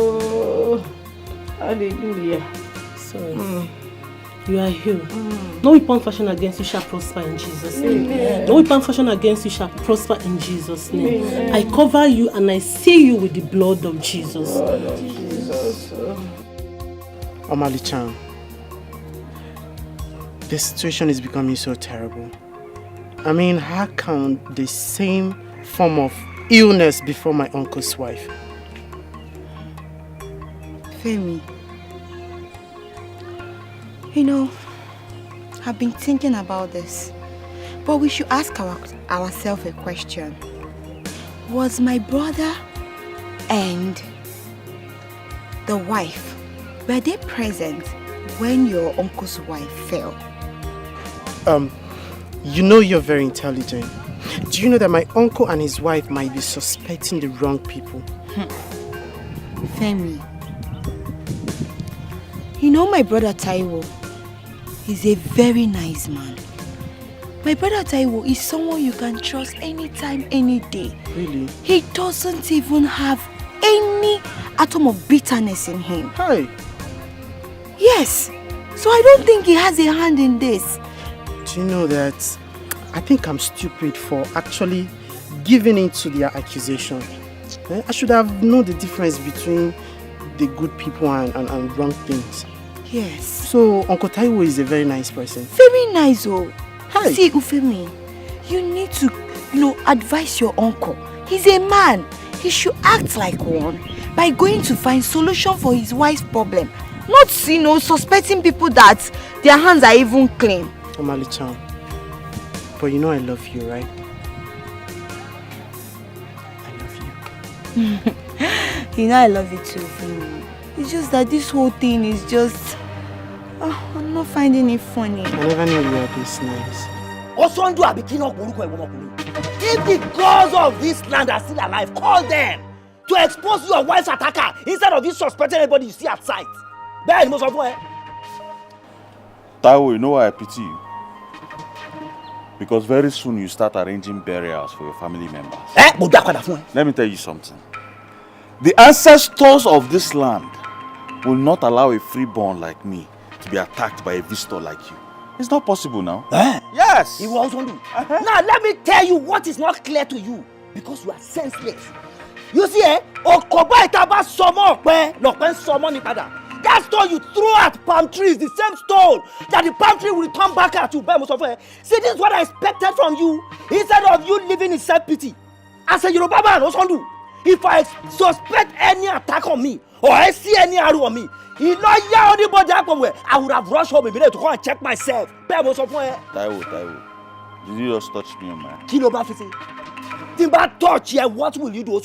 Hallelujah. Sorry. You are healed. No weapon fashioned against you shall prosper in Jesus' name. Amen. No weapon fashioned against you shall prosper in Jesus' name. Amen. I cover you and I seal you with the blood of Jesus. Blood of Jesus. Omali-chan, the situation is becoming so terrible. I mean, how can the same form of illness before my uncle's wife? Femi, you know, I've been thinking about this, but we should ask ourselves a question. Was my brother and the wife, were they present when your uncle's wife fell? You know you're very intelligent. Do you know that my uncle and his wife might be suspecting the wrong people? Femi, you know my brother Taiwo is a very nice man. My brother Taiwo is someone you can trust anytime, any day. Really? He doesn't even have any atom of bitterness in him. Hi. Yes. So I don't think he has a hand in this. Do you know that I think I'm stupid for actually giving in to their accusation? I should have known the difference between the good people and wrong things. Yes. So Uncle Taiwo is a very nice person. Very nice, oh. Hi. See, Ufemi, you need to, advise your uncle. He's a man. He should act like one by going to find solution for his wife's problem. Not, suspecting people that their hands are even clean. Omali-chan, but you know I love you, right? I love you. You know I love you too, Ufemi. It's just that this whole thing is just... I'm not finding it funny. I never knew you were this nice. If the gods of this land are still alive, call them to expose your wife's attacker instead of you suspecting anybody you see at sight. Taiwo, you know why I pity you? Because very soon you start arranging burials for your family members. Let me tell you something. The ancestors of this land will not allow a freeborn like me to be attacked by a visitor like you. It's not possible now. Yes. He will also do. Now let me tell you what is not clear to you, because you are senseless. You see, that stone you throw at palm trees, the same stone that the palm tree will return back at you. See, this is what I expected from you. Instead of you living in self-pity, as a Yoruba man, if I suspect any attack on me or I see any arrow on me, I would have rushed home immediately to go and check myself. Taiwo, did you just touch me on my hand? Timba touch here, what will you do?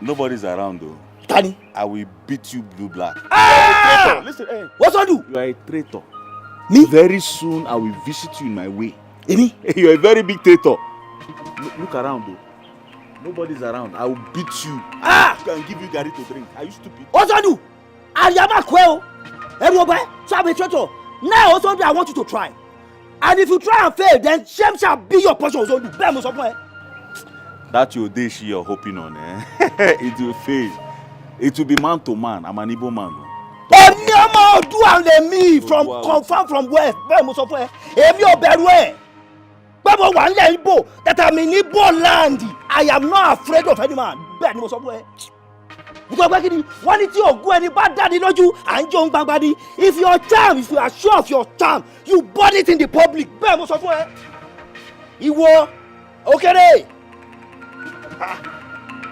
Nobody's around though. Tani, I will beat you blue black. Ah! Listen, hey. What's on do? You are a traitor. Me? Very soon I will visit you in my way. Me? You are a very big traitor. Look around though. Nobody's around. I will beat you. Ah! I can give you Gary to drink. Are you stupid? What's on do? So I'm a traitor. Now also I want you to try. And if you try and fail, then shame shall be your portion. That your day you're hoping on, eh? It will fail. It will be man to man. I'm an Igbo man. Me from confirm from where? That I'm in Igbo land. I am not afraid of any man. If your charm, if you are sure of your charm, you burn it in the public. Iwo, okay.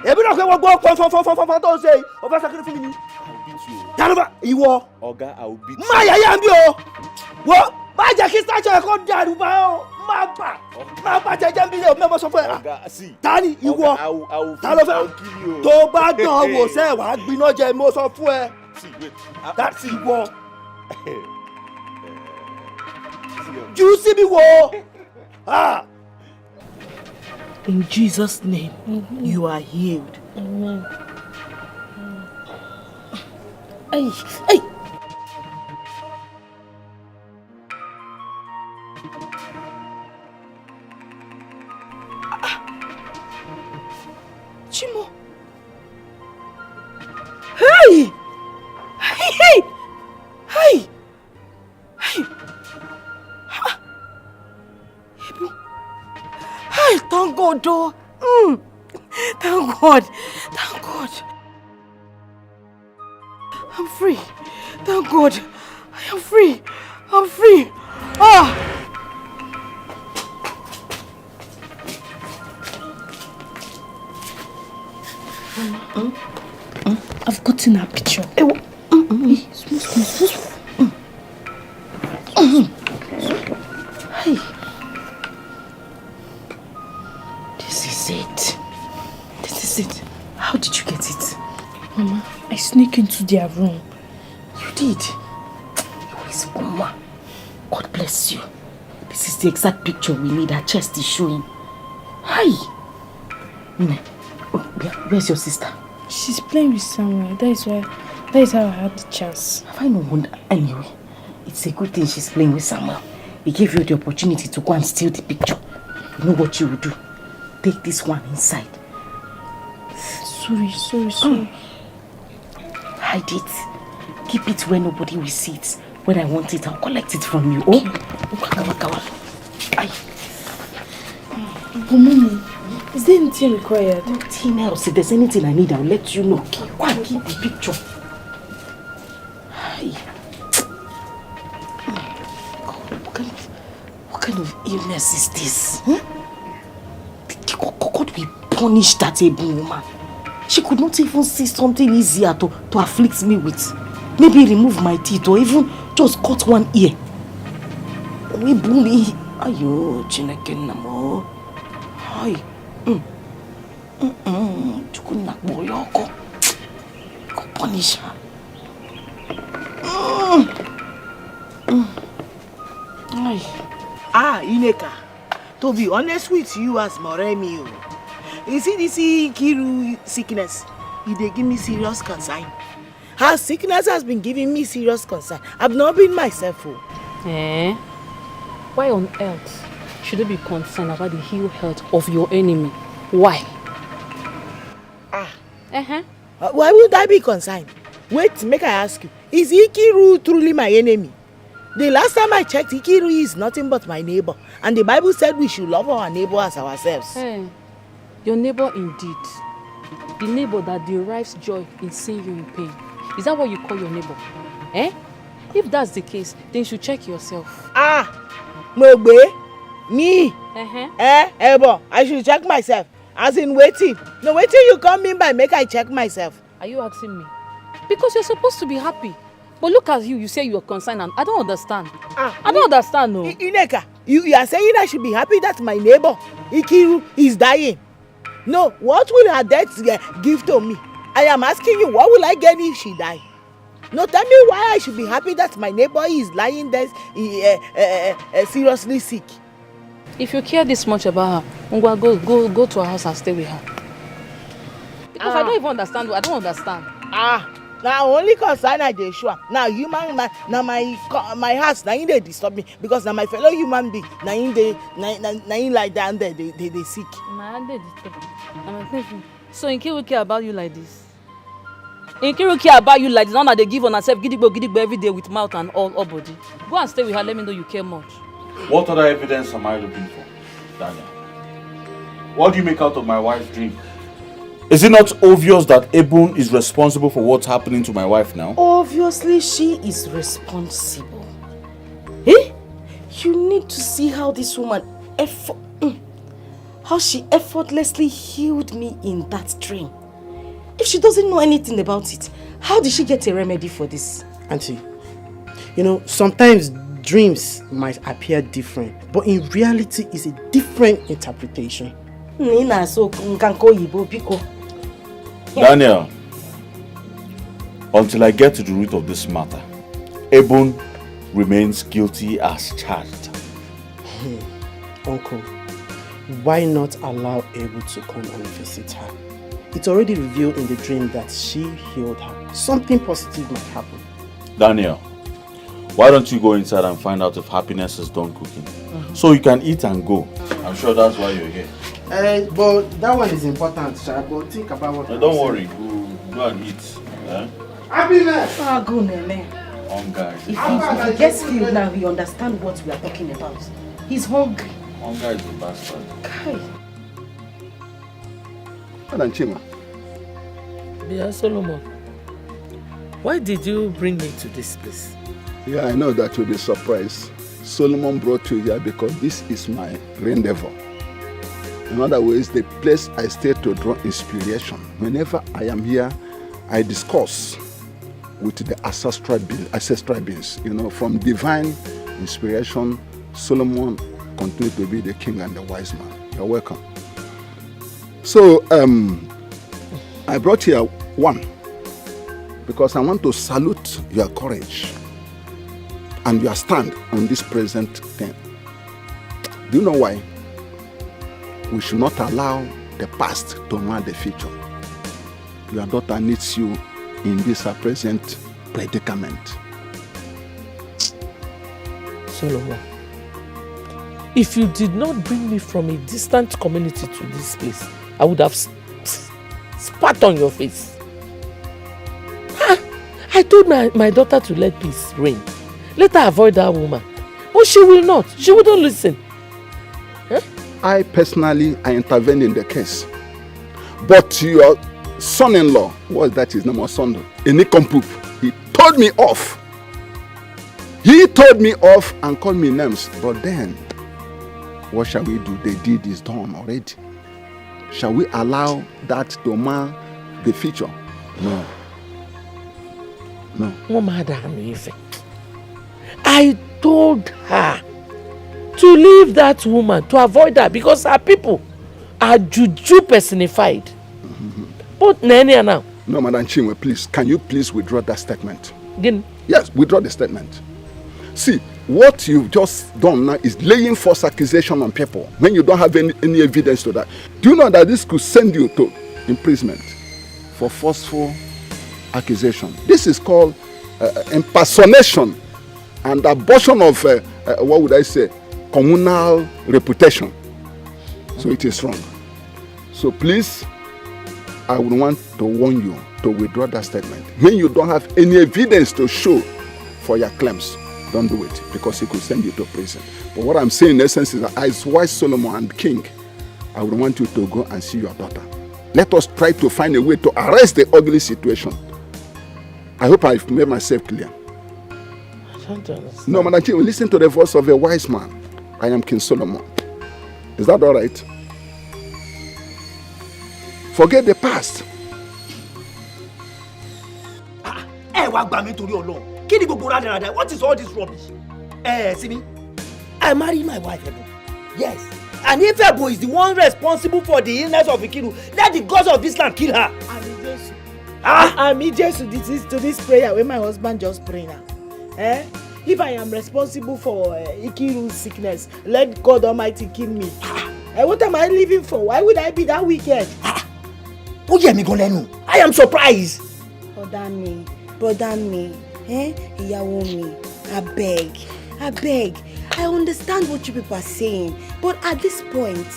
Ebi na kwe go don't say over sacrifice me. I'll beat you. Danuba, Iwo. Oga, I will beat you. Ma ya yambi o. Wo, ma je ki sta che ko danuba o. Ma ba je jambi le o memo so fe. Oga, see. Tani Iwo. I will kill you. Tó bá dán wò se wá gbina je mo so fún ẹ. See, wait. That's Iwo. You see me wo. Ah. In Jesus' name, you are healed. Amen. Hey. Chimo. Hey. Thank God, oh. Thank God. I'm free. Thank God. I am free. I'm free. Ah! I've gotten a picture. Hey. This is it. This is it. How did you get it? Mama, I sneak into their room. You did? You is Mama. God bless you. This is the exact picture we need. Her chest is showing. Hi. Where's your sister? She's playing with Samuel. That is how I had the chance. Have I no wonder? Anyway, it's a good thing she's playing with Samuel. He gave you the opportunity to go and steal the picture. You know what you will do? Take this one inside. Sorry. Hide it. Keep it where nobody will see it. When I want it, I'll collect it from you. Oh? But Mommy, is there anything required? Nothing else. If there's anything I need, I'll let you know. Go and keep the picture. What kind of illness is this? God will punish that able woman. She could not even see something easier to afflict me with. Maybe remove my teeth or even just cut one ear. We bully. Ayo, Chineke namo. Hi. Chukuna boyoko. Go punish her. Ineka. To be honest with you as Moremi, you see this Kiru sickness, they give me serious concern. Her sickness has been giving me serious concern. I've not been myself. Why on earth should you be concerned about the ill health of your enemy? Why? Why would I be concerned? Wait, make I ask you. Is Ikiru truly my enemy? The last time I checked, Ikiru is nothing but my neighbor. And the Bible said we should love our neighbor as ourselves. Your neighbor indeed. The neighbor that derives joy in seeing you in pain. Is that what you call your neighbor? If that's the case, then you should check yourself. Mogbe? Me? Ebo, I should check myself. As in waiting. No, waiting you come in by make I check myself. Are you asking me? Because you're supposed to be happy. But look at you say you're concerned and I don't understand. I don't understand, no. Ineka, you are saying I should be happy that my neighbor, Ikiru, is dying. No, what will her death give to me? I am asking you, what will I get if she die? No, tell me why I should be happy that my neighbor is lying there seriously sick. If you care this much about her, go to her house and stay with her. Because I don't even understand. I don't understand. Now only concern I dey sure. Now human man, now my house, now they disturb me because now my fellow human being, now in like down there they sick. My hand they disturb. So Nkiru care about you like this? Nkiru care about you like this? Now that they give on herself gidigbo every day with mouth and all body. Go and stay with her. Let me know you care much. What other evidence am I looking for, Daniel? What do you make out of my wife's dream? Is it not obvious that Ebun is responsible for what's happening to my wife now? Obviously, she is responsible. You need to see how this woman how she effortlessly healed me in that dream. If she doesn't know anything about it, how did she get a remedy for this? Auntie, you know, sometimes dreams might appear different, but in reality, it's a different interpretation. Daniel, until I get to the root of this matter, Ebun remains guilty as charged. Uncle, why not allow Ebun to come and visit her? It's already revealed in the dream that she healed her. Something positive might happen. Daniel, why don't you go inside and find out if Happiness is done cooking? So you can eat and go. I'm sure that's why you're here. But that one is important, sir. But think about what. Don't worry. Go and eat. Happiness! Go, Nene. Hunger. If he gets filled now, he understands what we are talking about. He's hungry. Hunger is the bastard. Madam Chima. Yeah, Solomon. Why did you bring me to this place? Yeah, I know that you'll be surprised. Solomon brought you here because this is my rendezvous. In other words, the place I stay to draw inspiration. Whenever I am here, I discuss with the ancestral beings. You know, from divine inspiration, Solomon continued to be the king and the wise man. You're welcome. So, I brought here one because I want to salute your courage and your stand on this present thing. Do you know why? We should not allow the past to mark the future. Your daughter needs you in this present predicament. Solomon, if you did not bring me from a distant community to this place, I would have spat on your face. I told my daughter to let peace reign. Let her avoid that woman. But she will not. She wouldn't listen. I personally, I intervened in the case. But your son-in-law, what that his name was son, Enikompup, he told me off. He told me off and called me names. But then, what shall we do? The deed is done already. Shall we allow that to mar the future? No. No. I told her to leave that woman, to avoid her, because her people are juju personified. But Nenia now. No, Madam Chinwe, please, can you please withdraw that statement? Again? Yes, withdraw the statement. See, what you've just done now is laying false accusation on people when you don't have any evidence to that. Do you know that this could send you to imprisonment for forceful accusation? This is called impersonation and abortion of, what would I say, communal reputation. So it is wrong. So please, I would want to warn you to withdraw that statement. When you don't have any evidence to show for your claims, don't do it, because it could send you to prison. But what I'm saying in essence is that as wise Solomon and king, I would want you to go and see your daughter. Let us try to find a way to arrest the ugly situation. I hope I've made myself clear. I don't understand. No, Madam Chief, listen to the voice of a wise man. I am King Solomon. Is that all right? Forget the past. What is all this rubbish? See me? I married my wife, Ebo. Yes. And if Ebo is the one responsible for the illness of Ikiru, let the gods of this land kill her. I'm Jesus to this prayer when my husband just pray now. If I am responsible for Ikiru's sickness, let God Almighty kill me. What am I living for? Why would I be that wicked? Oh yeah, me go lenu. I am surprised. Brother me, ìyàwó mi, I beg. I understand what you people are saying, but at this point,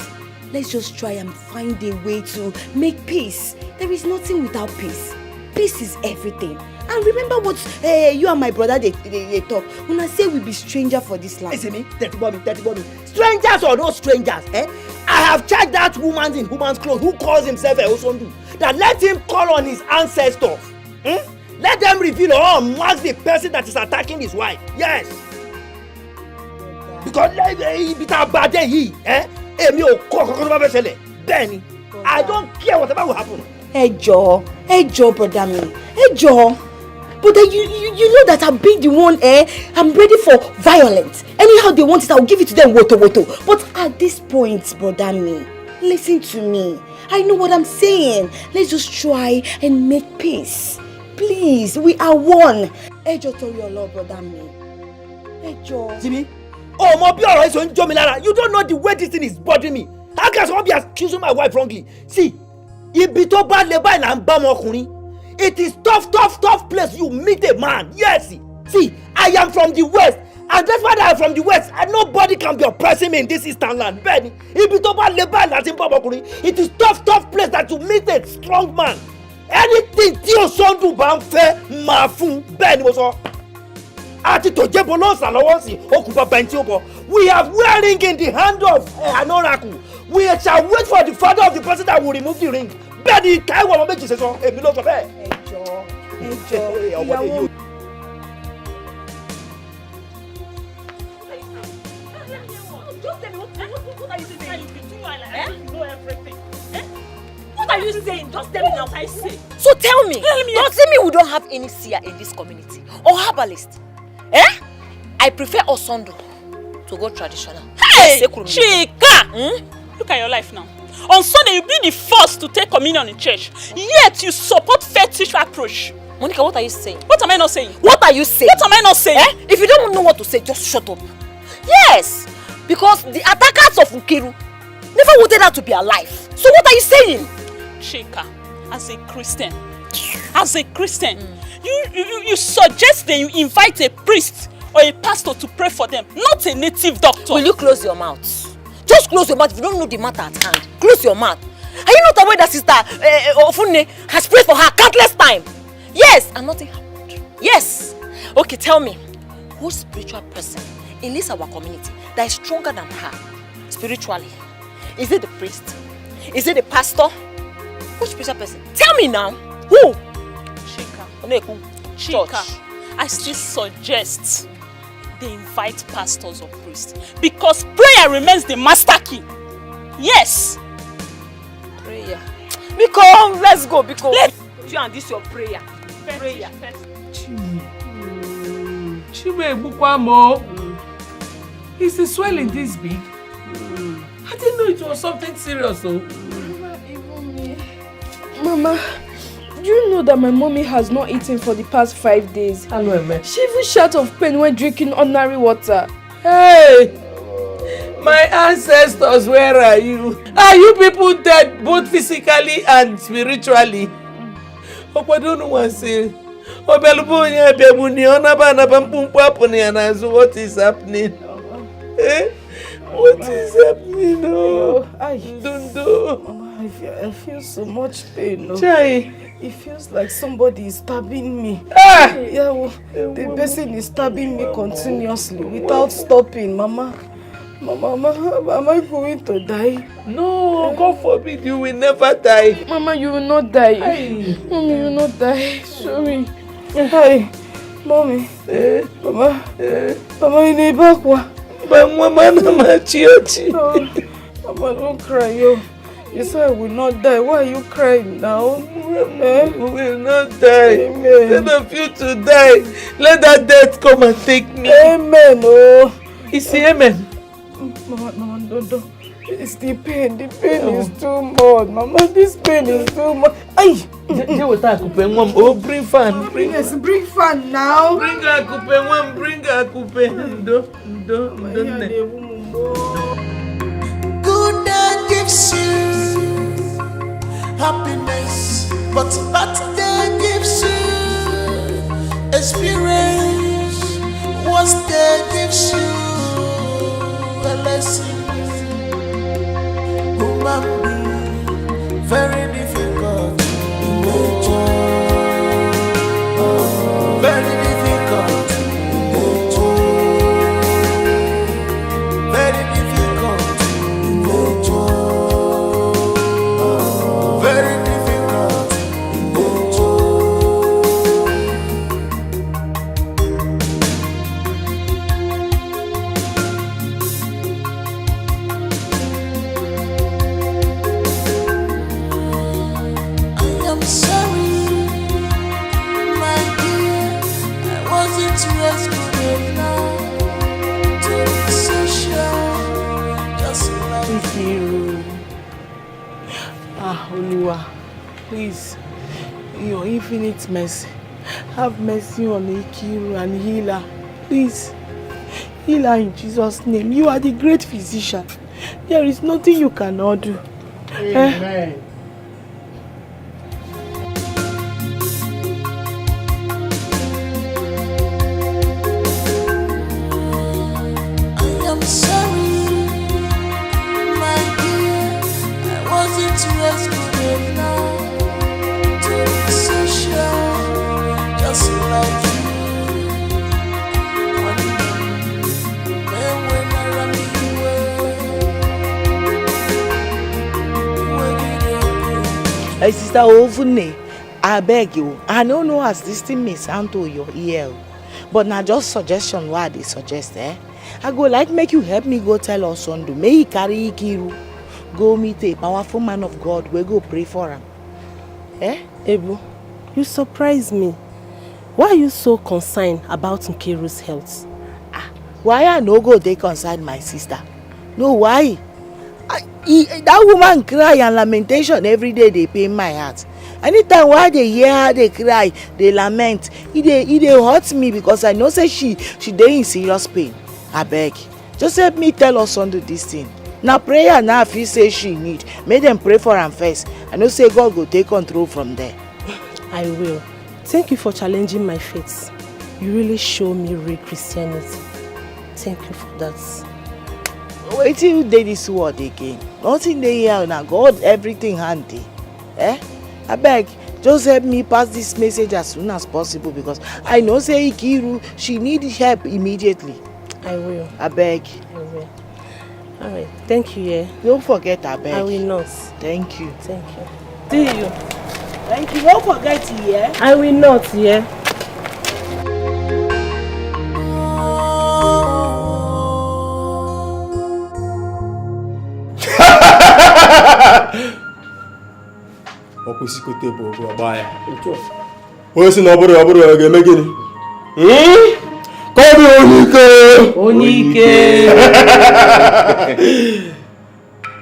let's just try and find a way to make peace. There is nothing without peace. Peace is everything. And remember what you and my brother they talk. When I say we be stranger for this land. Listen me, 30 Bobby. Strangers or no strangers, I have charged that woman in woman's clothes who calls himself a Osondu, that let him call on his ancestors. Let them reveal or mask the person that is attacking his wife. Yes. Because I don't care whatever will happen. Hey Joe, brother me. Hey Joe. But then you know that I'm being the one, I'm ready for violence. Anyhow they want it, I'll give it to them, woto. But at this point, brother me, listen to me. I know what I'm saying. Let's just try and make peace. Please, we are one. Ejo told your Lord, brother me. Ejo. Jimmy, oh, my pure is on Jomilara. You don't know the way this thing is bothering me. How can someone be accusing my wife wrongly? See, it is tough place you meet a man. Yes. See, I am from the west. And that's why I am from the west. And nobody can be oppressing me in this eastern land. Benny, it is tough place that you meet a strong man. Anything tí o son du bá ń fẹ́ máa fún bẹ́ẹ̀ ni mo sọ. Àti tó jẹ́ bọ́ lọ́sàn lọ́wọ́ sí okùnfà bẹ́ntì ó bọ̀. We have wearing in the hand of an oracle. We shall wait for the father of the person that will remove the ring. Bẹ́ẹ̀ ni Táíwò ọmọ méjì ṣe sọ, èmi ló sọ bẹ́ẹ̀. What are you saying? Just tell me now what I say. So tell me, don't tell me we don't have any seer in this community or herbalist. I prefer Osondo to go traditional. Hey, Chika! Look at your life now. On Sunday, you'll be the first to take communion in church. Yet you support fetish approach. Monica, what are you saying? What am I not saying? What are you saying? What am I not saying? If you don't know what to say, just shut up. Yes, because the attackers of Nkiru never wanted her to be alive. So what are you saying? Chika, as a Christian, you suggest that you invite a priest or a pastor to pray for them, not a native doctor. Will you close your mouth? Just close your mouth if you don't know the matter at hand. Close your mouth. Are you not aware that Sister Ofunne has prayed for her countless times? Yes, and nothing happened. Yes. Okay, tell me, whose spiritual person in this our community that is stronger than her spiritually? Is it the priest? Is it the pastor? Which spiritual person? Tell me now. Who? Chika, I still suggest they invite pastors or priests because prayer remains the master key. Yes. Prayer. Because let's go. Because you and this your prayer. Prayer. Is the swelling this big? I didn't know it was something serious though. Mama, do you know that my mommy has not eaten for the past 5 days? She even shot of pain when drinking ordinary water. Hey! My ancestors, where are you? Are you people dead both physically and spiritually? What is happening? What is happening? I feel so much pain. Chai. It feels like somebody is stabbing me. The person is stabbing me continuously without stopping. Mama, am I going to die? No, God forbid, you will never die. Mama, you will not die. Mommy, you will not die. Sorry. Hi, Mommy. Mama, in the back. Mama, don't cry, yo. You said I will not die. Why are you crying now? We will not die. Instead of you to die, let that death come and take me. Amen. Oh, it's the amen. Mama, don't. It's the pain. The pain is too much. Mama, this pain is too much. Ay! Oh, bring fan. Yes, bring fan now. Bring a coupe. Bring a coupe. Good day gives you happiness, but bad day gives you experience. Worst day gives you a lesson. Human being, very difficult in nature. Very difficult in nature. Very difficult in nature. Very difficult in nature. I am sorry, my dear. I wasn't raised good enough to be social, just like Oluwa, please, in your infinite mercy, have mercy on Ikiru and heal her. Please, heal her in Jesus' name. You are the great physician. There is nothing you cannot do. Amen. I am sorry, my dear. I wasn't raised good enough to be social, just like you. When I run Sister Ofunne, I beg you, I don't know as this thing may sound to your ear, but now just suggestion what they suggest, eh? I go like make you help me go tell us Sunday. May he carry Ikiru. Go meet a powerful man of God. We go pray for him. Eh? Ebu, you surprise me. Why are you so concerned about Nkiru's health? Why I no go they concern my sister? No, why? That woman cry and lamentation every day they pain my heart. Anytime why they hear her they cry, they lament, it hurts me because I know say she dey in serious pain. I beg, just help me tell us under this thing. Now prayer now if you say she need, make them pray for her first. I know say God go take control from there. I will. Thank you for challenging my faith. You really show me real Christianity. Thank you for that. Wait till you do this word again. Nothing they hear now. God everything handy. Eh? I beg, just help me pass this message as soon as possible because I know say Ikiru, she needs help immediately. I will. I beg. I will. Alright, thank you, yeah. Don't forget, I beg. I will not. Thank you. Thank you. See you. Thank you. Don't forget, yeah. I will not, yeah. Okwesikote bụ ogo ọgba ya. Onye si na ọ bụrụ ga-eme gịnị? Kọbi onike! Onike!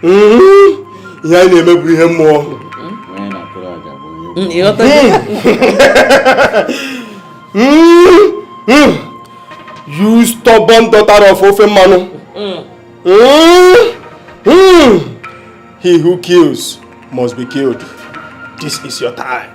Ihe anyị na-eme bụ ihe mmụọ. You stubborn daughter of ofe mmanụ. He who kills must be killed. This is your time.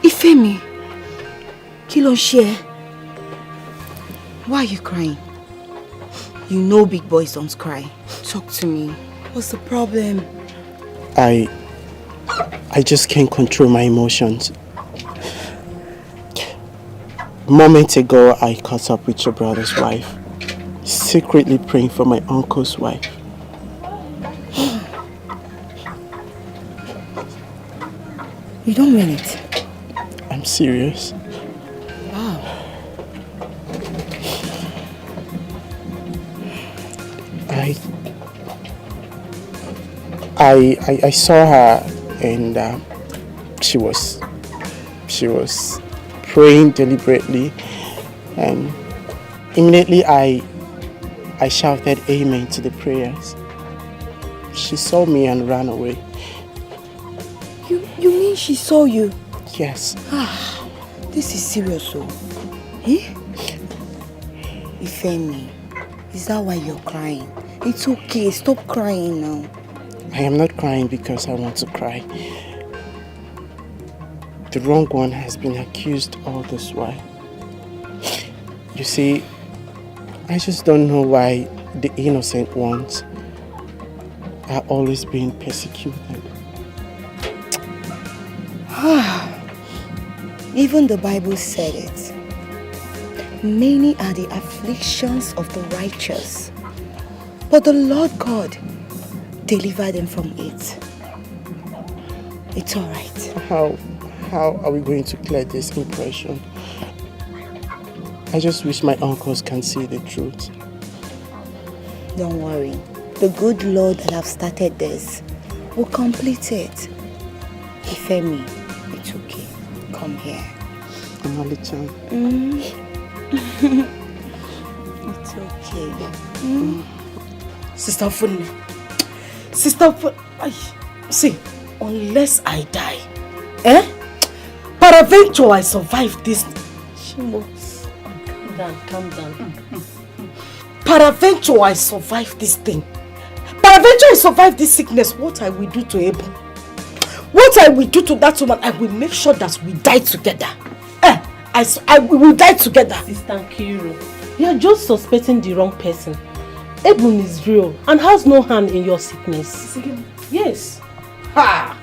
Ifemi, kí ló ṣe? Why are you crying? You know big boys don't cry. Talk to me. What's the problem? I just can't control my emotions. Moments ago, I caught up with your brother's wife, secretly praying for my uncle's wife. You don't mean it? I'm serious. Wow. I saw her and she was praying deliberately, and immediately I shouted amen to the prayers. She saw me and ran away. You mean she saw you? Yes. This is serious, though. Eh? Ifemi, is that why you're crying? It's okay, stop crying now. I am not crying because I want to cry. The wrong one has been accused all this while. You see, I just don't know why the innocent ones are always being persecuted. Even the Bible said it. Many are the afflictions of the righteous, but the Lord God delivered them from it. It's all right. How are we going to clear this impression? I just wish my uncles can see the truth. Don't worry. The good Lord that have started this will complete it. Ifemi, it's okay. Come here. Amali-chan. It's okay. Sister Funmi. Sister Funmi. See, unless I die, peradventure I survive this. Shimo, calm down. Peradventure I survive this thing. Peradventure I survive this sickness. What I will do to Ebu? What I will do to that woman? I will make sure that we die together. We will die together. Sister Nkiru, you are just suspecting the wrong person. Ebun is real and has no hand in your sickness. Yes. Ha!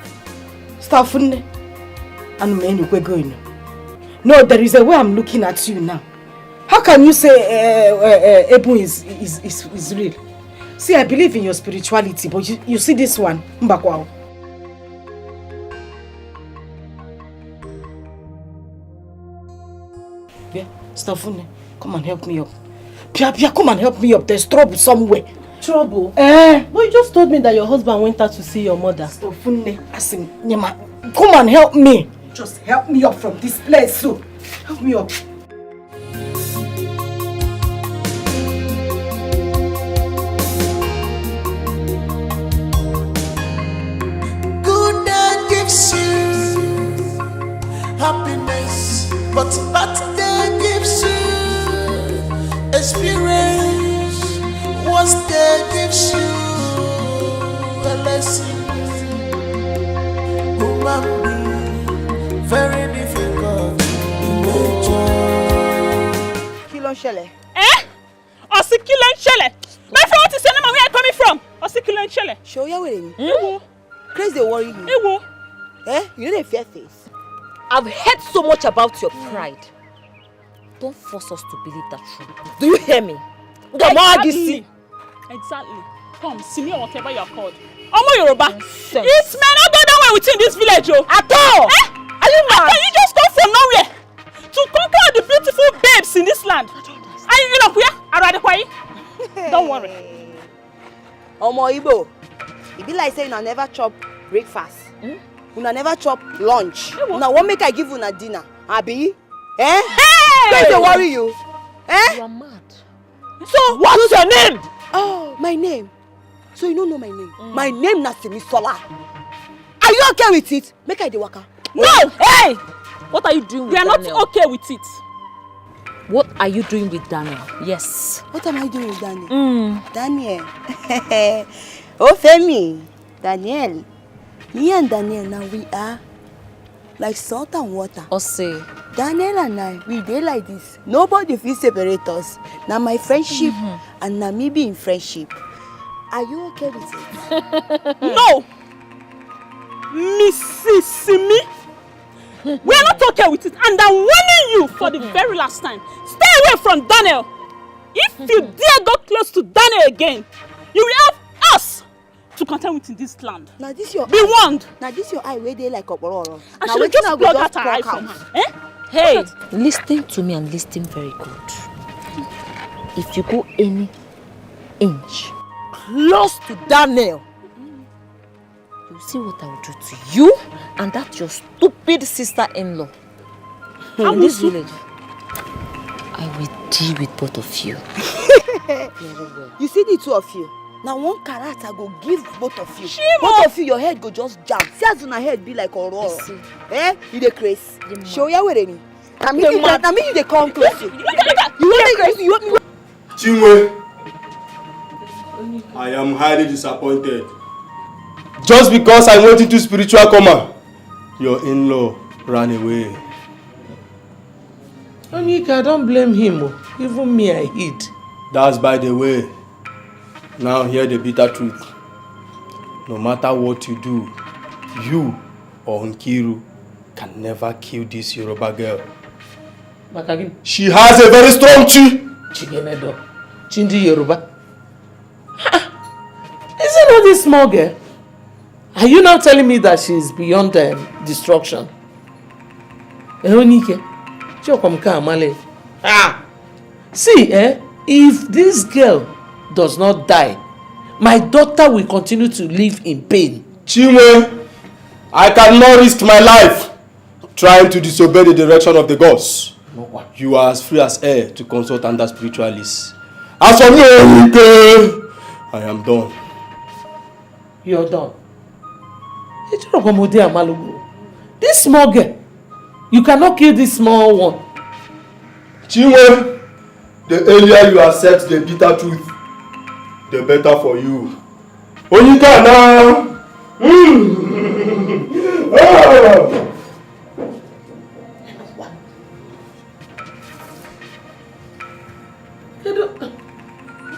Stafune. And we're going. No, there is a way I'm looking at you now. How can you say Ebun is real? See, I believe in your spirituality, but you see this one, Mbakwao. Yeah, Stafune, come and help me up. Pia, come and help me up. There's trouble somewhere. Trouble? But you just told me that your husband went out to see your mother. Stafune, Asim, Nyama, come and help me. Just help me up from this place, so. Help me up. Happiness, but day gives you experience. What day gives you a lesson. Human being, very difficult in nature. Kí ló ń ṣẹlẹ̀? Ọ̀sìn kí ló ń ṣẹlẹ̀? My friend, what is your name and where are you coming from? Ọ̀sìn kí ló ń ṣẹlẹ̀? Ṣé o yá wèrè ni? Crazy dey worry you. Ewo. You no dey fear face. I've heard so much about your pride. Don't force us to believe that truth. Do you hear me? Exactly. Come, see me or whatever you are called. Omo Yoruba. It may not go that way within this village, oh. At all. Are you mad? Can you just come from nowhere to conquer the beautiful babes in this land? Are you know where? Don't worry. Omo Igbo, e be like say una never chop breakfast. Una never chop lunch. Una wan make I give una dinner. Abi? Hey! Don't worry you. You are mad. So what's your name? Oh, my name. So you don't know my name. My name na Simisola. Are you okay with it? Make I dey waka. No! Hey! What are you doing with Daniel? We are not okay with it. What are you doing with Daniel? Yes. What am I doing with Daniel? Daniel. Oh, Femi. Daniel. Me and Daniel now we are like salt and water. Ose. Daniel and I, we dey like this. Nobody fit separate us. Now my friendship and now me being friendship. Are you okay with it? No! Mrs. Simi, we are not okay with it, and I'm warning you for the very last time. Stay away from Daniel. If you dare go close to Daniel again, you will have us to contend with in this land. Now this your be warned. Now this your eye where they like a bororo. I should just plug out her eye from her. Hey, listen to me and listen very good. If you go any inch close to Daniel, you see what I will do to you and that your stupid sister-in-law in this village. I will deal with both of you. You see the two of you. Now one character go give both of you. Shimo. Both of you, your head go just jam. See as una head be like aurora. You dey craze. Show ya where any. I mean you dey come close. You want me? Chinwe, I am highly disappointed. Just because I went into spiritual coma, your in-law ran away. Onika, don't blame him. Even me, I hid. That's by the way. Now hear the bitter truth. No matter what you do, you or Nkiru can never kill this Yoruba girl. Makagin. She has a very strong chi. Chigenedo. Chindi Yoruba. Isn't all this small girl? Are you now telling me that she is beyond destruction? Eonike. See, if this girl does not die, my daughter will continue to live in pain. Chinwe, I cannot risk my life trying to disobey the direction of the gods. You are as free as air to consult under spiritualists. As for me, I am done. You're done. This small girl, you cannot kill this small one. Chinwe, the earlier you accept the bitter truth, the better for you. Onika now.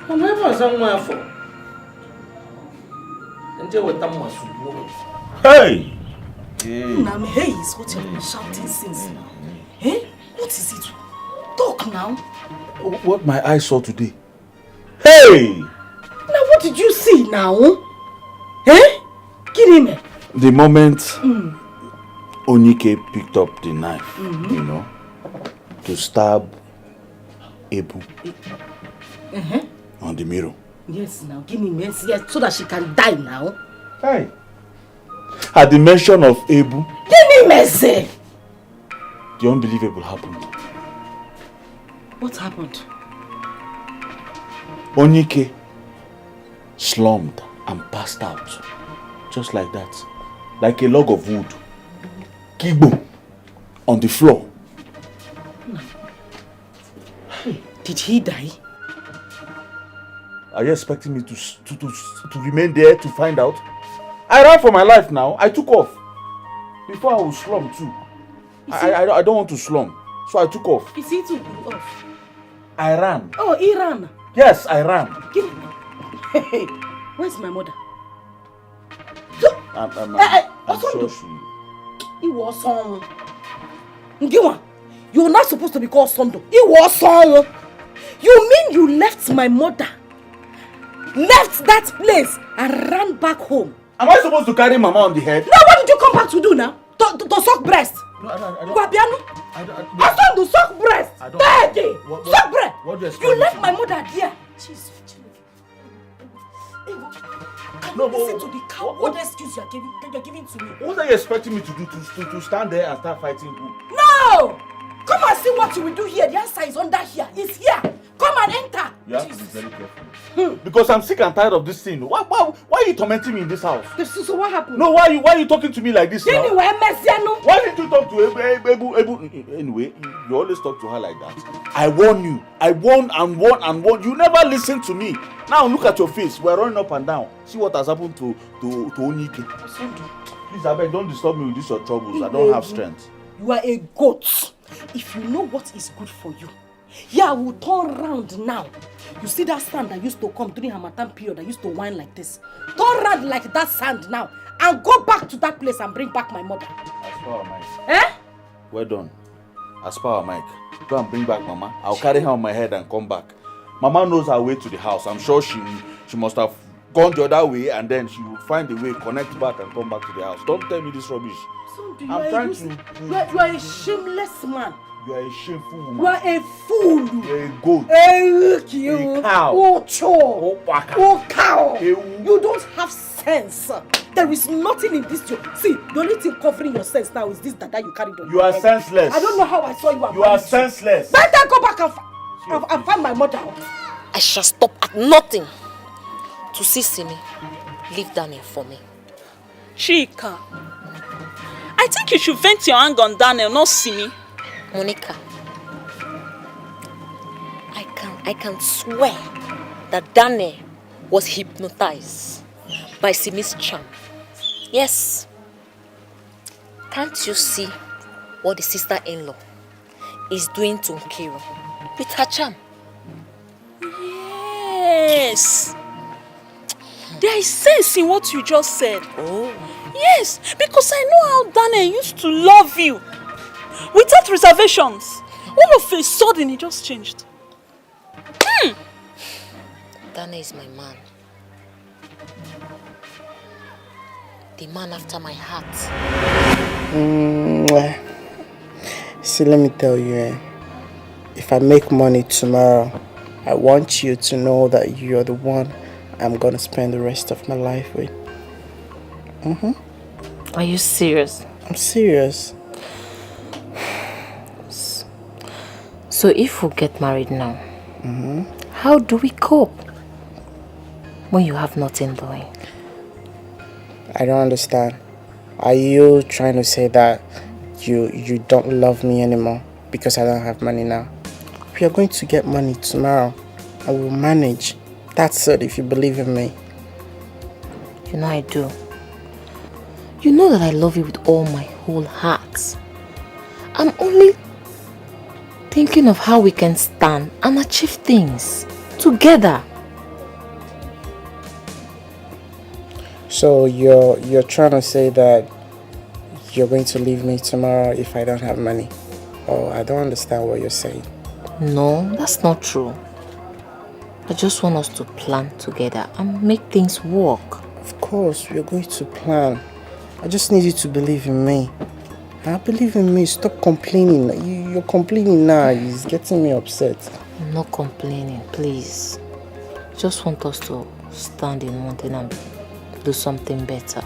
I'm never somewhere for. And they were done. Hey! Nam, hey, is what you're shouting since now. Eh? What is it? Talk now. What my eyes saw today. Hey! Now, what did you see now? Eh? Give him. The moment Onyike picked up the knife, you know, to stab Ebu on the mirror. Yes, now, give me mercy, yes, so that she can die now. Hey! At the mention of Ebu, give me mercy! The unbelievable happened. What happened? Onyike slumped and passed out. Just like that. Like a log of wood. Kigbo on the floor. Did he die? Are you expecting me to remain there to find out? I ran for my life now. I took off. Before I would slump too. I don't want to slump. So I took off. Is he too good off? I ran. Oh, he ran? Yes, I ran. Give me. Hey, where's my mother? I'm sure she... He was on. Ngiwa, you're not supposed to be called Sondo. He was on. You mean you left my mother? Left that place and ran back home? Am I supposed to carry Mama on the head? Now what did you come back to do now? To suck breast? No, I don't. To suck breast. Daddy, suck breast. What do you expect? You left my mother there. Jesus. Can you listen to the cow? What excuse you're giving to me? What are you expecting me to do? To stand there and start fighting who? No! Come and see what you will do here. The answer is under here. It's here. Come and enter. You have to be very careful. Because I'm sick and tired of this thing. Why are you tormenting me in this house? So what happened? No, why are you talking to me like this now? Anyway, Messiano. Why did you talk to Ebu? Anyway, you always talk to her like that. I warn you. I warn and warn and warn. You never listen to me. Now look at your face. We're running up and down. See what has happened to Onyike. Please, I beg, don't disturb me with this your troubles. I don't have strength. You are a goat. If you know what is good for you, yeah, we'll turn round now. You see that sand that used to come during Harmattan period that used to whine like this? Turn round like that sand now and go back to that place and bring back my mother. As per our Mike. Eh? Well done. As per our Mike. Go and bring back Mama. I'll carry her on my head and come back. Mama knows her way to the house. I'm sure she must have gone the other way and then she will find a way, connect back and come back to the house. Don't tell me this rubbish. I'm trying to... You are a shameless man. You are a shameful woman. You are a fool. You are a goat. A cow. Oh, chore. Oh, cow. You don't have sense. There is nothing in this job. See, the only thing covering your sense now is this that you carried on. You are senseless. I don't know how I saw you. You are senseless. Better go back and find my mother out. I shall stop at nothing to see Simi. Leave Daniel for me. Chika, I think you should vent your anger on Daniel, not Simi. Monica, I can swear that Daniel was hypnotized by Simi's charm. Yes. Can't you see what the sister-in-law is doing to Nkiru with her charm? Yes. There is sense in what you just said. Oh. Yes, because I know how Daniel used to love you. Without reservations. All of a sudden, it just changed. Daniel is my man. The man after my heart. See, let me tell you, if I make money tomorrow, I want you to know that you're the one I'm gonna spend the rest of my life with. Are you serious? I'm serious. So if we get married now, how do we cope when you have nothing doing? I don't understand. Are you trying to say that you don't love me anymore because I don't have money now? We are going to get money tomorrow. I will manage. That's it, if you believe in me. You know I do. You know that I love you with all my whole heart. I'm only thinking of how we can stand and achieve things together. So you're trying to say that you're going to leave me tomorrow if I don't have money? Oh, I don't understand what you're saying. No, that's not true. I just want us to plan together and make things work. Of course, we're going to plan. I just need you to believe in me. Believe in me. Stop complaining. You're complaining now. It's getting me upset. I'm not complaining, please. Just want us to stand in one thing and do something better.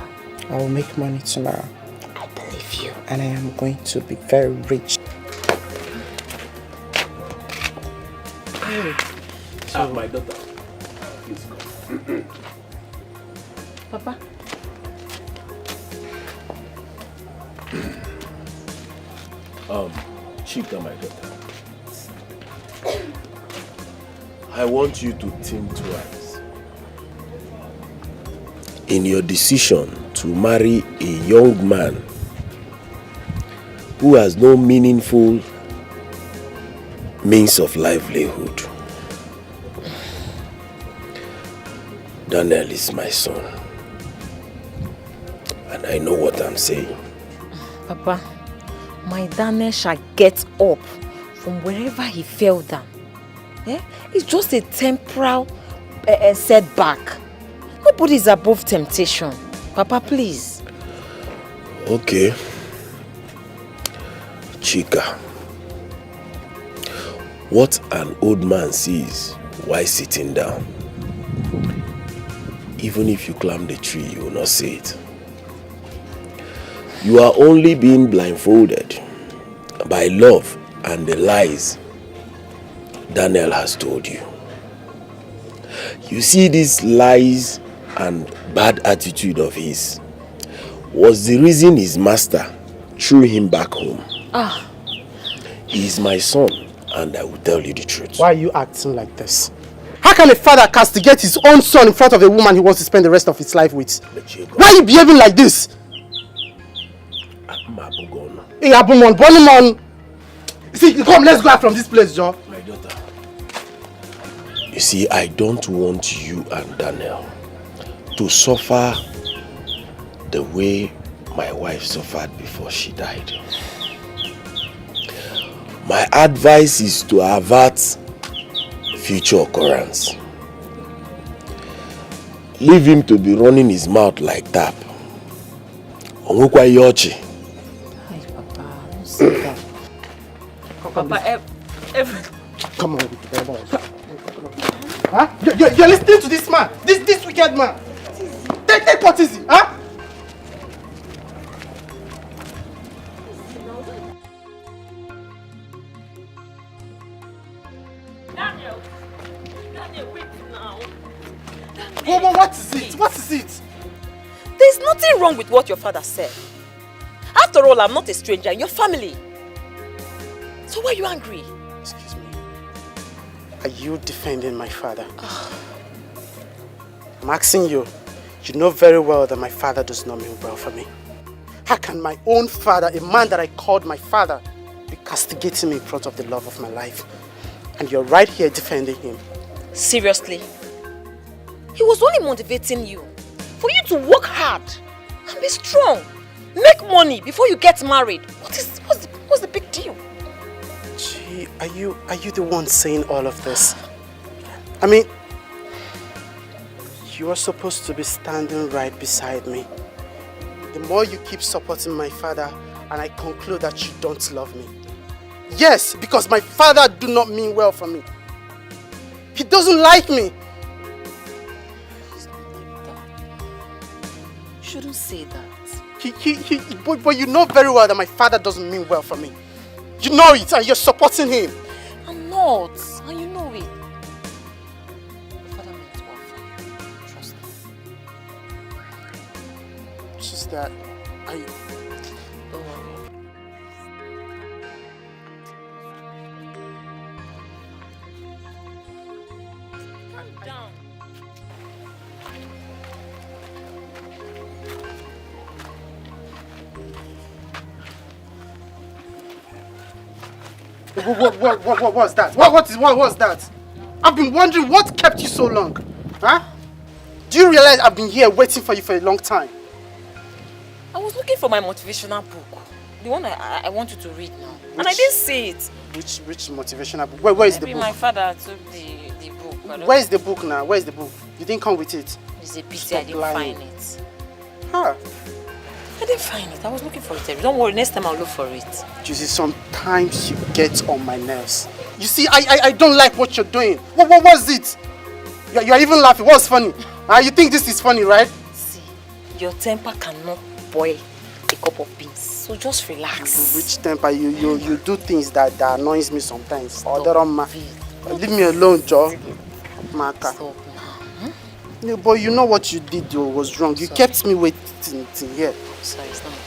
I will make money tomorrow. I believe you. And I am going to be very rich. My daughter, please come. Papa. Chika, my daughter. I want you to think twice in your decision to marry a young man who has no meaningful means of livelihood. Daniel is my son, and I know what I'm saying. Papa, my Daniel shall get up from wherever he fell down. It's just a temporal setback. Nobody is above temptation. Papa, please. Okay. Chika, what an old man sees while sitting down, even if you climb the tree, you will not see it. You are only being blindfolded by love and the lies Daniel has told you. You see, these lies and bad attitude of his was the reason his master threw him back home. He is my son, and I will tell you the truth. Why are you acting like this? How can a father castigate his own son in front of a woman he wants to spend the rest of his life with? Why are you behaving like this? Hey, Abumon, Bonimon. See, come, let's go out from this place, Joe. My daughter. You see, I don't want you and Daniel to suffer the way my wife suffered before she died. My advice is to avert future occurrence. Leave him to be running his mouth like tap. Onwukwa yochi. Hi, Papa. Don't say that. Papa, Come on. Huh? You're listening to this man, this wicked man. Take what is it, huh? Daniel, wait now. Mama, what is it? What is it? There's nothing wrong with what your father said. After all, I'm not a stranger in your family. So why are you angry? Excuse me. Are you defending my father? I'm asking you. You know very well that my father does not mean well for me. How can my own father, a man that I called my father, be castigating me in front of the love of my life? And you're right here defending him. Seriously? He was only motivating you for you to work hard and be strong. Make money before you get married. What's the big deal? Gee, are you the one saying all of this? I mean, you are supposed to be standing right beside me. The more you keep supporting my father, and I conclude that you don't love me. Yes, because my father do not mean well for me. He doesn't like me. You shouldn't say that. But you know very well that my father doesn't mean well for me. You know it, and you're supporting him. I'm not, and you know it. Your father meant well for you. Trust me. Just that Don't worry. Calm down. What's that? What was that? I've been wondering what kept you so long. Huh? Do you realize I've been here waiting for you for a long time? I was looking for my motivational book. The one I want you to read now. And I didn't see it. Which motivational book? Where is the Maybe book? my father took the book. Where is the book now? Where is the book? You didn't come with it? It's a pity Stop I didn't lying. find it. Huh? I didn't find it. I was looking for it. Don't worry, next time I'll look for it. You see, sometimes you get on my nerves. You see, I don't like what you're doing. What was it? You're even laughing. What's funny? You think this is funny, right? See, your temper cannot boil a cup of beans. So just relax. Which temper? You do things that annoys me sometimes. Leave me alone, Joe. Maka. Stop now. Yeah, but you know what you did was wrong. You kept me waiting till here. Sorry, it's not my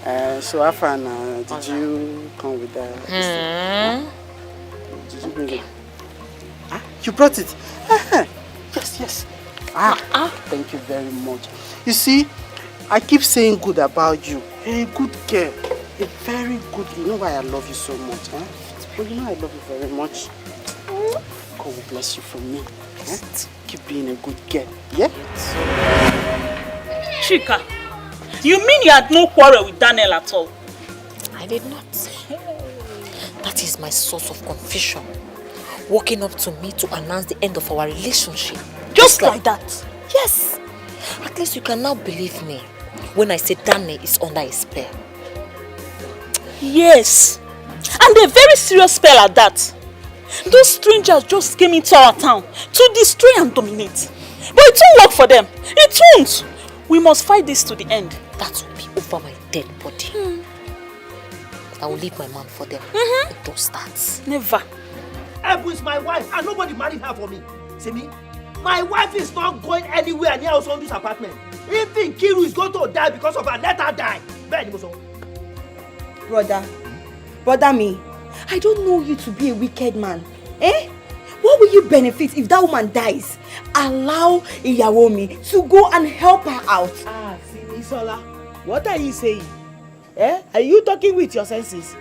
fault. So Afan, did you come with that? Did you bring it? You brought it? Yes. Thank you very much. You see, I keep saying good about you. A good girl. A very good. You know why I love you so much, huh? Well, you know I love you very much. God will bless you from me. Eh? Keep being a good girl. Yeah? Chika, you mean you had no quarrel with Daniel at all? I did not. That is my source of confusion. Walking up to me to announce the end of our relationship. Just like that? Yes. At least you can now believe me when I say Daniel is under a spell. Yes. And a very serious spell at that. Those strangers just came into our town to destroy and dominate. But it won't work for them. It won't. We must fight this to the end. That will be over my dead body. I will leave my man for them. Don't start. Never. Ebu is my wife and nobody married her for me. See me? My wife is not going anywhere near Osondu's apartment. Even Kiru is going to die because of her. Let her die. Brother me, I don't know you to be a wicked man. Eh? What will you benefit if that woman dies? Allow Iyawomi to go and help her out. Isola, what are you saying? Eh? Are you talking with your senses?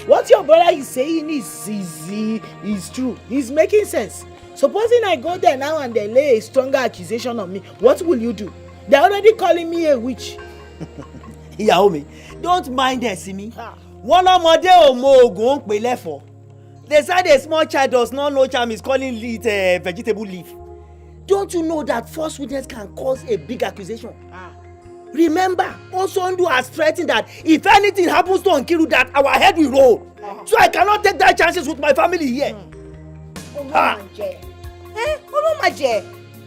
What your brother is saying is true. He's making sense. Supposing I go there now and they lay a stronger accusation on me, what will you do? They're already calling me a witch. Iyawomi, don't mind her, see me. One ọmọdé ò mọ oògùn ń pè lẹ́fọ̀ọ́. They said a small child does not know charm is calling it vegetable leaf. Don't you know that false witness can cause a big accusation? Remember, Osondu has threatened that if anything happens to Nkiru, that our head will roll. So I cannot take that chances with my family here.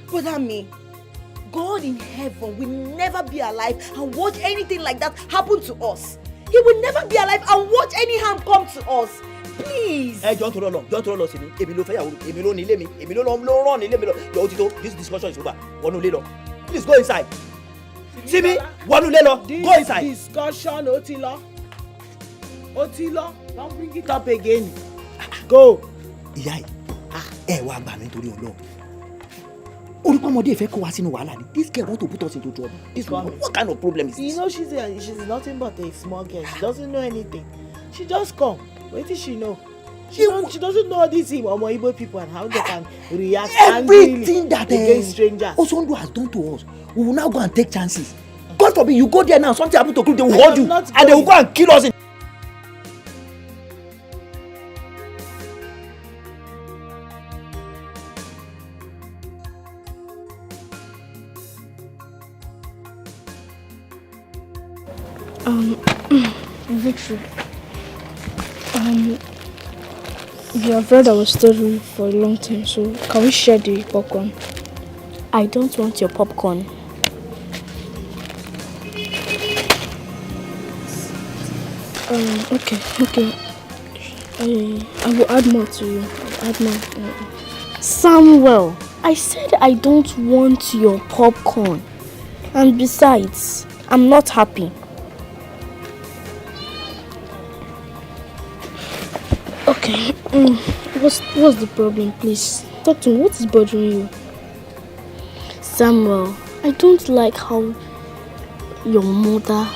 Brother me, God in heaven will never be alive and watch anything like that happen to us. He will never be alive and watch any harm come to us. Please. Don't roll, see me. This discussion is over. Please go inside. See me? Go inside. This discussion, Otilo. Don't bring it up again. Go. Ìyá ẹ wá gbà mí nítorí Ọlọ́run. Olùpọ̀mọdé fẹ́ kó wá sínú wàhálà ni. This girl want to put us into trouble. This woman, what kind of problem is this? You know she's nothing but a small girl. She doesn't know anything. She just come. What does she know? She doesn't know these Igbo people and how they can react everything that against strangers. Osondu has done to us. We will now go and take chances. God forbid you go there now, something happen to Kuru, they will hold you and they will go and kill us. Victory. You have read our story for a long time, so can we share the popcorn? I don't want your popcorn. Okay. I will add more to you. Add more. Samuel, I said I don't want your popcorn. And besides, I'm not happy. Okay, what's the problem, please? Talk to me, what is bothering you? Samuel, I don't like how your mother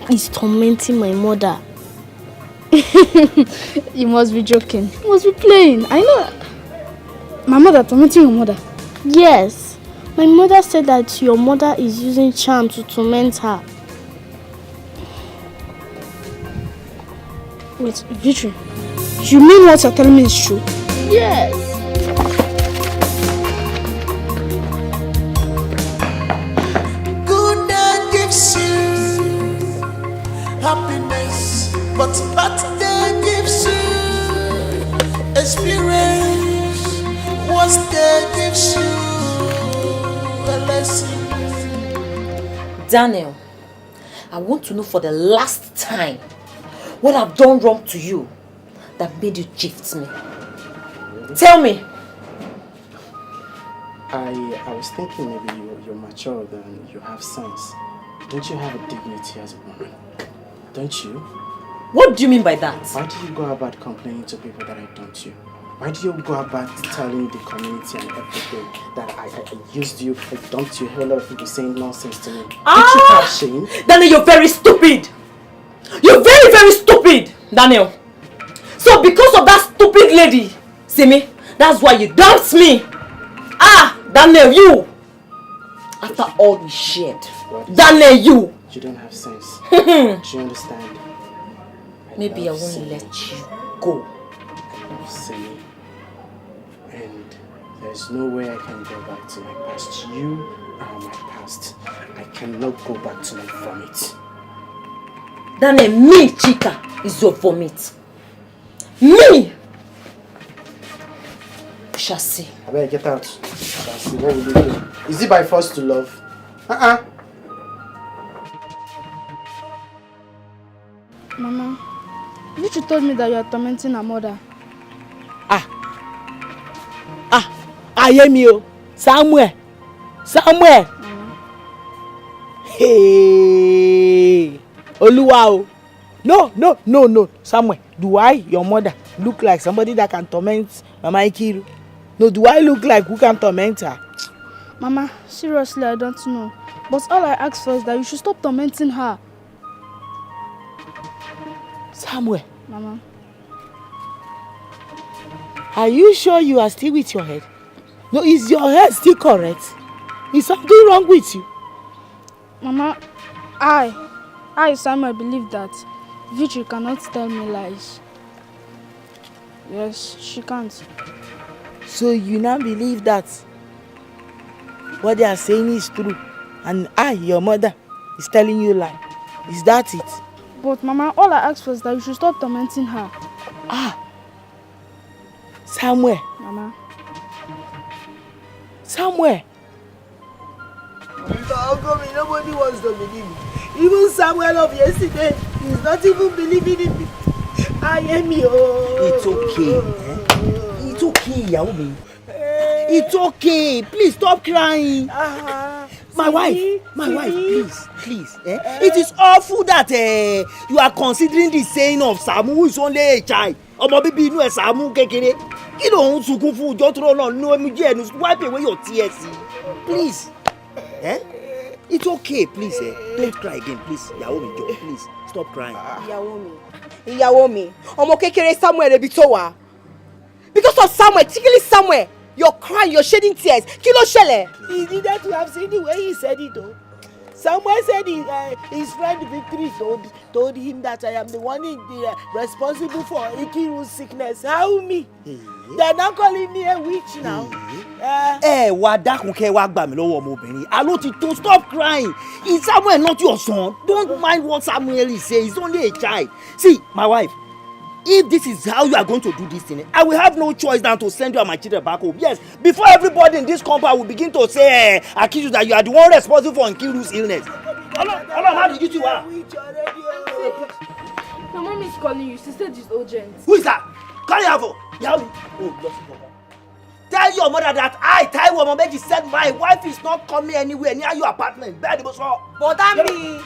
is tormenting my mother. You must be joking. You must be playing, I know. My mother tormenting your mother? Yes. My mother said that your mother is using charm to torment her. Wait, Victory, you mean what you're telling me is true? Yes. Good day gives you happiness, but bad day gives you experience. Worst day gives you a lesson. Daniel, I want to know for the last time what I've done wrong to you that made you gift me. Tell me. I was thinking maybe you're mature and you have sense. Don't you have a dignity as a woman? Don't you? What do you mean by that? Why do you go about complaining to people that I don't you? Why do you go about telling the community and everything that I used you, I dumped you, a lot of people saying nonsense to me? Don't you have shame? Daniel, you're very stupid. You're very, very stupid, Daniel. So because of that stupid lady, see me, that's why you dumped me. Daniel, you. After all we shared, Daniel, you. You don't have sense. Do you understand? Maybe I won't let you go. I love Simi. And there's no way I can go back to my past. You are my past. I cannot go back to my vomit. Daniel, me, Chika, is your vomit. Me! We shall see. I better get out. I shall see. What will you do? Is it by force to love? Mama, Victory told me that you are tormenting her mother. Ayemi, Samuel. Hey, Oluwa. No, Samuel. Do I, your mother, look like somebody that can torment Mama Ikiru? No, do I look like who can torment her? Mama, seriously, I don't know. But all I ask for is that you should stop tormenting her. Samuel. Mama. Are you sure you are still with your head? No, is your head still correct? Is something wrong with you? Mama, I, Samuel, believe that Victory cannot tell me lies. Yes, she can't. So you now believe that what they are saying is true, and I, your mother, is telling you a lie. Is that it? But Mama, all I ask for is that you should stop tormenting her. Samuel. Mama. Samuel. Nobody wants to believe me. Even Samuel of yesterday is not even believing in me. I am you. It's okay. It's okay, Yaomi. It's okay. Please stop crying. My wife, please. It is awful that you are considering the saying of Samu, who is only a child. Ọmọ bíbí inú ẹ̀ Samu kékeré. Kí ló ń sunkún fún ìjọ tó lọ nínú ẹ̀mí jẹ́ ẹnu wipe away your tears. Please. It's okay, please. Don't cry again, please. Yaomi, please stop crying. Ìyàwó mi, ọmọ kékeré Samuel ebi tó wà. Because of Samuel, particularly Samuel, you're crying, you're shedding tears. Kí ló ṣẹlẹ̀? He needed to have seen the way he said it, though. Samuel said his friend Victory told him that I am the one responsible for Ikiru's sickness. How me? They're not calling me a witch now. Wá dákun kẹ́ wá gbà mí lọ́wọ́ ọmọbìnrin. Àló ti tó, stop crying. Is Samuel not your son? Don't mind what Samuel is saying. He's only a child. See, my wife, if this is how you are going to do this thing, I will have no choice than to send you and my children back home. Yes, before everybody in this compound will begin to say, accuse you that you are the one responsible for Nkiru's illness. How did you do that? My mom is calling you. She said it's urgent. Who is that? Carry her for. Tell your mother that I, Taiwo Momeji, said my wife is not coming anywhere near your apartment. But me.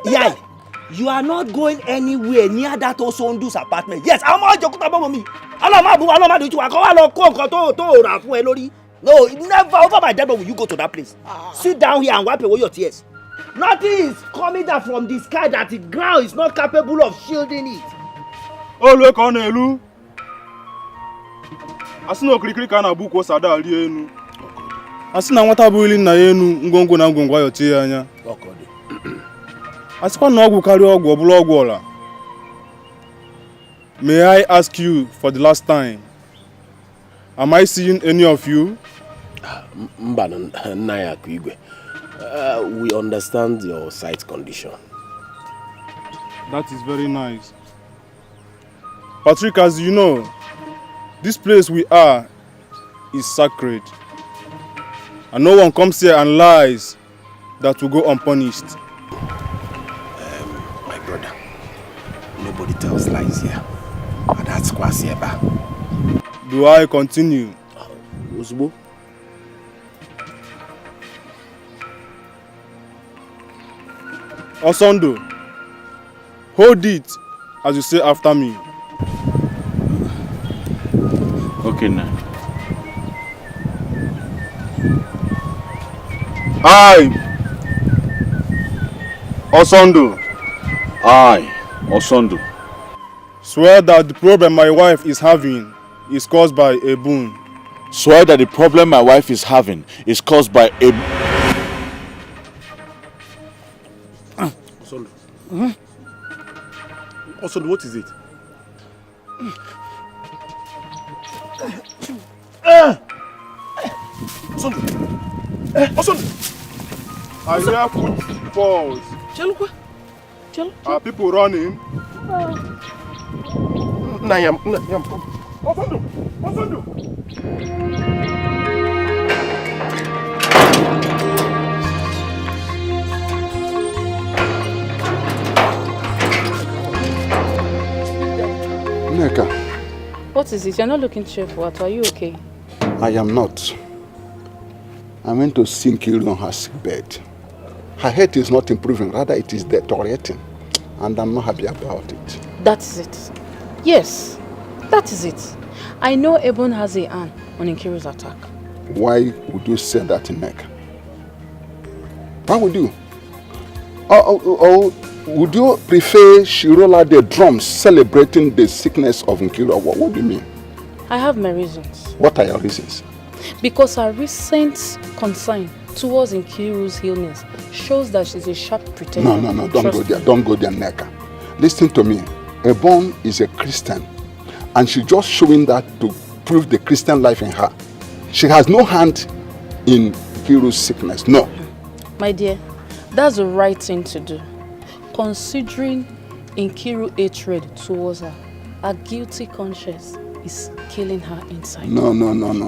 Yeah. You are not going anywhere near that Osondu's apartment. Yes, I'm not joking about me. No, never over my dead body will you go to that place. Sit down here and wipe away your tears. Nothing is coming down from the sky that the ground is not capable of shielding it. Olwe Konelu. Asị na okirikiri ka na-abụ kwa sada ali enu. Asị na nwata bụ ili nna ya enu ngwongwo na ngwongwo ya tie anya. Asịkwa na ọgwụ karịa ọgwụ ọbụla ọgwụ ọla. May I ask you for the last time, am I seeing any of you? We understand your sight condition. That is very nice. Patrick, as you know, this place we are is sacred. And no one comes here and lies that will go unpunished. My brother, nobody tells lies here. And that's Kwasieba. Do I continue? Uzbo? Osondo, hold it as you say after me. Okay, now. I, Osondo. I, Osondo. Swear that the problem my wife is having is caused by a boon. Swear that the problem my wife is having is caused by a... Osondo. Osondo, what is it? Osondo. Osondo. I hear footfalls. Are people running? Nayam. Osondo. Osondo. Neka, What is it? You're not looking cheerful. Are you okay? I am not. I went to see Nkiru on her sick bed. Her health is not improving, rather it is deteriorating. And I'm not happy about it. That is it. Yes, that is it. I know Ebon has a hand on Nkiru's attack. Why would you say that, Neka? Why would you? Or would you prefer she roll out the drums celebrating the sickness of Nkiru? What do you mean? I have my reasons. What are your reasons? Because her recent concern towards Nkiru's illness shows that she's a sharp pretender. No, don't go there. Don't go there, Neka. Listen to me. Ebon is a Christian, and she's just showing that to prove the Christian life in her. She has no hand in Nkiru's sickness. No. My dear, that's the right thing to do. Considering Nkiru's hatred towards her, her guilty conscience is killing her inside. No.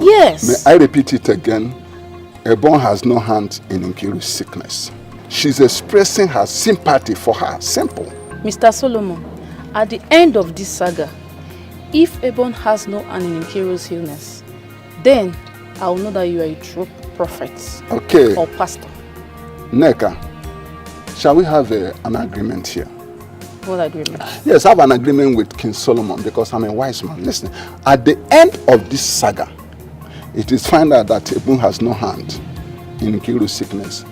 Yes. May I repeat it again? Ebon has no hand in Nkiru's sickness. She's expressing her sympathy for her. Simple. Mr. Solomon, at the end of this saga, if Ebon has no hand in Nkiru's illness, then I will know that you are a true prophet. Okay. Or pastor. Neka, shall we have an agreement here? What agreement? Yes, I have an agreement with King Solomon because I'm a wise man. Listen, at the end of this saga, it is found out that Ebon has no hand in Nkiru's sickness.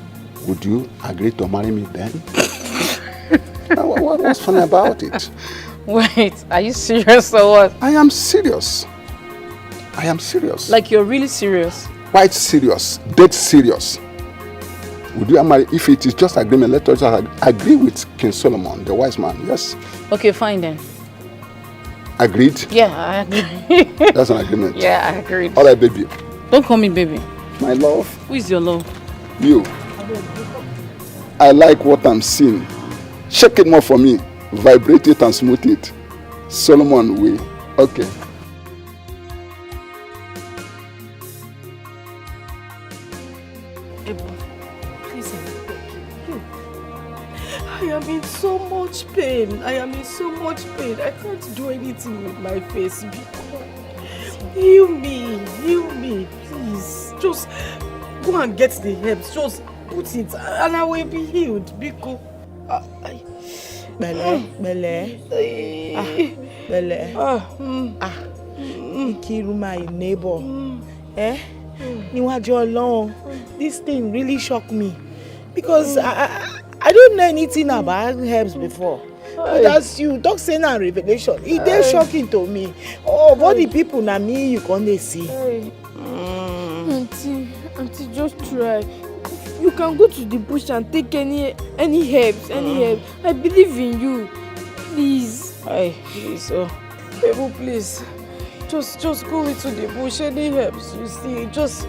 Would you agree to marry me then? What's funny about it? Wait, are you serious or what? I am serious. I am serious. Like you're really serious? Quite serious. Dead serious. Would you marry? If it is just agreement, let us just agree with King Solomon, the wise man. Yes. Okay, fine then. Agreed? Yeah, I agree. That's an agreement. Yeah, I agreed. All right, baby. Don't call me baby. My love. Who is your love? You. I like what I'm seeing. Shake it more for me. Vibrate it and smooth it. Solomon way. Okay. I am in so much pain. I can't do anything with my face. Heal me, please. Just go and get the herbs. Just put it and I will be healed. Biko. Bele. Nkiru, my neighbor. Níwájú Ọlọ́run, this thing really shocked me because I don't know anything about herbs before. That's you. Talk say na revelation. It dey shocking to me. Oh, what the people na me you can't see. Auntie, just try. You can go to the bush and take any herbs, I believe in you. Please. Please, Baby, please. Just go into the bush, any herbs you see. Just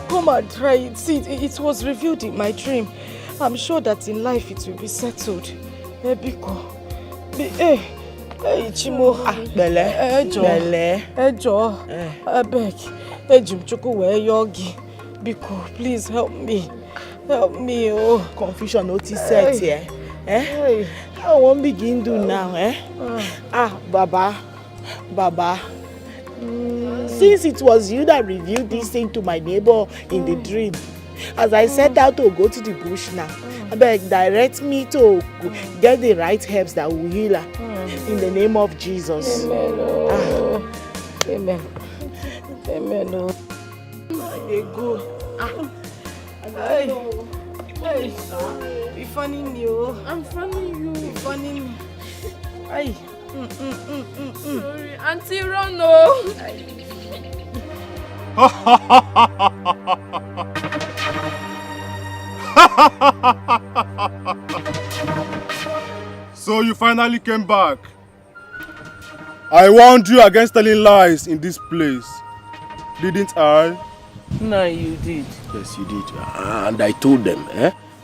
come and try it. See, it was revealed in my dream. I'm sure that in life it will be settled. Biko. Chimo. Bele. Ejo. I beg. Ejim Chuku we yogi. Biko, please help me. Help me, oh. Confusion notice set here. I won't begin do now, Baba. Since it was you that revealed this thing to my neighbor in the dream, as I set out to go to the bush now, I beg, direct me to get the right herbs that will heal her. In the name of Jesus. Amen. Amen. They go. Be funny me, oh. I'm funny you. Be funny me. Ay. Sorry, Auntie, run no. So you finally came back. I warned you against telling lies in this place. Didn't I? No, you did. Yes, you did. And I told them,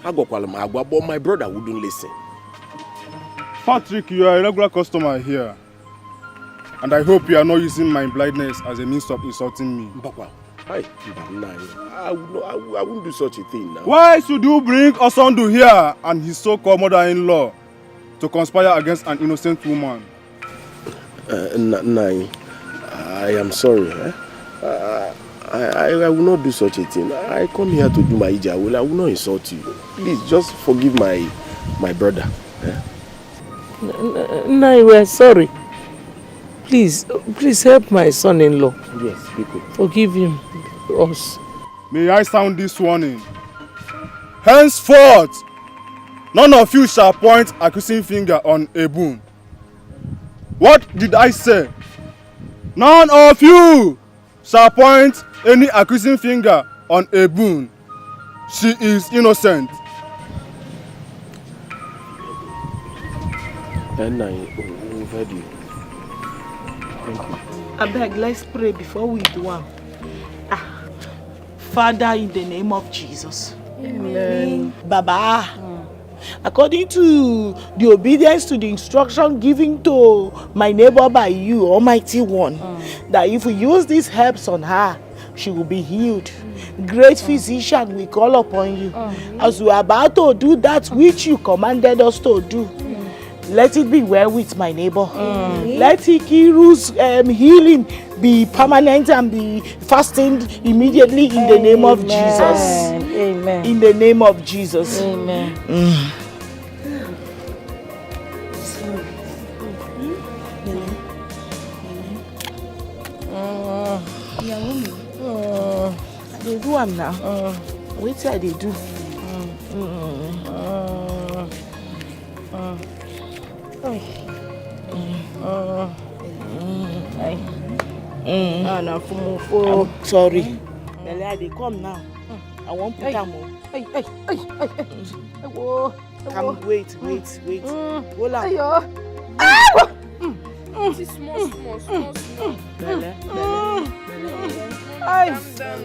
but my brother wouldn't listen. Patrick, you are a regular customer here. And I hope you are not using my blindness as a means of insulting me. Papa, I wouldn't do such a thing now. Why should you bring Osondu here and his so-called mother-in-law to conspire against an innocent woman? Nai, I am sorry. I will not do such a thing. I come here to do my ija. I will not insult you. Please, just forgive my brother. Nai, we are sorry. Please help my son-in-law. Yes, people. Forgive him. Us. May I sound this warning? Henceforth, none of you shall point accusing finger on Ebun. What did I say? None of you shall point any accusing finger on Ebun. She is innocent. And I've heard you. Thank you. I beg, let's pray before we do one. Father, in the name of Jesus. Amen. Baba, according to the obedience to the instruction given to my neighbor by you, Almighty One, that if we use these herbs on her, she will be healed. Great physician, we call upon you. As we are about to do that which you commanded us to do, let it be well with my neighbor. Let Ikiru's healing be permanent and be fastened immediately in the name of Jesus. Amen. In the name of Jesus. Amen. They do am now. Wait till they do. I'm sorry. They come now. I won't put them on. Come, wait. Hold on. Small. Bele.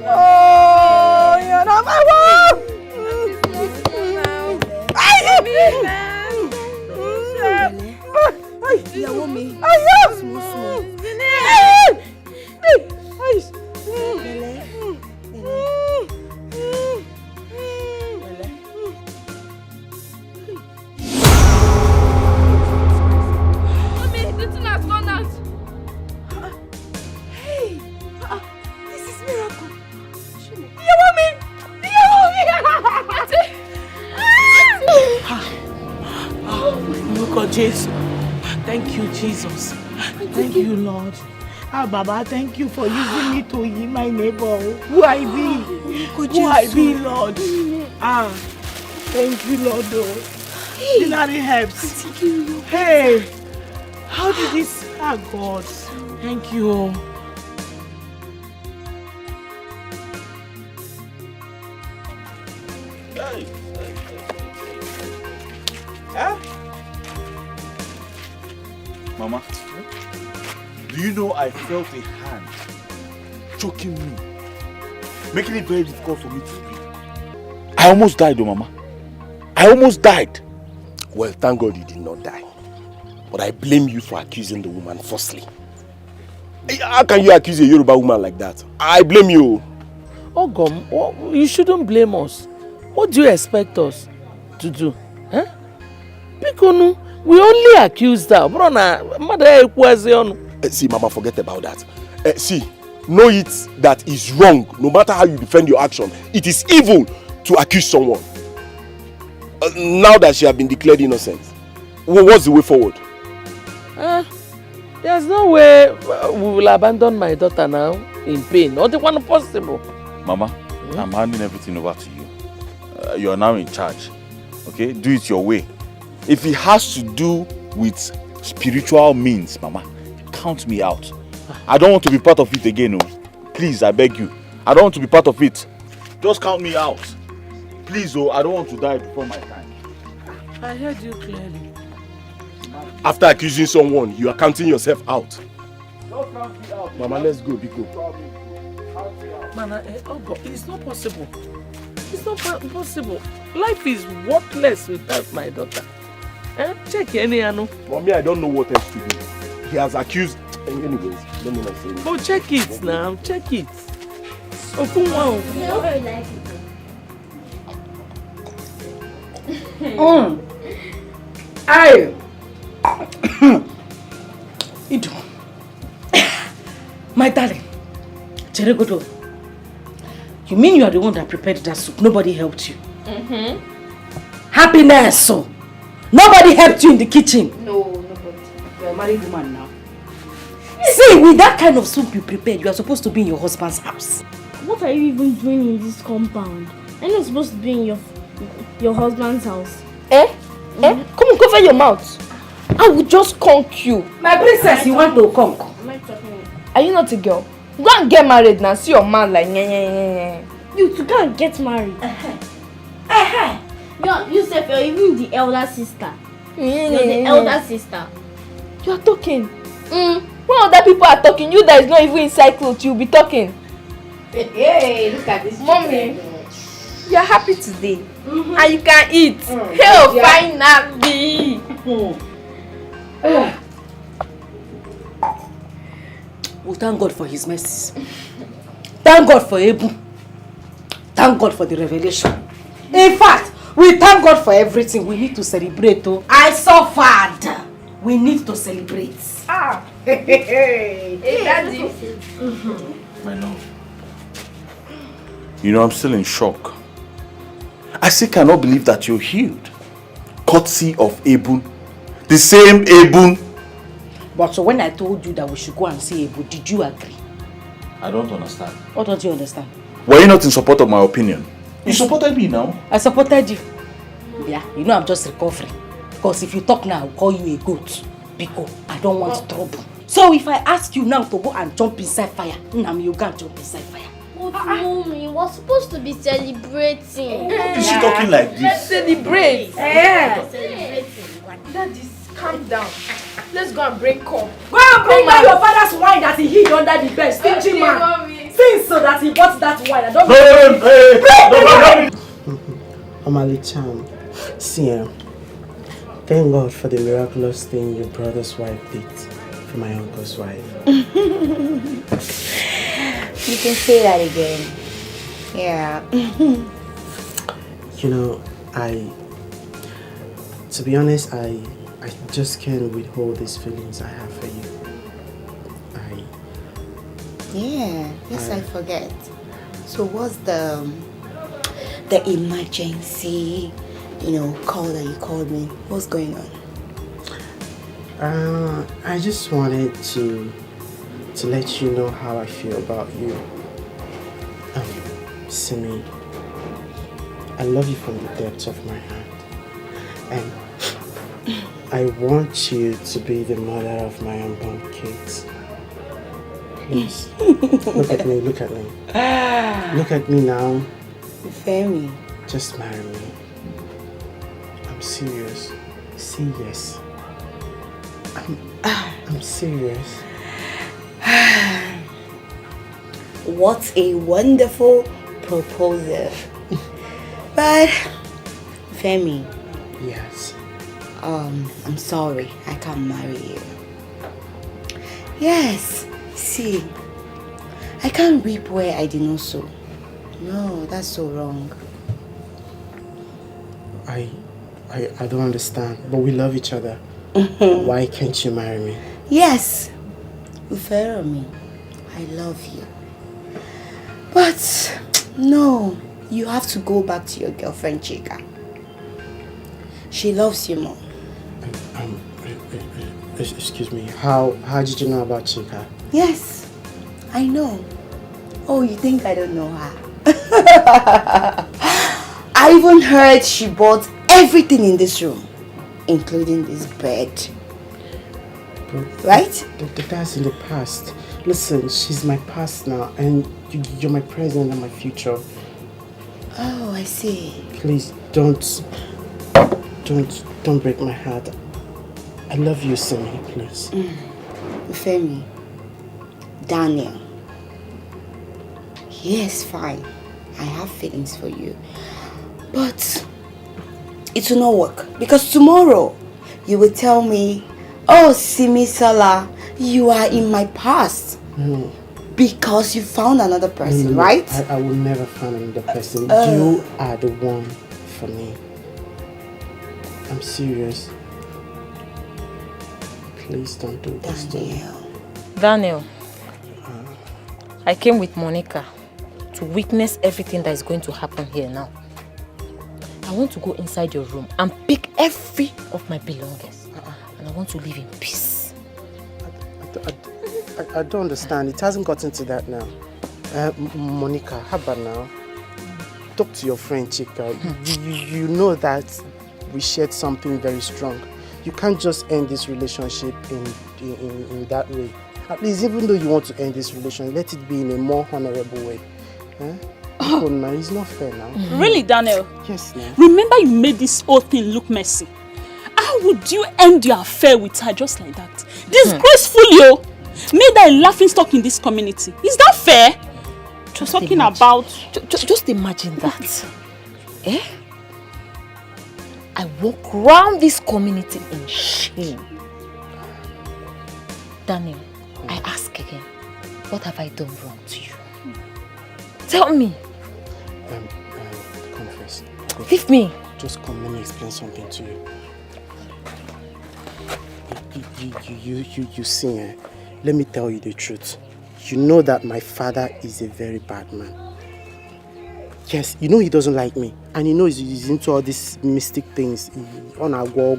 Oh, you're not my wife. Ìyàwó mi. Small. Mommy, the thing has gone out. Hey, this is miracle. Ìyàwó mi. Look at Jesus. Thank you, Jesus. Thank you, Lord. Baba, thank you for using me to heal my neighbor. Who I be, Lord. Thank you, Lord. Ordinary herbs. Hey, how did this? Ah, God. Thank you. Mama, do you know I felt a hand choking me, making it very difficult for me to breathe? I almost died, oh Mama. I almost died. Well, thank God you did not die. But I blame you for accusing the woman falsely. How can you accuse a Yoruba woman like that? I blame you. Ogom, you shouldn't blame us. What do you expect us to do? Huh? Because we only accused her. See, Mama, forget about that. See, know it that is wrong. No matter how you defend your action, it is evil to accuse someone. Now that she has been declared innocent, what's the way forward? There's no way we will abandon my daughter now in pain. Not one possible. Mama, I'm handing everything over to you. You are now in charge. Okay? Do it your way. If it has to do with spiritual means, Mama, count me out. I don't want to be part of it again. Oh. Please, I beg you. I don't want to be part of it. Just count me out. Please, oh, I don't want to die before my time. I heard you clearly. After accusing someone, you are counting yourself out. Mama, let's go, Biko. Mana, it's not possible. It's not possible. Life is worthless without my daughter. Check any anu. Mommy, I don't know what else to do. He has accused. Anyways, let me not say anything. Oh, check it now. Check it. Okonkwo. Idu. My darling. Cheregodo. You mean you are the one that prepared that soup? Nobody helped you? Happiness, so. Nobody helped you in the kitchen? No, nobody. You are a married woman now. See, with that kind of soup you prepared, you are supposed to be in your husband's house. What are you even doing in this compound? I'm not supposed to be in your husband's house. Come on, cover your mouth. I will just conk you. My princess, you want to conk? Are you not a girl? Go and get married now. See your man like You to go and get married. Yourself, you're even the elder sister. You're the elder sister. You are talking. When other people are talking, you that is not even inside clothes, you'll be talking. Hey, look at this. Mommy, you are happy today. And you can eat. Hell, finally. We thank God for his mercies. Thank God for Abu. Thank God for the revelation. In fact, we thank God for everything. We need to celebrate. Oh. I suffered. We need to celebrate. Hey, Daddy. My love. You know, I'm still in shock. I still cannot believe that you're healed. Courtesy of Abun. The same Abun. But so when I told you that we should go and see Abu, did you agree? I don't understand. What don't you understand? Were you not in support of my opinion? You supported me now. I supported you. Yeah, you know I'm just recovering. Because if you talk now, I'll call you a goat. Because I don't want trouble. So if I ask you now to go and jump inside fire, you can't jump inside fire. But mommy, we're supposed to be celebrating. Why is she talking like this? Let's celebrate. Daddy, calm down. Let's go and bring cup. Go and bring back your father's wine that he hid under the bed. Stingy man. Since so that he bought that wine. I don't Omalicham, see, thank God for the miraculous thing your brother's wife did for my uncle's wife. You can say that again. Yeah. You know, to be honest, I just can't withhold these feelings I have for you. Yes, I forget. So what's the emergency, call that you called me? What's going on? I just wanted to let you know how I feel about you. Simi, I love you from the depths of my heart. And I want you to be the mother of my unborn kids. Please. Look at me, look at me. Look at me now. Femi. Just marry me. I'm serious. Say yes. I'm serious. What a wonderful proposal. But, Femi. Yes. I'm sorry. I can't marry you. Yes. See, I can't reap where I did not sow. No, that's so wrong. I don't understand, but we love each other. Why can't you marry me? Yes, Ufero me. I love you. But, no, you have to go back to your girlfriend, Chika. She loves you more. Excuse me, how did you know about Chika? Yes, I know. Oh, you think I don't know her? I even heard she bought everything in this room, including this bed. But right? That's in the past. Listen, she's my past now, and you're my present and my future. Oh, I see. Please don't break my heart. I love you, Simi, please. Femi, Daniel. Yes, fine. I have feelings for you. But it will not work. Because tomorrow you will tell me, oh, Simi Sala, you are in my past. No. Because you found another person, right? I will never find another person. You are the one for me. I'm serious. Please don't do this to me. Daniel, I came with Monica to witness everything that is going to happen here now. I want to go inside your room and pick every of my belongings. And I want to live in peace. I don't understand. It hasn't gotten to that now. Monica, how about now? Talk to your friend Chika. You know that we shared something very strong. You can't just end this relationship in that way. At least, even though you want to end this relationship, let it be in a more honorable way. Oh, no, it's not fair now. Really, Daniel? Yes, ma'am. Remember you made this whole thing look messy. How would you end your affair with her just like that? Disgraceful, yo! Made her a laughing stock in this community. Is that fair? Just talking about... Just imagine that. Eh? I walk around this community in shame. Daniel, I ask again, what have I done wrong to you? Tell me. Come first. Leave me. Just come, let me explain something to you. You see, let me tell you the truth. You know that my father is a very bad man. Yes, you know he doesn't like me. And you know he's into all these mystic things on our wall.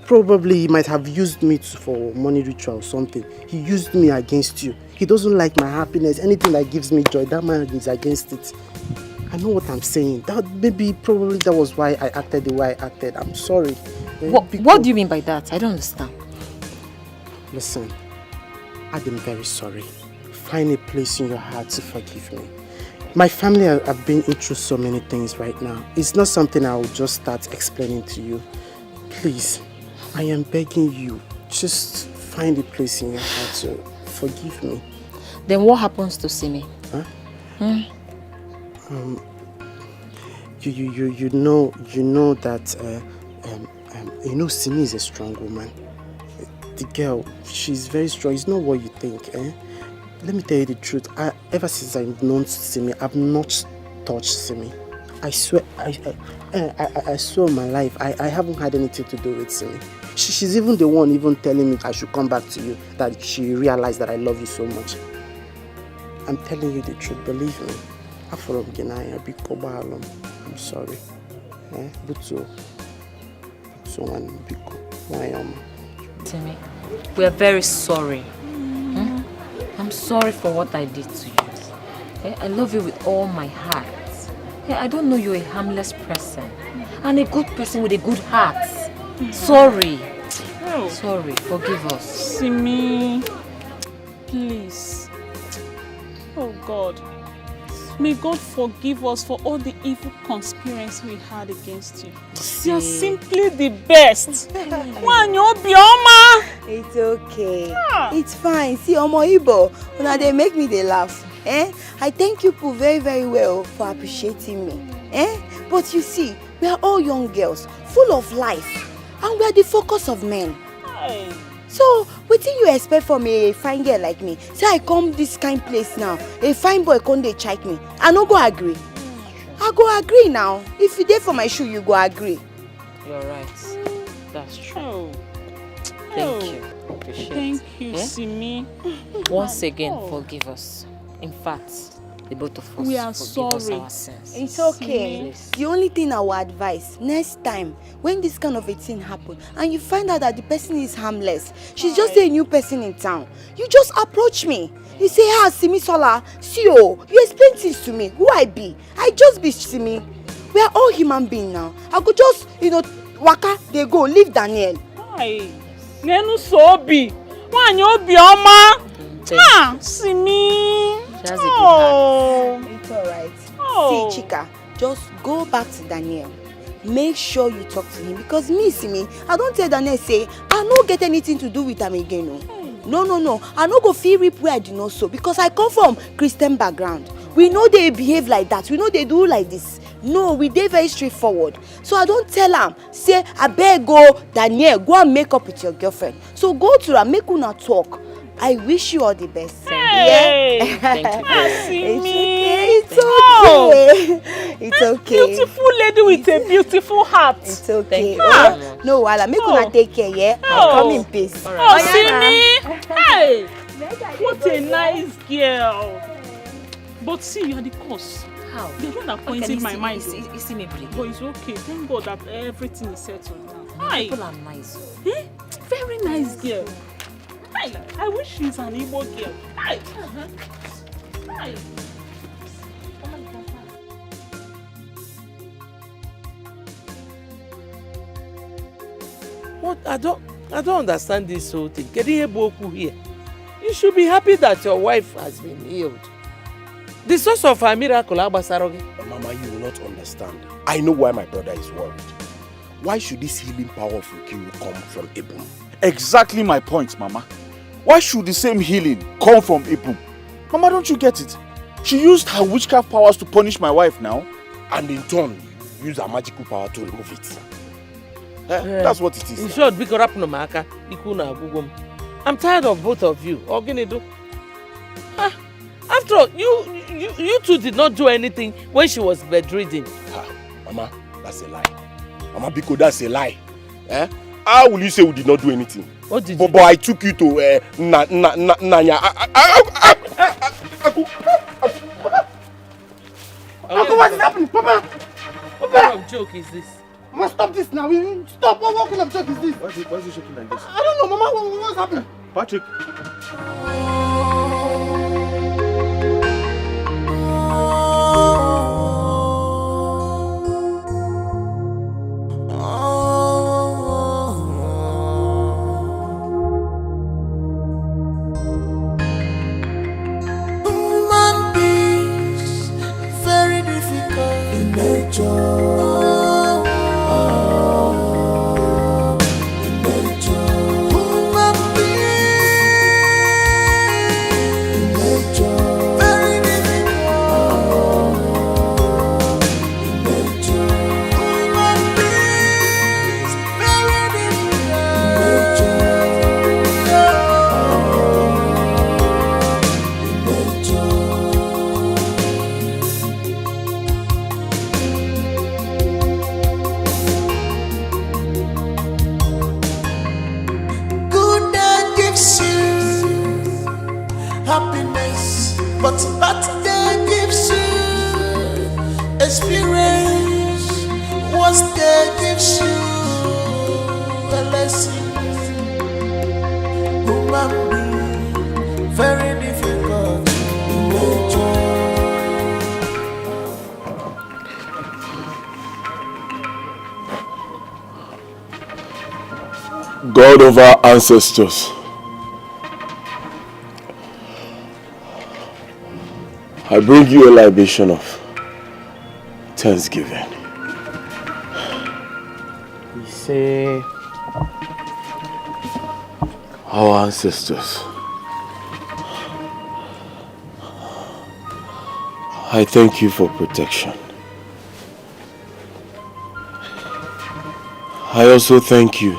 Probably he might have used me for money ritual or something. He used me against you. He doesn't like my happiness. Anything that gives me joy, that man is against it. I know what I'm saying. Probably that was why I acted the way I acted. I'm sorry. What do you mean by that? I don't understand. Listen, I'm very sorry. Find a place in your heart to forgive me. My family have been through so many things right now. It's not something I will just start explaining to you. Please, I am begging you, just find a place in your heart to forgive me. Then what happens to Simi? Huh? You know that Simi is a strong woman. The girl, she's very strong. It's not what you think, eh? Let me tell you the truth. Ever since I've known Simi, I've not touched Simi. I swear, I swear on my life, I haven't had anything to do with Simi. She's even the one telling me I should come back to you, that she realized that I love you so much. I'm telling you the truth, believe me. I'm sorry. Simi, we are very sorry. I'm sorry for what I did to you. I love you with all my heart. I don't know you're a harmless person and a good person with a good heart. Sorry. Oh. Sorry, forgive us. Simi, please. Oh God. May God forgive us for all the evil conspiracy we had against you. You're simply the best. Obioma. It's okay. It's fine. See, Omo Ibo, now they make me they laugh. I thank you people very, very well for appreciating me. But you see, we are all young girls, full of life, and we are the focus of men. Hey. So, what do you expect from a fine girl like me? Say I come this kind place now, a fine boy come dey check me. I no go agree. I go agree now. If you dey for my shoe, you go agree. You're right. That's true. Oh. Thank you. Appreciate Thank you, Simi. Once again, forgive us. In fact, the both of us We are forgive us sorry. our sins. It's okay. Please. The only thing I will advise, next time, when this kind of a thing happen, and you find out that the person is harmless, she's just a new person in town, you just approach me. You say, Simi Sola, you explain things to me, who I be. I just be Simi. We are all human beings now. I could just, waka, they go, leave Daniel. Hi. Nenu Sobi. Wanyi Obioma. Simi. She has a good heart. It's alright. See, Chika, just go back to Daniel. Make sure you talk to him because me, Simi, I don't tell Daniel say I no get anything to do with him again. No. I no go feel rip where I do not so because I come from Christian background. We know they behave like that. We know they do like this. No, we dey very straightforward. So I don't tell am say I better go Daniel go and make up with your girlfriend. So go to her make una talk. I wish you all the best. Hey. Yeah? Thank you. It's okay. It's okay. Beautiful lady with a beautiful heart. It's okay. Thank you. No, Wala, make una take care, yeah? I'll come in peace. Simi. Hey. What a nice girl. But see, you are the cause. How? You're the one that pointed my mind. You see me break. But it's okay. Thank God that everything is settled now. Hi. People are nice. Very nice girl. Hi. I wish she's an Igbo girl. Hi. Hi. What? I don't understand this whole thing. Here. You should be happy that your wife has been healed. The source of her miracle, Mama, you will not understand. I know why my brother is worried. Why should this healing power of Ukiru come from Ibum? Exactly my point, Mama. Why should the same healing come from Ibum? Mama, don't you get it? She used her witchcraft powers to punish my wife now. And in turn, use her magical power to remove it. That's what it is. In short, I'm tired of both of you. After all, you two did not do anything when she was bedridden. Mama, that's a lie. Mama Biko, that's a lie. How will you say we did not do anything? What did But I took you to Nanya. What is happening, Papa? What kind of joke is this? Mama, stop this now. Stop. What kind of joke is this? Why is he shaking like this? I don't know, Mama. What's happening? Patrick. Human beings, very difficult in nature. Happiness, but birthday gives you experience. What's day gives you a lesson. Human being, very difficult in nature. God of our ancestors, I bring you a libation of thanksgiving. You say... Our ancestors, I thank you for protection. I also thank you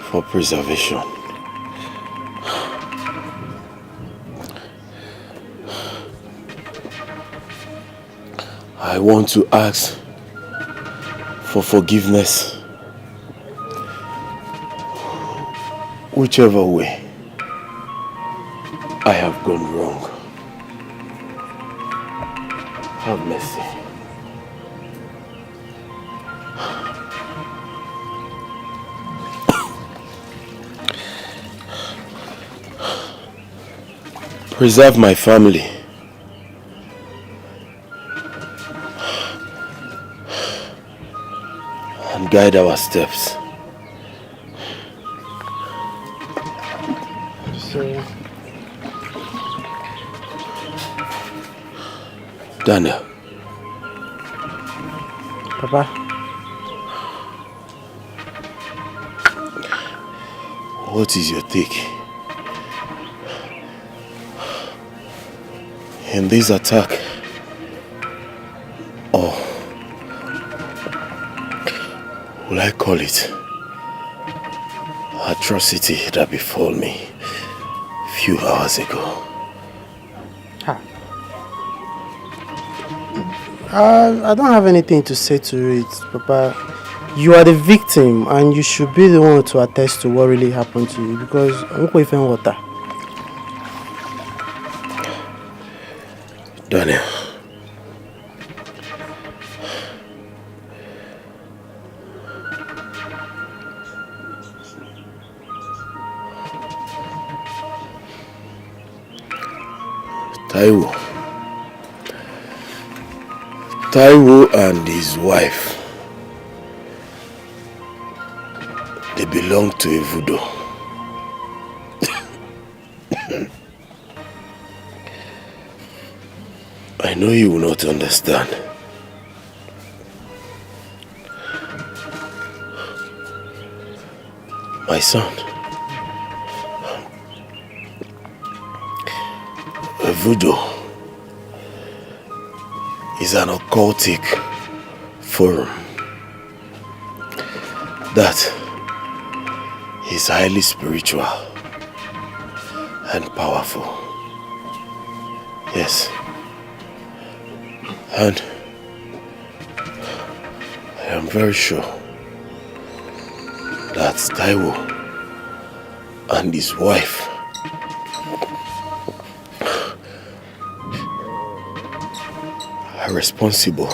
for preservation. I want to ask for forgiveness whichever way I have gone wrong. Have mercy. Preserve my family. And guide our steps. Daniel. Papa. What is your take in this attack? Or will I call it atrocity that befell me a few hours ago? I don't have anything to say to it, Papa. You are the victim and you should be the one to attest to what really happened to you because I'm not even water. Daniel. Taiwo and his wife, they belong to a voodoo. I know you will not understand. My son, a voodoo is an occultic forum that is highly spiritual and powerful. Yes. And I am very sure that Taiwo and his wife are responsible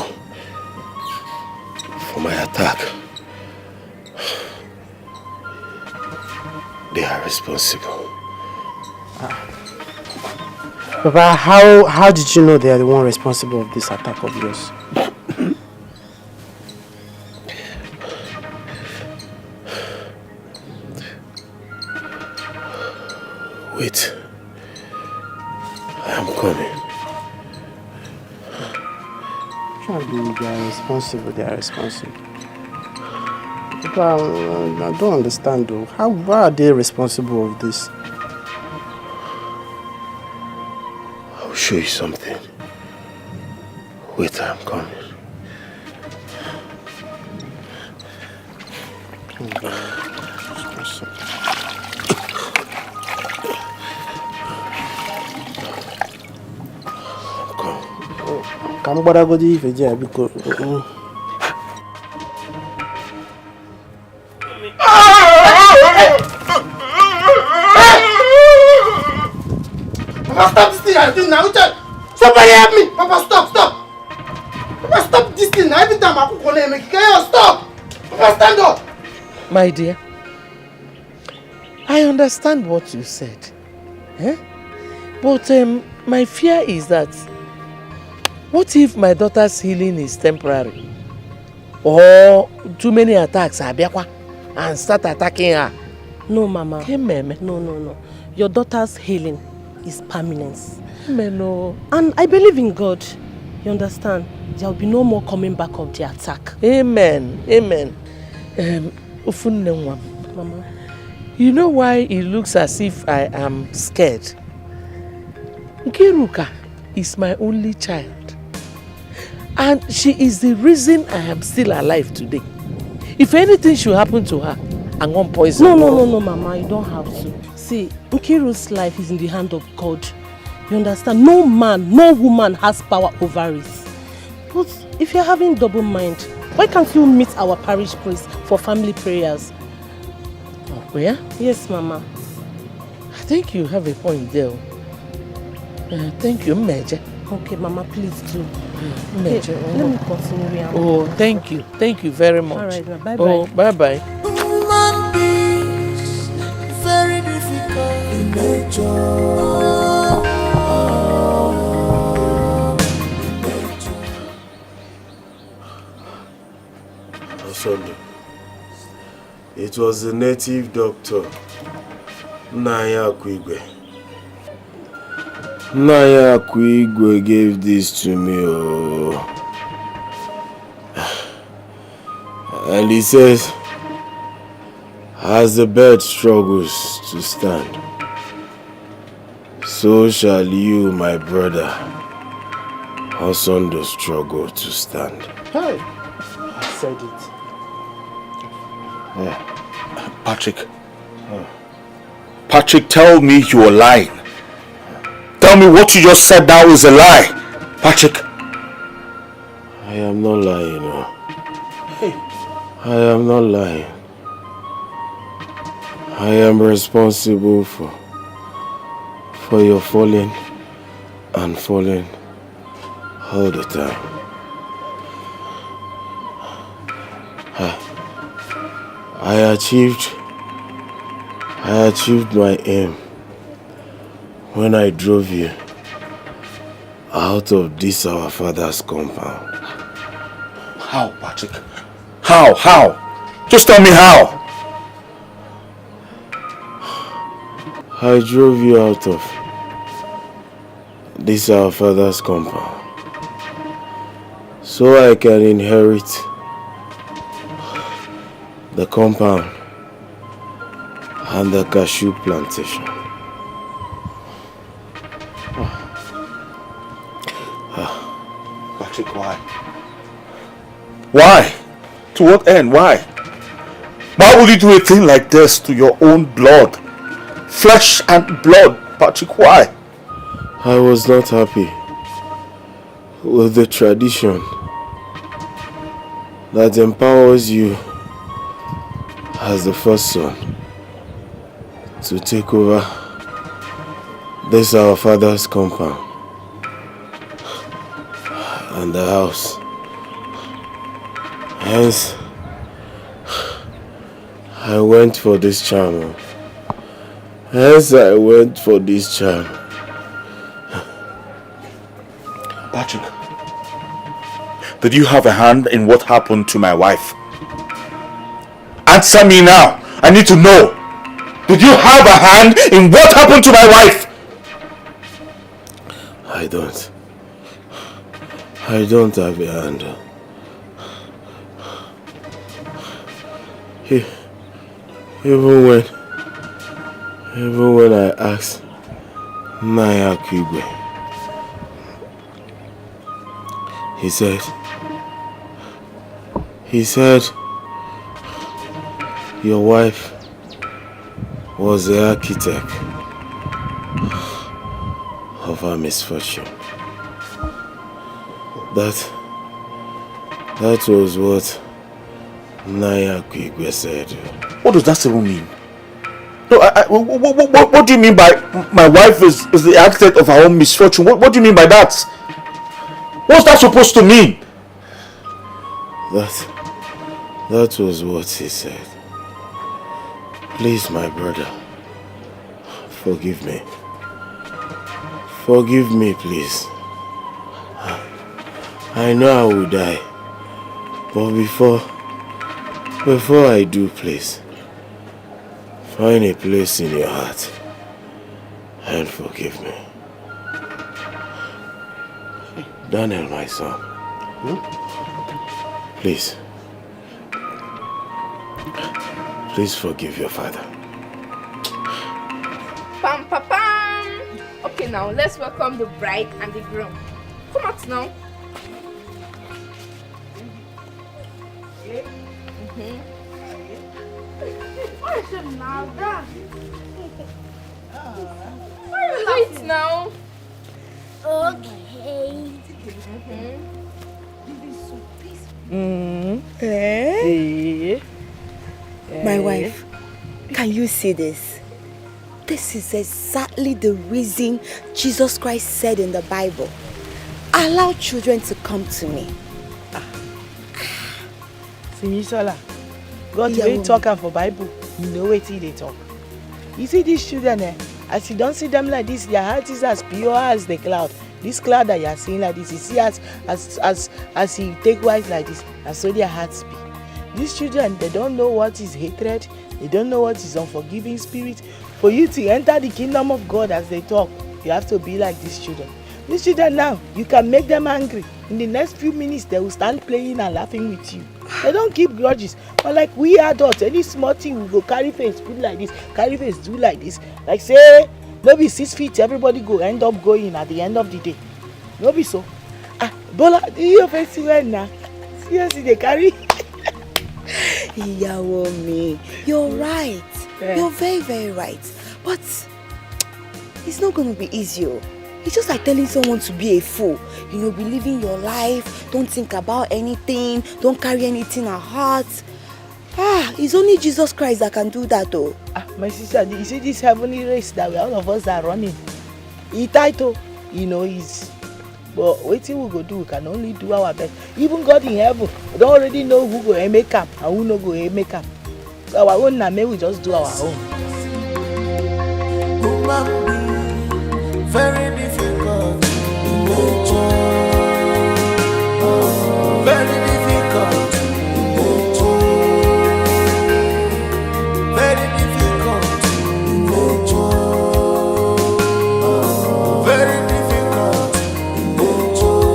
for my attack. They are responsible. Papa, how did you know they are the one responsible of this attack of yours? Wait. I am coming. They are responsible, they are responsible. Papa, I don't understand though. How are they responsible of this? I'll show you something. Wait, I'm coming. Come go if you because Papa, stop this thing I'm doing now. Somebody help me. Papa, stop. Papa, stop this thing. Every time I cook on him, can you stop? Papa, stand up. My dear, I understand what you said. But my fear is that what if my daughter's healing is temporary? or too many attacks and start attacking her. No, Mama. Hey, meme. No. Your daughter's healing is permanent. No. And I believe in God. You understand? There will be no more coming back of the attack. Amen. Mama. You know why it looks as if I am scared? Nkiruka is my only child. And she is the reason I am still alive today. If anything should happen to her, I'm going to poison her. No, Mama, you don't have to. See, Nkiru's life is in the hand of God. You understand? No man, no woman has power over it. But if you're having double mind, why can't you meet our parish priest for family prayers? Oh, where? Yes, Mama. I think you have a point there. Thank you, Major. Okay, Mama, please do. Major. Okay, let me continue. Oh, thank you. Thank you very much. All right, bye-bye. Oh, bye-bye. Human beings, very difficult in nature. It was the native doctor, Naya Kwigwe. Naya Kwigwe gave this to me. Oh. And he says, as the bird struggles to stand, so shall you, my brother, also struggle to stand. Hey, I said it. Patrick. Patrick, tell me you are lying. Tell me what you just said now is a lie. Patrick. I am not lying. No. Hey. I am not lying. I am responsible for your falling and falling all the time. I achieved my aim when I drove you out of this our father's compound. How, Patrick? How? Just tell me how. I drove you out of this our father's compound so I can inherit the compound and the cashew plantation. Patrick, why? Why? To what end? Why? Why would you do a thing like this to your own blood? Flesh and blood, Patrick, why? I was not happy with the tradition that empowers you as the first son to take over this our father's compound and the house. Hence, I went for this charm. Patrick, did you have a hand in what happened to my wife? Answer me now. I need to know. Did you have a hand in what happened to my wife? I don't have a hand. Even when I asked Naya Kwigwe, he said your wife was the architect of our misfortune. That was what Naya Kwigwe said. What does that even mean? No, what do you mean by my wife is the architect of our own misfortune? What do you mean by that? What's that supposed to mean? That was what he said. Please, my brother, forgive me. Forgive me, please. I know I will die But before I do, please, find a place in your heart and forgive me. Daniel, my son, please forgive your father. Pam, pam, pam. Okay, now let's welcome the bride and the groom. Come out now. Wait now. Okay. My wife, can you see this? This is exactly the reason Jesus Christ said in the Bible, allow children to come to me. Simisola, God will talk am for Bible. You know wetin they talk. You see these children, as you don't see them like this, their heart is as pure as the cloud. This cloud that you are seeing like this, you see as he take wise like this, and so their hearts be. These children, they don't know what is hatred. They don't know what is unforgiving spirit. For you to enter the kingdom of God as they talk, you have to be like these children. These children now, you can make them angry. In the next few minutes, they will start playing and laughing with you. They don't keep grudges. But like we adults, any small thing we go carry face, put like this, carry face, do like this. Like say, no be 6 feet, everybody go end up going at the end of the day. No be so. Bola, do you face well now? Seriously, they carry. Yawomi, you're right. Yeah. You're very, very right. But it's not going to be easy. It's just like telling someone to be a fool. You know, be living your life. Don't think about anything. Don't carry anything at heart. It's only Jesus Christ that can do that, though. My sister, you see this heavenly race that all of us are running? It's title, you know, is. But what we go do, we can only do our best. Even God in heaven, we don't already know who go make up and who no go make up. So our own name, we just do our own. Very difficult in nature. Very difficult in nature. Very difficult in nature. Very difficult in nature.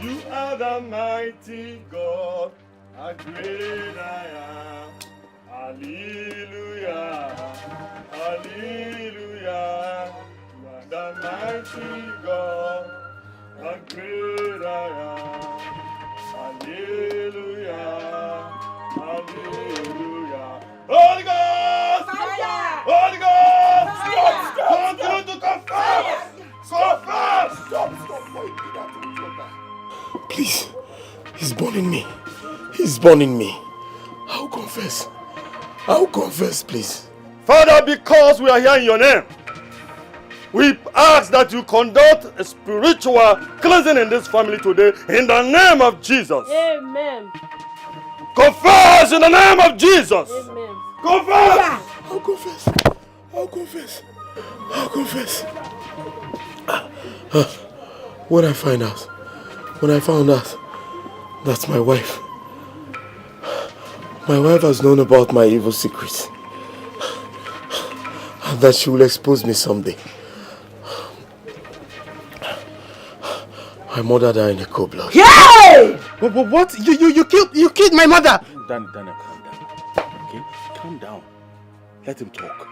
You are the mighty God, a great I am. Hallelujah, hallelujah. You are the mighty God, the great I am. Hallelujah, hallelujah. Holy Ghost! Fire! Holy Ghost! Fire! Continue to confess! Confess! Stop! Why you do that to me? Please, he's burning me. He's burning me. I'll confess. I'll confess, please. Father, because we are here in your name, we ask that you conduct a spiritual cleansing in this family today in the name of Jesus. Amen. Confess in the name of Jesus. Amen. Confess. I'll confess. I'll confess. I'll confess. When I found out that's my wife has known about my evil secrets and that she will expose me someday. My mother died in a cold blood. Yay! What? You killed my mother! Daniel, calm down. Okay? Calm down. Let him talk.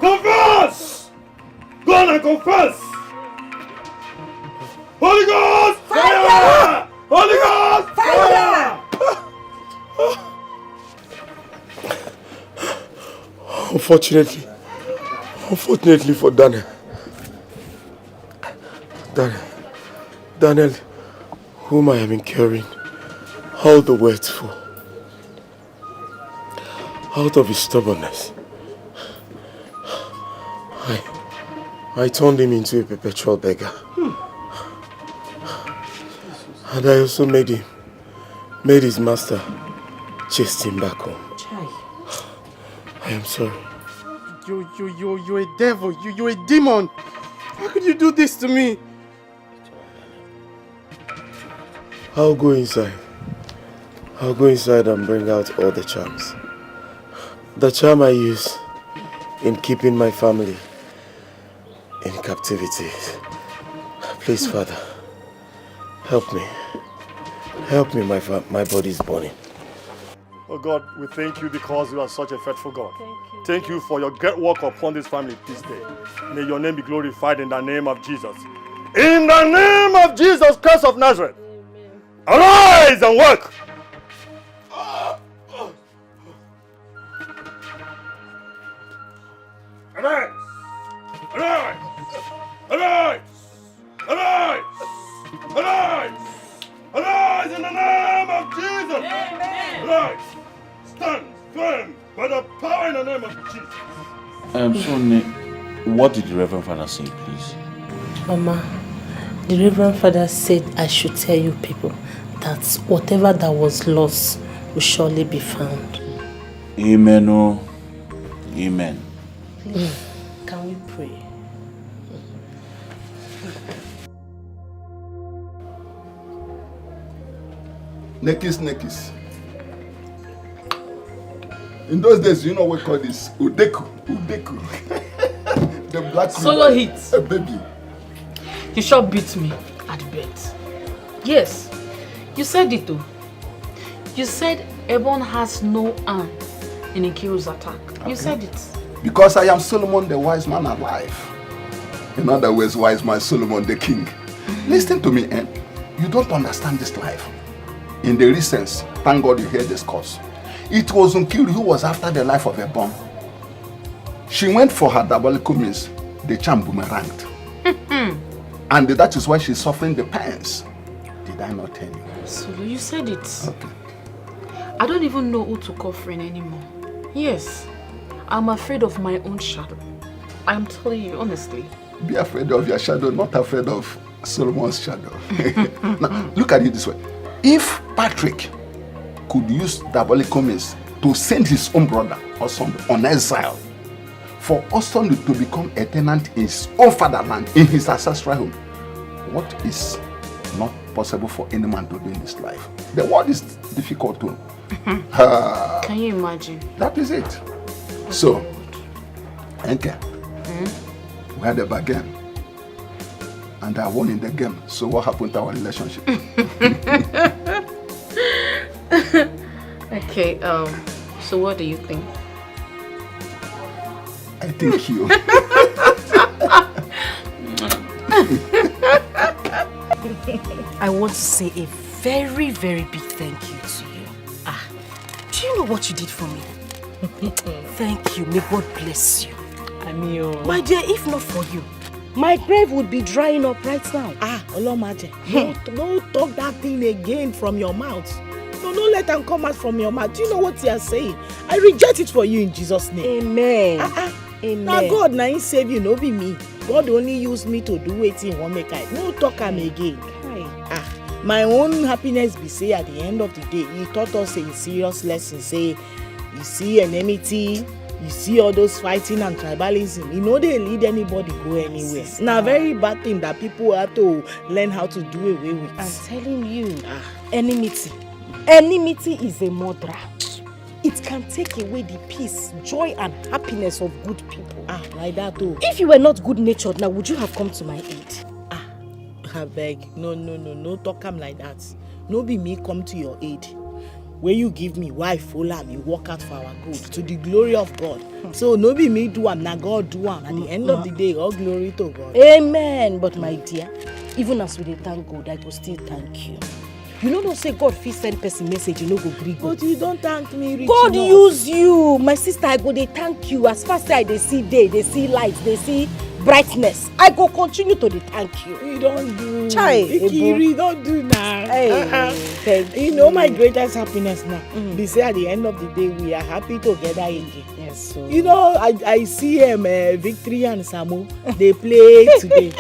Confess! Go on and confess! Holy Ghost! Fire! Holy Ghost! Fire! Unfortunately for Daniel, whom I have been carrying all the words for, out of his stubbornness, I turned him into a perpetual beggar. And I also made his master chase him back home. I am sorry. You're a devil. You're a demon. How could you do this to me? I'll go inside. I'll go inside and bring out all the charms. The charm I use in keeping my family in captivity. Please, Father, help me. Help me, my body is burning. Oh God, we thank you because you are such a faithful God. Thank you for your great work upon this family this day. May your name be glorified in the name of Jesus. In the name of Jesus Christ of Nazareth. Arise and work. Arise! Arise! Arise! Arise! Arise! Arise in the name of Jesus! Amen. Arise! Stand firm by the power in the name of Jesus. Sonny, what did the Reverend Father say, please? Mama, the Reverend Father said I should tell you people that whatever that was lost will surely be found. Amen, oh. Amen. Please, can we pray? Nekis. In those days, you know what we call this? Udeku. The black solo hit. A baby. You sure beat me at bet. Yes, you said it too. You said Ebon has no hand in Nkiru's attack. Okay. You said it. Because I am Solomon the wise man alive. In other words, wise man Solomon the king. Listen to me, you don't understand this life. In the recent, thank God you heard this course. It was Nkiru who was after the life of Ebon. She went for her diabolical means, the charm boomeranged. And that is why she's suffering the pains. Did I not tell you? Solo, you said it. Okay. I don't even know who to call friend anymore. Yes, I'm afraid of my own shadow. I'm telling you, honestly. Be afraid of your shadow, not afraid of Solomon's shadow. Now, look at it this way. If Patrick could use diabolical means to send his own brother or son on exile, for Austin to become a tenant in his own fatherland, in his ancestral home, what is not possible for any man to do in this life? The world is difficult to. Can you imagine? That is it. So, okay. We had a bargain. And I won in the game. So what happened to our relationship? Okay, so what do you think? I think you. I want to say a very, very big thank you to you. Do you know what you did for me? Thank you. May God bless you. My dear, if not for you, my grave would be drying up right now. Olomaje, don't talk that thing again from your mouth. No, let them come out from your mouth. Do you know what you are saying? I reject it for you in Jesus' name. Amen. Amen. Now God, now he save you, no be me. God only used me to do it in one make I. No talk am again. My own happiness be say at the end of the day, he taught us a serious lesson. Say, you see enmity, you see all those fighting and tribalism. You know they lead anybody go anywhere. It's now a very bad thing that people have to learn how to do away with. I'm telling you, enmity is a murderer. It can take away the peace, joy and happiness of good people. Like that too. If you were not good-natured now, would you have come to my aid? I beg. No talk am like that. No be me come to your aid. Where you give me wife, full am, you work out for our good, to the glory of God. So no be me do am, na God do am. At the end of the day, all glory to God. Amen. But my dear, even as we dey thank God, I go still thank you. You know, don't say God fit send person message, you no go gree go. But you don't thank me, rich God enough. use you. My sister, I go dey thank you. As far as I dey see day, they see light, they see brightness. I go continue to dey thank you. You don't do. Chai, Ikiri, don't do now. Thank you know my greatest happiness now. They say at the end of the day, we are happy together again. Yes, so. You know, I see Victory and Samu, they play today.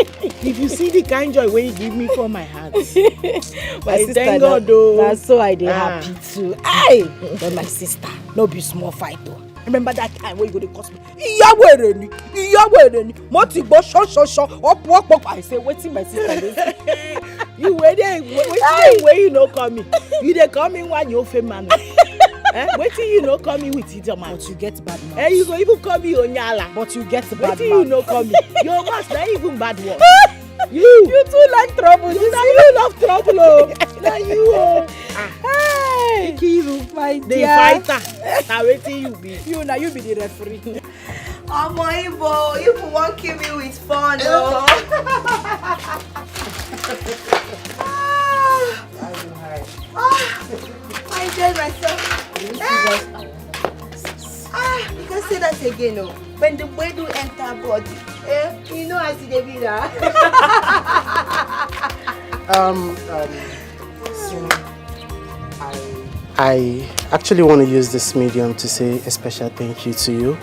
If you see the kind joy when you give me from my heart. My sister, thank God though. That's so I dey happy too. Aye, but my sister, no be small fight though. Remember that time when you go to cost me? Ìyàwó èrè ni. Mo ti gbọ́ ṣọ́ṣọ́ṣọ́, ọ̀pọ̀. I say, wetin my sister dey say? You wait there, where you no coming? You dey coming when you fame man. Wait till you no coming with it, man. But you get bad mouth. You go even call me Onyala. But you get bad mouth. Wait till you no coming. Your mouth not even bad word. You too like trouble. You love trouble, oh. Now you, oh. Hey, Ikiru, my The dear. fighter. Now wait till you be. You be the referee. Omo Ibo, you won't kill me with fun, oh. I enjoyed myself. You can say that again, oh. When the way do enter body, you know I see the vida. So I actually want to use this medium to say a special thank you to you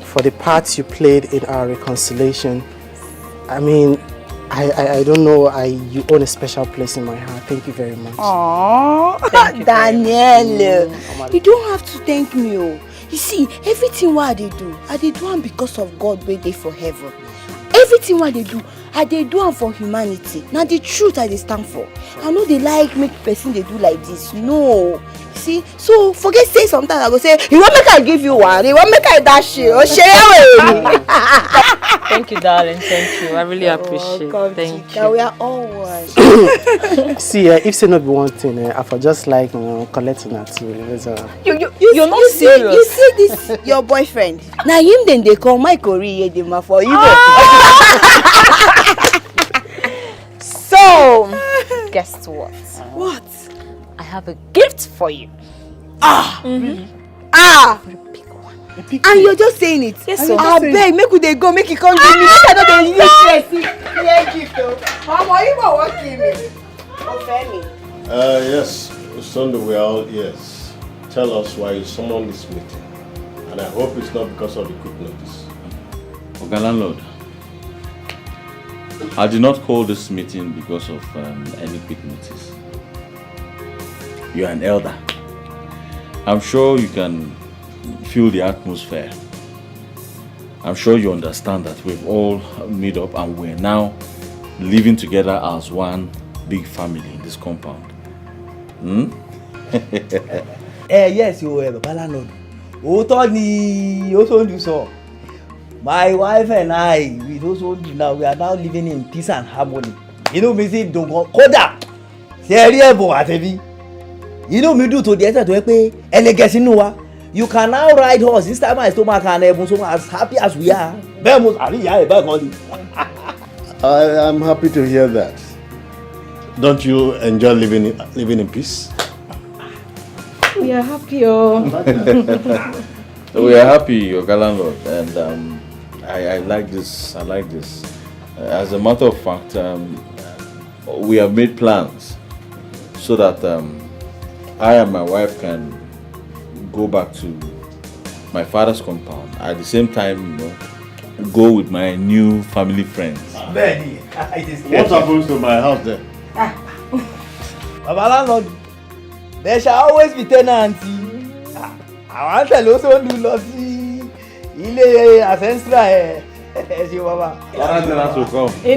for the part you played in our reconciliation. I mean, I don't know, you own a special place in my heart. Thank you very much. Aww, Daniel, you don't have to thank me, oh. You see, everything what I do am because of God waiting for heaven. Everything what I do am for humanity. Now the truth I dey stand for. I know they like make person they do like this. No. See, so forget say sometimes I go say, you want make I give you one, you want make I dash you, or share. Thank you, darling. Thank you. I really appreciate it. Thank you. We are all one. See, if say not be one thing, I for just like collecting that too. You're not serious. You see this, your boyfriend. Now him then they call my Korea for you. So, guess what? What? I have a gift for you. And you're just saying it. Yes, sir. I beg, make they go, make it come give me. I know they need stress. Gift though. Mama, you go what give me? Ofemi. Yes, Sunday we are all ears. Tell us why you summoned this meeting. And I hope it's not because of the quick notice. Okay, landlord. I did not call this meeting because of any quick notice. You are an elder. I'm sure you can feel the atmosphere. I'm sure you understand that we've all made up and we're now living together as one big family in this compound. Yes, you are, Baba Landlord. Otoni, also do so. My wife and I, we also do now. We are now living in peace and harmony. You know me say don't go koda. Serious boy, atebi. You know me do to the extent to pay elegance nuwa. You can now ride horse. This time my stomach and everyone so as happy as we are. I'm happy to hear that. Don't you enjoy living in peace? We are happy, oh. We are happy, your landlord, and I like this. I like this. As a matter of fact, we have made plans so that I and my wife can go back to my father's compound. At the same time, go with my new family friends. What happens to my house then? Baba Landlord, there shall always be tenants. I want to also do lossy. Ile ancestral. In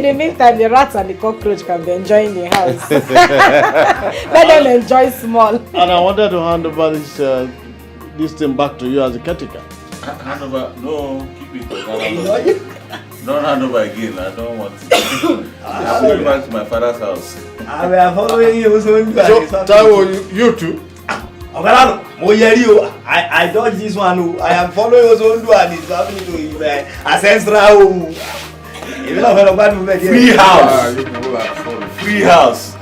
the meantime, the rats and the cockroach can be enjoying the house. Let them enjoy small. And I wanted to hand over this thing back to you as a caretaker. Hand over? No, keep it. Don't hand over again. I don't want it. I'm going back to my father's house. I will following you. So, Taiwo, you too? I dodge this one. I am following Ozondu and it's happening to him. Ancestral. Free house. Free house.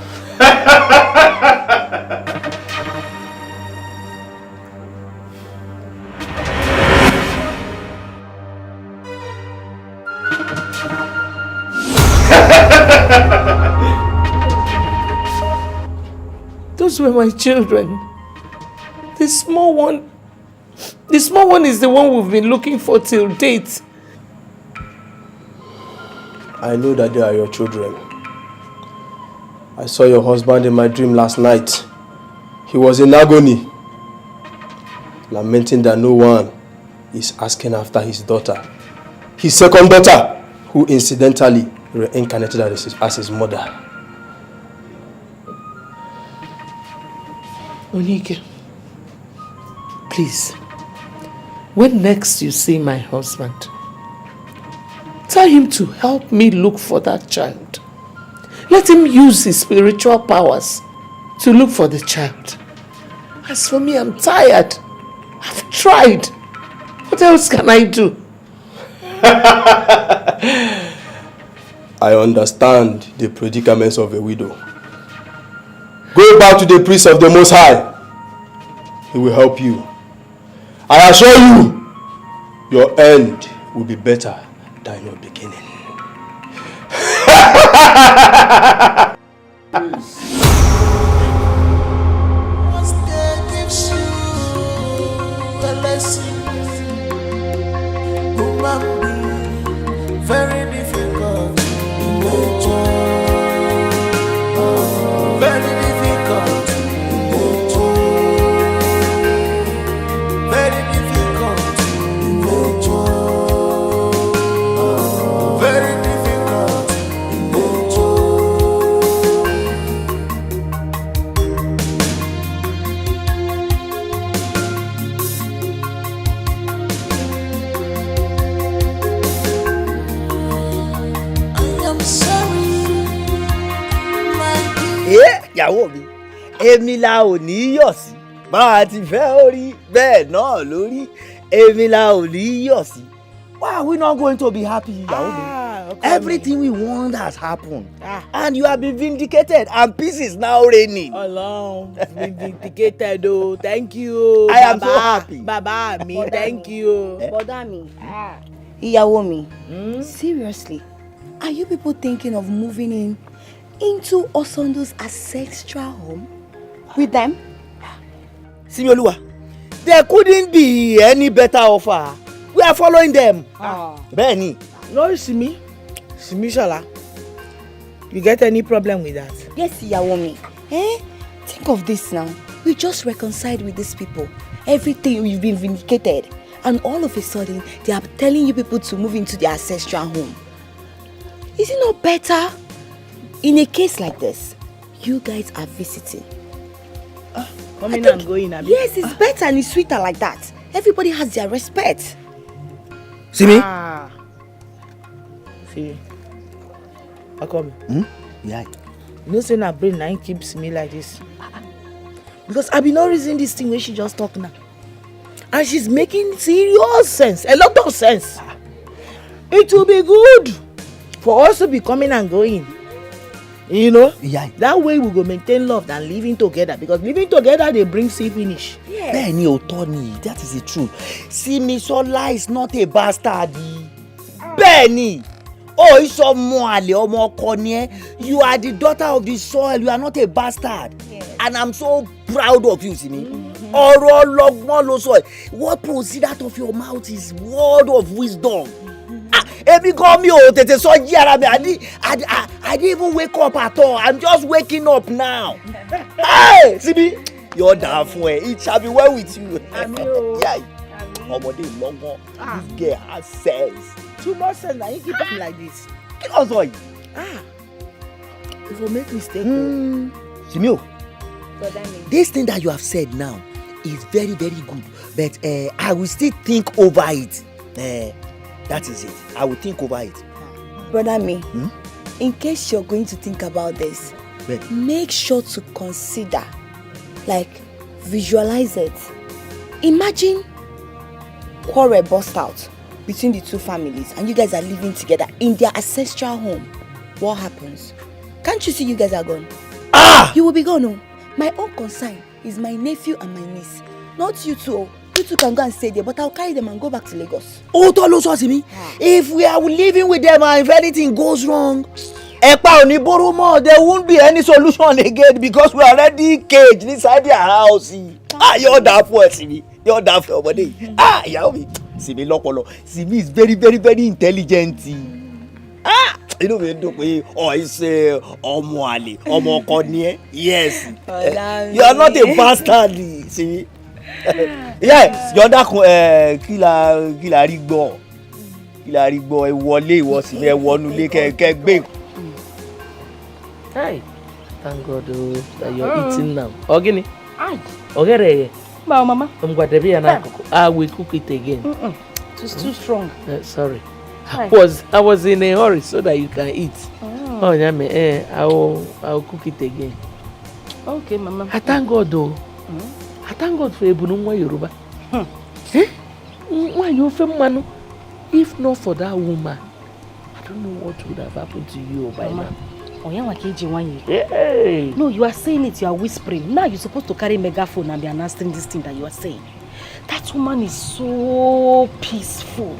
Those were my children. The small one is the one we've been looking for till date. I know that they are your children. I saw your husband in my dream last night. He was in agony, lamenting that no one is asking after his daughter. His second daughter, who incidentally reincarnated as his mother. Onike, please, when next you see my husband, tell him to help me look for that child. Let him use his spiritual powers to look for the child. As for me, I'm tired. I've tried. What else can I do? I understand the predicaments of a widow. Go back to the priest of the Most High. He will help you. I assure you, your end will be better than your beginning. Very difficult in nature. Very difficult in nature. Very difficult in nature. Very difficult in nature. Ìyàwó mi èmi la ò ní yọ̀ sí bá a ti fẹ́ orí bẹ́ẹ̀ náà lórí èmi la ò ní yọ̀ sí. Why are we not going to be happy, ìyàwó mi? Everything we want has happened and you have been vindicated and peace is now reigning. Ọlọ́run been vindicated o, thank you. I am so happy. Bàbá mi, thank you. Bọ̀dá mi, ìyàwó mi, seriously, are you people thinking of moving into Osondo's ancestral home with them? Simioluwa, there couldn't be any better offer. We are following them. Bẹ́ẹ̀ni. No, Simi Shola, you get any problem with that? Yes, ìyàwó mi. Think of this now. We just reconciled with these people. Everything, we've been vindicated. And all of a sudden, they are telling you people to move into their ancestral home. Is it not better? In a case like this, you guys are visiting. Coming and going. Yes, it's better and it's sweeter like that. Everybody has their respect. See me? See. I come. Yeah. You know, say na brain nine keeps me like this. Because I be not reasoning this thing when she just talk now. And she's making serious sense. A lot of sense. It will be good for us to be coming and going. You know? Yeah. That way we go maintain love than living together. Because living together, they bring see finish. Bẹ́ẹ̀ni òótọ́ ni, that is the truth. Simisola is not a bastard. Bẹ́ẹ̀ni. Oh, it's ọmọ àlè ọmọ ọkọ ni ẹ́. You are the daughter of the soil. You are not a bastard. Yes. And I'm so proud of you, Simi. Ọ̀rọ̀ ọlọ́gbọ́n ló sọ. What proceeds out of your mouth is word of wisdom. Ebi gan mi ò tètè sọ jí ara mi. I didn't even wake up at all. I'm just waking up now. Hey, Simi, you're down for it. It shall be well with you. Yeah. Ọmọdé lọ́gbọ́n. This girl has sense. Too much sense. Now you keep talking like this. Because why? If you make mistake. Simio, this thing that you have said now is very, very good. But I will still think over it. That is it. I will think over it. Brother me, in case you're going to think about this, make sure to consider, like, visualize it. Imagine quarrel burst out between the two families and you guys are living together in their ancestral home. What happens? Can't you see you guys are gone? You will be gone. No? My own concern is my nephew and my niece. Not you two. You two can go and stay there, but I'll carry them and go back to Lagos. Oh, Tolo Sosimi, if we are living with them and if anything goes wrong, there won't be any solution again because we are already caged inside their house. You're that for Simi. You're that for buddy. Yaomi. Simi Lokolo. Simi is very, very, very intelligent. You know we do it's Omo Ali, Omo Konye. Yes. You are not a bastard, Simi. Yes, you're that kila rigbo. Kila rigbo e wọlé ìwọ sì be wọnú ilé ke gbé. Hey, thank God that you're eating now. Ogini. Okay, Mama. I'm going to be an uncle. I will cook it again. It's too strong. Sorry. Hi. I was in a hurry so that you can eat. Oh, yeah, I'll cook it again. Okay, Mama. I thank God though. I thank God for Ebunungwa Yoruba. Why you feel man? If not for that woman, I don't know what would have happened to you by now. Hey. No, you are saying it, you are whispering. Now you're supposed to carry a megaphone and be announcing this thing that you are saying. That woman is so peaceful,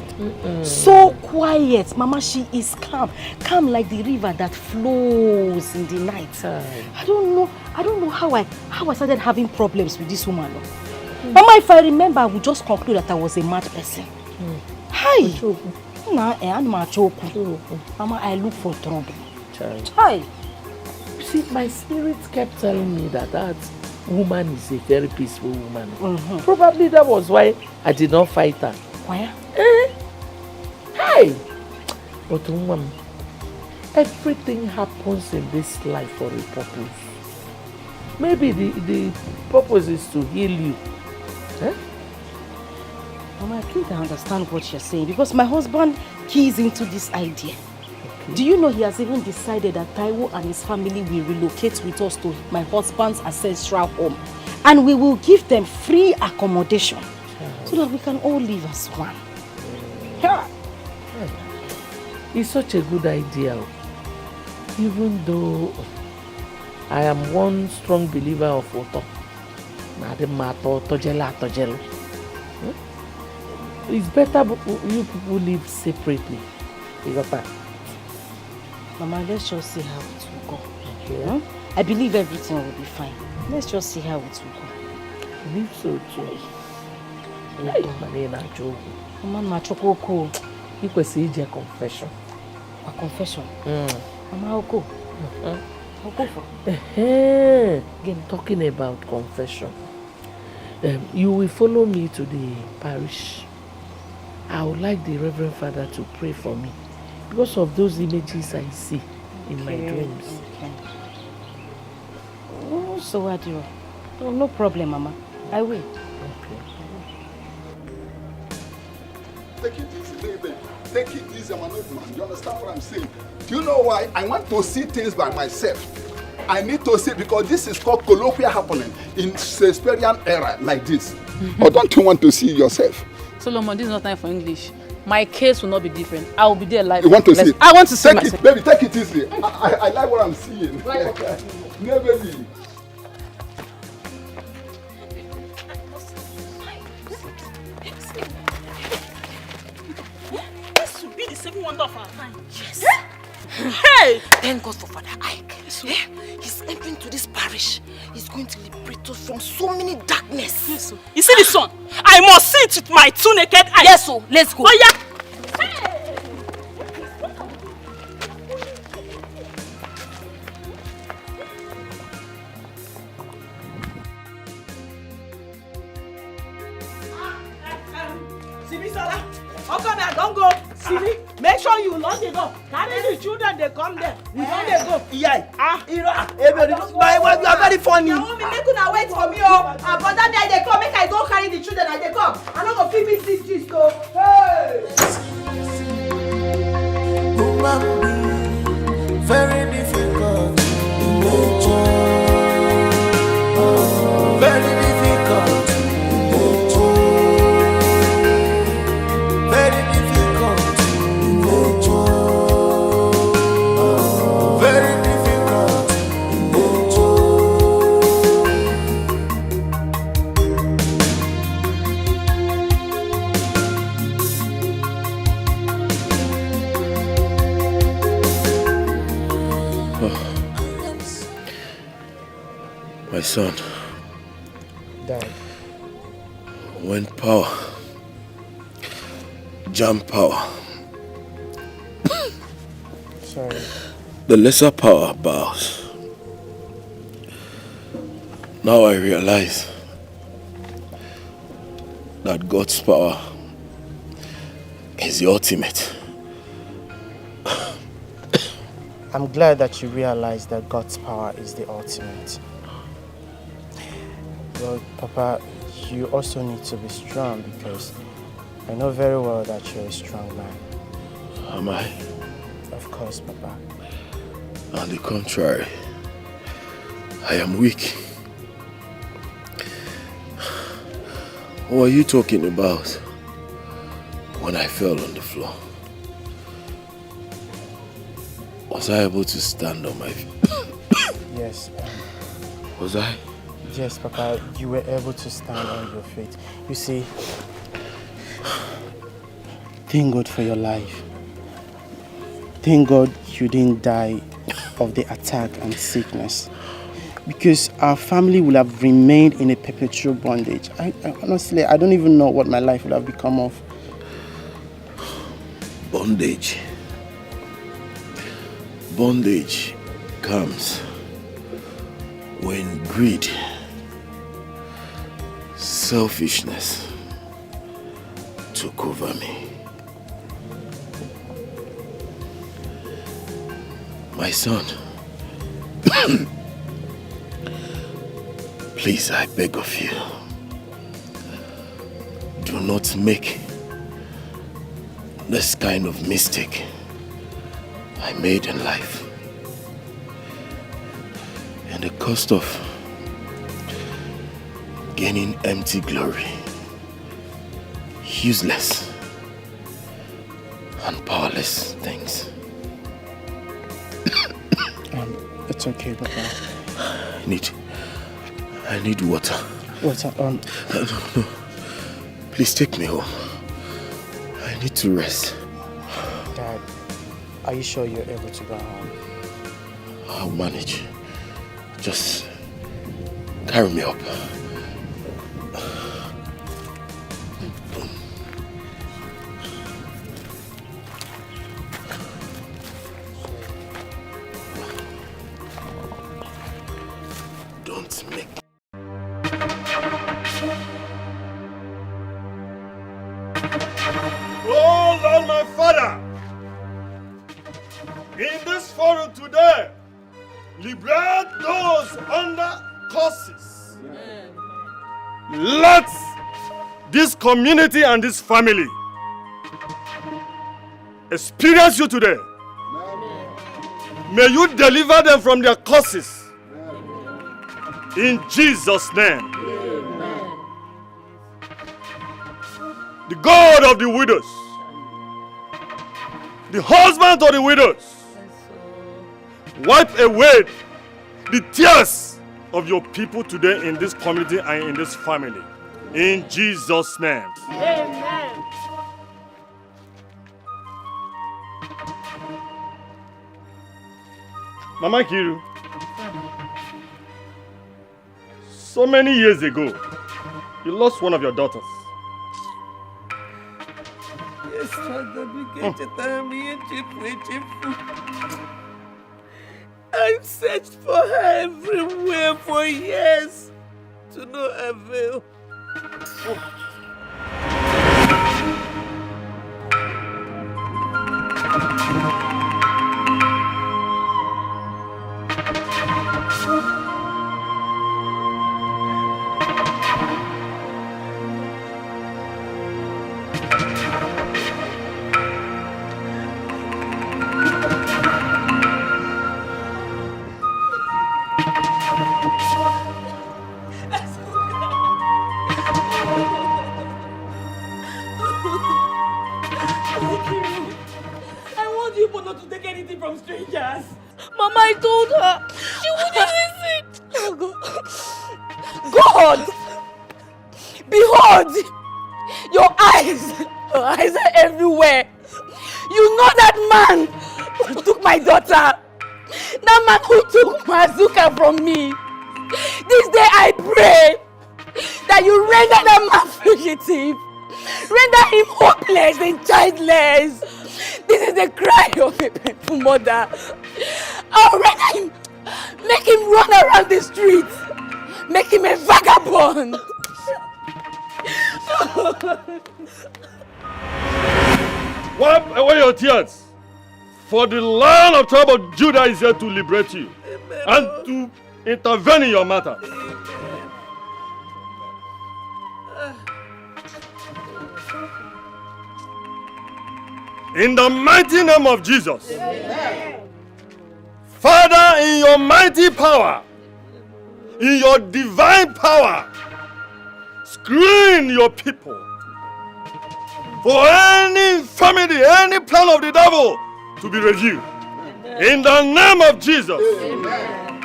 so quiet. Mama, she is calm. Calm like the river that flows in the night. I don't know how I started having problems with this woman. Mama, if I remember, I would just conclude that I was a mad person. Hi. Mama, I look for trouble. Hi. See, my spirit kept telling me that woman is a very peaceful woman. Probably that was why I did not fight her. Why? Hey! But woman, everything happens in this life for a purpose. Maybe the purpose is to heal you. Mama, I think I understand what you're saying because my husband keys into this idea. Do you know he has even decided that Taiwo and his family will relocate with us to my husband's ancestral home and we will give them free accommodation so that we can all live as one. It's such a good idea. Even though I am one strong believer of Oto. It's better you people live separately. You got that? Mama, let's just see how it will go. Okay. I believe everything will be fine. Let's just see how it will go. I believe so too. Mama, Chokoko. You could see a confession. A confession? Mama, I'll go. I'll go for Again, talking about confession. You will follow me to the parish. I would like the Reverend Father to pray for me. Because of those images I see in my dreams. Okay. Oh, so what do you? Oh, no problem, Mama. I will. Okay. Take it easy, baby. Take it easy, I'm an old man. You understand what I'm saying? Do you know why? I want to see things by myself. I need to see because this is called colloquial happening in Shakespearean era like this. Or don't you want to see yourself? Solomon, this is not time for English. My case will not be different. I will be there live. You want to see it? I want to see take myself. It, baby, take it easy. I like what I'm seeing. No, baby. This should be the second wonder of our time. Yes. Hey! Thank God for Father Ike. He's entering to this parish. He's going to liberate us from so many darkness. Yes, sir. You see this one? I must see it with my two naked eyes. Yes, sir. Let's go. Oh, yeah. Simisola, how come I don't go? Simi, make sure you lock the door. Carry the children, they come there. We don't they go. Yeah. My wife, you are very funny. Naomi, make una wait for me, oh. But that day they come, make I go carry the children and they come. I don't go feed me 6 gist, oh. Hey! Human being, very difficult in nature. Very difficult in nature. Very difficult in nature. Very difficult in nature. My son. Dad. When power, jam power, Sorry. the lesser power bows. Now I realize that God's power is the ultimate. I'm glad that you realize that God's power is the ultimate. Well, Papa, you also need to be strong because I know very well that you're a strong man. Am I? Of course, Papa. On the contrary, I am weak. What are you talking about when I fell on the floor? Was I able to stand on my feet? Yes. Was I? Yes, Papa, you were able to stand on your feet. You see, thank God for your life. Thank God you didn't die of the attack and sickness. Because our family would have remained in a perpetual bondage. I honestly, I don't even know what my life would have become of. Bondage. Bondage comes when greed, selfishness took over me. My son, please, I beg of you, do not make this kind of mistake I made in life. And the cost of gaining empty glory, useless and powerless things. It's okay, Papa. I need water. Water, No. Please take me home. I need to rest. Dad, are you sure you're able to go home? I'll manage. Just carry me up. Don't make... Oh Lord, my Father, in this forum today, liberate those under curses. Let this community and this family experience you today. May you deliver them from their curses. In Jesus' name. The God of the widows, the husband of the widows, wipe away the tears of your people today in this community and in this family. In Jesus' name. Amen. Mama Kiru, so many years ago, you lost one of your daughters. Yes, Father, I searched for her everywhere for years to no avail. I want you not to take anything from strangers. Mama, I told her. She wouldn't listen. God! Behold! Your eyes are everywhere. You know that man who took my daughter. That man who took Mazuka from me. This day I pray that you render that man fugitive. Render him hopeless and childless. This is the cry of a painful mother. I'll render him, make him run around the streets. Make him a vagabond. Wipe away your tears, for the Lion of tribe of Judah is here to liberate you and to intervene in your matter. In the mighty name of Jesus. Amen. Father, in your mighty power, in your divine power, screen your people for any infirmity, any plan of the devil to be reviewed. In the name of Jesus. Amen.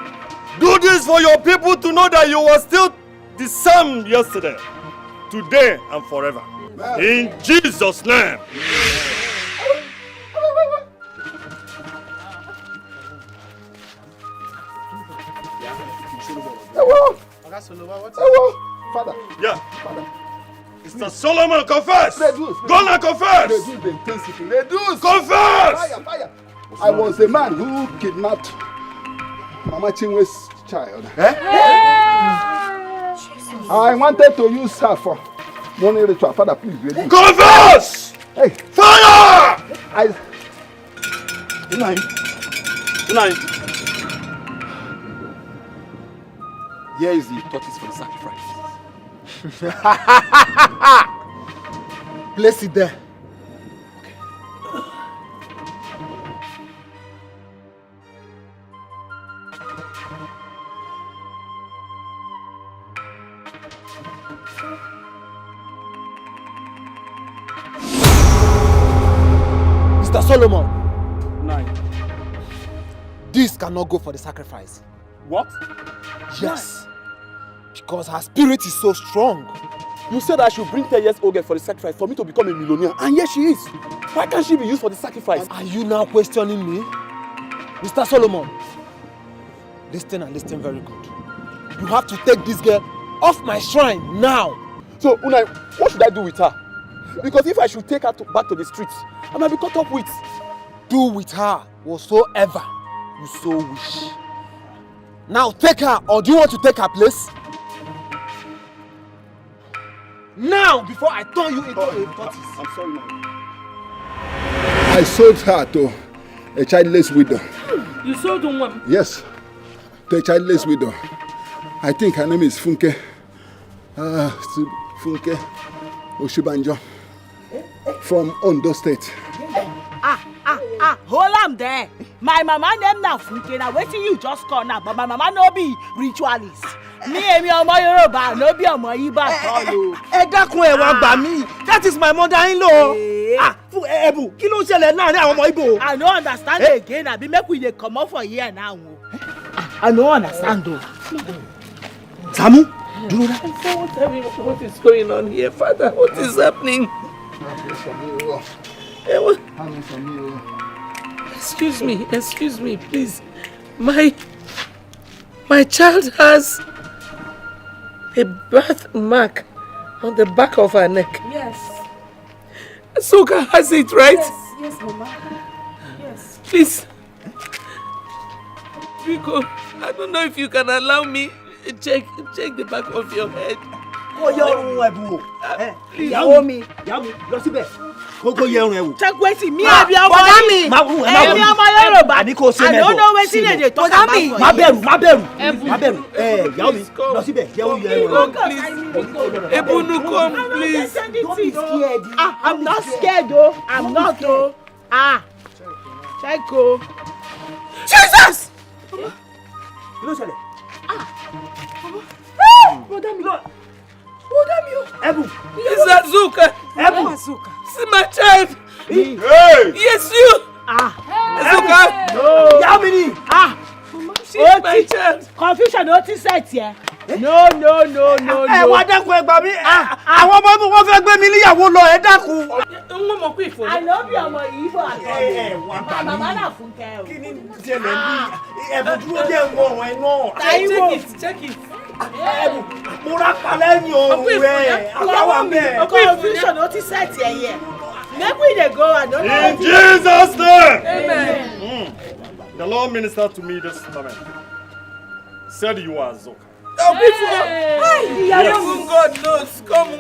Do this for your people to know that you were still the same yesterday, today, and forever. Amen. In Jesus' name. Father. Yeah. Father. Mr. Solomon, confess. Go and confess. Confess. Fire. I was the man who kidnapped Mama Chinwe's child. I wanted to use her for money ritual. Father, please ready. Confess! Hey. Fire! Unai. Here is the tortoise for the sacrifice. Place it there. Mr. Solomon. This cannot go for the sacrifice. What? Yes. Because her spirit is so strong. You said I should bring 10 years old girl for the sacrifice for me to become a millionaire, and yes she is. Why can't she be used for the sacrifice? Are you now questioning me? Mr. Solomon, listen and listen very good. You have to take this girl off my shrine now. So, Unai, what should I do with her? Because if I should take her back to the streets, I might be caught up with. Do with her whatsoever you so wish. Now take her, or do you want to take her place? Now, before I turn you into a tortoise. I'm sorry, man. I sold her to a childless widow. You sold one? Yes, to a childless widow. I think her name is Funke. Funke Oshibanjo from Ondo State. Hold on there. My mama name na Funke. Now wait till you just call now, but my mama no be ritualist. Me emi ọmọ Yorùbá no be ọmọ Igbo at all. Ẹ dákun ẹ wá gbà mí. That is my mother-in-law. Fún Ebu, kí ló ṣẹlẹ̀ láàrin àwọn ọmọ Igbo? I no understand again. Abi make we dey comot for here now. I no understand though. Samu, dúró rá. What is going on here, Father? What is happening? Excuse me, please. My child has a birthmark on the back of her neck. Yes. Soka has it, right? Yes, Mama. Yes. Please. Rico, I don't know if you can allow me to check the back of your head. Ìyàwó mi, lọ síbẹ̀. Kókó yẹrun ẹ wò. Check wetin me abi ọmọ mi. Ẹbí ọmọ Yorùbá. Àní kò ṣe mẹ́bọ̀. I don't know wetin dey dey talk about. Má bẹ̀rù. Ìyàwó mi, lọ síbẹ̀. Yẹ̀wò yẹrun. Ebunu, come, please. Don't be scared. I'm not scared though. I'm not though. Check o. Jesus! Kí ló ṣẹlẹ̀? Ebu. Is that Zuka? Ebu. See my child. Hey. Yes, you. Zuka. No. Yamini. She's my child. Confusion ó ti set here. No. Ẹ wá dákun ẹ gbà mí. Àwọn ọmọ mi wọ́n fẹ́ gbé mi níyàwó lọ ẹ dákun. I no be ọmọ Igbo àtọ́. Màmá náà Fúnkẹ́ o. Kí ni ṣẹlẹ̀ bí ẹ̀bùn dúró jẹ́ ìwọ̀n ọ̀rọ̀ ẹ̀ náà. Check it. Ẹ̀bùn mo rà palẹ̀ ní ọ̀rùn rẹ̀. Àbáwá mẹ́. Confusion ó ti set here. Make we dey go. I don't know. In Jesus' name. Amen. The Lord ministered to me this moment. Said you are Zoka. Oh, before. Yes. God knows. Come.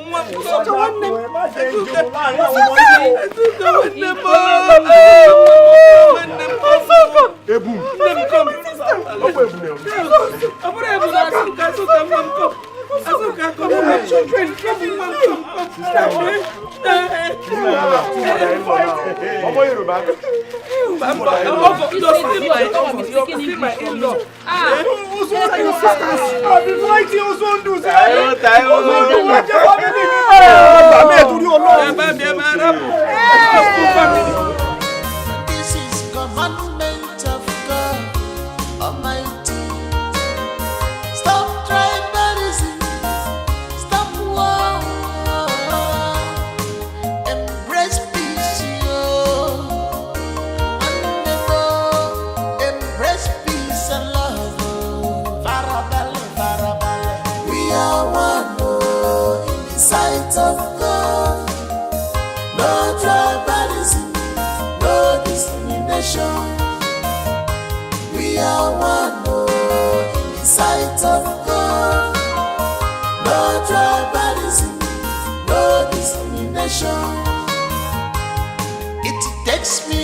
This is commandment of God Almighty. Stop tribalism. Stop war. Embrace peace, yo. Embrace peace and love. Farabale, farabale. We are one in the sight of God. No tribalism, no discrimination. We are one in the sight of God. No tribalism, no discrimination. It takes me